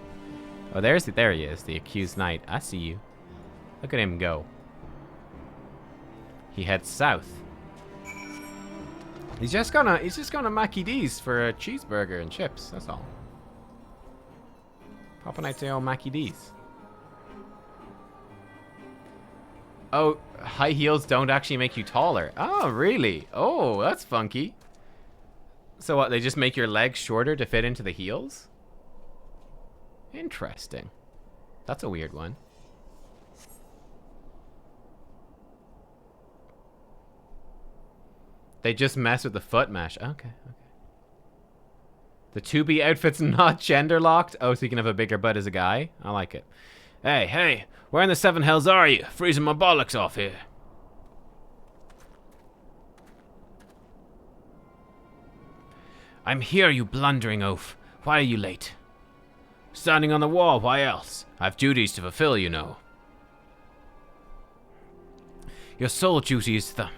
Oh, there he is, the accused knight. I see you. Look at him go. He heads south. He's just gonna Mackie D's for a cheeseburger and chips. That's all. Popping out to old Mackie D's. Oh, high heels don't actually make you taller. Oh, really? Oh, that's funky. So what, they just make your legs shorter to fit into the heels? Interesting. That's a weird one. They just mess with the foot mesh. Okay. The 2B outfit's not gender locked. Oh, so you can have a bigger butt as a guy? I like it. Hey, where in the seven hells are you? Freezing my bollocks off here. I'm here, you blundering oaf. Why are you late? Standing on the wall, why else? I've duties to fulfill, you know. Your sole duty is the,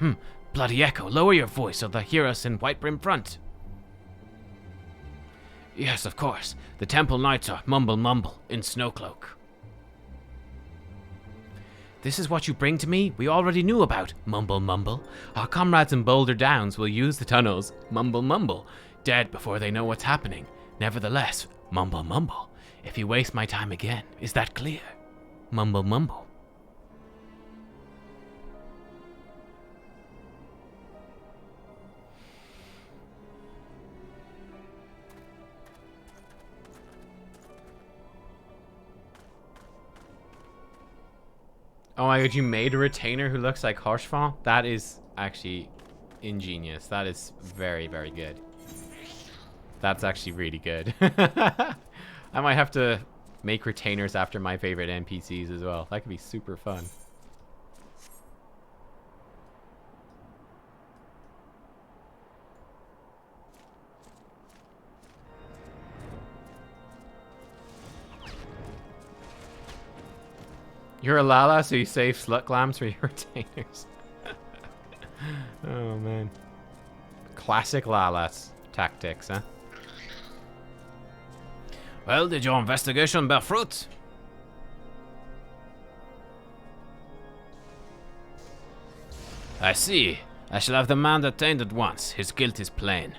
bloody echo. Lower your voice so they'll hear us in White Brim Front. Yes, of course. The Temple Knights are mumble in Snowcloak. This is what you bring to me? We already knew about mumble. Our comrades in Boulder Downs will use the tunnels, mumble, dead before they know what's happening. Nevertheless, mumble. If you waste my time again, is that clear? Mumble. Oh my god, you made a retainer who looks like Horshfon? That is actually ingenious. That is very, very good. That's actually really good. I might have to make retainers after my favorite NPCs as well. That could be super fun. You're a Lala, so you save slut glams for your retainers. Oh, man. Classic Lala's tactics, huh? Well, did your investigation bear fruit? I see. I shall have the man detained at once. His guilt is plain.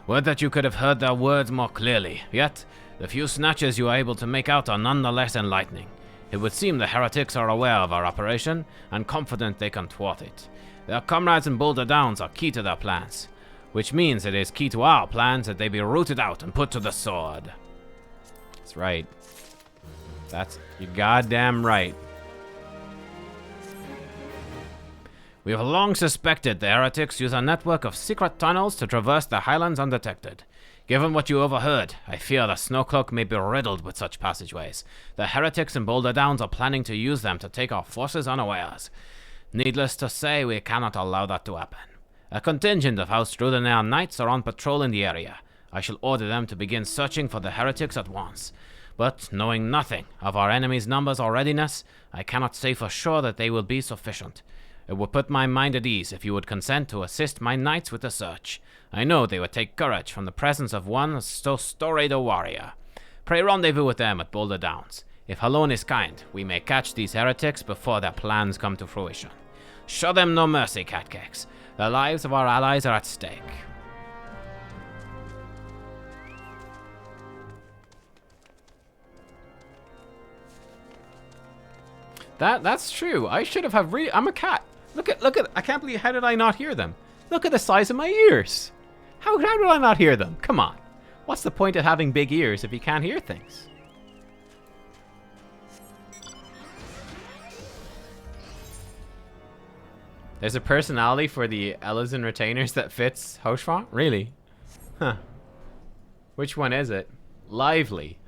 Would that you could have heard their words more clearly. Yet, the few snatches you are able to make out are nonetheless enlightening. It would seem the heretics are aware of our operation, and confident they can thwart it. Their comrades in Boulder Downs are key to their plans, which means it is key to our plans that they be rooted out and put to the sword. That's right. That's you goddamn right. We have long suspected the heretics use a network of secret tunnels to traverse the highlands undetected. Given what you overheard, I fear the Snowcloak may be riddled with such passageways. The heretics in Boulder Downs are planning to use them to take our forces unawares. Needless to say, we cannot allow that to happen. A contingent of House Drudenair Knights are on patrol in the area. I shall order them to begin searching for the heretics at once. But, knowing nothing of our enemy's numbers or readiness, I cannot say for sure that they will be sufficient. It would put my mind at ease if you would consent to assist my knights with the search. I know they would take courage from the presence of one so storied a warrior. Pray rendezvous with them at Boulder Downs. If Halon is kind, we may catch these heretics before their plans come to fruition. Show them no mercy, Nubkeks. The lives of our allies are at stake. That's true. I should have really. I'm a cat. Look at. I can't believe. How did I not hear them? Look at the size of my ears. How did I not hear them? Come on. What's the point of having big ears if you can't hear things? There's a personality for the Elysian retainers that fits Hoshfont? Really? Huh. Which one is it? Lively.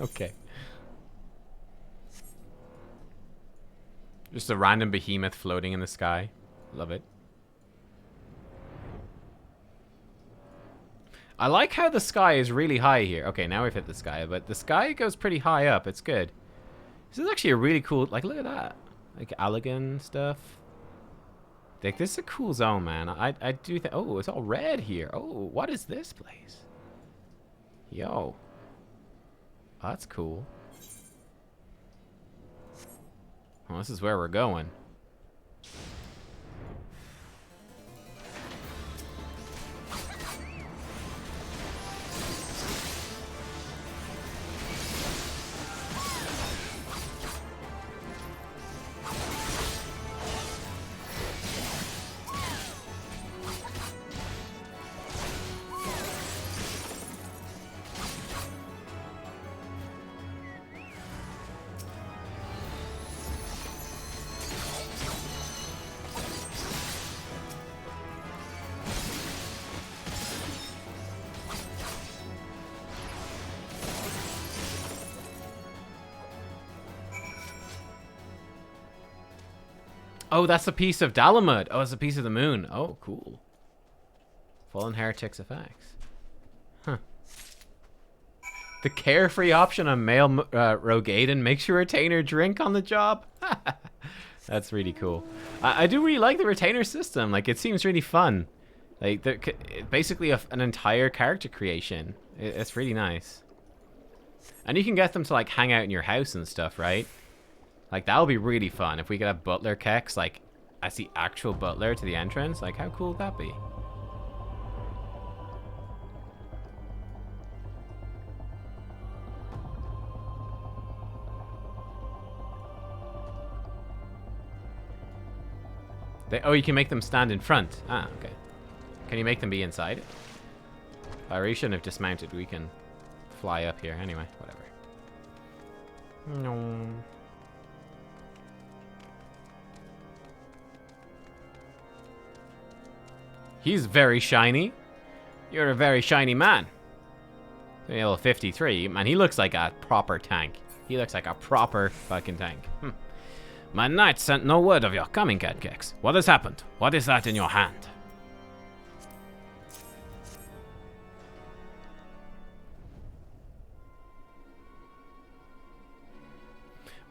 Okay. Just a random behemoth floating in the sky. Love it. I like how the sky is really high here. Okay, now we've hit the sky, but the sky goes pretty high up. It's good. This is actually a really cool... Like, look at that. Like, Allegan stuff. Like, this is a cool zone, man. I do think... Oh, it's all red here. Oh, what is this place? Yo. Oh, that's cool. Well, this is where we're going. Oh, that's a piece of Dalamud. Oh, it's a piece of the moon. Oh, cool. Fallen Heretics effects. Huh. The carefree option on male Rogaden makes your retainer drink on the job. That's really cool. I do really like the retainer system. Like, it seems really fun. Like, basically an entire character creation. It's really nice. And you can get them to, like, hang out in your house and stuff, right? Like, that would be really fun if we could have Butler Kex, like, as the actual butler to the entrance. Like, how cool would that be? Oh, you can make them stand in front. Ah, okay. Can you make them be inside it? I really shouldn't have dismounted. We can fly up here. Anyway, whatever. No. He's very shiny. You're a very shiny man. Level 53. Man, he looks like a proper tank. He looks like a proper fucking tank. My knight sent no word of your coming, Nubkeks. What has happened? What is that in your hand?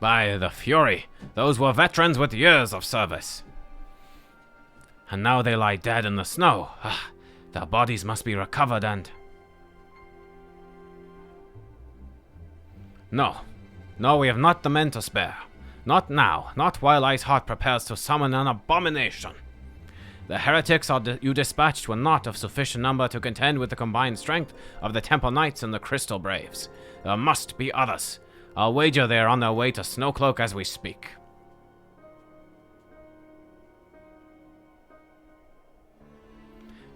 By the Fury, those were veterans with years of service. And now they lie dead in the snow. Their bodies must be recovered and... No, we have not the men to spare. Not now, not while Iceheart prepares to summon an abomination. The heretics you dispatched were not of sufficient number to contend with the combined strength of the Temple Knights and the Crystal Braves. There must be others. I'll wager they are on their way to Snowcloak as we speak.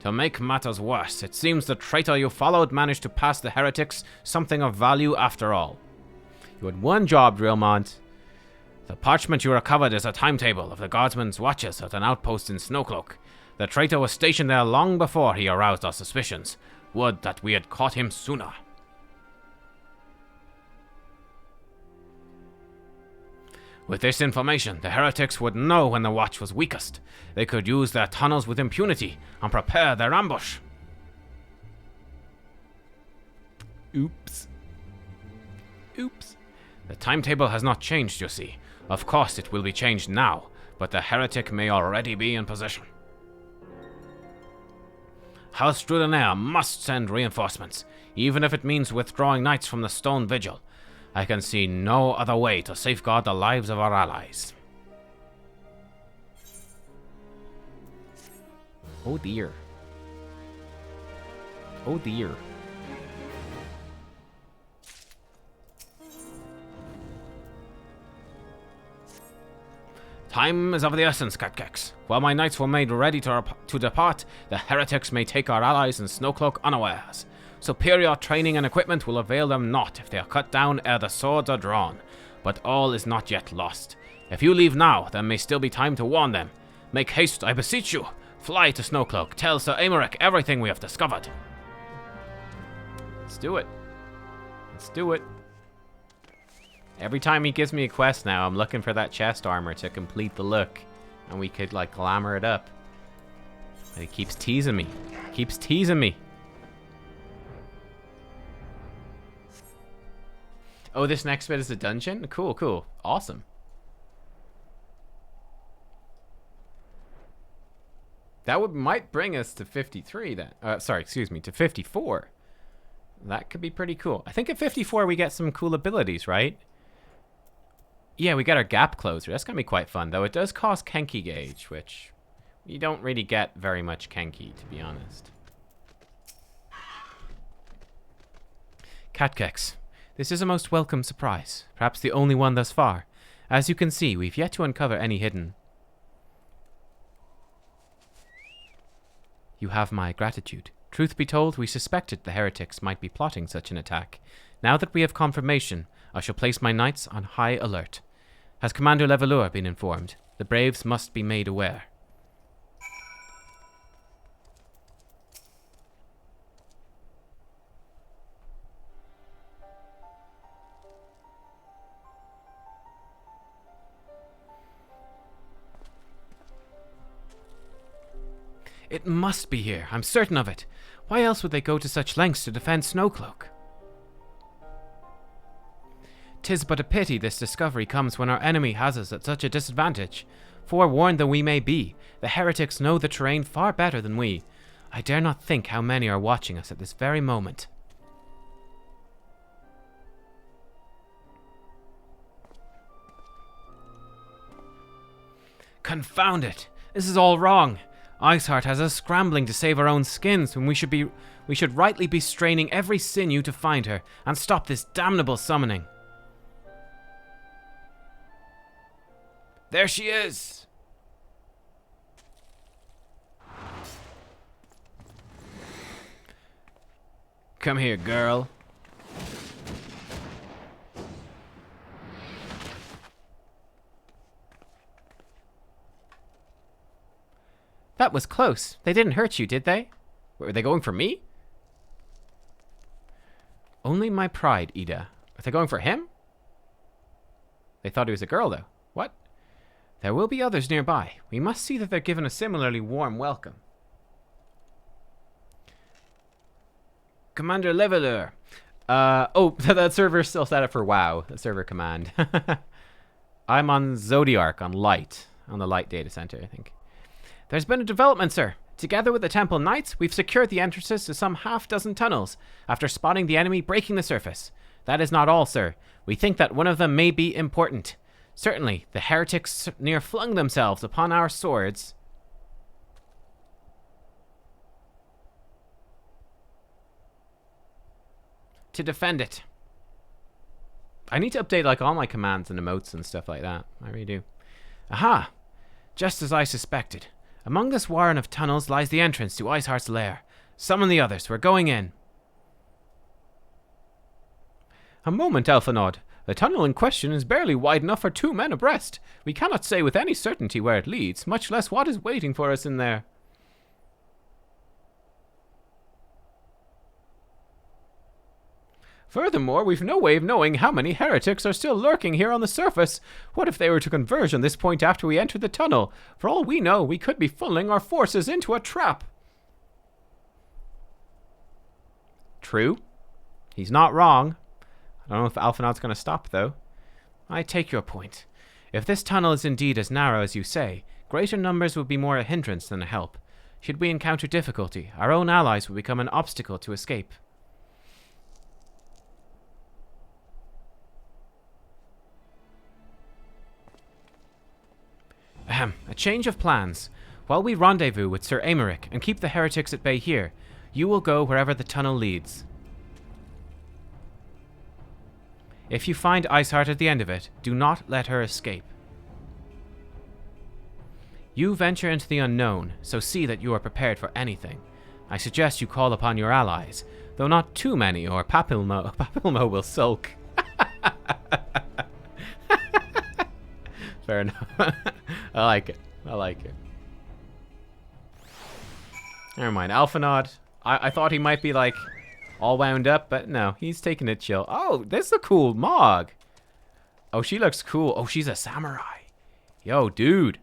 To make matters worse, it seems the traitor you followed managed to pass the heretics something of value after all. You had one job, Drillmont. The parchment you recovered is a timetable of the guardsman's watches at an outpost in Snowcloak. The traitor was stationed there long before he aroused our suspicions. Would that we had caught him sooner. With this information, the heretics would know when the watch was weakest. They could use their tunnels with impunity and prepare their ambush. Oops. Oops. The timetable has not changed, you see. Of course it will be changed now, but the heretic may already be in position. House Drudenair must send reinforcements, even if it means withdrawing knights from the Stone Vigil. I can see no other way to safeguard the lives of our allies. Oh dear. Oh dear. Time is of the essence, Nubkeks. While my knights were made ready to depart, the heretics may take our allies in Snowcloak unawares. Superior training and equipment will avail them naught if they are cut down ere the swords are drawn. But all is not yet lost. If you leave now, there may still be time to warn them. Make haste, I beseech you. Fly to Snowcloak. Tell Sir Aymeric everything we have discovered. Let's do it. Let's do it. Every time he gives me a quest now, I'm looking for that chest armor to complete the look. And we could, like, glamour it up. But he keeps teasing me. Keeps teasing me. Oh, this next bit is a dungeon? Cool, cool. Awesome. That might bring us to 53 then. Sorry, excuse me, to 54. That could be pretty cool. I think at 54 we get some cool abilities, right? Yeah, we get our gap closer. That's going to be quite fun, though. It does cost Kenki gauge, which you don't really get very much Kenki, to be honest. Nubkeks. This is a most welcome surprise, perhaps the only one thus far. As you can see, we've yet to uncover any hidden. You have my gratitude. Truth be told, we suspected the heretics might be plotting such an attack. Now that we have confirmation, I shall place my knights on high alert. Has Commander Levelure been informed? The Braves must be made aware. It must be here. I'm certain of it. Why else would they go to such lengths to defend Snowcloak? 'Tis but a pity this discovery comes when our enemy has us at such a disadvantage. Forewarned though we may be, the heretics know the terrain far better than we. I dare not think how many are watching us at this very moment. Confound it! This is all wrong. Iceheart has us scrambling to save our own skins when we should rightly be straining every sinew to find her and stop this damnable summoning. There she is! Come here, girl. That was close. They didn't hurt you, did they? Were they going for me? Only my pride, Ida. Are they going for him? They thought he was a girl, though. What? There will be others nearby. We must see that they're given a similarly warm welcome. Commander Levelure. Oh, that server's still set up for WoW. The server command. I'm on Zodiark, on Light. On the Light data center, I think. There's been a development, sir. Together with the Temple Knights, we've secured the entrances to some half-dozen tunnels, after spotting the enemy breaking the surface. That is not all, sir. We think that one of them may be important. Certainly, the heretics near flung themselves upon our swords. To defend it. I need to update like all my commands and emotes and stuff like that. I really do. Aha! Just as I suspected. Among this warren of tunnels lies the entrance to Iceheart's lair. Summon the others. We're going in. A moment, Elfanaud. The tunnel in question is barely wide enough for 2 men abreast. We cannot say with any certainty where it leads, much less what is waiting for us in there. Furthermore, we've no way of knowing how many heretics are still lurking here on the surface. What if they were to converge on this point after we enter the tunnel? For all we know, we could be funneling our forces into a trap. True. He's not wrong. I don't know if Alphinaud's going to stop, though. I take your point. If this tunnel is indeed as narrow as you say, greater numbers would be more a hindrance than a help. Should we encounter difficulty, our own allies will become an obstacle to escape. Ahem, a change of plans. While we rendezvous with Sir Aymeric and keep the heretics at bay here, you will go wherever the tunnel leads. If you find Iceheart at the end of it, do not let her escape. You venture into the unknown, so see that you are prepared for anything. I suggest you call upon your allies, though not too many or Papilmo will sulk. Fair enough. I like it. I like it. Never mind. Alphinaud. I thought he might be like all wound up, but no, he's taking it chill. Oh, this is a cool Mog. Oh, she looks cool. Oh, she's a samurai. Yo, dude.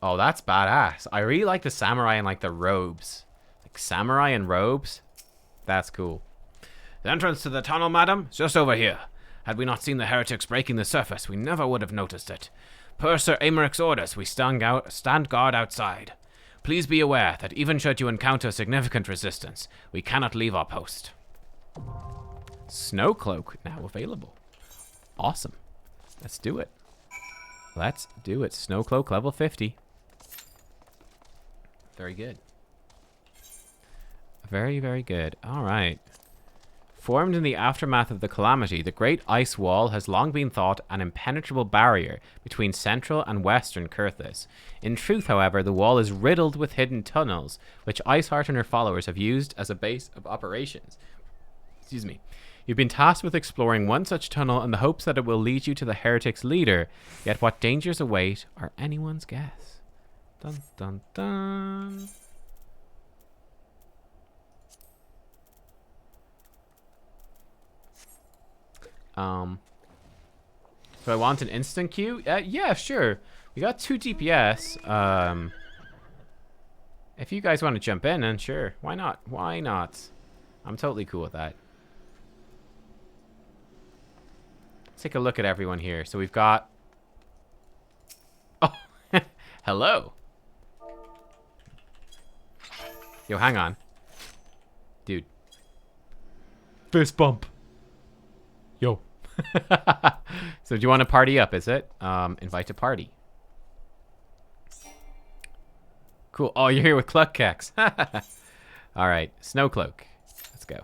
Oh, that's badass. I really like the samurai and like the robes. Like samurai and robes. That's cool. The entrance to the tunnel, madam, is just over here. Had we not seen the heretics breaking the surface, we never would have noticed it. Per Sir Aymeric's orders, we stand guard outside. Please be aware that even should you encounter significant resistance, we cannot leave our post. Snow Cloak now available. Awesome. Let's do it. Let's do it. Snow Cloak level 50. Very good. Very, very good. All right. Formed in the aftermath of the calamity, the Great Ice Wall has long been thought an impenetrable barrier between central and western Kurthus. In truth, however, the wall is riddled with hidden tunnels, which Iceheart and her followers have used as a base of operations. Excuse me. You've been tasked with exploring one such tunnel in the hopes that it will lead you to the heretic's leader, yet what dangers await are anyone's guess. Dun dun dun. So I want an instant queue? Yeah, sure. We got 2 DPS. If you guys want to jump in, then sure. Why not? Why not? I'm totally cool with that. Let's take a look at everyone here. So we've got... Oh, hello. Yo, hang on. Dude. Fist bump. Yo. So do you want to party up, is it? Invite to party. Cool. Oh, you're here with Nubkeks. Alright, Snowcloak. Let's go.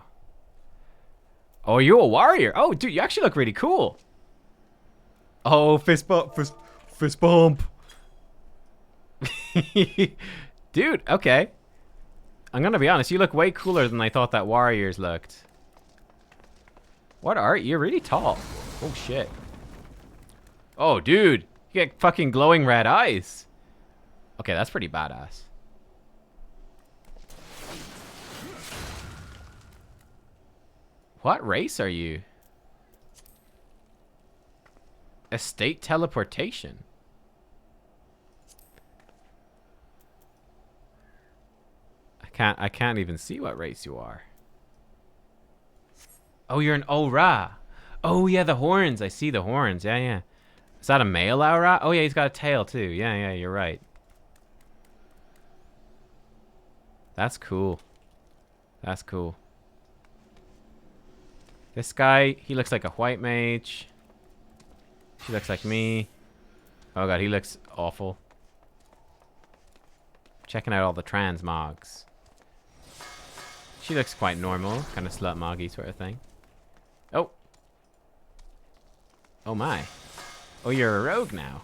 Oh, you're a warrior. Oh, dude, you actually look really cool. Oh, fist bump. Fist bump. Dude, okay. I'm gonna be honest, you look way cooler than I thought that warriors looked. What art? You're really tall. Oh, shit. Oh, dude. You get fucking glowing red eyes. Okay, that's pretty badass. What race are you? Estate teleportation. I can't even see what race you are. Oh, you're an Ora. Oh, yeah, the horns. I see the horns. Yeah, yeah. Is that a male Ora? Oh, yeah, he's got a tail, too. Yeah, yeah, you're right. That's cool. That's cool. This guy, he looks like a white mage. She looks like me. Oh, God, he looks awful. Checking out all the transmogs. She looks quite normal. Kind of slut-moggy sort of thing. Oh. Oh my. Oh, you're a rogue now.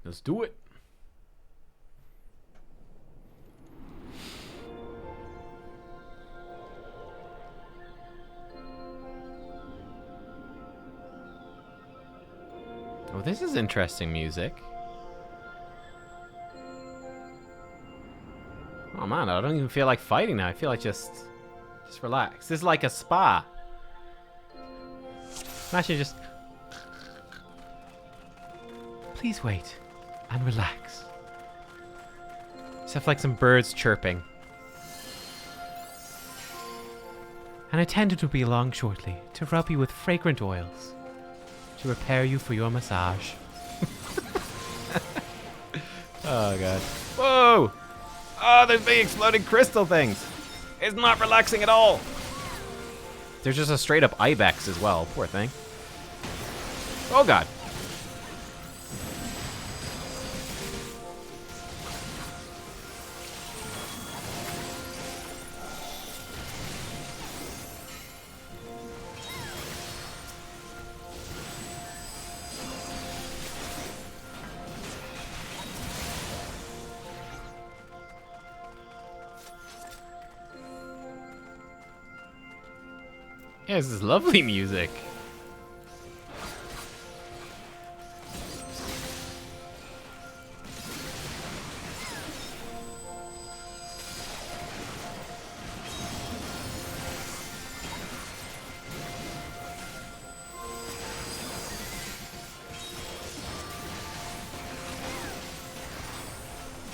Let's do it. Oh, this is interesting music. Oh man, I don't even feel like fighting now. I feel like just relax. This is like a spa. Imagine just... Please wait and relax. Just have like some birds chirping. An attendant will be along shortly to rub you with fragrant oils to prepare you for your massage. Oh god. Whoa! Oh, there's big exploding crystal things. It's not relaxing at all. There's just a straight up ibex as well. Poor thing. Oh god. Yeah, this is lovely music.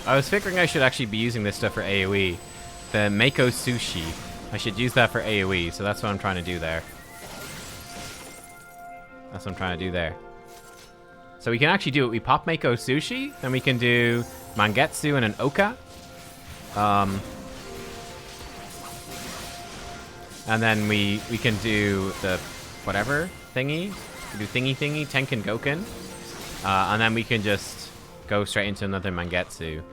I was figuring I should actually be using this stuff for AoE. The Mako Sushi. I should use that for AoE, so that's what I'm trying to do there. That's what I'm trying to do there. So we can actually do it. We pop Mako Sushi, then we can do Mangetsu and an Oka. And then we can do the whatever thingy. We do thingy, Tenken Goken. And then we can just go straight into another Mangetsu.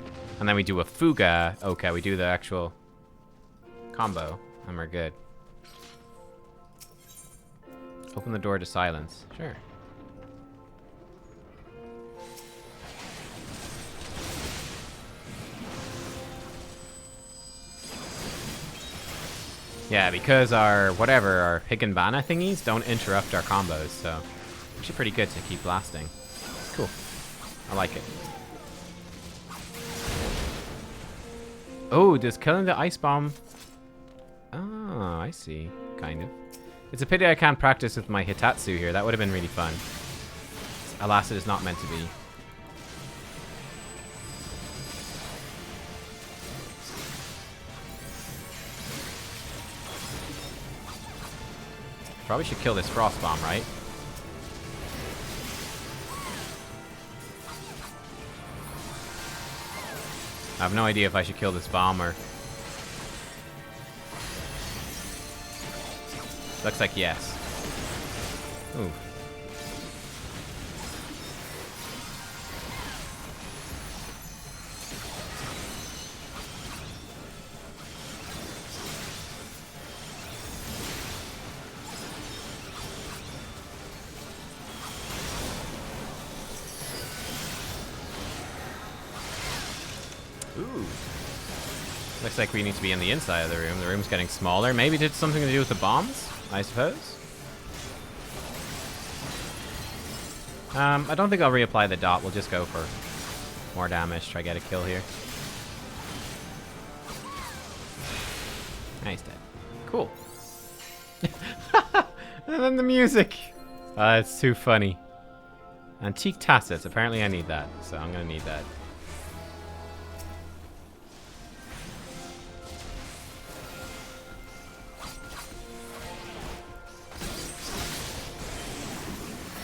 And then we do a Fuga Oka. We do the actual combo, and we're good. Open the door to silence. Sure. Yeah, because our Higanbana thingies don't interrupt our combos, so actually pretty good to keep blasting. Cool. I like it. Oh, does killing the ice bomb... Oh, I see. Kind of. It's a pity I can't practice with my Hitatsu here. That would have been really fun. Alas, it is not meant to be. Probably should kill this frost bomb, right? I have no idea if I should kill this bomb or... Looks like yes. Ooh. Ooh. Looks like we need to be in the inside of the room. The room's getting smaller. Maybe it's something to do with the bombs, I suppose. I don't think I'll reapply the dot. We'll just go for more damage. Try to get a kill here. Nice, dead. Cool. And then the music. It's too funny. Antique tassets. Apparently I need that, so I'm gonna need that.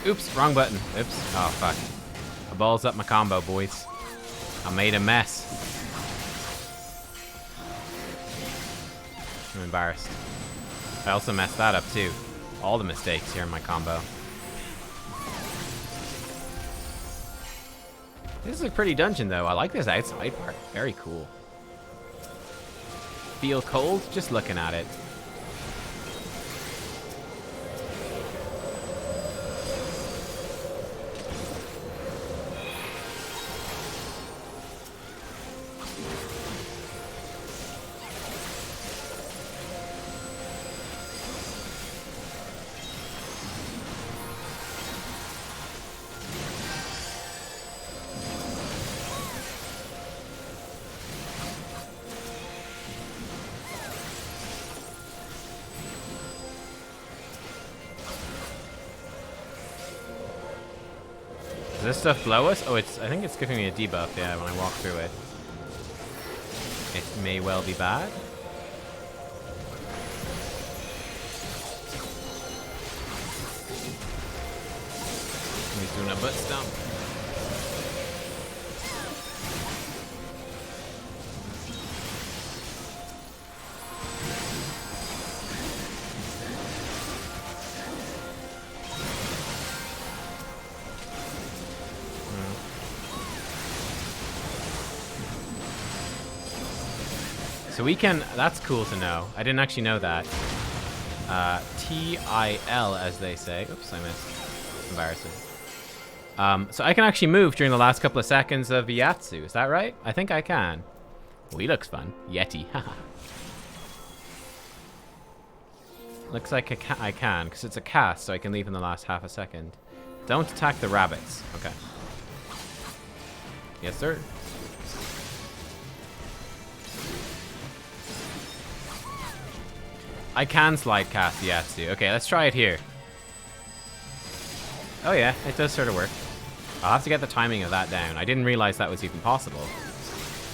Oops, wrong button. Oops. Oh, fuck. I balls up my combo, boys. I made a mess. I'm embarrassed. I also messed that up, too. All the mistakes here in my combo. This is a pretty dungeon, though. I like this outside part. Very cool. Feel cold? Just looking at it. Does this stuff blow us? Oh, it's. I think it's giving me a debuff, yeah, when I walk through it. It may well be bad. He's doing a butt stomp. So we can, that's cool to know. I didn't actually know that. T-I-L, as they say. Oops, I missed. Embarrassing. So I can actually move during the last couple of seconds of Yatsu. Is that right? I think I can. Oh, he looks fun. Yeti. Haha. Looks like I can, because it's a cast, so I can leave in the last half a second. Don't attack the rabbits. Okay. Yes, sir. I can slide cast Yatsu. Okay, let's try it here. Oh yeah, it does sort of work. I'll have to get the timing of that down. I didn't realize that was even possible.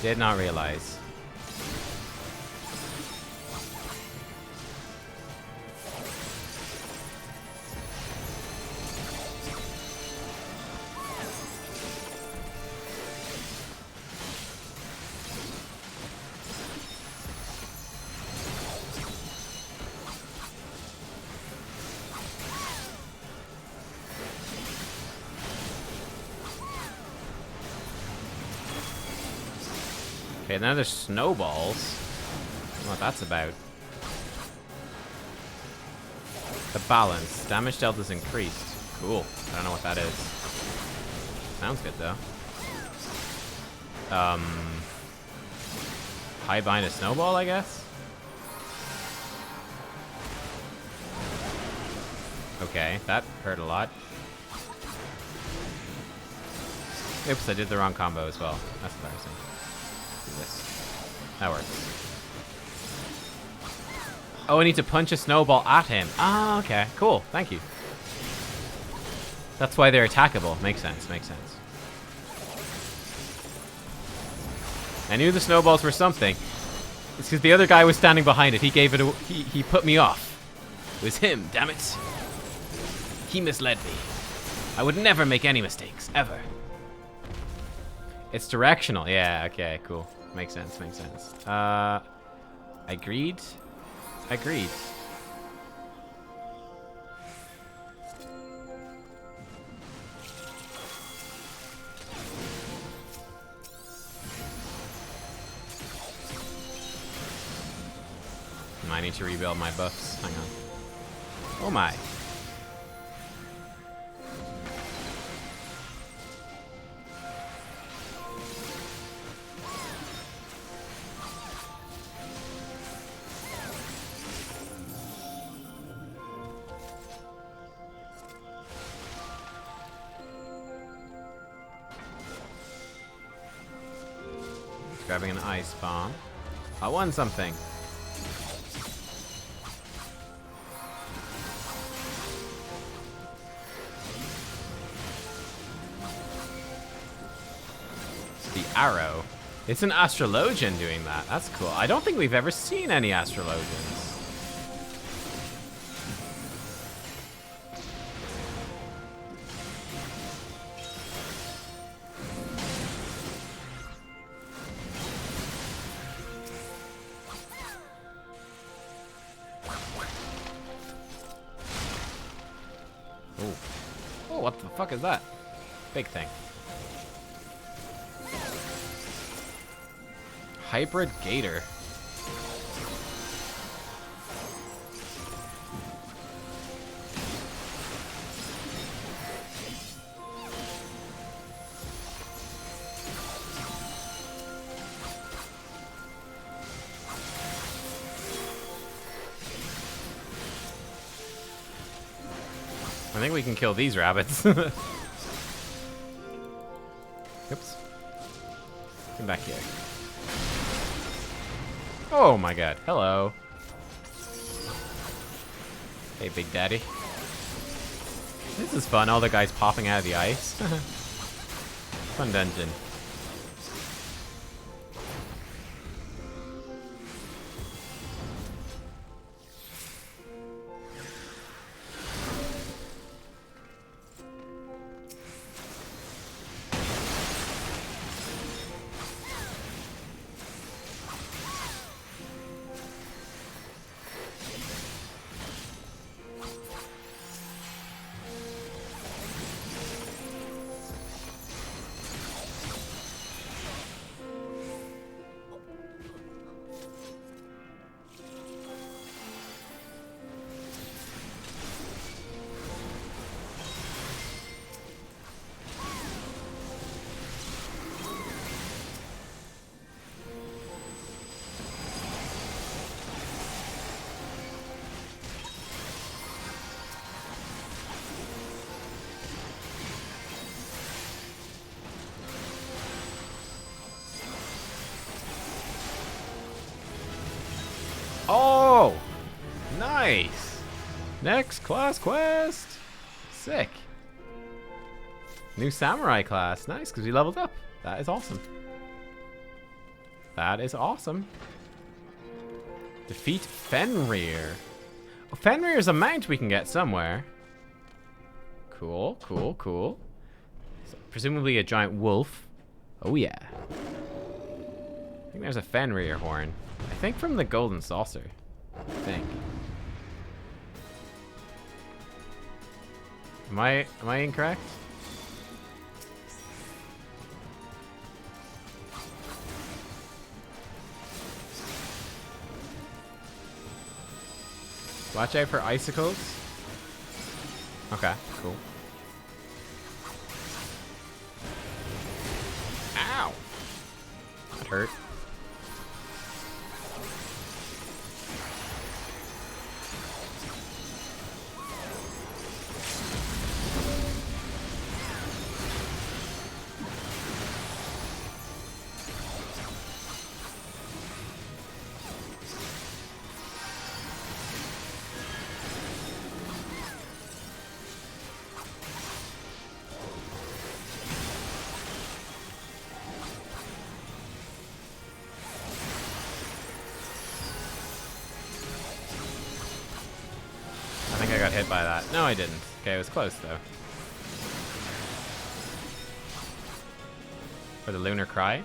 Did not realize. Okay, now there's snowballs. I don't know what that's about. The balance. Damage dealt is increased. Cool. I don't know what that is. Sounds good, though. Hide behind a snowball, I guess? Okay, that hurt a lot. Oops, I did the wrong combo as well. That's embarrassing. This. That works. Oh, I need to punch a snowball at him. Ah, okay. Cool. Thank you. That's why they're attackable. Makes sense. Makes sense. I knew the snowballs were something. It's because the other guy was standing behind it. He gave it a... He put me off. It was him, damn it. He misled me. I would never make any mistakes. Ever. It's directional. Yeah, okay, cool. Makes sense, makes sense. Agreed? Agreed. I need to rebuild my buffs. Hang on. Oh my. Grabbing an ice bomb. I won something. The arrow. It's an astrologian doing that. That's cool. I don't think we've ever seen any astrologians. Oh, what the fuck is that? Big thing. Hybrid gator. I think we can kill these rabbits. Oops. Come back here. Oh my god. Hello. Hey, Big Daddy. This is fun. All the guys popping out of the ice. Fun dungeon. Oh! Nice! Next class quest! Sick. New samurai class. Nice, because we leveled up. That is awesome. That is awesome. Defeat Fenrir. Oh, Fenrir is a mount we can get somewhere. Cool, cool, cool. So, presumably a giant wolf. Oh yeah. I think there's a Fenrir horn. I think from the Golden Saucer. I think. Am I incorrect? Watch out for icicles. Okay, cool. Ow! That hurt. I think I got hit by that. No, I didn't. Okay, it was close, though. For the Lunar Cry.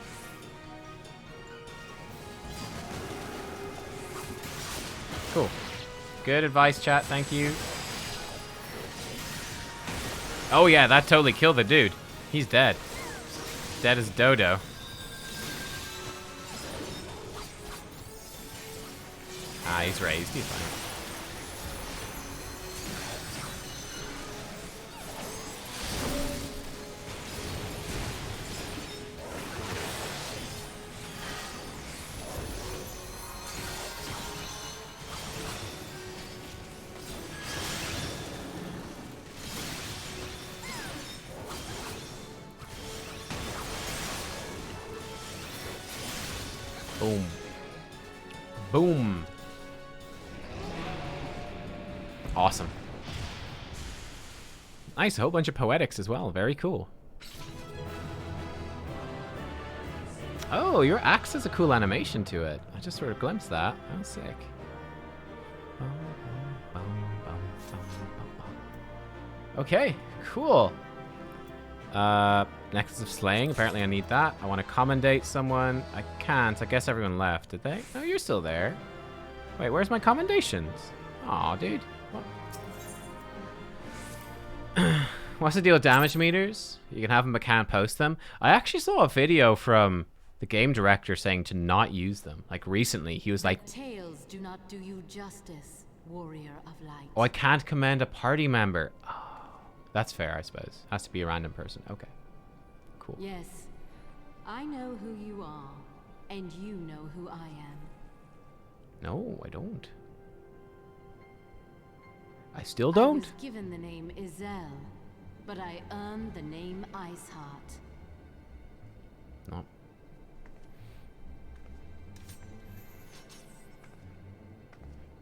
Cool. Good advice, chat. Thank you. Oh, yeah, that totally killed the dude. He's dead. Dead as dodo. Ah, he's raised. He's fine. Boom. Boom. Awesome. Nice, a whole bunch of poetics as well. Very cool. Oh, your axe has a cool animation to it. I just sort of glimpsed that. Oh, sick. Okay, cool. Nexus of Slaying. Apparently I need that. I want to commendate someone. I can't. I guess everyone left. Did they? No, you're still there. Wait, where's my commendations? Aw, dude. What? What's the deal with damage meters? You can have them but can't post them. I actually saw a video from the game director saying to not use them. Like recently, he was like, Tales do not do you justice, warrior of light. oh, I can't command a party member. Oh, that's fair, I suppose. Has to be a random person. Okay. Cool. Yes, I know who you are, and you know who I am. No, I don't. I still don't? I was given the name Izel, but I earned the name Iceheart. No.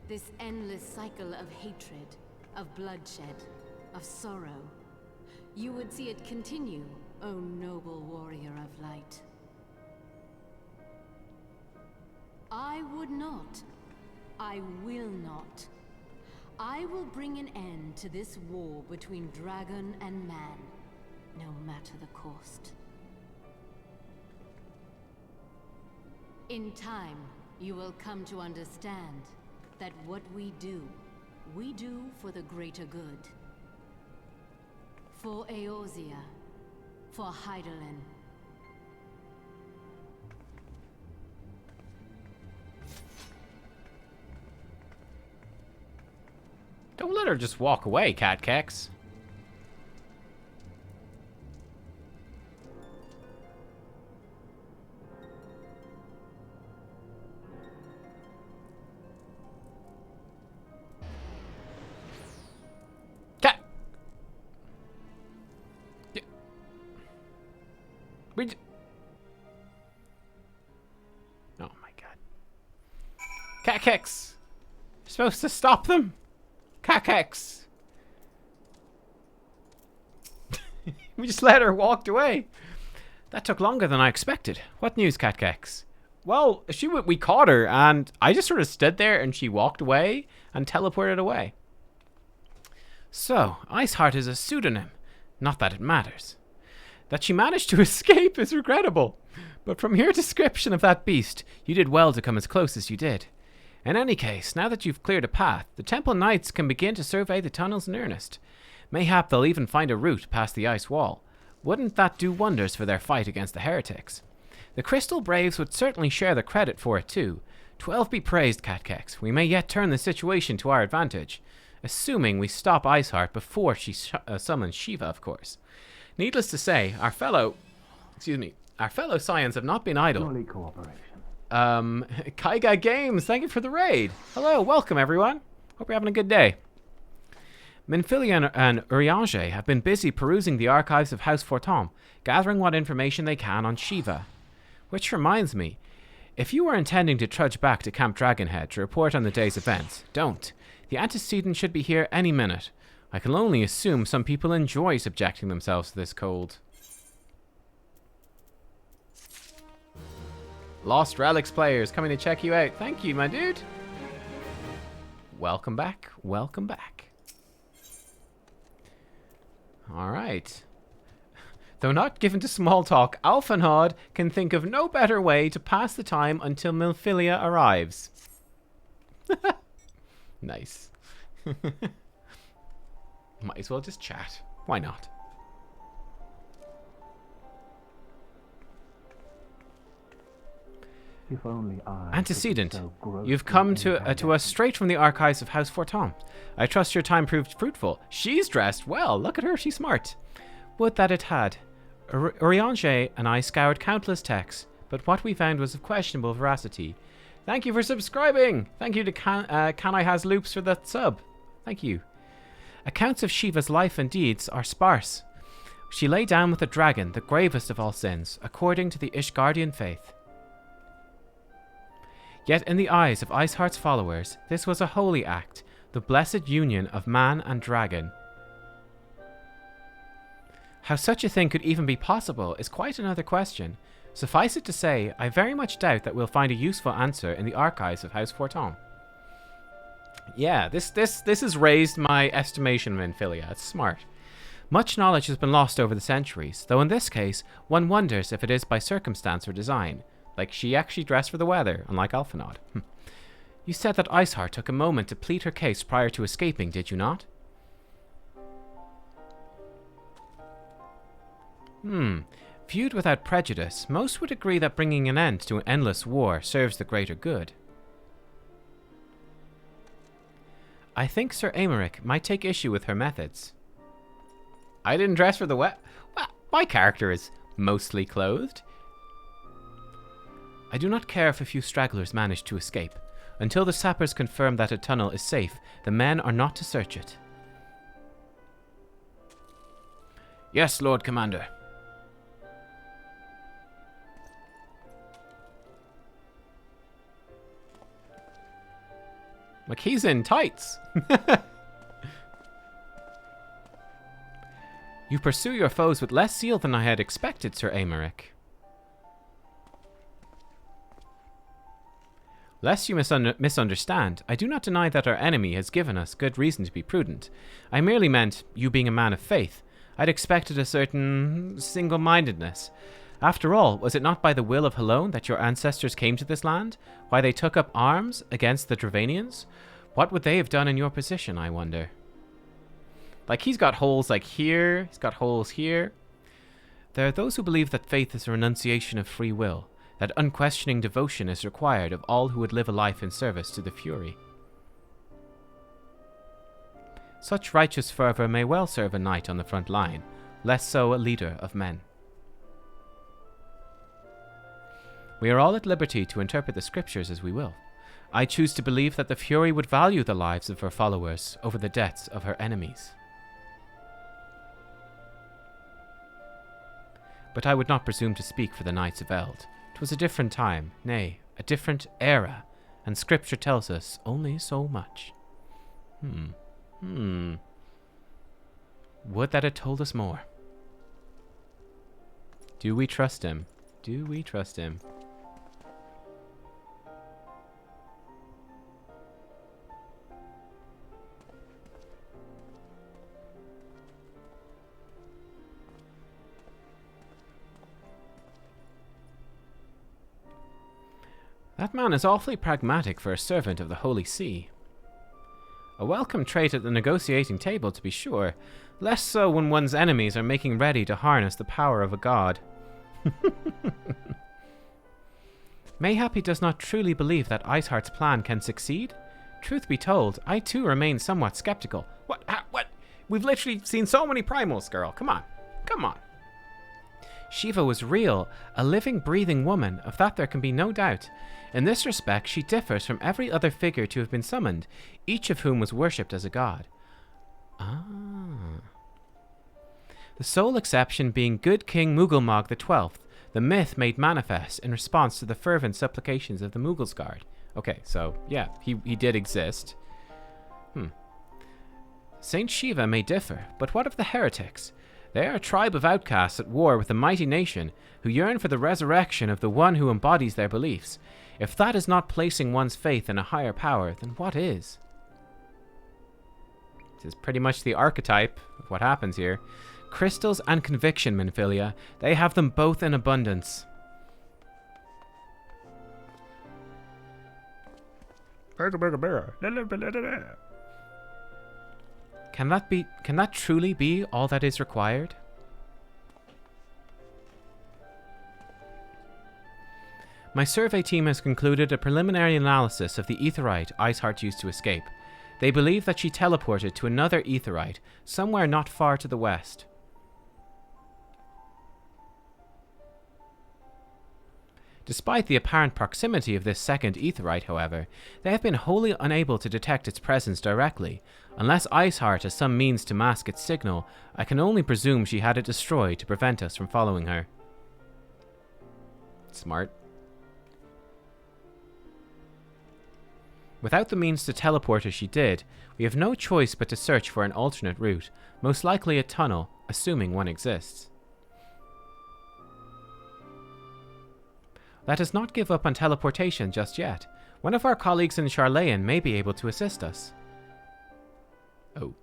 This endless cycle of hatred, of bloodshed, of sorrow. You would see it continue, O noble warrior of light. I would not. I will not. I will bring an end to this war between dragon and man, no matter the cost. In time, you will come to understand that what we do for the greater good. For Eorzea, for Hydaelyn. Don't let her just walk away, Nubkeks. Oh my god. Nubkeks! You're supposed to stop them! Nubkeks! We just let her walk away. That took longer than I expected. What news, Nubkeks? Well, we caught her, and I just sort of stood there, and she walked away and teleported away. So, Iceheart is a pseudonym. Not that it matters. That she managed to escape is regrettable. But from your description of that beast, you did well to come as close as you did. In any case, now that you've cleared a path, the Temple Knights can begin to survey the tunnels in earnest. Mayhap they'll even find a route past the ice wall. Wouldn't that do wonders for their fight against the heretics? The Crystal Braves would certainly share the credit for it too. 12 be praised, Nubkeks. We may yet turn the situation to our advantage. Assuming we stop Iceheart before she summons Shiva, of course. Needless to say, our fellow Scions have not been idle. Kaiga Games, thank you for the raid. Hello, welcome everyone. Hope you're having a good day. Minfilia and Urianger have been busy perusing the archives of House Fortom, gathering what information they can on Shiva. Which reminds me, if you are intending to trudge back to Camp Dragonhead to report on the day's events, don't. The antecedent should be here any minute. I can only assume some people enjoy subjecting themselves to this cold. Lost Relics players coming to check you out. Thank you, my dude. Welcome back. Welcome back. Alright. Though not given to small talk, Alphanhod can think of no better way to pass the time until Minfilia arrives. Nice. Might as well just chat. Why not? If only Antecedent. You've come to us straight from the archives of House Fortom. I trust your time proved fruitful. She's dressed well. Look at her. She's smart. Would that it had. Urianger and I scoured countless texts, but what we found was of questionable veracity. Thank you for subscribing. Thank you to Kanai Has Loops for that sub. Thank you. Accounts of Shiva's life and deeds are sparse. She lay down with a dragon, the gravest of all sins, according to the Ishgardian faith. Yet in the eyes of Iceheart's followers, this was a holy act, the blessed union of man and dragon. How such a thing could even be possible is quite another question. Suffice it to say, I very much doubt that we'll find a useful answer in the archives of House Fortom. Yeah, this has raised my estimation of Minfilia. It's smart. Much knowledge has been lost over the centuries, though in this case, one wonders if it is by circumstance or design. Like she actually dressed for the weather, unlike Alphanod. You said that Iceheart took a moment to plead her case prior to escaping, did you not? Viewed without prejudice, most would agree that bringing an end to an endless war serves the greater good. I think Sir Aymeric might take issue with her methods. I didn't dress for the Well, my character is mostly clothed. I do not care if a few stragglers manage to escape. Until the sappers confirm that a tunnel is safe, the men are not to search it. Yes, Lord Commander. Like he's in tights. You pursue your foes with less zeal than I had expected, Sir Aymeric. Lest you misunderstand, I do not deny that our enemy has given us good reason to be prudent. I merely meant, you being a man of faith, I'd expected a certain single-mindedness. After all, was it not by the will of Helone that your ancestors came to this land? Why they took up arms against the Dravanians? What would they have done in your position, I wonder? Like, he's got holes like here, he's got holes here. There are those who believe that faith is a renunciation of free will, that unquestioning devotion is required of all who would live a life in service to the Fury. Such righteous fervor may well serve a knight on the front line, less so a leader of men. We are all at liberty to interpret the scriptures as we will. I choose to believe that the Fury would value the lives of her followers over the deaths of her enemies. But I would not presume to speak for the Knights of Eld. 'Twas a different time, nay, a different era, and scripture tells us only so much. Would that it told us more. Do we trust him? Do we trust him? That man is awfully pragmatic for a servant of the Holy See. A welcome trait at the negotiating table, to be sure, less so when one's enemies are making ready to harness the power of a god. Mayhap he does not truly believe that Iceheart's plan can succeed? Truth be told, I too remain somewhat skeptical. What? What? We've literally seen so many primals, girl. Come on. Come on. Shiva was real, a living, breathing woman, of that there can be no doubt. In this respect, she differs from every other figure to have been summoned, each of whom was worshipped as a god. The sole exception being good King Mughal XII, the myth made manifest in response to the fervent supplications of the Mughals Guard. Okay, so, yeah, he did exist. Saint Shiva may differ, but what of the heretics? They are a tribe of outcasts at war with a mighty nation, who yearn for the resurrection of the one who embodies their beliefs. If that is not placing one's faith in a higher power, then what is? This is pretty much the archetype of what happens here. Crystals and conviction, Minfilia. They have them both in abundance. Can that truly be all that is required? My survey team has concluded a preliminary analysis of the Aetheryte Iceheart used to escape. They believe that she teleported to another Aetheryte, somewhere not far to the west. Despite the apparent proximity of this second Aetheryte, however, they have been wholly unable to detect its presence directly. Unless Iceheart has some means to mask its signal, I can only presume she had it destroyed to prevent us from following her. Smart. Without the means to teleport as she did, we have no choice but to search for an alternate route, most likely a tunnel, assuming one exists. Let us not give up on teleportation just yet. One of our colleagues in Charlayan may be able to assist us. Oh.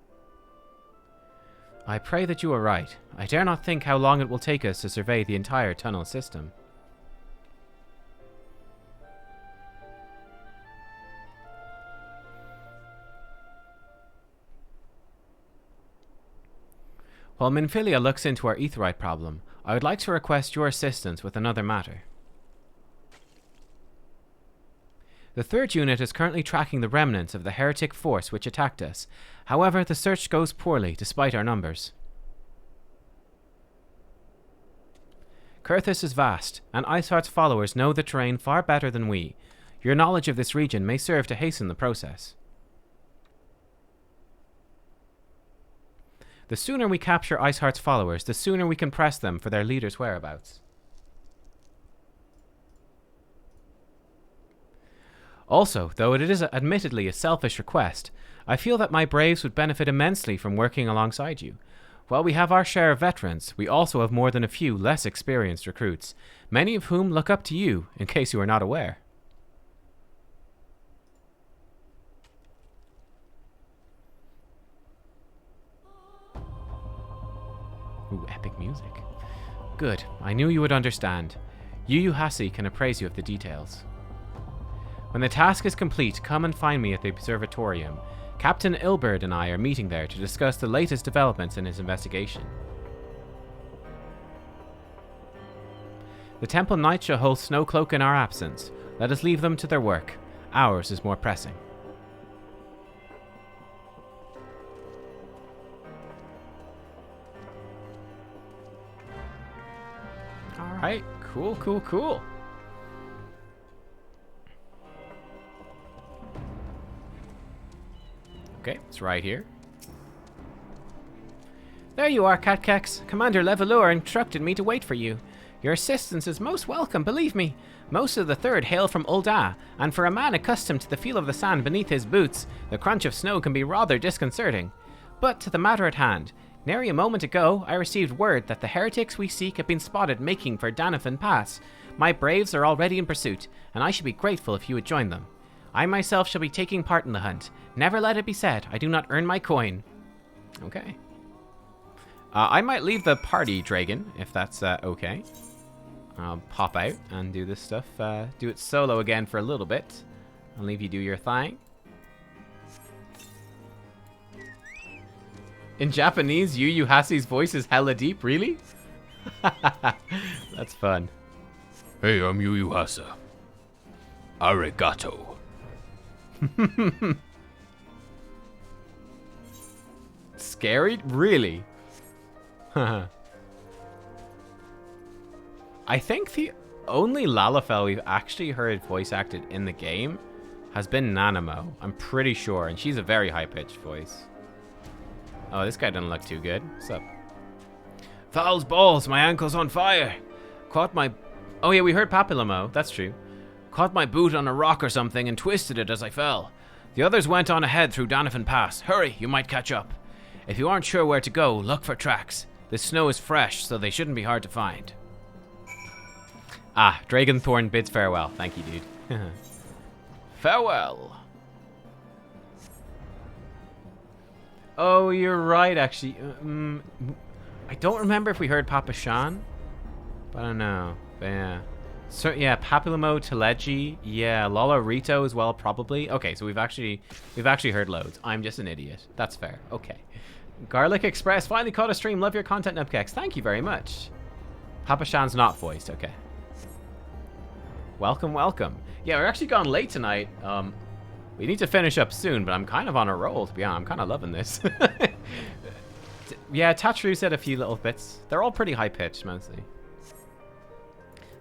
I pray that you are right. I dare not think how long it will take us to survey the entire tunnel system. While Minfilia looks into our Aetheryte problem, I would like to request your assistance with another matter. The third unit is currently tracking the remnants of the heretic force which attacked us. However, the search goes poorly, despite our numbers. Kurthus is vast, and Iceheart's followers know the terrain far better than we. Your knowledge of this region may serve to hasten the process. The sooner we capture Iceheart's followers, the sooner we can press them for their leader's whereabouts. Also, though it is admittedly a selfish request, I feel that my braves would benefit immensely from working alongside you. While we have our share of veterans, we also have more than a few less experienced recruits, many of whom look up to you, in case you are not aware. Ooh, epic music. Good. I knew you would understand. Yu Hasi can appraise you of the details. When the task is complete, come and find me at the observatorium. Captain Ilberd and I are meeting there to discuss the latest developments in his investigation. The Temple Knight shall hold Snowcloak in our absence. Let us leave them to their work. Ours is more pressing. Alright, cool, cool, cool. Okay, it's right here. There you are, Nubkeks. Commander Levelour instructed me to wait for you. Your assistance is most welcome, believe me. Most of the Third hail from Ul'dah, and for a man accustomed to the feel of the sand beneath his boots, the crunch of snow can be rather disconcerting. But to the matter at hand. Nary a moment ago, I received word that the heretics we seek have been spotted making for Danafin Pass. My braves are already in pursuit, and I should be grateful if you would join them. I myself shall be taking part in the hunt. Never let it be said, I do not earn my coin. Okay. I might leave the party, Dragon, if that's okay. I'll pop out and do this stuff. Do it solo again for a little bit. I'll leave you do your thing. In Japanese, Yu Hasi's voice is hella deep, really? That's fun. Hey, I'm Yu Hasa. Arigato. Scary? Really? I think the only Lalafell we've actually heard voice acted in the game has been Nanamo. I'm pretty sure, and she's a very high-pitched voice. Oh, this guy doesn't look too good. What's up? Fowl's balls, my ankle's on fire. Caught my... Oh yeah, we heard Papillamo. That's true. Caught my boot on a rock or something and twisted it as I fell. The others went on ahead through Danafin Pass. Hurry, you might catch up. If you aren't sure where to go, look for tracks. The snow is fresh, so they shouldn't be hard to find. Ah, Dragonthorn bids farewell. Thank you, dude. Farewell. Oh, you're right, actually. I don't remember if we heard Papa Shan, but I don't know. But yeah. So yeah, Papillamo, Teleji, yeah, Lola Rito as well, probably. Okay, so we've actually heard loads. I'm just an idiot. That's fair. Okay. Garlic Express finally caught a stream. Love your content, Nubkeks. Thank you very much. Papa Shan's not voiced. Okay. Welcome, welcome. Yeah, we're actually gone late tonight. We need to finish up soon, but I'm kind of on a roll, to be honest. I'm kind of loving this. Yeah, Tatru said a few little bits. They're all pretty high-pitched, mostly.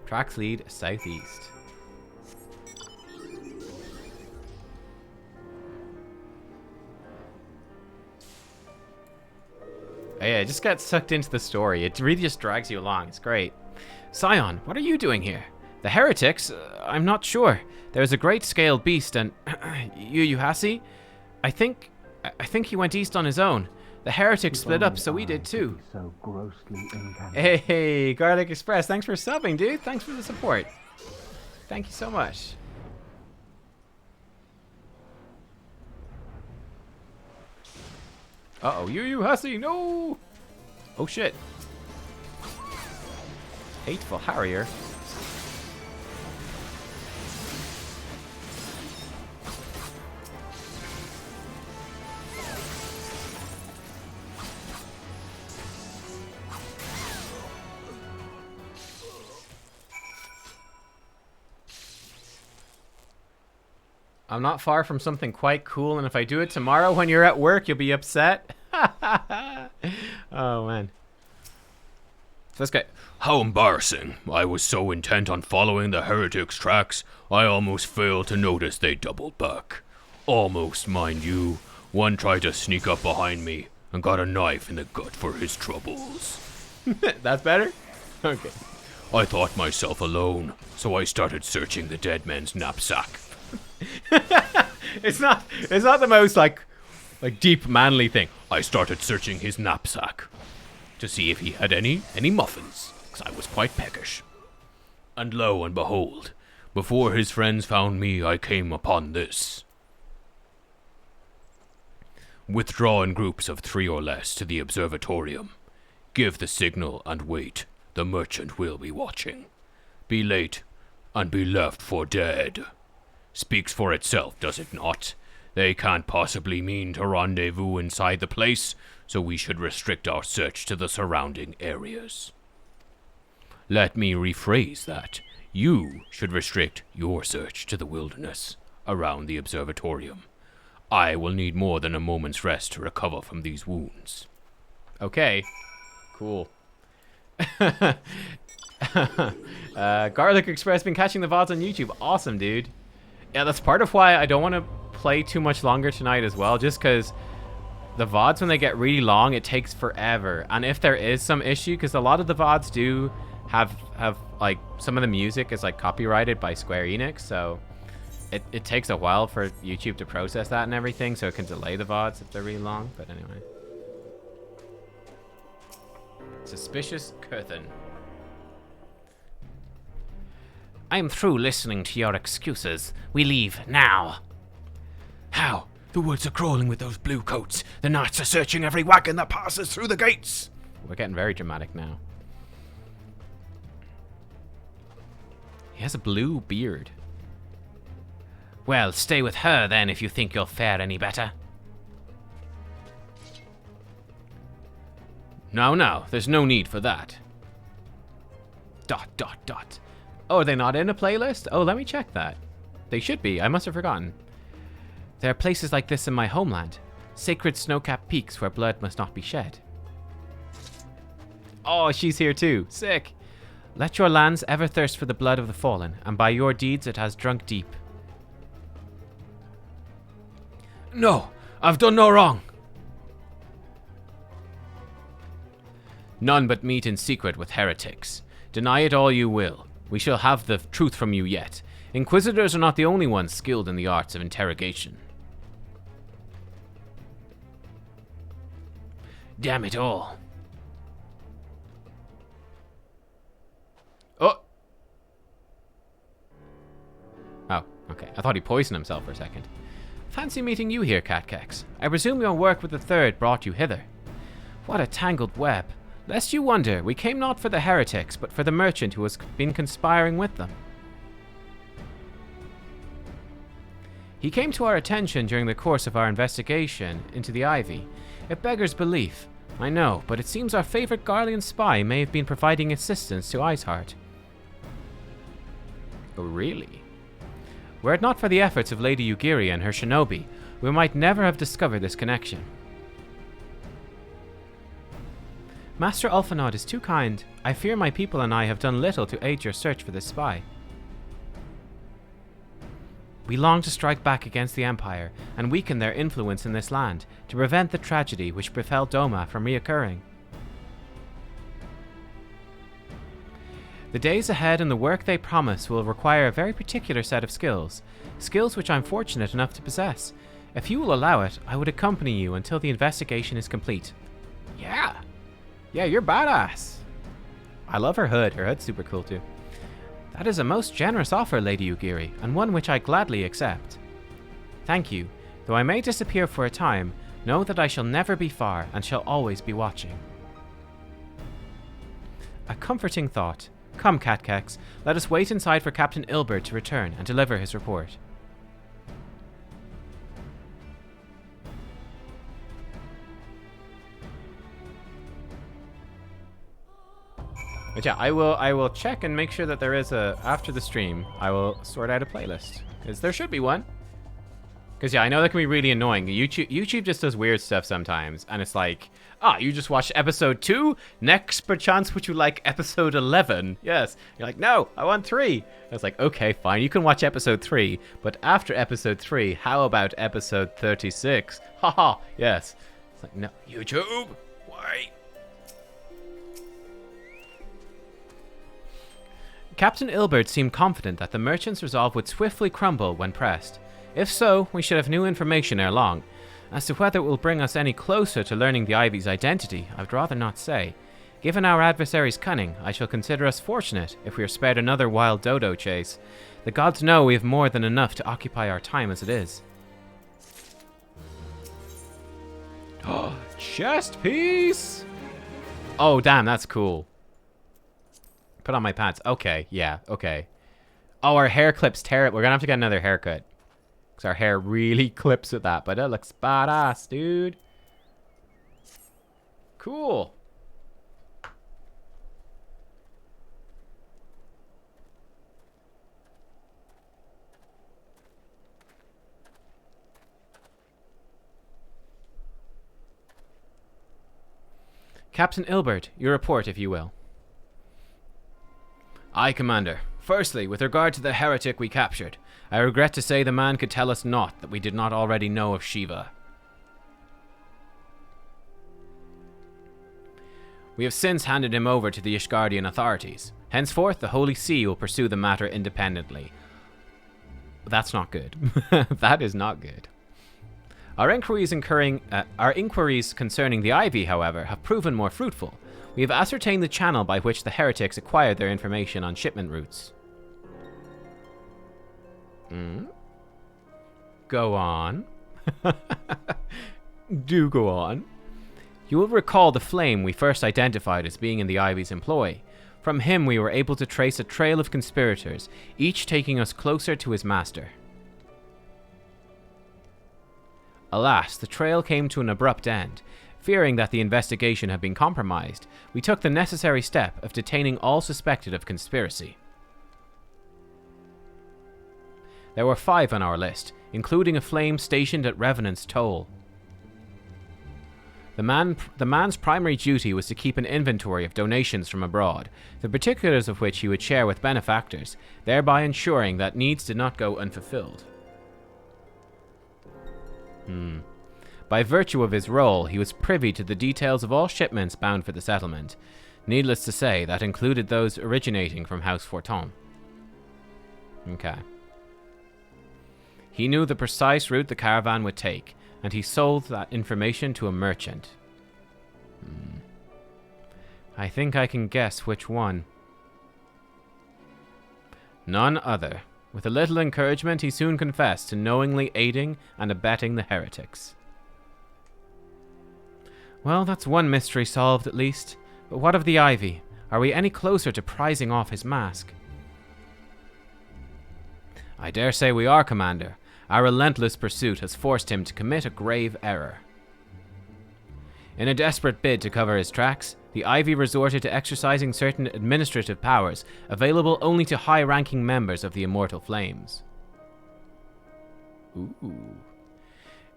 Tracks lead southeast. Oh, yeah, just get sucked into the story. It really just drags you along. It's great. Scion, what are you doing here? The heretics? I'm not sure. There's a great-scaled beast and... Yu Hasi? I think he went east on his own. The heretics split up, so we did too. So grossly Hey, Garlic Express, thanks for subbing, dude. Thanks for the support. Thank you so much. Uh-oh, Yu Hasi, no! Oh, shit. Hateful Harrier. I'm not far from something quite cool, and if I do it tomorrow when you're at work, you'll be upset. Oh, man. So this guy... How embarrassing. I was so intent on following the heretics' tracks, I almost failed to notice they doubled back. Almost, mind you. One tried to sneak up behind me and got a knife in the gut for his troubles. That's better? Okay. I thought myself alone, so I started searching the dead man's knapsack. It's not the most like deep manly thing. I started searching his knapsack. to see if he had any muffins, because I was quite peckish. And lo and behold, before his friends found me, I came upon this. Withdraw in groups of 3 or less to the observatorium. Give the signal and wait. The merchant will be watching. Be late, and be left for dead. Speaks for itself, does it not? They can't possibly mean to rendezvous inside the place, so we should restrict our search to the surrounding areas. Let me rephrase that. You should restrict your search to the wilderness around the observatorium. I will need more than a moment's rest to recover from these wounds. Okay. Cool. Garlic Express been catching the VODs on YouTube. Awesome, dude. Yeah, that's part of why I don't want to play too much longer tonight as well, just because the VODs, when they get really long, it takes forever. And if there is some issue, because a lot of the VODs do have like, some of the music is like copyrighted by Square Enix, so it takes a while for YouTube to process that and everything, so it can delay the VODs if they're really long. But anyway. Suspicious Curtin. I am through listening to your excuses. We leave now. How? The woods are crawling with those blue coats. The knights are searching every wagon that passes through the gates. We're getting very dramatic now. He has a blue beard. Well, stay with her then if you think you'll fare any better. No, there's no need for that. ... Oh, are they not in a playlist? Oh, let me check that. They should be. I must have forgotten. There are places like this in my homeland. Sacred snow-capped peaks where blood must not be shed. Oh, she's here too. Sick. Let your lands ever thirst for the blood of the fallen, and by your deeds it has drunk deep. No, I've done no wrong. None but meet in secret with heretics. Deny it all you will. We shall have the truth from you yet. Inquisitors are not the only ones skilled in the arts of interrogation. Damn it all. Oh, okay. I thought he poisoned himself for a second. Fancy meeting you here, Nubkeks. I presume your work with the Third brought you hither. What a tangled web. Lest you wonder, we came not for the heretics, but for the merchant who has been conspiring with them. He came to our attention during the course of our investigation into the Ivy. It beggars belief, I know, but it seems our favorite Garlean spy may have been providing assistance to Iceheart. Oh, really? Were it not for the efforts of Lady Ugiria and her shinobi, we might never have discovered this connection. Master Ulfanod is too kind. I fear my people and I have done little to aid your search for this spy. We long to strike back against the Empire and weaken their influence in this land to prevent the tragedy which befell Doma from reoccurring. The days ahead and the work they promise will require a very particular set of skills, skills which I'm fortunate enough to possess. If you will allow it, I would accompany you until the investigation is complete. Yeah, you're badass. I love her hood. Her hood's super cool too. That is a most generous offer, Lady Ugiri, and one which I gladly accept. Thank you. Though I may disappear for a time, know that I shall never be far and shall always be watching. A comforting thought. Come, Nubkeks, let us wait inside for Captain Ilbert to return and deliver his report. But yeah, I will check and make sure that there is after the stream, I will sort out a playlist. Because there should be one. Because yeah, I know that can be really annoying. YouTube just does weird stuff sometimes. And it's like, you just watched episode 2? Next, perchance, would you like episode 11? Yes. You're like, no, I want 3. And it's like, okay, fine, you can watch episode 3. But after episode 3, how about episode 36? Haha, yes. It's like, no, YouTube, why? Captain Ilbert seemed confident that the merchant's resolve would swiftly crumble when pressed. If so, we should have new information ere long. As to whether it will bring us any closer to learning the Ivy's identity, I'd rather not say. Given our adversary's cunning, I shall consider us fortunate if we are spared another wild dodo chase. The gods know we have more than enough to occupy our time as it is. Oh, chest piece! Oh, damn, that's cool. Put on my pants. Okay, yeah, okay. Oh, our hair clips tear it. We're gonna have to get another haircut. Because our hair really clips with that, but it looks badass, dude. Cool. Captain Ilbert, your report, if you will. Aye, Commander. Firstly, with regard to the heretic we captured, I regret to say the man could tell us naught that we did not already know of Shiva. We have since handed him over to the Ishgardian authorities. Henceforth, the Holy See will pursue the matter independently. That's not good. That is not good. Our inquiries concerning the Ivy, however, have proven more fruitful. We have ascertained the channel by which the heretics acquired their information on shipment routes. Go on. Do go on. You will recall the flame we first identified as being in the Ivy's employ. From him we were able to trace a trail of conspirators, each taking us closer to his master. Alas, the trail came to an abrupt end. Fearing that the investigation had been compromised, we took the necessary step of detaining all suspected of conspiracy. There were 5 on our list, including a flame stationed at Revenant's Toll. The man's primary duty was to keep an inventory of donations from abroad, the particulars of which he would share with benefactors, thereby ensuring that needs did not go unfulfilled. By virtue of his role, he was privy to the details of all shipments bound for the settlement. Needless to say, that included those originating from House Forton. Okay. He knew the precise route the caravan would take, and he sold that information to a merchant. I think I can guess which one. None other. With a little encouragement, he soon confessed to knowingly aiding and abetting the heretics. Well, that's one mystery solved at least. But what of the Ivy? Are we any closer to prizing off his mask? I dare say we are, Commander. Our relentless pursuit has forced him to commit a grave error. In a desperate bid to cover his tracks, the Ivy resorted to exercising certain administrative powers available only to high-ranking members of the Immortal Flames. Ooh.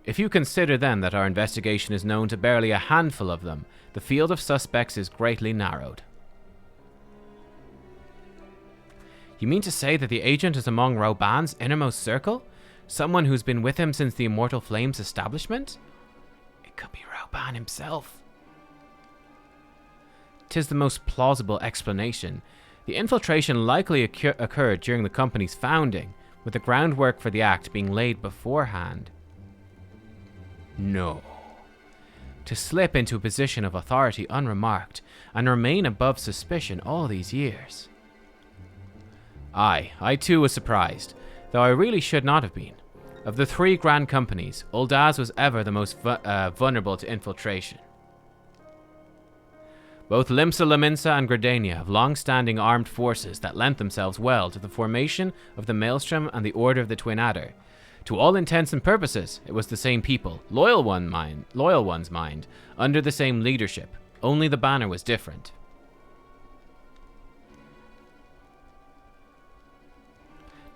If you consider then that our investigation is known to barely a handful of them, the field of suspects is greatly narrowed. You mean to say that the agent is among Rauban's innermost circle? Someone who's been with him since the Immortal Flames establishment? It could be Rauban himself. 'Tis the most plausible explanation. The infiltration likely occurred during the company's founding, with the groundwork for the act being laid beforehand. No. To slip into a position of authority unremarked, and remain above suspicion all these years. Aye, I too was surprised, though I really should not have been. Of the 3 grand companies, Uldaz was ever the most vulnerable to infiltration. Both Limsa Lominsa and Gridania have long-standing armed forces that lent themselves well to the formation of the Maelstrom and the Order of the Twin Adder. To all intents and purposes, it was the same people, loyal one's mind, under the same leadership, only the banner was different.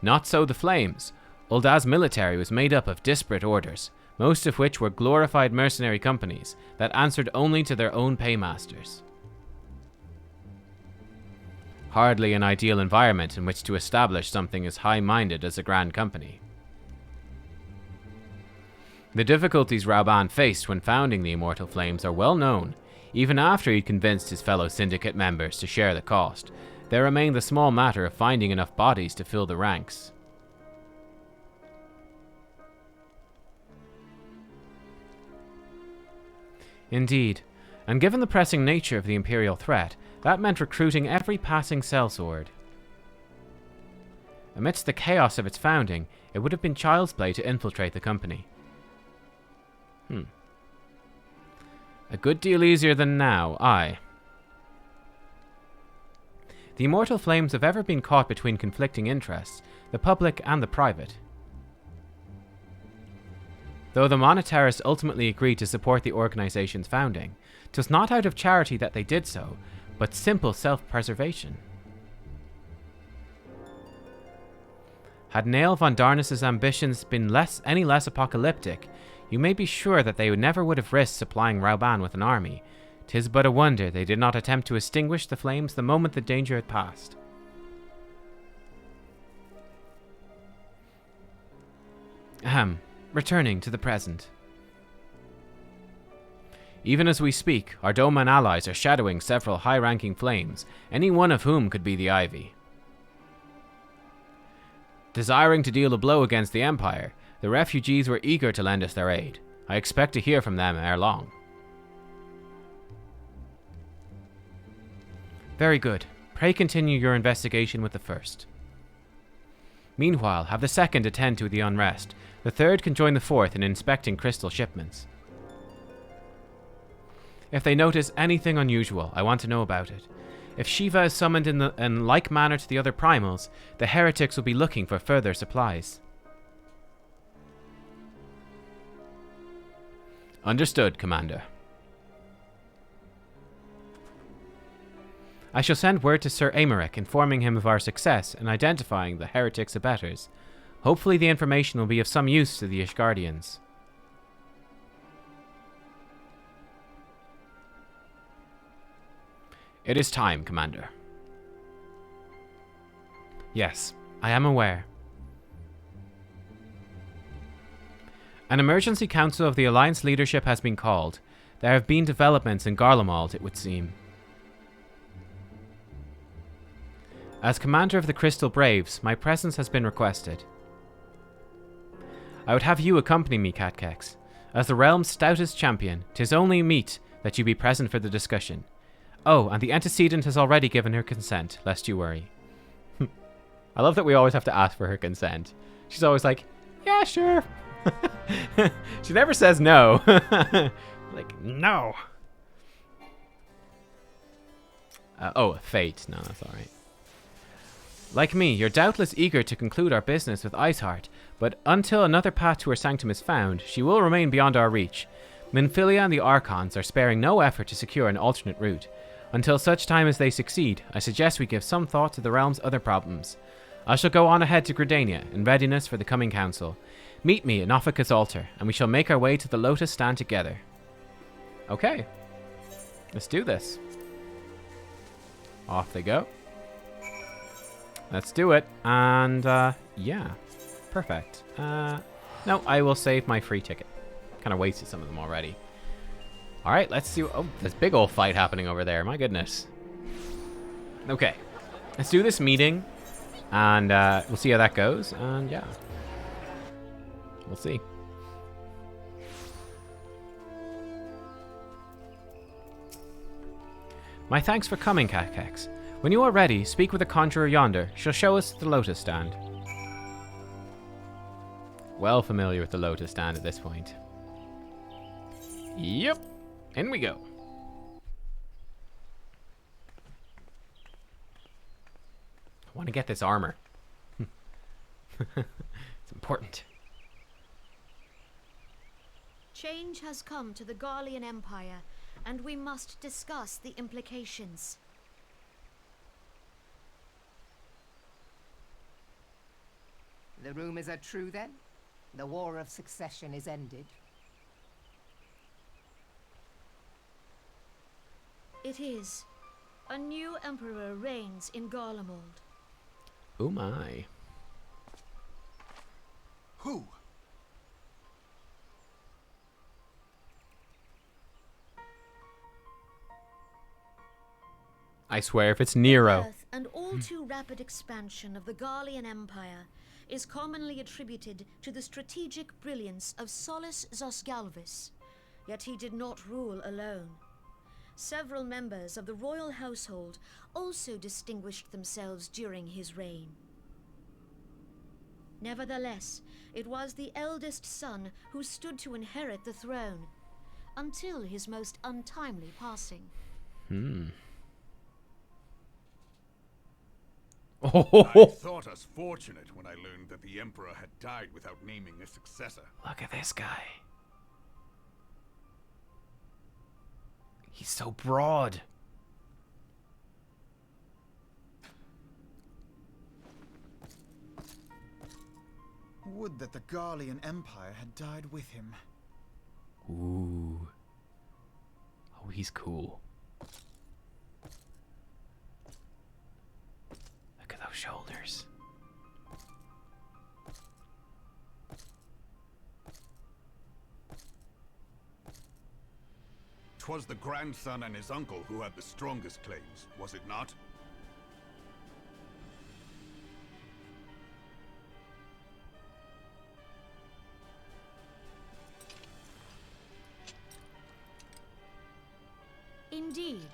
Not so the Flames. Uldaz's military was made up of disparate orders, most of which were glorified mercenary companies that answered only to their own paymasters. Hardly an ideal environment in which to establish something as high-minded as a grand company. The difficulties Rauban faced when founding the Immortal Flames are well known. Even after he'd convinced his fellow syndicate members to share the cost, there remained the small matter of finding enough bodies to fill the ranks. Indeed, And given the pressing nature of the Imperial threat, that meant recruiting every passing sellsword. Amidst the chaos of its founding, it would have been child's play to infiltrate the company. A good deal easier than now, aye. The immortal flames have ever been caught between conflicting interests, the public and the private. Though the monetarists ultimately agreed to support the organization's founding, 'twas not out of charity that they did so, but simple self-preservation. Had Nael von Darnus's ambitions been any less apocalyptic, you may be sure that they never would have risked supplying Rauban with an army. 'Tis but a wonder they did not attempt to extinguish the flames the moment the danger had passed. Returning to the present. Even as we speak, our Doman allies are shadowing several high-ranking flames, any one of whom could be the Ivy. Desiring to deal a blow against the Empire, the refugees were eager to lend us their aid. I expect to hear from them ere long. Very good. Pray continue your investigation with the first. Meanwhile, have the second attend to the unrest. The third can join the fourth in inspecting crystal shipments. If they notice anything unusual, I want to know about it. If Shiva is summoned in like manner to the other primals, the heretics will be looking for further supplies. Understood, Commander. I shall send word to Sir Aymeric informing him of our success in identifying the heretics' abettors. Hopefully the information will be of some use to the Ishgardians. It is time, Commander. Yes, I am aware. An emergency council of the Alliance leadership has been called. There have been developments in Garlemald, it would seem. As commander of the Crystal Braves, my presence has been requested. I would have you accompany me, Nubkeks. As the realm's stoutest champion, 'tis only meet that you be present for the discussion. Oh, and the antecedent has already given her consent, lest you worry. I love that we always have to ask for her consent. She's always like, yeah, sure. She never says no. Like, no. Fate. No, that's alright. Like me, you're doubtless eager to conclude our business with Iceheart, but until another path to her sanctum is found, she will remain beyond our reach. Minfilia and the Archons are sparing no effort to secure an alternate route. Until such time as they succeed, I suggest we give some thought to the realm's other problems. I shall go on ahead to Gridania, in readiness for the coming council. Meet me at Nofika's altar, and we shall make our way to the Lotus Stand together. Okay. Let's do this. Off they go. Let's do it. And, yeah. Perfect. No, I will save my free ticket. Kind of wasted some of them already. Alright, let's see. Oh, there's a big old fight happening over there. My goodness. Okay. Let's do this meeting. And, we'll see how that goes. And, yeah. We'll see. My thanks for coming, Nubkeks. When you are ready, speak with the conjurer yonder. She'll show us the Lotus Stand. Well familiar with the Lotus Stand at this point. Yep. In we go. I want to get this armor. It's important. Change has come to the Garlean Empire, and we must discuss the implications. The rumors are true, then? The War of Succession is ended? It is. A new emperor reigns in Garlemald. Oh my. Who? I swear if it's Nero. The birth and all too rapid expansion of the Garlean Empire is commonly attributed to the strategic brilliance of Solus Zosgalvis, yet he did not rule alone. Several members of the royal household also distinguished themselves during his reign. Nevertheless, it was the eldest son who stood to inherit the throne, until his most untimely passing. I thought us fortunate when I learned that the Emperor had died without naming a successor. Look at this guy. He's so broad. Would that the Garlean Empire had died with him. Ooh. Oh, he's cool. Look at those shoulders. 'Twas the grandson and his uncle who had the strongest claims, was it not? Indeed,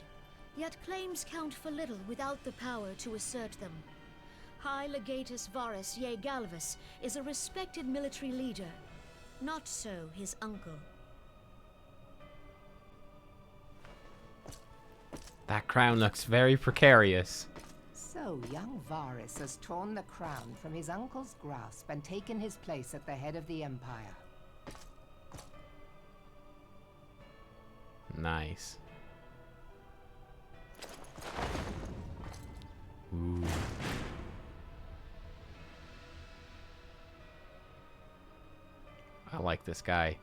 yet claims count for little without the power to assert them. High Legatus Varus Ye Galvus is a respected military leader, not so his uncle. That crown looks very precarious. So young Varus has torn the crown from his uncle's grasp and taken his place at the head of the Empire. Nice. Ooh. I like this guy.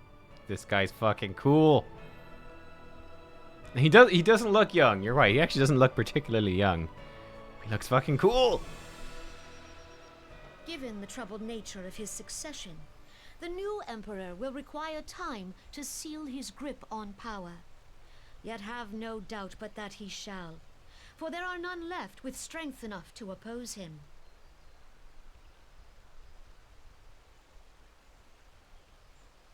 This guy's fucking cool. He doesn't look young. You're right. He actually doesn't look particularly young. He looks fucking cool. Given the troubled nature of his succession, the new emperor will require time to seal his grip on power. Yet have no doubt but that he shall, for there are none left with strength enough to oppose him.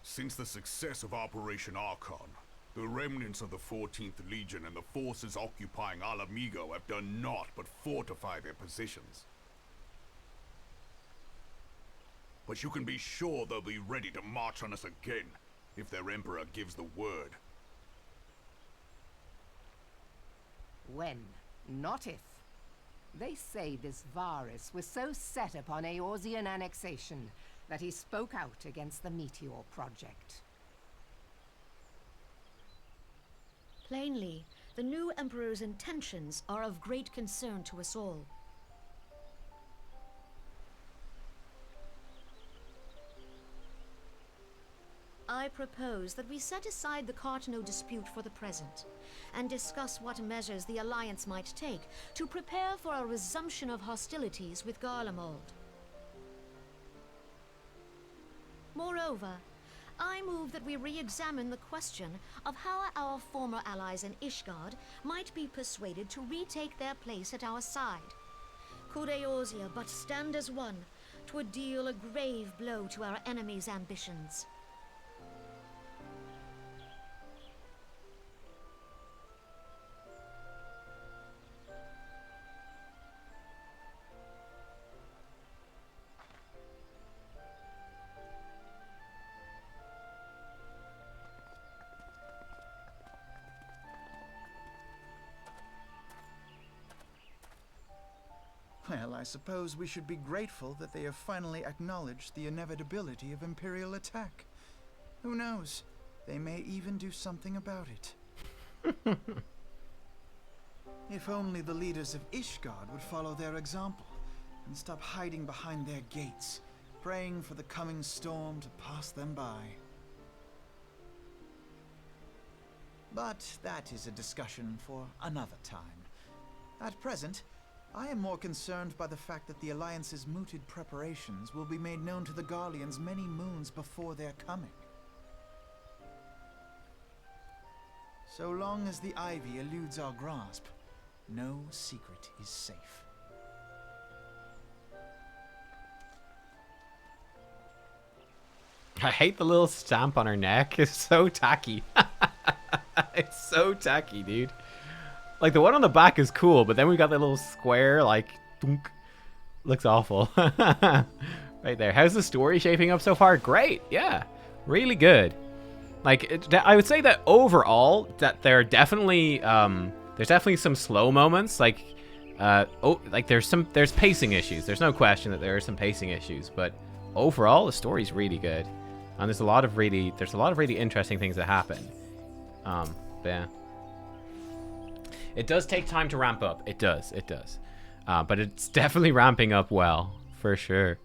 Since the success of Operation Archon, the remnants of the 14th Legion and the forces occupying Alamigo have done naught but fortify their positions. But you can be sure they'll be ready to march on us again, if their emperor gives the word. When, not if. They say this Varus was so set upon Eorzean annexation that he spoke out against the Meteor Project. Plainly, the new emperor's intentions are of great concern to us all. I propose that we set aside the Cartano dispute for the present, and discuss what measures the Alliance might take to prepare for a resumption of hostilities with Garlemald. Moreover, I move that we re-examine the question of how our former allies in Ishgard might be persuaded to retake their place at our side. Could Eorzea but stand as one, 'twould deal a grave blow to our enemies' ambitions. Well, I suppose we should be grateful that they have finally acknowledged the inevitability of Imperial attack. Who knows? They may even do something about it. If only the leaders of Ishgard would follow their example and stop hiding behind their gates, praying for the coming storm to pass them by. But that is a discussion for another time. At present, I am more concerned by the fact that the Alliance's mooted preparations will be made known to the Garleans many moons before their coming. So long as the ivy eludes our grasp, no secret is safe. I hate the little stamp on her neck. It's so tacky. It's so tacky, dude. Like, the one on the back is cool, but then we got the little square, like, dunk. Looks awful. Right there. How's the story shaping up so far? Great. Yeah. Really good. Like, I would say that overall, that there are definitely, there's definitely some slow moments. Like, there's pacing issues. There's no question that there are some pacing issues, but overall, the story's really good. And there's a lot of really interesting things that happen. But yeah. It does take time to ramp up. It does. But it's definitely ramping up well, for sure.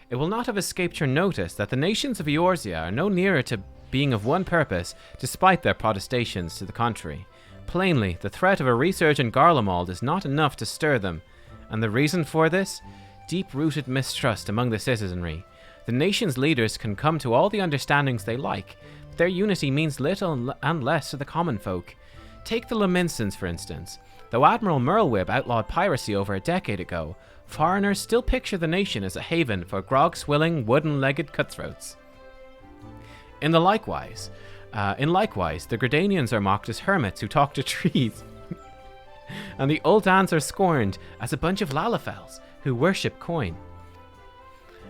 It will not have escaped your notice that the nations of Eorzea are no nearer to being of one purpose, despite their protestations to the contrary. Plainly, the threat of a resurgent Garlemald is not enough to stir them, and the reason for this? Deep-rooted mistrust among the citizenry. The nation's leaders can come to all the understandings they like, but their unity means little and less to the common folk. Take the Laminsons, for instance. Though Admiral Merlwyb outlawed piracy over a decade ago, foreigners still picture the nation as a haven for grog-swilling, wooden-legged cutthroats. In Likewise, the Gradanians are mocked as hermits who talk to trees. And the Uldans are scorned as a bunch of Lalafels who worship coin.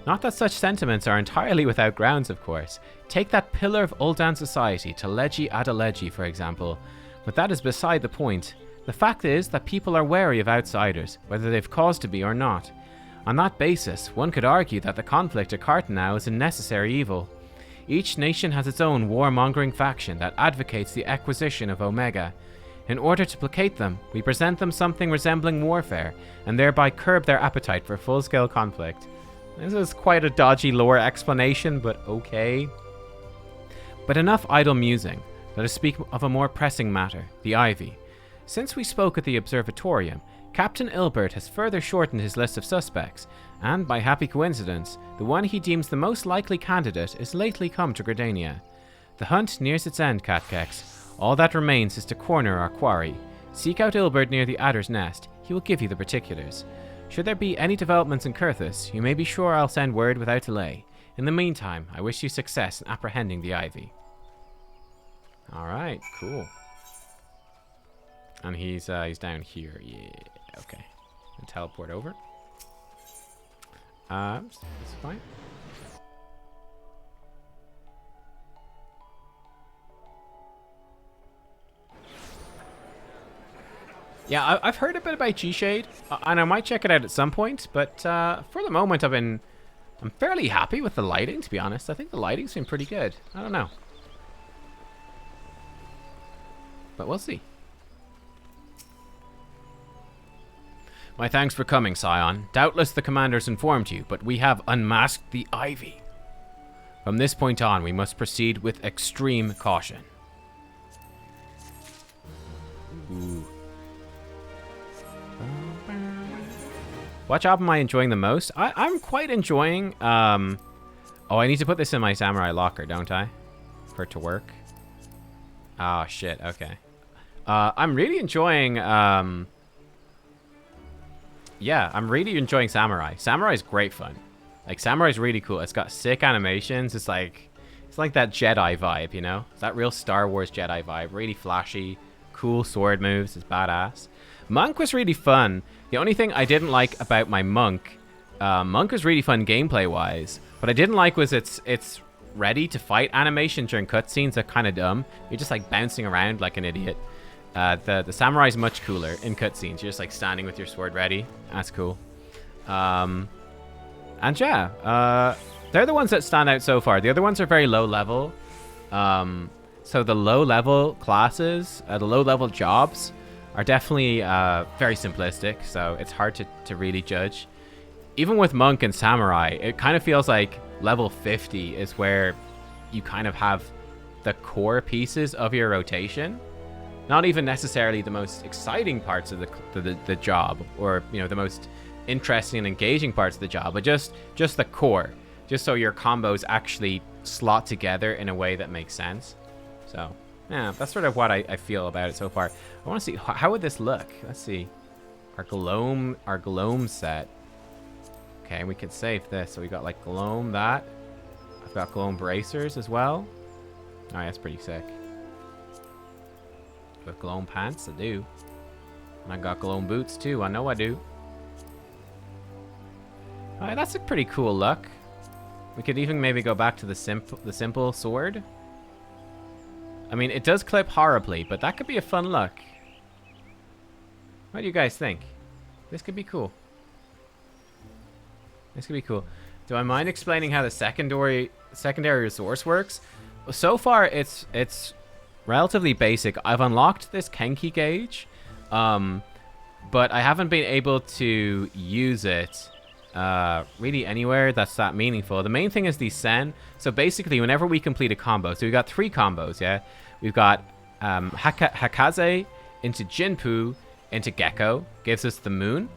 Not that such sentiments are entirely without grounds, of course. Take that pillar of Uldan society, Teleji Adeleji, for example. But that is beside the point. The fact is that people are wary of outsiders, whether they've cause to be or not. On that basis, one could argue that the conflict at Cartanau is a necessary evil. Each nation has its own warmongering faction that advocates the acquisition of Omega. In order to placate them, we present them something resembling warfare, and thereby curb their appetite for full-scale conflict. This is quite a dodgy lore explanation, but okay. But enough idle musing. Let us speak of a more pressing matter, the Ivy. Since we spoke at the Observatorium, Captain Ilbert has further shortened his list of suspects, and by happy coincidence, the one he deems the most likely candidate is lately come to Gridania. The hunt nears its end, Nubkeks. All that remains is to corner our quarry. Seek out Ilbert near the Adder's Nest. He will give you the particulars. Should there be any developments in Kurthus, you may be sure I'll send word without delay. In the meantime, I wish you success in apprehending the Ivy. Alright, cool. And he's down here. Yeah, okay. I'll teleport over. That's fine. Yeah, I've heard a bit about G-Shade, and I might check it out at some point, but for the moment I'm fairly happy with the lighting, to be honest. I think the lighting's been pretty good. I don't know. But we'll see. My thanks for coming, Scion. Doubtless the commanders informed you, but we have unmasked the Ivy. From this point on, we must proceed with extreme caution. Ooh. What job am I enjoying the most? I'm quite enjoying... Oh, I need to put this in my samurai locker, don't I? For it to work. Oh, shit. Okay. I'm really enjoying... Yeah, I'm really enjoying Samurai. Samurai's great fun. Like, Samurai's really cool. It's got sick animations. It's like that Jedi vibe, you know? It's that real Star Wars Jedi vibe. Really flashy, cool sword moves. It's badass. Monk was really fun. The only thing I didn't like about my Monk, Monk was really fun gameplay-wise. What I didn't like was its ready to fight animation during cutscenes are kind of dumb. You're just like bouncing around like an idiot. The Samurai's much cooler in cutscenes. You're just like standing with your sword ready. That's cool. And yeah, they're the ones that stand out so far. The other ones are very low level. So the low level classes, the low level jobs are definitely very simplistic. So it's hard to really judge. Even with Monk and Samurai, it kind of feels like level 50 is where you kind of have the core pieces of your rotation. Not even necessarily the most exciting parts of the job, or you know, the most interesting and engaging parts of the job, but just the core, just so your combos actually slot together in a way that makes sense. So yeah, that's sort of what I feel about it so far. I want to see how would this look. Let's see, our Gloam set. Okay, we could save this. So we got like Gloam that. I've got Gloam bracers as well. All right, that's pretty sick. with glowing pants, I do. And I got glowing boots too, I know I do. Alright, that's a pretty cool look. We could even maybe go back to the simple sword. I mean, it does clip horribly, but that could be a fun look. What do you guys think? This could be cool. This could be cool. Do I mind explaining how the secondary resource works? So far, it's relatively basic. I've unlocked this Kenki gauge, but I haven't been able to use it really anywhere that's that meaningful. The main thing is the Sen. So basically, whenever we complete a combo, so we got 3 combos, yeah? We've got Hakaze into Jinpu into Gecko, gives us the moon.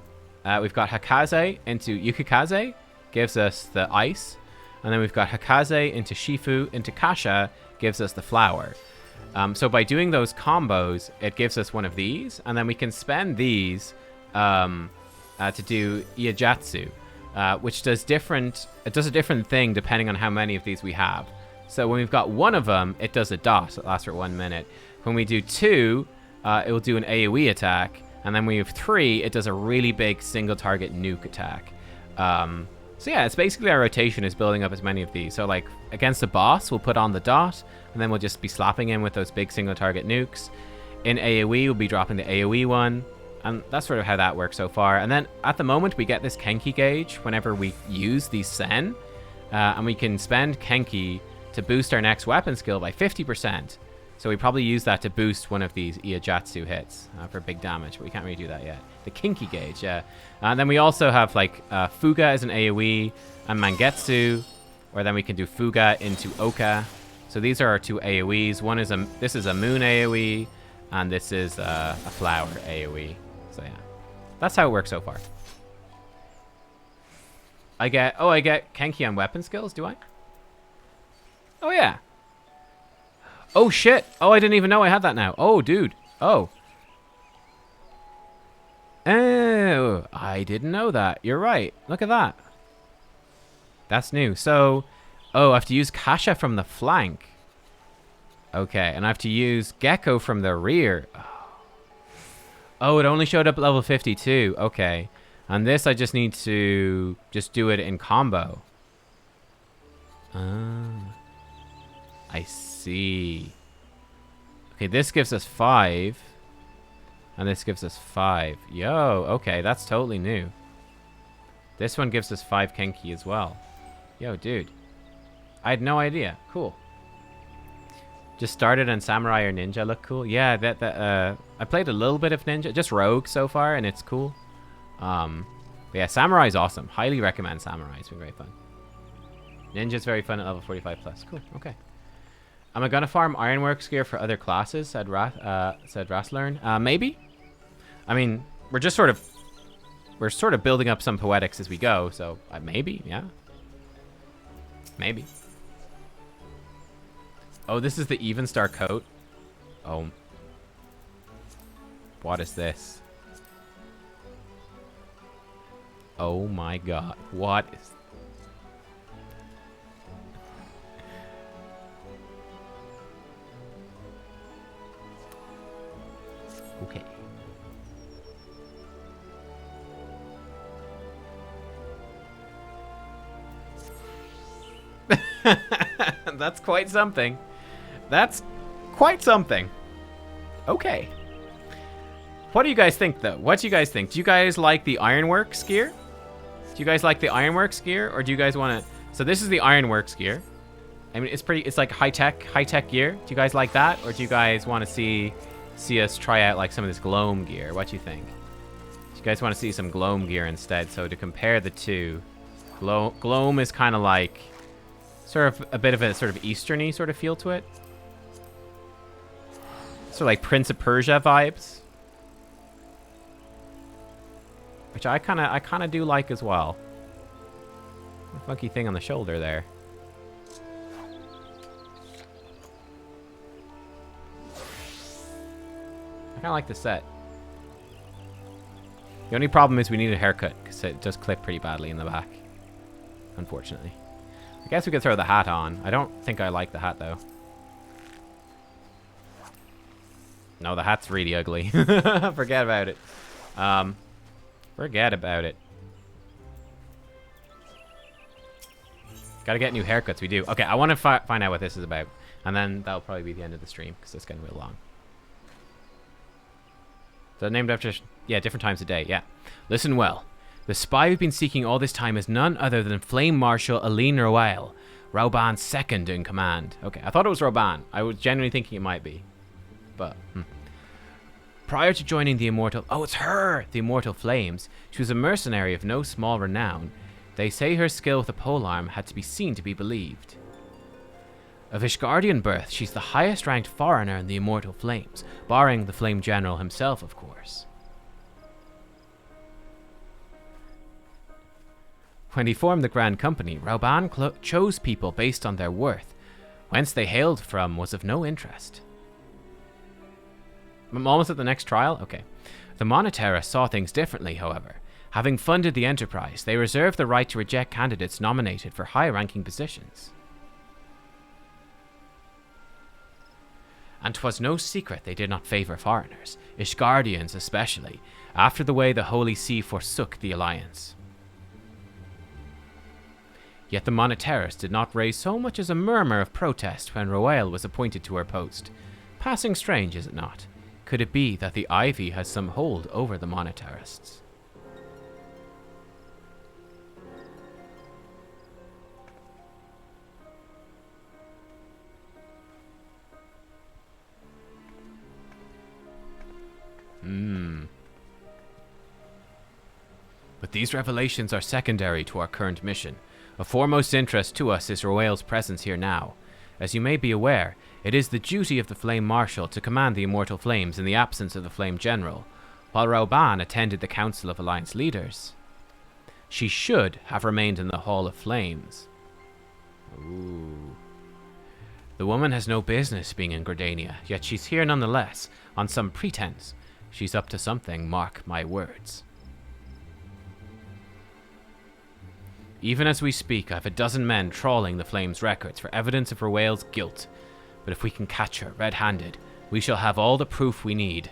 We've got Hakaze into Yukikaze, gives us the ice. And then we've got Hakaze into Shifu into Kasha, gives us the flower. So by doing those combos, it gives us one of these. And then we can spend these to do Iajatsu, which does a different thing depending on how many of these we have. So when we've got one of them, it does a dot. It lasts for 1 minute. When we do 2, it will do an AoE attack. And then when we have 3, it does a really big single target nuke attack. So yeah, it's basically our rotation is building up as many of these. So like against the boss, we'll put on the dot, and then we'll just be slapping in with those big single target nukes. In AoE, we'll be dropping the AoE one, and that's sort of how that works so far. And then at the moment, we get this Kenki gauge whenever we use these Sen, and we can spend Kenki to boost our next weapon skill by 50%. So we probably use that to boost one of these Iajatsu hits for big damage, but we can't really do that yet. The Kinky gauge, yeah. And then we also have like Fuga as an AoE and Mangetsu, or then we can do Fuga into Oka. So these are our 2 AoEs. This is a moon AoE, and this is a flower AoE. So yeah, that's how it works so far. I get Kenki on weapon skills, do I? Oh yeah. Oh shit! Oh, I didn't even know I had that now. Oh, dude. Oh. Oh, I didn't know that. You're right. Look at that. That's new. So, oh, I have to use Kasha from the flank. Okay, and I have to use Gecko from the rear. Oh, it only showed up at level 52. Okay. And this, I just need to just do it in combo. I see. Okay, this gives us 5. And this gives us 5. Yo, okay, that's totally new. This one gives us 5 Kenki as well. Yo, dude. I had no idea. Cool. Just started on Samurai or Ninja look cool. Yeah, I played a little bit of Ninja. Just Rogue so far, and it's cool. But yeah, Samurai is awesome. Highly recommend Samurai. It's been great fun. Ninja's very fun at level 45+. Cool, okay. Am I gonna farm Ironworks gear for other classes? Said Raslearn. Maybe. I mean, we're sort of building up some poetics as we go, so maybe, yeah. Maybe. Oh, this is the Even Star coat. Oh. What is this? Oh my god. What is... Okay. That's quite something. That's quite something. Okay. What do you guys think, though? What do you guys think? Do you guys like the Ironworks gear? Do you guys like the Ironworks gear, or do you guys want to... So this is the Ironworks gear. I mean, it's like high-tech gear. Do you guys like that, or do you guys want to see us try out like some of this Gloam gear? What do you think? Do you guys want to see some Gloam gear instead? So to compare the two, Gloam is kind of like sort of a bit of a sort of Eastern-y sort of feel to it. Sort of like Prince of Persia vibes, which I kind of do like as well. A funky thing on the shoulder there. I kind of like the set. The only problem is we need a haircut because it does clip pretty badly in the back, unfortunately. I guess we could throw the hat on. I don't think I like the hat though. No, the hat's really ugly. Forget about it. Forget about it. Gotta get new haircuts, we do. Okay, I want to find out what this is about. And then that'll probably be the end of the stream, because it's getting real long. So named after, yeah, different times a day, yeah. Listen well. The spy we've been seeking all this time is none other than Flame Marshal Aline Royal, Rauban's second in command. Okay, I thought it was Rauban. I was genuinely thinking it might be. But, Prior to joining the Immortal... Oh, it's her! The Immortal Flames. She was a mercenary of no small renown. They say her skill with a polearm had to be seen to be believed. Of Ishgardian birth, she's the highest-ranked foreigner in the Immortal Flames, barring the Flame General himself, of course. When he formed the Grand Company, Rauban chose people based on their worth. Whence they hailed from was of no interest. I'm almost at the next trial? Okay. The Monetera saw things differently, however. Having funded the enterprise, they reserved the right to reject candidates nominated for high-ranking positions. And 'twas no secret they did not favour foreigners, Ishgardians especially, after the way the Holy See forsook the alliance. Yet the Moneteras did not raise so much as a murmur of protest when Royal was appointed to her post. Passing strange, is it not? Could it be that the Ivy has some hold over the Monetarists? But these revelations are secondary to our current mission. Of foremost interest to us is Royal's presence here now. As you may be aware, it is the duty of the Flame Marshal to command the Immortal Flames in the absence of the Flame General, while Rauban attended the Council of Alliance Leaders. She should have remained in the Hall of Flames. Ooh. The woman has no business being in Gridania, yet she's here nonetheless, on some pretense. She's up to something, mark my words. Even as we speak, I have a dozen men trawling the Flames' records for evidence of Royal's guilt. But if we can catch her red-handed, we shall have all the proof we need.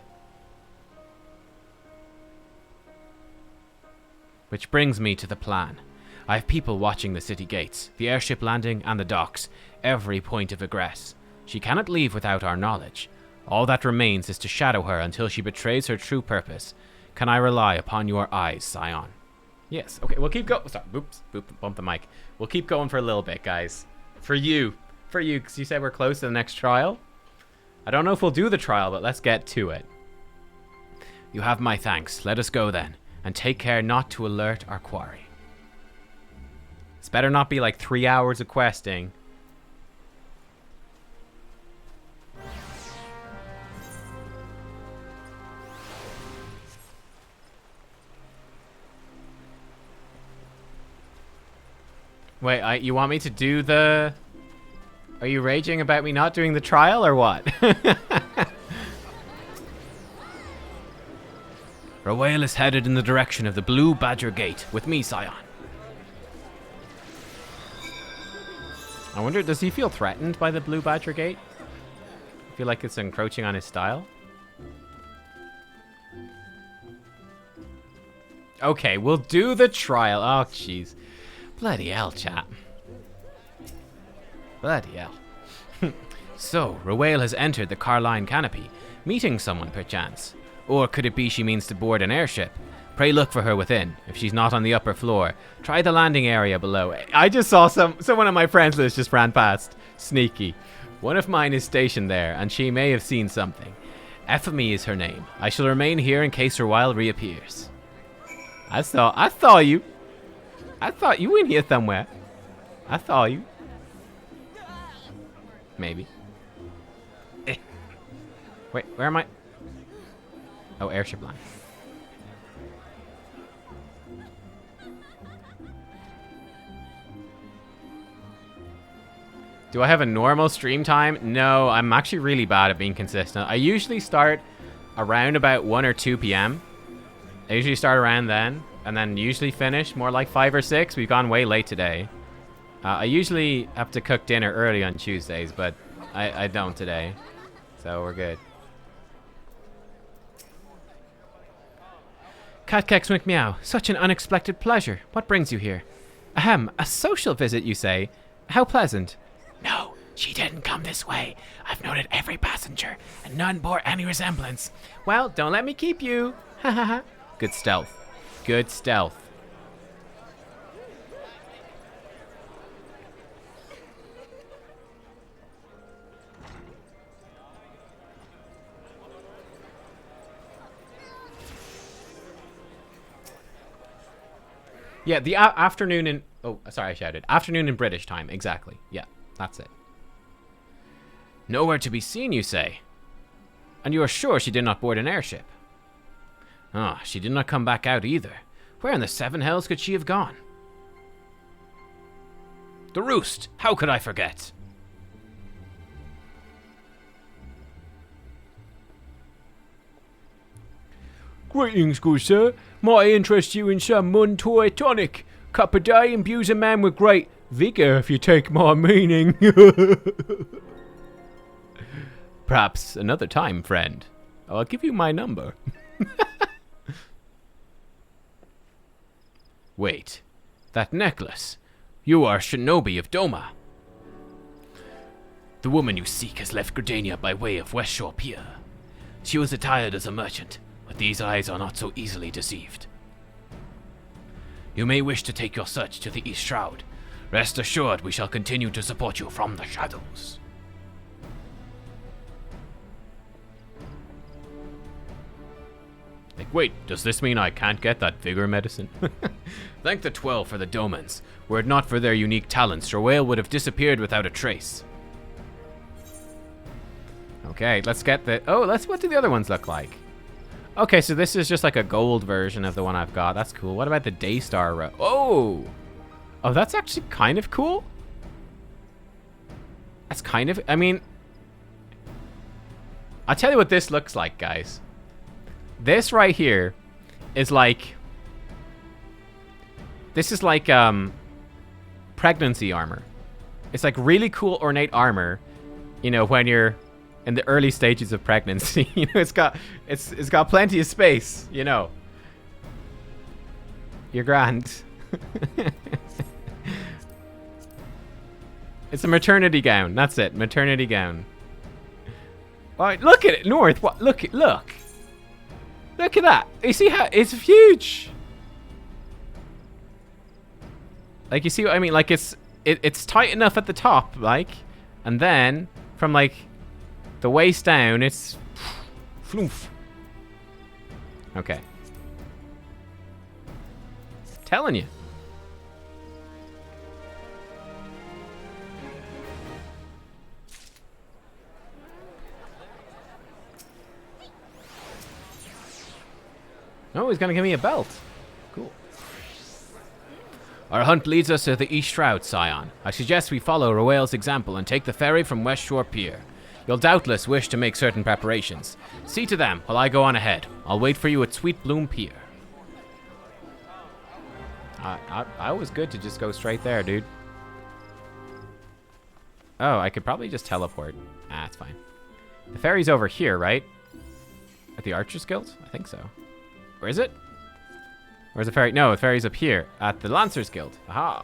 Which brings me to the plan. I have people watching the city gates, the airship landing, and the docks, every point of egress. She cannot leave without our knowledge. All that remains is to shadow her until she betrays her true purpose. Can I rely upon your eyes, Scion? Yes, okay, we'll keep going. Sorry, oops, bump the mic. We'll keep going for a little bit, guys. For you, because you said we're close to the next trial. I don't know if we'll do the trial, but let's get to it. You have my thanks. Let us go then, and take care not to alert our quarry. It's better not be like 3 hours of questing. Wait, you want me to do the... Are you raging about me not doing the trial, or what? Royal is headed in the direction of the Blue Badger Gate, with me, Scion. I wonder, does he feel threatened by the Blue Badger Gate? I feel like it's encroaching on his style. Okay, we'll do the trial. Oh, jeez. Bloody hell, chat. Bloody hell. So, Royal has entered the Carline Canopy, meeting someone perchance. Or could it be she means to board an airship? Pray look for her within. If she's not on the upper floor, try the landing area below. I just saw someone on my friends list just ran past. Sneaky. One of mine is stationed there, and she may have seen something. Ephemy is her name. I shall remain here in case Royal reappears. I saw you. I thought you in here somewhere. I saw you. Maybe. Wait, where am I? Oh, airship line. Do I have a normal stream time? No, I'm actually really bad at being consistent. I usually start around about 1 or 2 p.m. I usually start around then, and then usually finish more like 5 or 6. We've gone way late today. I usually have to cook dinner early on Tuesdays, but I don't today. So we're good. Catkex McMeow, such an unexpected pleasure. What brings you here? Ahem, a social visit, you say? How pleasant. No, she didn't come this way. I've noted every passenger, and none bore any resemblance. Well, don't let me keep you. Ha ha ha. Good stealth. Good stealth. Yeah, the afternoon in... Oh, sorry, I shouted. Afternoon in British time, exactly. Yeah, that's it. Nowhere to be seen, you say? And you are sure she did not board an airship? Ah, she did not come back out either. Where in the seven hells could she have gone? The Roost! How could I forget? Greetings, good sir. Might I interest you in some Muntoy tonic? Cup a day imbues a man with great vigour, if you take my meaning. Perhaps another time, friend. I'll give you my number. Wait, that necklace. You are Shinobi of Doma. The woman you seek has left Gridania by way of West Shore Pier. She was attired as a merchant, but these eyes are not so easily deceived. You may wish to take your search to the East Shroud. Rest assured we shall continue to support you from the shadows. Like, wait, does this mean I can't get that vigor medicine? Thank the 12 for the Domans. Were it not for their unique talents, Sherwale would have disappeared without a trace. Okay, let's get the... Oh, what do the other ones look like? Okay, so this is just like a gold version of the one I've got. That's cool. What about the Daystar row? Oh! Oh, that's actually kind of cool. That's kind of... I mean... I'll tell you what this looks like, guys. This right here is like... This is like, pregnancy armor. It's like really cool ornate armor, you know, when you're in the early stages of pregnancy. You know, it's got plenty of space, you know. You're grand. It's a maternity gown. That's it. Maternity gown. All right, look at it, North. What? Look at that. You see how it's huge. Like, you see what I mean? Like, it's tight enough at the top, like, and then from like the waist down, it's floof. Okay. Telling you. Oh, he's gonna give me a belt. Cool. Our hunt leads us to the East Shroud, Scion. I suggest we follow Royale's example and take the ferry from West Shore Pier. You'll doubtless wish to make certain preparations. See to them while I go on ahead. I'll wait for you at Sweet Bloom Pier. I was good to just go straight there, dude. Oh, I could probably just teleport. Ah, it's fine. The ferry's over here, right? At the Archers Guild? I think so. Or is it? Where's the ferry? No, the ferry's up here at the Lancers Guild. Aha.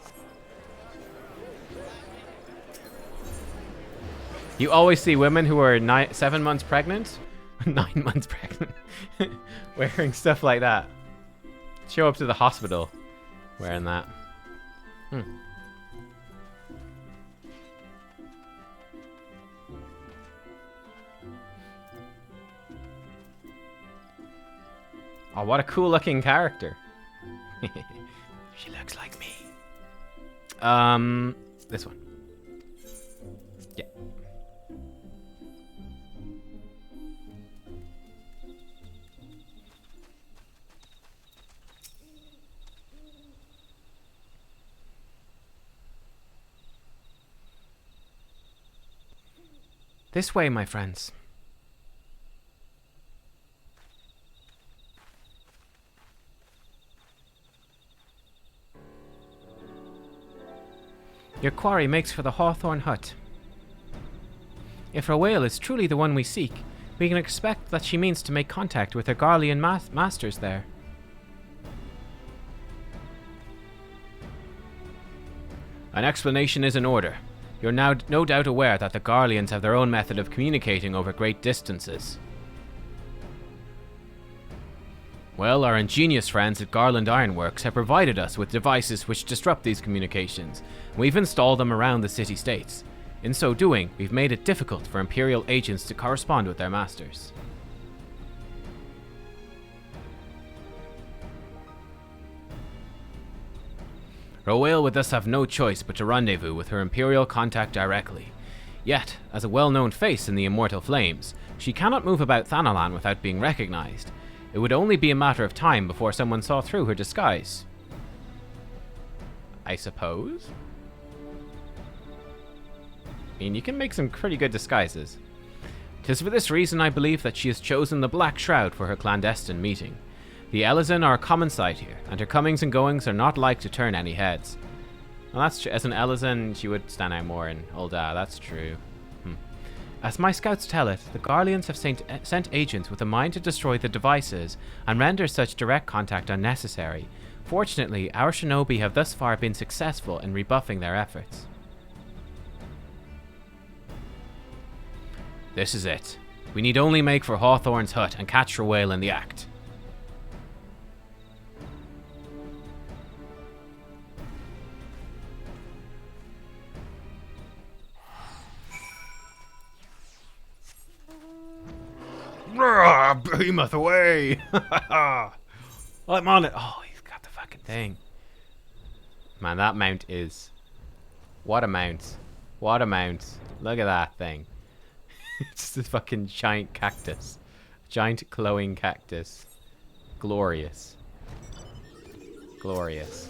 You always see women who are 7 months pregnant, 9 months pregnant, wearing stuff like that. Show up to the hospital wearing that. Oh, what a cool looking character. She looks like me. This one. Yeah. This way, my friends. Your quarry makes for the Hawthorn Hut. If Royale is truly the one we seek, we can expect that she means to make contact with her Garlean masters there. An explanation is in order. You're now no doubt aware that the Garleans have their own method of communicating over great distances. Well, our ingenious friends at Garland Ironworks have provided us with devices which disrupt these communications. We've installed them around the city-states. In so doing, we've made it difficult for Imperial agents to correspond with their masters. Royal would thus have no choice but to rendezvous with her Imperial contact directly. Yet, as a well-known face in the Immortal Flames, she cannot move about Thanalan without being recognized. It would only be a matter of time before someone saw through her disguise. I suppose? I mean, you can make some pretty good disguises. 'Tis for this reason I believe that she has chosen the Black Shroud for her clandestine meeting. The Elizan are a common sight here, and her comings and goings are not like to turn any heads. Well, that's true. As an Elizan, she would stand out more in Ul'dah, that's true. As my scouts tell it, the Garleans have sent agents with a mind to destroy the devices and render such direct contact unnecessary. Fortunately, our shinobi have thus far been successful in rebuffing their efforts. This is it. We need only make for Hawthorne's hut and catch Royal in the act. Behemoth away! I'm on it. Oh, he's got the fucking thing. Man, that mount is... What a mount. What a mount. Look at that thing. It's this fucking giant cactus. Giant glowing cactus. Glorious. Glorious.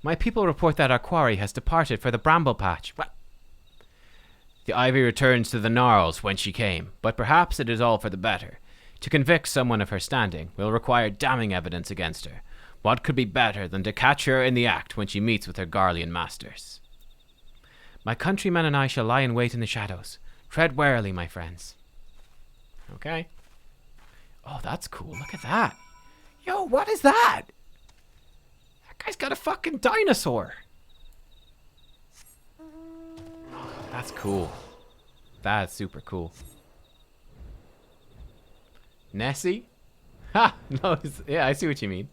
My people report that our quarry has departed for the bramble patch. What? The ivy returns to the gnarls whence she came, but perhaps it is all for the better. To convict someone of her standing will require damning evidence against her. What could be better than to catch her in the act when she meets with her Garlean masters? My countrymen and I shall lie in wait in the shadows. Tread warily, my friends. Okay. Oh, that's cool. Look at that. Yo, what is that? Guy's got a fucking dinosaur. That's cool. That's super cool. Nessie? Ha! No, yeah, I see what you mean.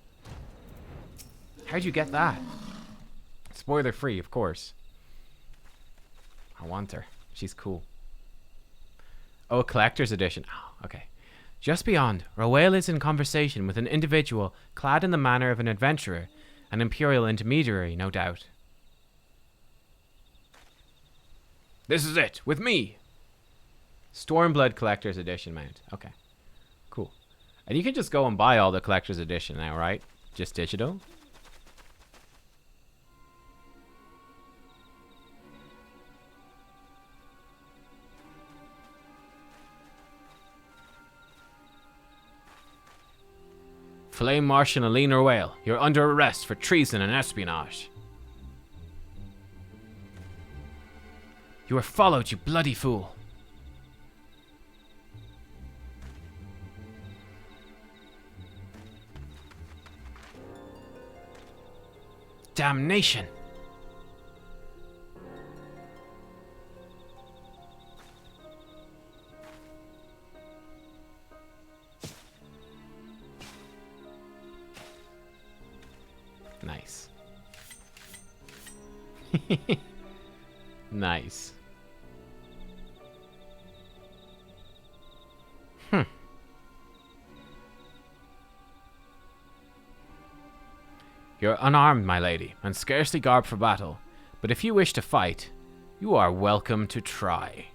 How'd you get that? Spoiler free, of course. I want her. She's cool. Oh, a collector's edition. Oh, okay. Just beyond, Royal is in conversation with an individual clad in the manner of an adventurer. An Imperial intermediary, no doubt. This is it, with me! Stormblood Collector's Edition mount. Okay. Cool. And you can just go and buy all the Collector's Edition now, right? Just digital? Flame Marshal Alina Royal, you're under arrest for treason and espionage. You are followed, you bloody fool. Damnation. Nice. Nice. You're unarmed, my lady, and scarcely garbed for battle. But if you wish to fight, you are welcome to try.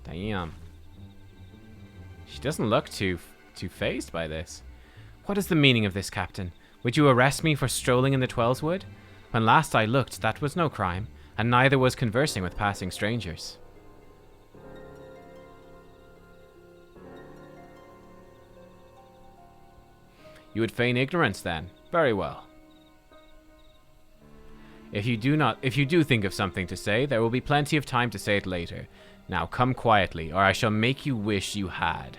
Damn. She doesn't look too fazed by this. What is the meaning of this, Captain? Would you arrest me for strolling in the Twellswood? When last I looked, that was no crime, and neither was conversing with passing strangers. You would feign ignorance, then? Very well. If you do think of something to say, there will be plenty of time to say it later. Now come quietly, or I shall make you wish you had.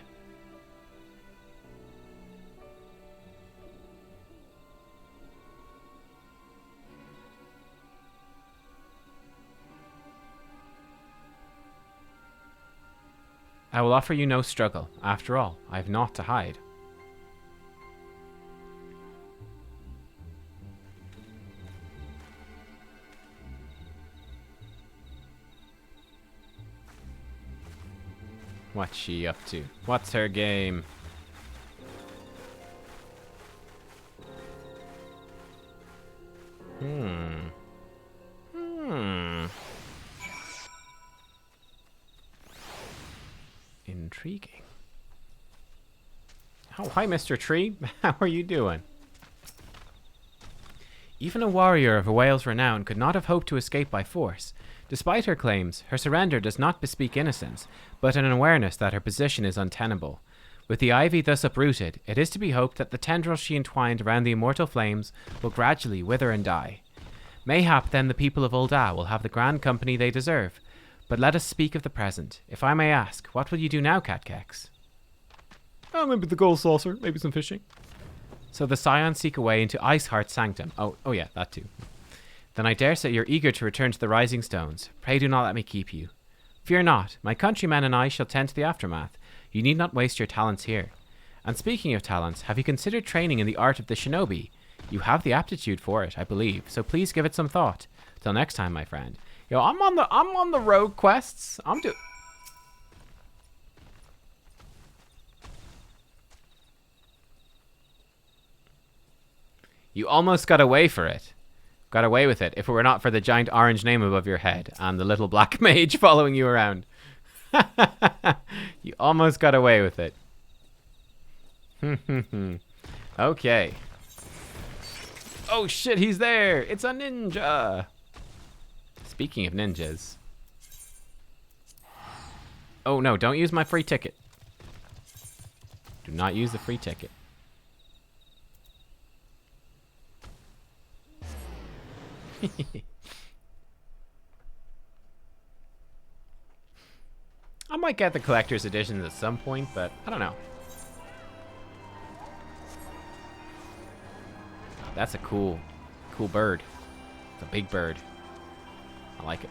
I will offer you no struggle. After all, I have naught to hide. What's she up to? What's her game? Intriguing. Oh, hi, Mr. Tree. How are you doing? Even a warrior of a Wales renown could not have hoped to escape by force. Despite her claims, her surrender does not bespeak innocence, but an awareness that her position is untenable. With the ivy thus uprooted, it is to be hoped that the tendrils she entwined around the immortal flames will gradually wither and die. Mayhap then the people of Ul'dah will have the grand company they deserve. But let us speak of the present. If I may ask, what will you do now, Nubkeks? Oh, maybe the gold saucer, maybe some fishing. So the Scions seek a way into Iceheart's sanctum. Oh yeah, that too. Then I dare say you're eager to return to the Rising Stones. Pray do not let me keep you. Fear not, my countrymen and I shall tend to the aftermath. You need not waste your talents here. And speaking of talents, have you considered training in the art of the shinobi? You have the aptitude for it, I believe, so please give it some thought. Till next time, my friend. Yo, I'm on the rogue quests. You almost got away for it. Got away with it if it were not for the giant orange name above your head and the little black mage following you around. You almost got away with it. Okay. Oh shit, he's there! It's a ninja! Speaking of ninjas. Oh no, don't use my free ticket. Do not use the free ticket. I might get the collector's editions at some point, but I don't know. That's a cool bird. It's a big bird. I like it.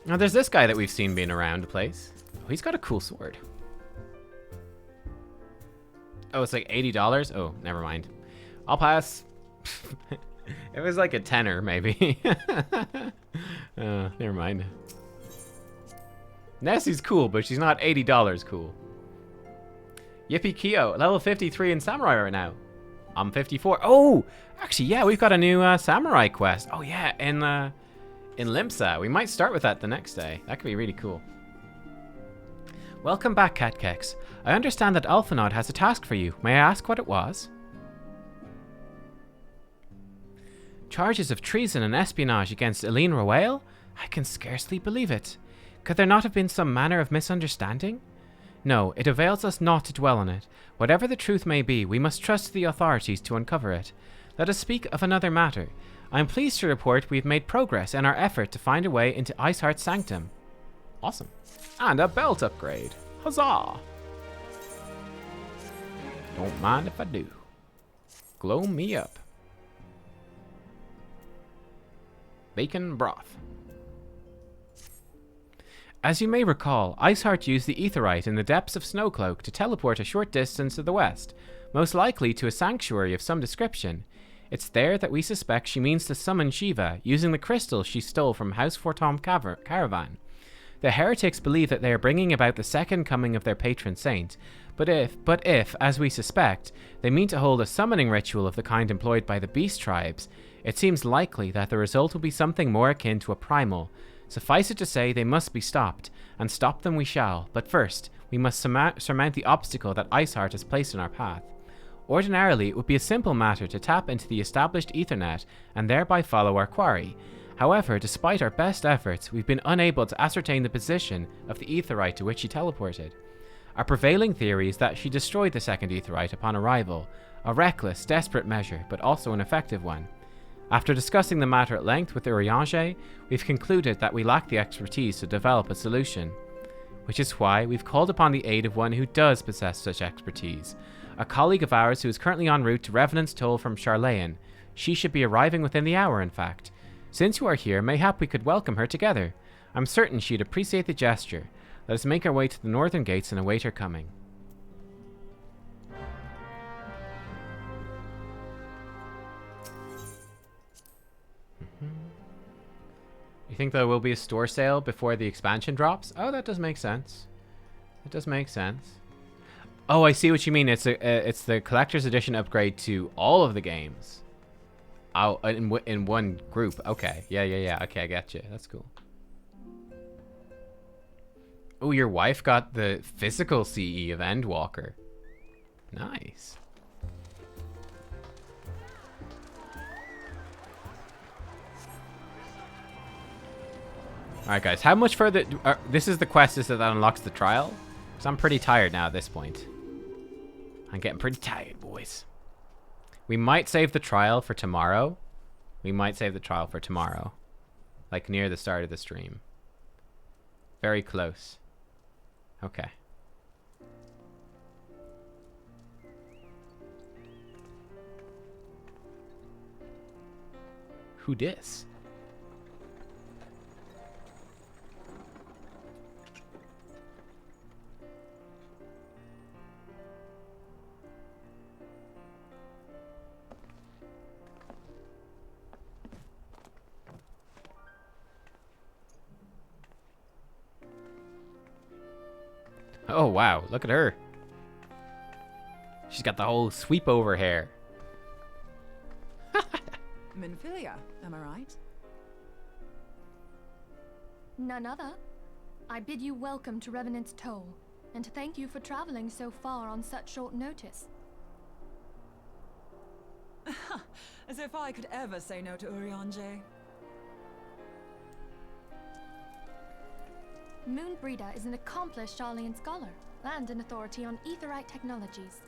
Now there's this guy that we've seen being around the place. Oh, he's got a cool sword. Oh, it's like $80? Oh, never mind. I'll pass. It was like a tenner, maybe. Never mind. Nessie's cool, but she's not $80 cool. Yippee Kyo, level 53 in Samurai right now. I'm 54. Oh, actually, yeah, we've got a new Samurai quest. Oh yeah, in Limsa. We might start with that the next day. That could be really cool. Welcome back, Nubkeks. I understand that Alphanod has a task for you. May I ask what it was? Charges of treason and espionage against Eileen Royale? I can scarcely believe it. Could there not have been some manner of misunderstanding? No, it avails us not to dwell on it. Whatever the truth may be, we must trust the authorities to uncover it. Let us speak of another matter. I am pleased to report we have made progress in our effort to find a way into Iceheart's sanctum. Awesome. And a belt upgrade. Huzzah! Don't mind if I do. Glow me up. Bacon broth. As you may recall, Iceheart used the Aetheryte in the depths of Snowcloak to teleport a short distance to the west, most likely to a sanctuary of some description. It's there that we suspect she means to summon Shiva, using the crystal she stole from House Fortom Caravan. The heretics believe that they are bringing about the second coming of their patron saint, but if, as we suspect, they mean to hold a summoning ritual of the kind employed by the beast tribes, it seems likely that the result will be something more akin to a primal. Suffice it to say, they must be stopped, and stop them we shall, but first, we must surmount the obstacle that Iceheart has placed in our path. Ordinarily, it would be a simple matter to tap into the established Ethernet and thereby follow our quarry. However, despite our best efforts, we've been unable to ascertain the position of the Aetheryte to which she teleported. Our prevailing theory is that she destroyed the second Aetheryte upon arrival, a reckless, desperate measure, but also an effective one. After discussing the matter at length with Urianger, we've concluded that we lack the expertise to develop a solution. Which is why we've called upon the aid of one who does possess such expertise, a colleague of ours who is currently en route to Revenant's Toll from Charlayan. She should be arriving within the hour, in fact. Since you are here, mayhap we could welcome her together. I'm certain she'd appreciate the gesture. Let us make our way to the northern gates and await her coming. You think there will be a store sale before the expansion drops? Oh, that does make sense. It does make sense. Oh, I see what you mean. It's the collector's edition upgrade to all of the games. Oh, in one group. Okay. Yeah. Okay, I got you. That's cool. Oh, your wife got the physical CE of Endwalker. Nice. Alright, guys. How much further... this is the quest, is that unlocks the trial? Because I'm pretty tired now at this point. I'm getting pretty tired, boys. We might save the trial for tomorrow. Like, near the start of the stream. Very close. Okay. Who dis? Oh, wow. Look at her. She's got the whole sweep over hair. Minfilia, am I right? None other. I bid you welcome to Revenant's Toll, and to thank you for traveling so far on such short notice. As if I could ever say no to Urianger. Moonbreeder is an accomplished Sharlayan scholar and an authority on aetherite technologies.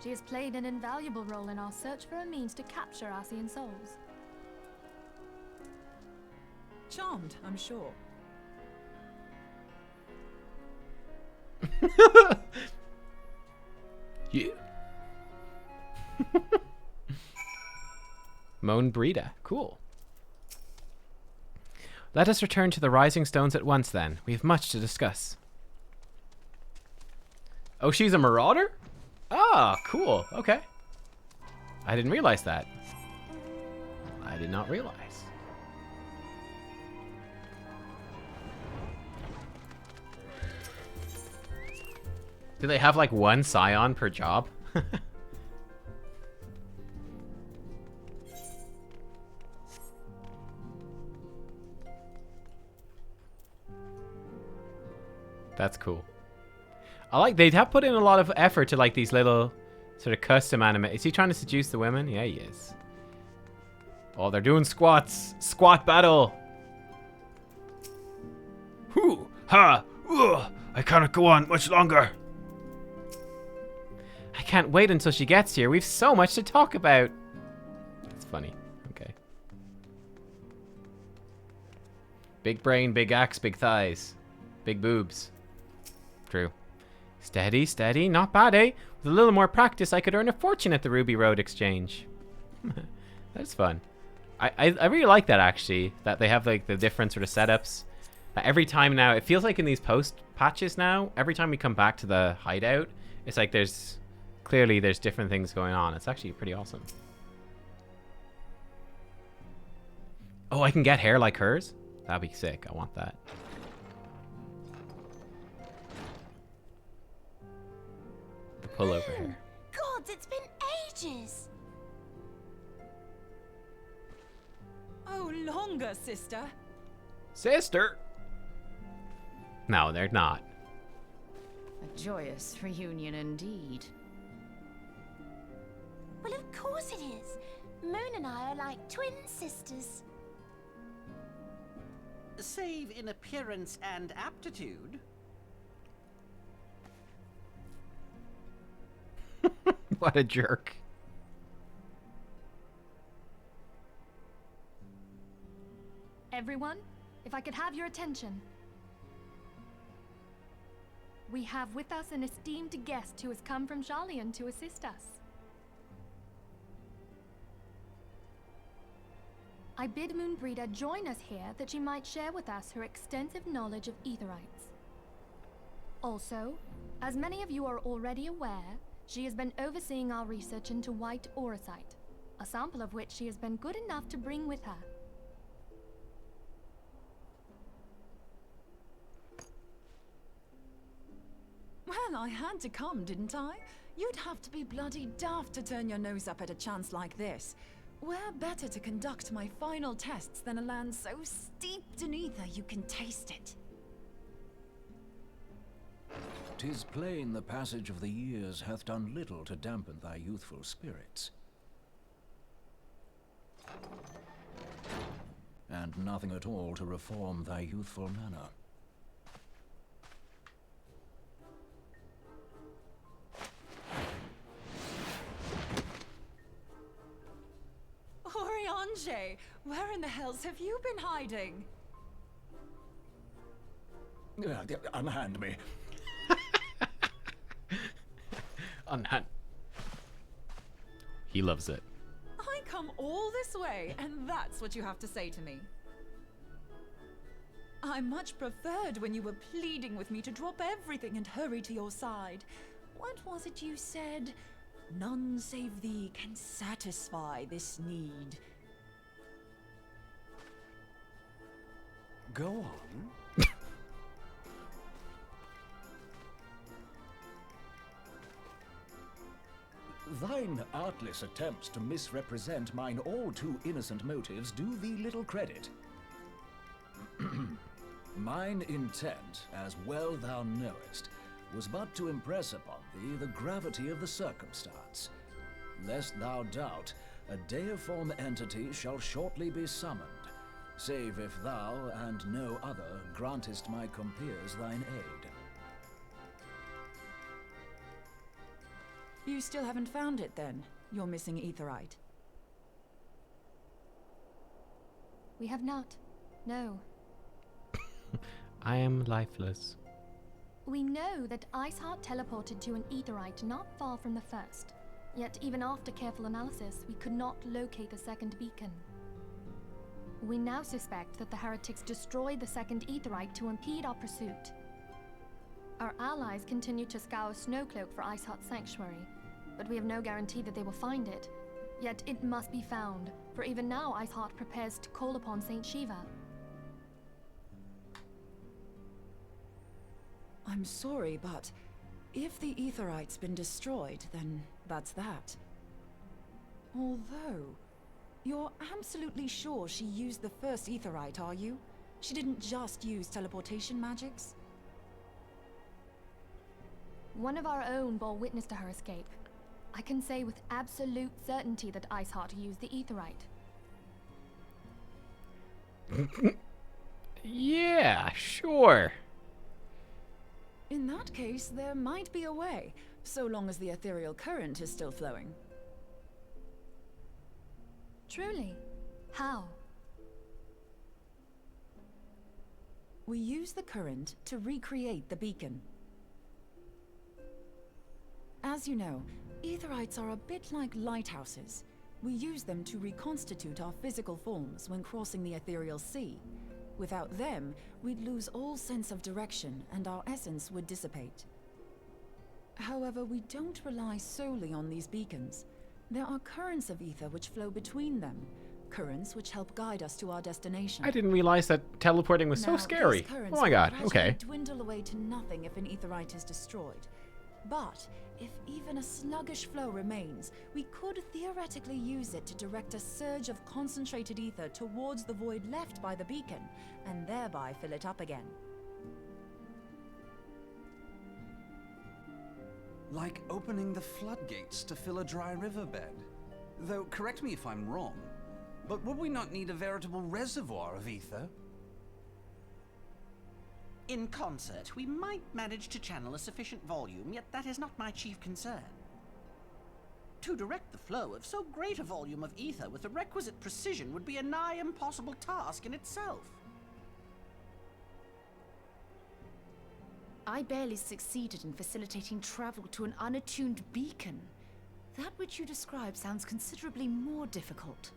She has played an invaluable role in our search for a means to capture Arcean souls. Charmed, I'm sure. Yeah. Moonbreeder. Cool. Let us return to the Rising Stones at once, then. We have much to discuss. Oh, she's a marauder? Ah, cool. Okay. I didn't realize that. I did not realize. Do they have, like, one scion per job? That's cool. I like, they have put in a lot of effort to like these little sort of custom anime. Is he trying to seduce the women? Yeah, he is. Oh, they're doing squats. Squat battle. Hoo! Ha! Ugh! I cannot go on much longer. I can't wait until she gets here. We've so much to talk about. That's funny. Okay. Big brain, big axe, big thighs. Big boobs. True. Steady, steady. Not bad, eh? With a little more practice, I could earn a fortune at the Ruby Road Exchange. That's fun. I really like that, actually. That they have, like, the different sort of setups. Every time now, it feels like in these post patches now, every time we come back to the hideout, it's like there's different things going on. It's actually pretty awesome. Oh, I can get hair like hers? That'd be sick. I want that. The pullover hair. Gods, it's been ages! Oh, longer, sister. Sister? No, they're not. A joyous reunion indeed. Well, of course it is. Moon and I are like twin sisters. Save in appearance and aptitude. What a jerk. Everyone, if I could have your attention. We have with us an esteemed guest who has come from Sharlayan to assist us. I bid Moonbreeder join us here that she might share with us her extensive knowledge of Aetherites. Also, as many of you are already aware, she has been overseeing our research into white auracite, a sample of which she has been good enough to bring with her. Well, I had to come, didn't I? You'd have to be bloody daft to turn your nose up at a chance like this. Where better to conduct my final tests than a land so steeped in ether you can taste it? 'Tis plain the passage of the years hath done little to dampen thy youthful spirits. And nothing at all to reform thy youthful manner. Oriange, where in the hells have you been hiding? Unhand me. Unhand. He loves it. I come all this way, and that's what you have to say to me. I much preferred when you were pleading with me to drop everything and hurry to your side. What was it you said? None save thee can satisfy this need. Go on. Thine artless attempts to misrepresent mine all too innocent motives do thee little credit. Mine intent, as well thou knowest, was but to impress upon thee the gravity of the circumstance. Lest thou doubt, a deiform entity shall shortly be summoned, save if thou and no other grantest my compeers thine aid. You still haven't found it then, your missing aetherite? We have not. No. I am lifeless. We know that Iceheart teleported to an aetherite not far from the first. Yet even after careful analysis, we could not locate the second beacon. We now suspect that the heretics destroyed the second aetherite to impede our pursuit. Our allies continue to scour Snowcloak for Iceheart's sanctuary, but we have no guarantee that they will find it. Yet it must be found, for even now Iceheart prepares to call upon Saint Shiva. I'm sorry, but if the aetherite's been destroyed, then that's that. Although, you're absolutely sure she used the first aetherite, are you? She didn't just use teleportation magics? One of our own bore witness to her escape. I can say with absolute certainty that Iceheart used the aetherite. Yeah, sure. In that case, there might be a way, so long as the ethereal current is still flowing. Truly? How? We use the current to recreate the beacon. As you know, aetherites are a bit like lighthouses. We use them to reconstitute our physical forms when crossing the ethereal sea. Without them, we'd lose all sense of direction and our essence would dissipate. However, we don't rely solely on these beacons. There are currents of ether which flow between them, currents which help guide us to our destination. I didn't realize that teleporting was so scary. Oh my god, okay. Dwindle away to nothing if an aetherite is destroyed. But if even a sluggish flow remains, we could theoretically use it to direct a surge of concentrated ether towards the void left by the beacon, and thereby fill it up again. Like opening the floodgates to fill a dry riverbed. Though, correct me if I'm wrong, but would we not need a veritable reservoir of ether? In concert, we might manage to channel a sufficient volume, yet that is not my chief concern. To direct the flow of so great a volume of ether with the requisite precision would be a nigh impossible task in itself. I barely succeeded in facilitating travel to an unattuned beacon. That which you describe sounds considerably more difficult.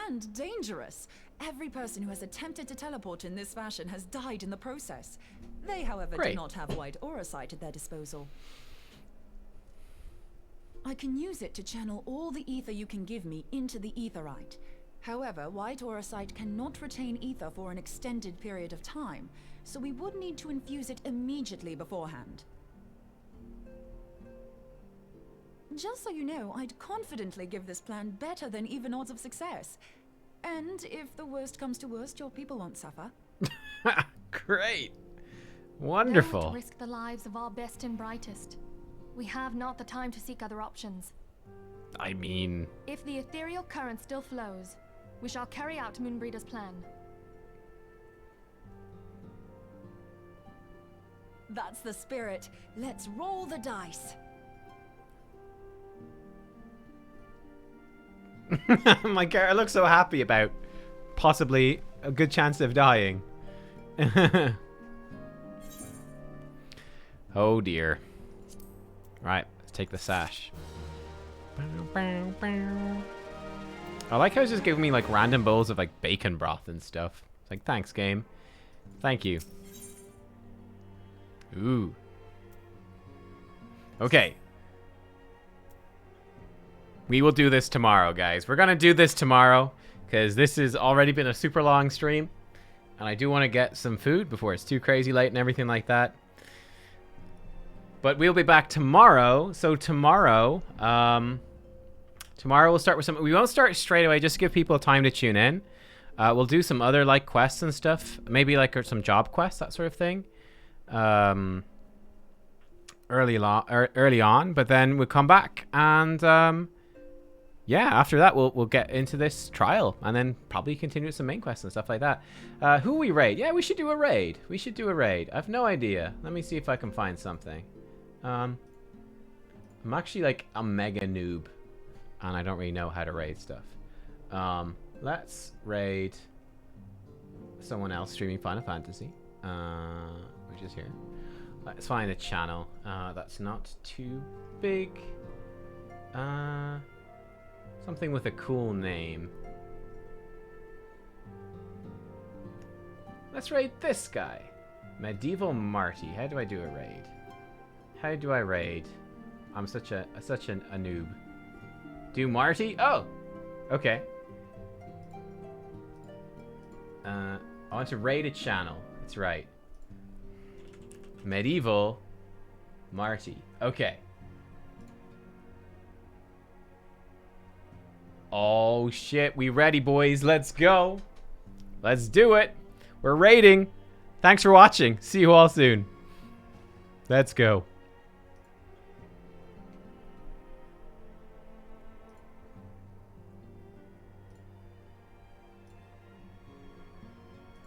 and dangerous. Every person who has attempted to teleport in this fashion has died in the process. They, however, do not have white aura sight at their disposal. I can use it to channel all the ether you can give me into the aetherite. However, white aura sight cannot retain ether for an extended period of time, so we would need to infuse it immediately beforehand. Just so you know, I'd confidently give this plan better than even odds of success. And if the worst comes to worst, your people won't suffer. Great. Wonderful. Don't risk the lives of our best and brightest. We have not the time to seek other options. I mean... If the ethereal current still flows, we shall carry out Moonbreeder's plan. That's the spirit. Let's roll the dice. My character looks so happy about possibly a good chance of dying. Oh dear. Right, let's take the sash. I like how it's just giving me like random bowls of like bacon broth and stuff. It's like, thanks game. Thank you. Ooh. Okay. We will do this tomorrow, guys. We're gonna do this tomorrow because this has already been a super long stream, and I do want to get some food before it's too crazy late and everything like that. But we'll be back tomorrow. So tomorrow, tomorrow we'll start with some. We won't start straight away. Just to give people time to tune in. We'll do some other like quests and stuff. Maybe like some job quests, that sort of thing. Early on, but then we'll come back and yeah, after that we'll get into this trial and then probably continue with some main quests and stuff like that. Who we raid? Yeah, we should do a raid. We should do a raid. I have no idea. Let me see if I can find something. I'm actually like a mega noob and I don't really know how to raid stuff. Let's raid someone else streaming Final Fantasy, which is here. Let's find a channel that's not too big. Something with a cool name. Let's raid this guy. Medieval Marty. How do I do a raid? How do I raid? I'm such a noob. Do Marty? Oh! Okay. I want to raid a channel. That's right. Medieval Marty. Okay. Oh shit, we ready, boys. Let's go. Let's do it. We're raiding. Thanks for watching. See you all soon. Let's go.